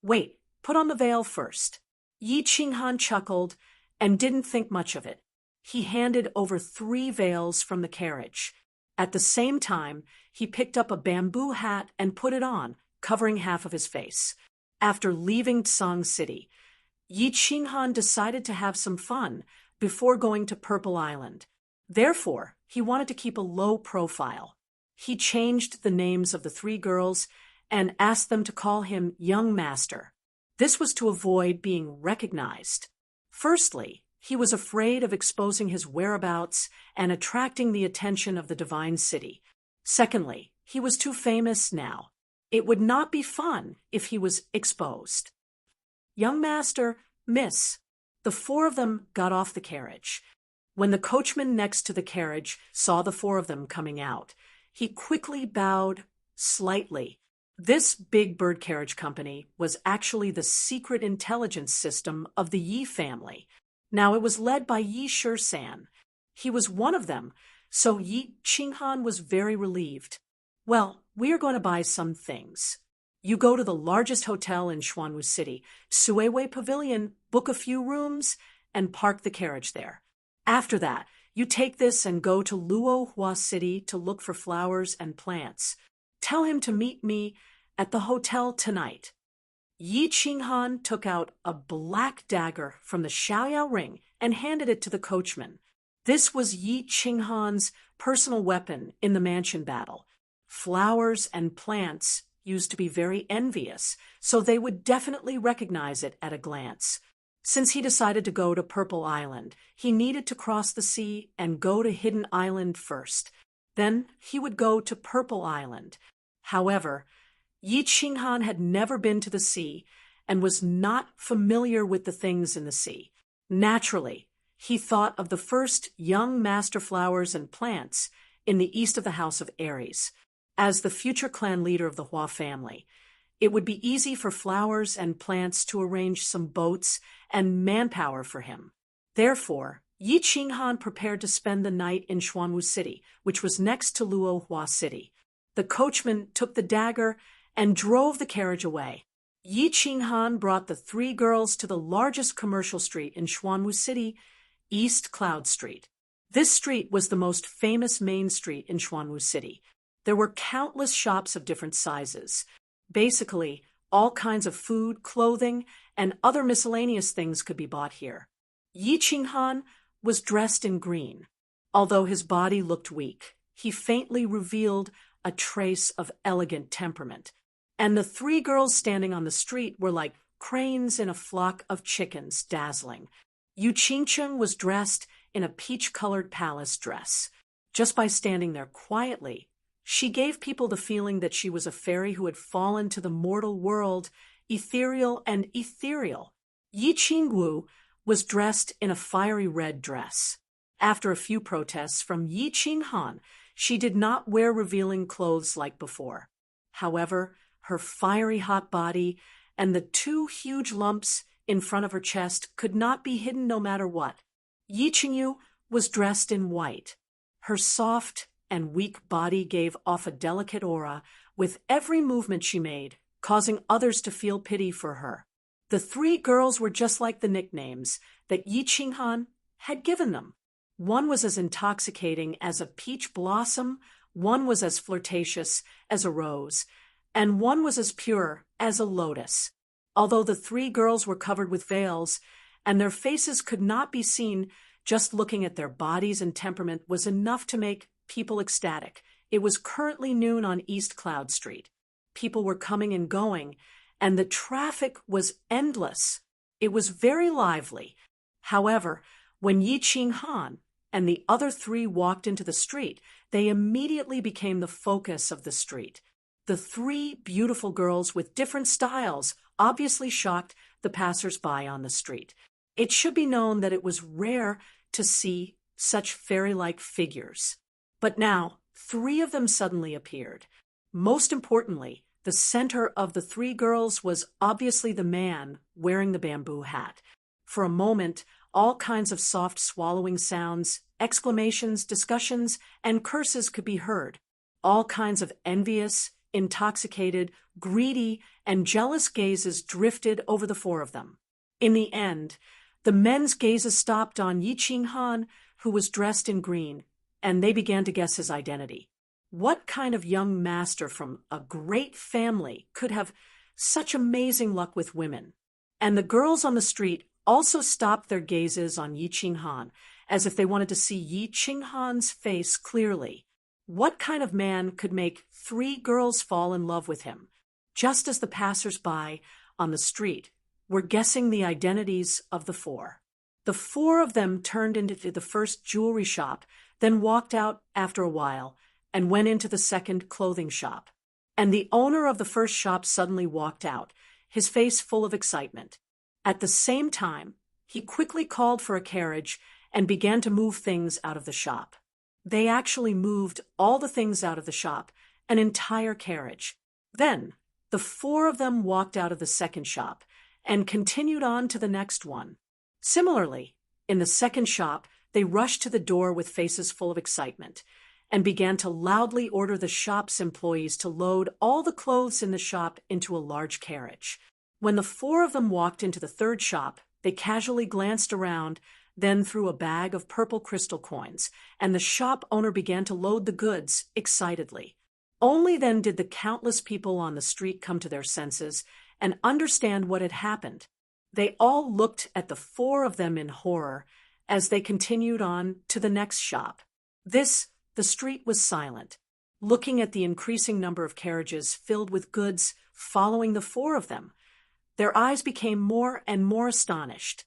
Speaker 1: Wait, put on the veil first. Yi Qinghan chuckled and didn't think much of it. He handed over 3 veils from the carriage. At the same time, he picked up a bamboo hat and put it on, covering half of his face. After leaving Tsang City, Yi Qinghan decided to have some fun before going to Purple Island. Therefore, he wanted to keep a low profile. He changed the names of the 3 girls and asked them to call him Young Master. This was to avoid being recognized. Firstly, he was afraid of exposing his whereabouts and attracting the attention of the Divine City. Secondly, he was too famous now. It would not be fun if he was exposed. "Young Master, Miss." The 4 of them got off the carriage. When the coachman next to the carriage saw the 4 of them coming out, he quickly bowed slightly. This big bird carriage company was actually the secret intelligence system of the Yi family. Now it was led by Yi Shisan. He was one of them, so Yi Qinghan was very relieved. "Well, we are going to buy some things. You go to the largest hotel in Xuanwu City, Suiwei Pavilion, book a few rooms, and park the carriage there. After that, you take this and go to Luohua City to look for flowers and plants. Tell him to meet me at the hotel tonight." Yi Qinghan took out a black dagger from the Xiaoyao ring and handed it to the coachman. This was Yi Qinghan's personal weapon in the mansion battle. Flowers and plants used to be very envious, so they would definitely recognize it at a glance. Since he decided to go to Purple Island, he needed to cross the sea and go to Hidden Island first. Then he would go to Purple Island. However, Yi Qinghan had never been to the sea and was not familiar with the things in the sea. Naturally, he thought of the first young master flowers and plants in the east of the House of Aries. As the future clan leader of the Hua family, it would be easy for flowers and plants to arrange some boats and manpower for him. Therefore, Yi Qinghan prepared to spend the night in Xuanwu City, which was next to Luohua City. The coachman took the dagger and drove the carriage away. Yi Qinghan brought the 3 girls to the largest commercial street in Xuanwu City, East Cloud Street. This street was the most famous main street in Xuanwu City. There were countless shops of different sizes. Basically, all kinds of food, clothing, and other miscellaneous things could be bought here. Yi Qinghan was dressed in green. Although his body looked weak, he faintly revealed a trace of elegant temperament. And the 3 girls standing on the street were like cranes in a flock of chickens, dazzling. Yu Qingqing was dressed in a peach-colored palace dress. Just by standing there quietly, she gave people the feeling that she was a fairy who had fallen to the mortal world, ethereal and ethereal. Yi Qingwu was dressed in a fiery red dress. After a few protests from Yi Qinghan, she did not wear revealing clothes like before. However, her fiery hot body and the 2 huge lumps in front of her chest could not be hidden no matter what. Yi Qingyu was dressed in white. Her soft and weak body gave off a delicate aura with every movement she made, causing others to feel pity for her. The 3 girls were just like the nicknames that Yi Qinghan had given them. One was as intoxicating as a peach blossom, one was as flirtatious as a rose, and one was as pure as a lotus. Although the 3 girls were covered with veils, and their faces could not be seen, just looking at their bodies and temperament was enough to make people ecstatic. It was currently noon on East Cloud Street. People were coming and going, and the traffic was endless. It was very lively. However, when Yi Qinghan and the other 3 walked into the street, they immediately became the focus of the street. The 3 beautiful girls with different styles obviously shocked the passers-by on the street. It should be known that it was rare to see such fairy-like figures. But now, 3 of them suddenly appeared. Most importantly, the center of the 3 girls was obviously the man wearing the bamboo hat. For a moment, all kinds of soft swallowing sounds, exclamations, discussions, and curses could be heard. All kinds of envious, intoxicated, greedy, and jealous gazes drifted over the 4 of them. In the end, the men's gazes stopped on Yi Qinghan, who was dressed in green, and they began to guess his identity. What kind of young master from a great family could have such amazing luck with women? And the girls on the street also stopped their gazes on Yi Qinghan, as if they wanted to see Yi Qinghan's face clearly. What kind of man could make 3 girls fall in love with him, just as the passers-by on the street were guessing the identities of the 4? The 4 of them turned into the first jewelry shop, then walked out after a while, and went into the second clothing shop. And the owner of the first shop suddenly walked out, his face full of excitement. At the same time, he quickly called for a carriage and began to move things out of the shop. They actually moved all the things out of the shop, an entire carriage. Then, the 4 of them walked out of the second shop and continued on to the next one. Similarly, in the second shop, they rushed to the door with faces full of excitement and began to loudly order the shop's employees to load all the clothes in the shop into a large carriage. When the 4 of them walked into the third shop, they casually glanced around, then threw a bag of purple crystal coins, and the shop owner began to load the goods excitedly. Only then did the countless people on the street come to their senses and understand what had happened. They all looked at the 4 of them in horror as they continued on to the next shop. The street was silent, looking at the increasing number of carriages filled with goods following the 4 of them. Their eyes became more and more astonished.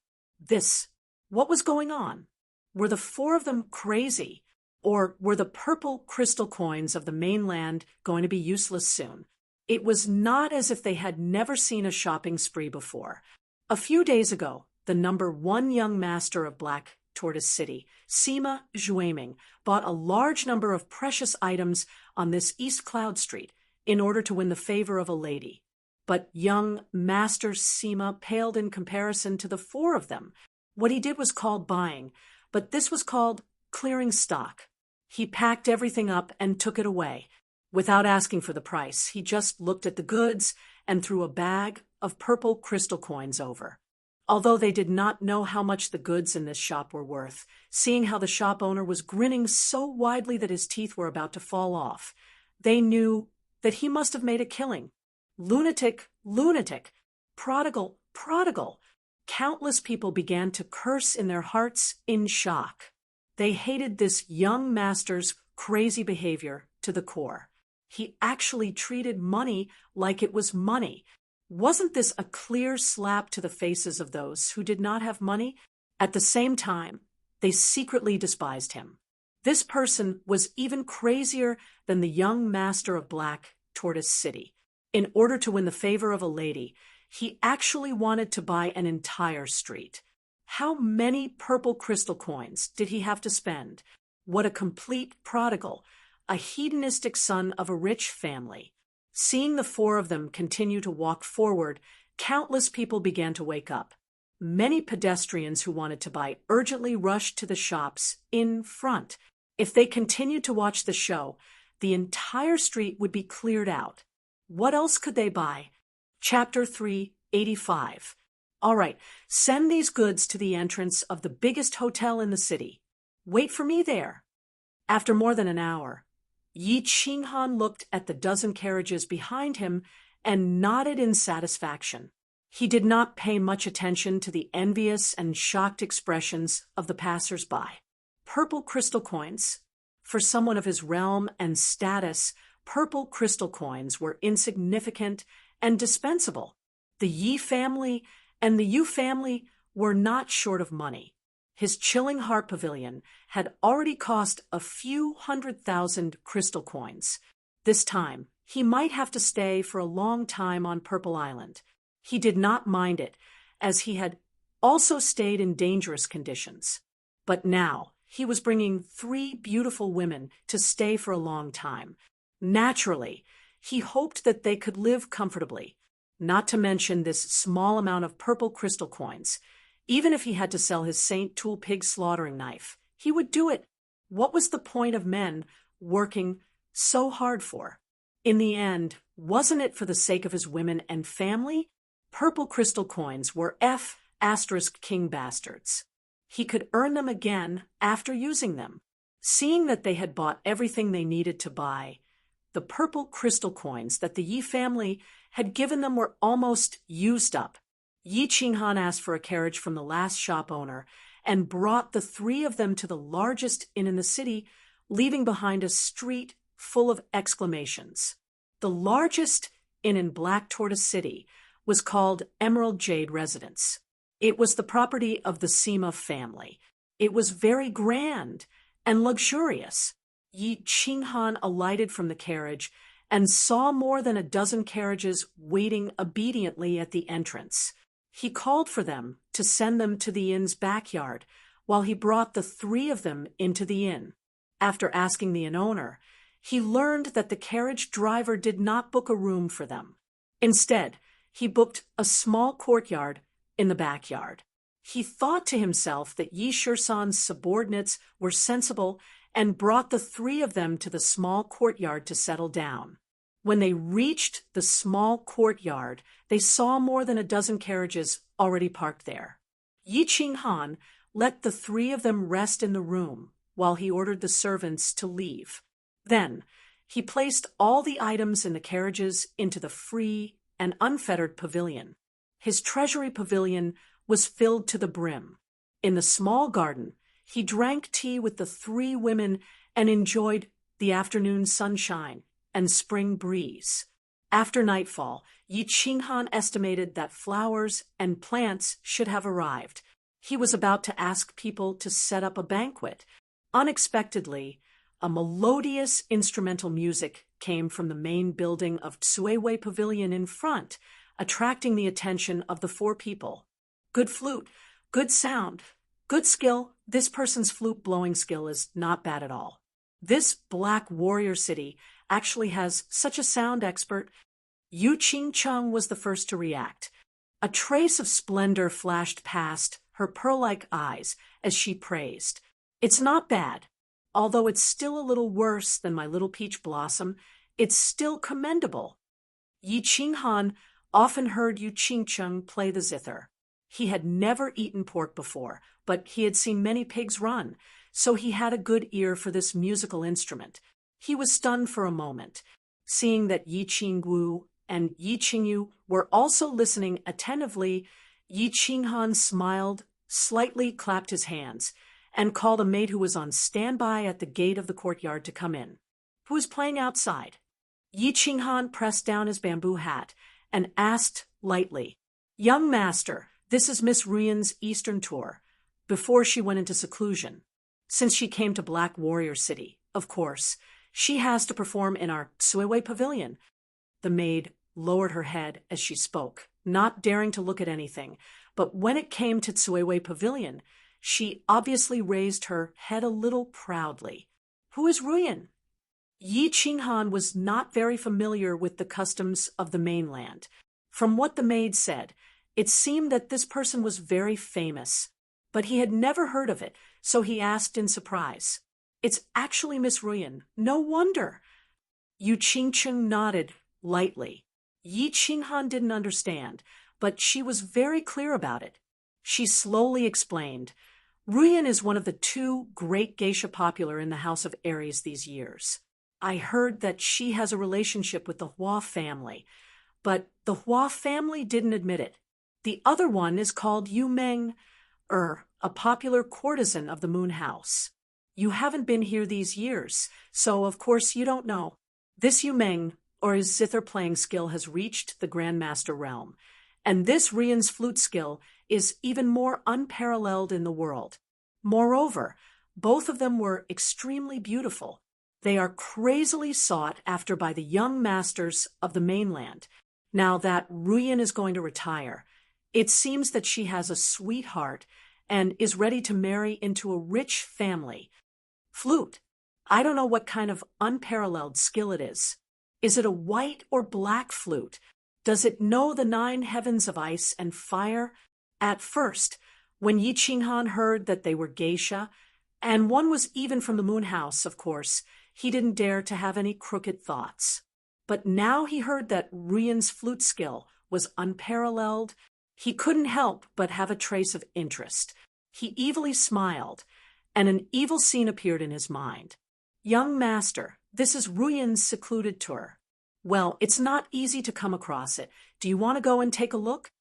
Speaker 1: What was going on? Were the 4 of them crazy? Or were the purple crystal coins of the mainland going to be useless soon? It was not as if they had never seen a shopping spree before. A few days ago, the number 1 young master of Black Tortoise City, Sima Zhuiming, bought a large number of precious items on this East Cloud Street in order to win the favor of a lady. But young Master Sima paled in comparison to the 4 of them. What he did was called buying, but this was called clearing stock. He packed everything up and took it away. Without asking for the price, he just looked at the goods and threw a bag of purple crystal coins over. Although they did not know how much the goods in this shop were worth, seeing how the shop owner was grinning so widely that his teeth were about to fall off, they knew that he must have made a killing. Lunatic, lunatic, prodigal, prodigal. Countless people began to curse in their hearts in shock. They hated this young master's crazy behavior to the core. He actually treated money like it was money. Wasn't this a clear slap to the faces of those who did not have money? At the same time, they secretly despised him. This person was even crazier than the young master of Black Tortoise City. In order to win the favor of a lady, he actually wanted to buy an entire street. How many purple crystal coins did he have to spend? What a complete prodigal, a hedonistic son of a rich family. Seeing the 4 of them continue to walk forward, countless people began to wake up. Many pedestrians who wanted to buy urgently rushed to the shops in front. If they continued to watch the show, the entire street would be cleared out. What else could they buy? Chapter 385. All right, send these goods to the entrance of the biggest hotel in the city. Wait for me there. After more than an hour, Yi Qinghan looked at the dozen carriages behind him and nodded in satisfaction. He did not pay much attention to the envious and shocked expressions of the passers-by. Purple crystal coins. For someone of his realm and status, purple crystal coins were insignificant and dispensable. The Yi family and the Yu family were not short of money. His chilling heart pavilion had already cost a few 100,000 crystal coins. This time, he might have to stay for a long time on Purple Island. He did not mind it, as he had also stayed in dangerous conditions. But now, he was bringing 3 beautiful women to stay for a long time. Naturally, he hoped that they could live comfortably, not to mention this small amount of purple crystal coins. Even if he had to sell his St. Tool pig slaughtering knife, he would do it. What was the point of men working so hard for? In the end, wasn't it for the sake of his women and family? Purple crystal coins were *king bastards. He could earn them again after using them. Seeing that they had bought everything they needed to buy, the purple crystal coins that the Yi family had given them were almost used up. Yi Qinghan asked for a carriage from the last shop owner and brought the 3 of them to the largest inn in the city, leaving behind a street full of exclamations. The largest inn in Black Tortoise City was called Emerald Jade Residence. It was the property of the Sima family. It was very grand and luxurious. Yi Qinghan alighted from the carriage and saw more than a dozen carriages waiting obediently at the entrance. He called for them to send them to the inn's backyard while he brought the 3 of them into the inn. After asking the inn owner, he learned that the carriage driver did not book a room for them. Instead, he booked a small courtyard in the backyard. He thought to himself that Yi Shisan's subordinates were sensible and brought the 3 of them to the small courtyard to settle down. When they reached the small courtyard, they saw more than a dozen carriages already parked there. Yi Qinghan let the 3 of them rest in the room while he ordered the servants to leave. Then, he placed all the items in the carriages into the free and unfettered pavilion. His treasury pavilion was filled to the brim. In the small garden, he drank tea with the 3 women and enjoyed the afternoon sunshine and spring breeze. After nightfall, Yi Qinghan estimated that flowers and plants should have arrived. He was about to ask people to set up a banquet. Unexpectedly, a melodious instrumental music came from the main building of Tsuewei Pavilion in front, attracting the attention of the 4 people. Good flute, good sound, good skill. This person's flute blowing skill is not bad at all. This Black Warrior City actually has such a sound expert. Yu Qingcheng was the first to react. A trace of splendor flashed past her pearl-like eyes as she praised. It's not bad. Although it's still a little worse than my little peach blossom, it's still commendable. Yi Qinghan often heard Yu Qingcheng play the zither. He had never eaten pork before, but he had seen many pigs run, so he had a good ear for this musical instrument. He was stunned for a moment, seeing that Yi Qingwu and Yi Qingyu were also listening attentively. Yi Qinghan smiled, slightly clapped his hands, and called a maid who was on standby at the gate of the courtyard to come in. Who was playing outside? Yi Qinghan pressed down his bamboo hat and asked lightly, "Young master, this is Miss Ruyan's Eastern tour," before she went into seclusion. Since she came to Black Warrior City, of course, she has to perform in our Tsuewei Pavilion. The maid lowered her head as she spoke, not daring to look at anything, but when it came to Tsuewei Pavilion, she obviously raised her head a little proudly. Who is Ruyan? Yi Qinghan was not very familiar with the customs of the mainland. From what the maid said, it seemed that this person was very famous, but he had never heard of it, so he asked in surprise. "It's actually Miss Ruyan. No wonder." Yu Qingcheng nodded lightly. Yi Qinghan didn't understand, but she was very clear about it. She slowly explained, "Ruyan is one of the 2 great geisha popular in the House of Aries these years. I heard that she has a relationship with the Hua family, but the Hua family didn't admit it. The other one is called Yu Meng, a popular courtesan of the Moon House. You haven't been here these years, so of course you don't know. This Yu Meng, or his zither-playing skill, has reached the Grandmaster realm, and this Ruyan's flute skill is even more unparalleled in the world. Moreover, both of them were extremely beautiful. They are crazily sought after by the young masters of the mainland. Now that Ruyan is going to retire, it seems that she has a sweetheart and is ready to marry into a rich family. Flute. I don't know what kind of unparalleled skill it is. Is it a white or black flute? Does it know the 9 heavens of ice and fire? At first, when Yi Qinghan heard that they were geisha, and one was even from the moon house, of course, he didn't dare to have any crooked thoughts. But now he heard that Ruyan's flute skill was unparalleled. He couldn't help but have a trace of interest. He evilly smiled, and an evil scene appeared in his mind. Young master, this is Ruyan's secluded tour. Well, it's not easy to come across it. Do you want to go and take a look?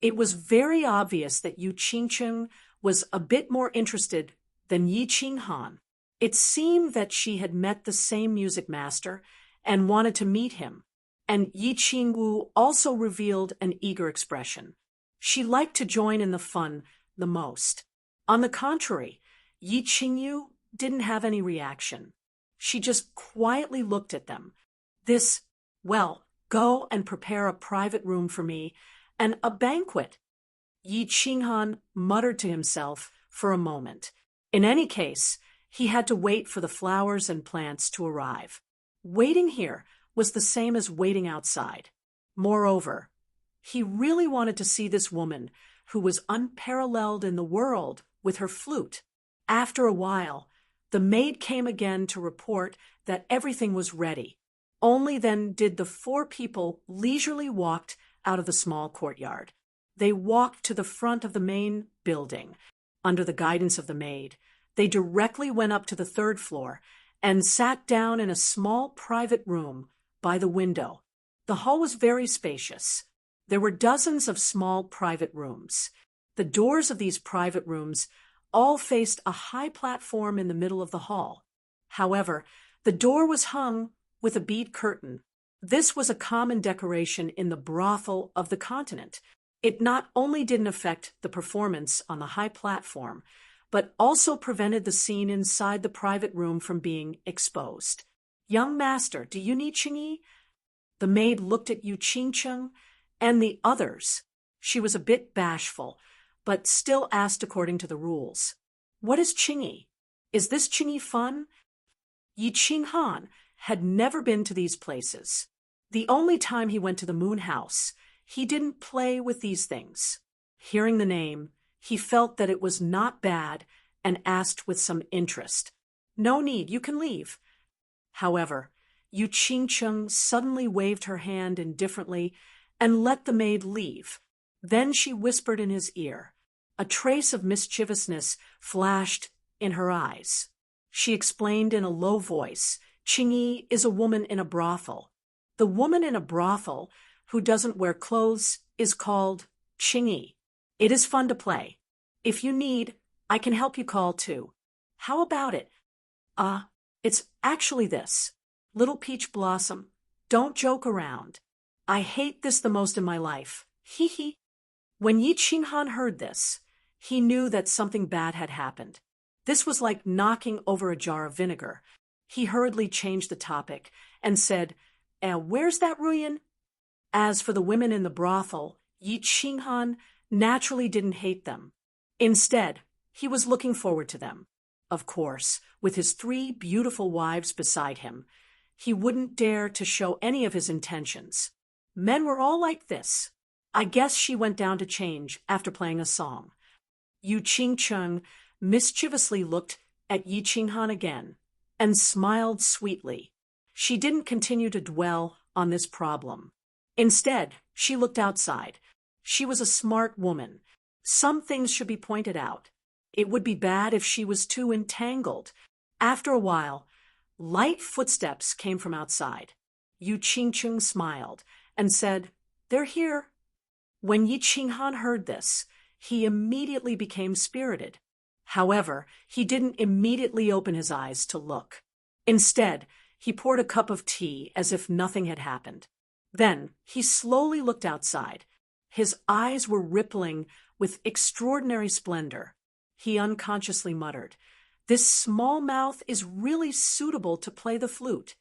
Speaker 1: It was very obvious that Yu Qingcheng was a bit more interested than Yi Qinghan. It seemed that she had met the same music master and wanted to meet him, and Yi Qingwu also revealed an eager expression. She liked to join in the fun the most. On the contrary, Yi Qingyu didn't have any reaction. She just quietly looked at them. Well, go and prepare a private room for me and a banquet. Yi Qinghan muttered to himself for a moment. In any case, he had to wait for the flowers and plants to arrive. Waiting here was the same as waiting outside. Moreover, he really wanted to see this woman who was unparalleled in the world with her flute. After a while, the maid came again to report that everything was ready. Only then did the 4 people leisurely walk out of the small courtyard. They walked to the front of the main building. Under the guidance of the maid, they directly went up to the 3rd floor and sat down in a small private room by the window. The hall was very spacious. There were dozens of small private rooms. The doors of these private rooms all faced a high platform in the middle of the hall. However, the door was hung with a bead curtain. This was a common decoration in the brothel of the continent. It not only didn't affect the performance on the high platform, but also prevented the scene inside the private room from being exposed. Young master, do you need Qingyi? The maid looked at Yu Qingcheng and the others. She was a bit bashful, but still asked according to the rules. What is Qingyi? Is this Qingyi fun? Yi Qinghan had never been to these places. The only time he went to the moon house, he didn't play with these things. Hearing the name, he felt that it was not bad and asked with some interest. No need, you can leave. However, Yu Qingcheng suddenly waved her hand indifferently and let the maid leave. Then she whispered in his ear. A trace of mischievousness flashed in her eyes. She explained in a low voice, Qingyi is a woman in a brothel. The woman in a brothel who doesn't wear clothes is called Qingyi. It is fun to play. If you need, I can help you call too. How about it? It's actually this. Little Peach Blossom, don't joke around. I hate this the most in my life. Hee hee. When Yi Qinghan heard this, he knew that something bad had happened. This was like knocking over a jar of vinegar. He hurriedly changed the topic and said, where's that Ruyan? As for the women in the brothel, Yi Qinghan naturally didn't hate them. Instead, he was looking forward to them. Of course, with his 3 beautiful wives beside him, he wouldn't dare to show any of his intentions. Men were all like this. I guess she went down to change after playing a song. Yu Qingcheng mischievously looked at Yi Qinghan again and smiled sweetly. She didn't continue to dwell on this problem. Instead, she looked outside. She was a smart woman. Some things should be pointed out. It would be bad if she was too entangled. After a while, light footsteps came from outside. Yu Qingcheng smiled and said, "They're here." When Yi Qinghan heard this, he immediately became spirited. However, he didn't immediately open his eyes to look. Instead, he poured a cup of tea as if nothing had happened. Then he slowly looked outside. His eyes were rippling with extraordinary splendor. He unconsciously muttered, "This small mouth is really suitable to play the flute."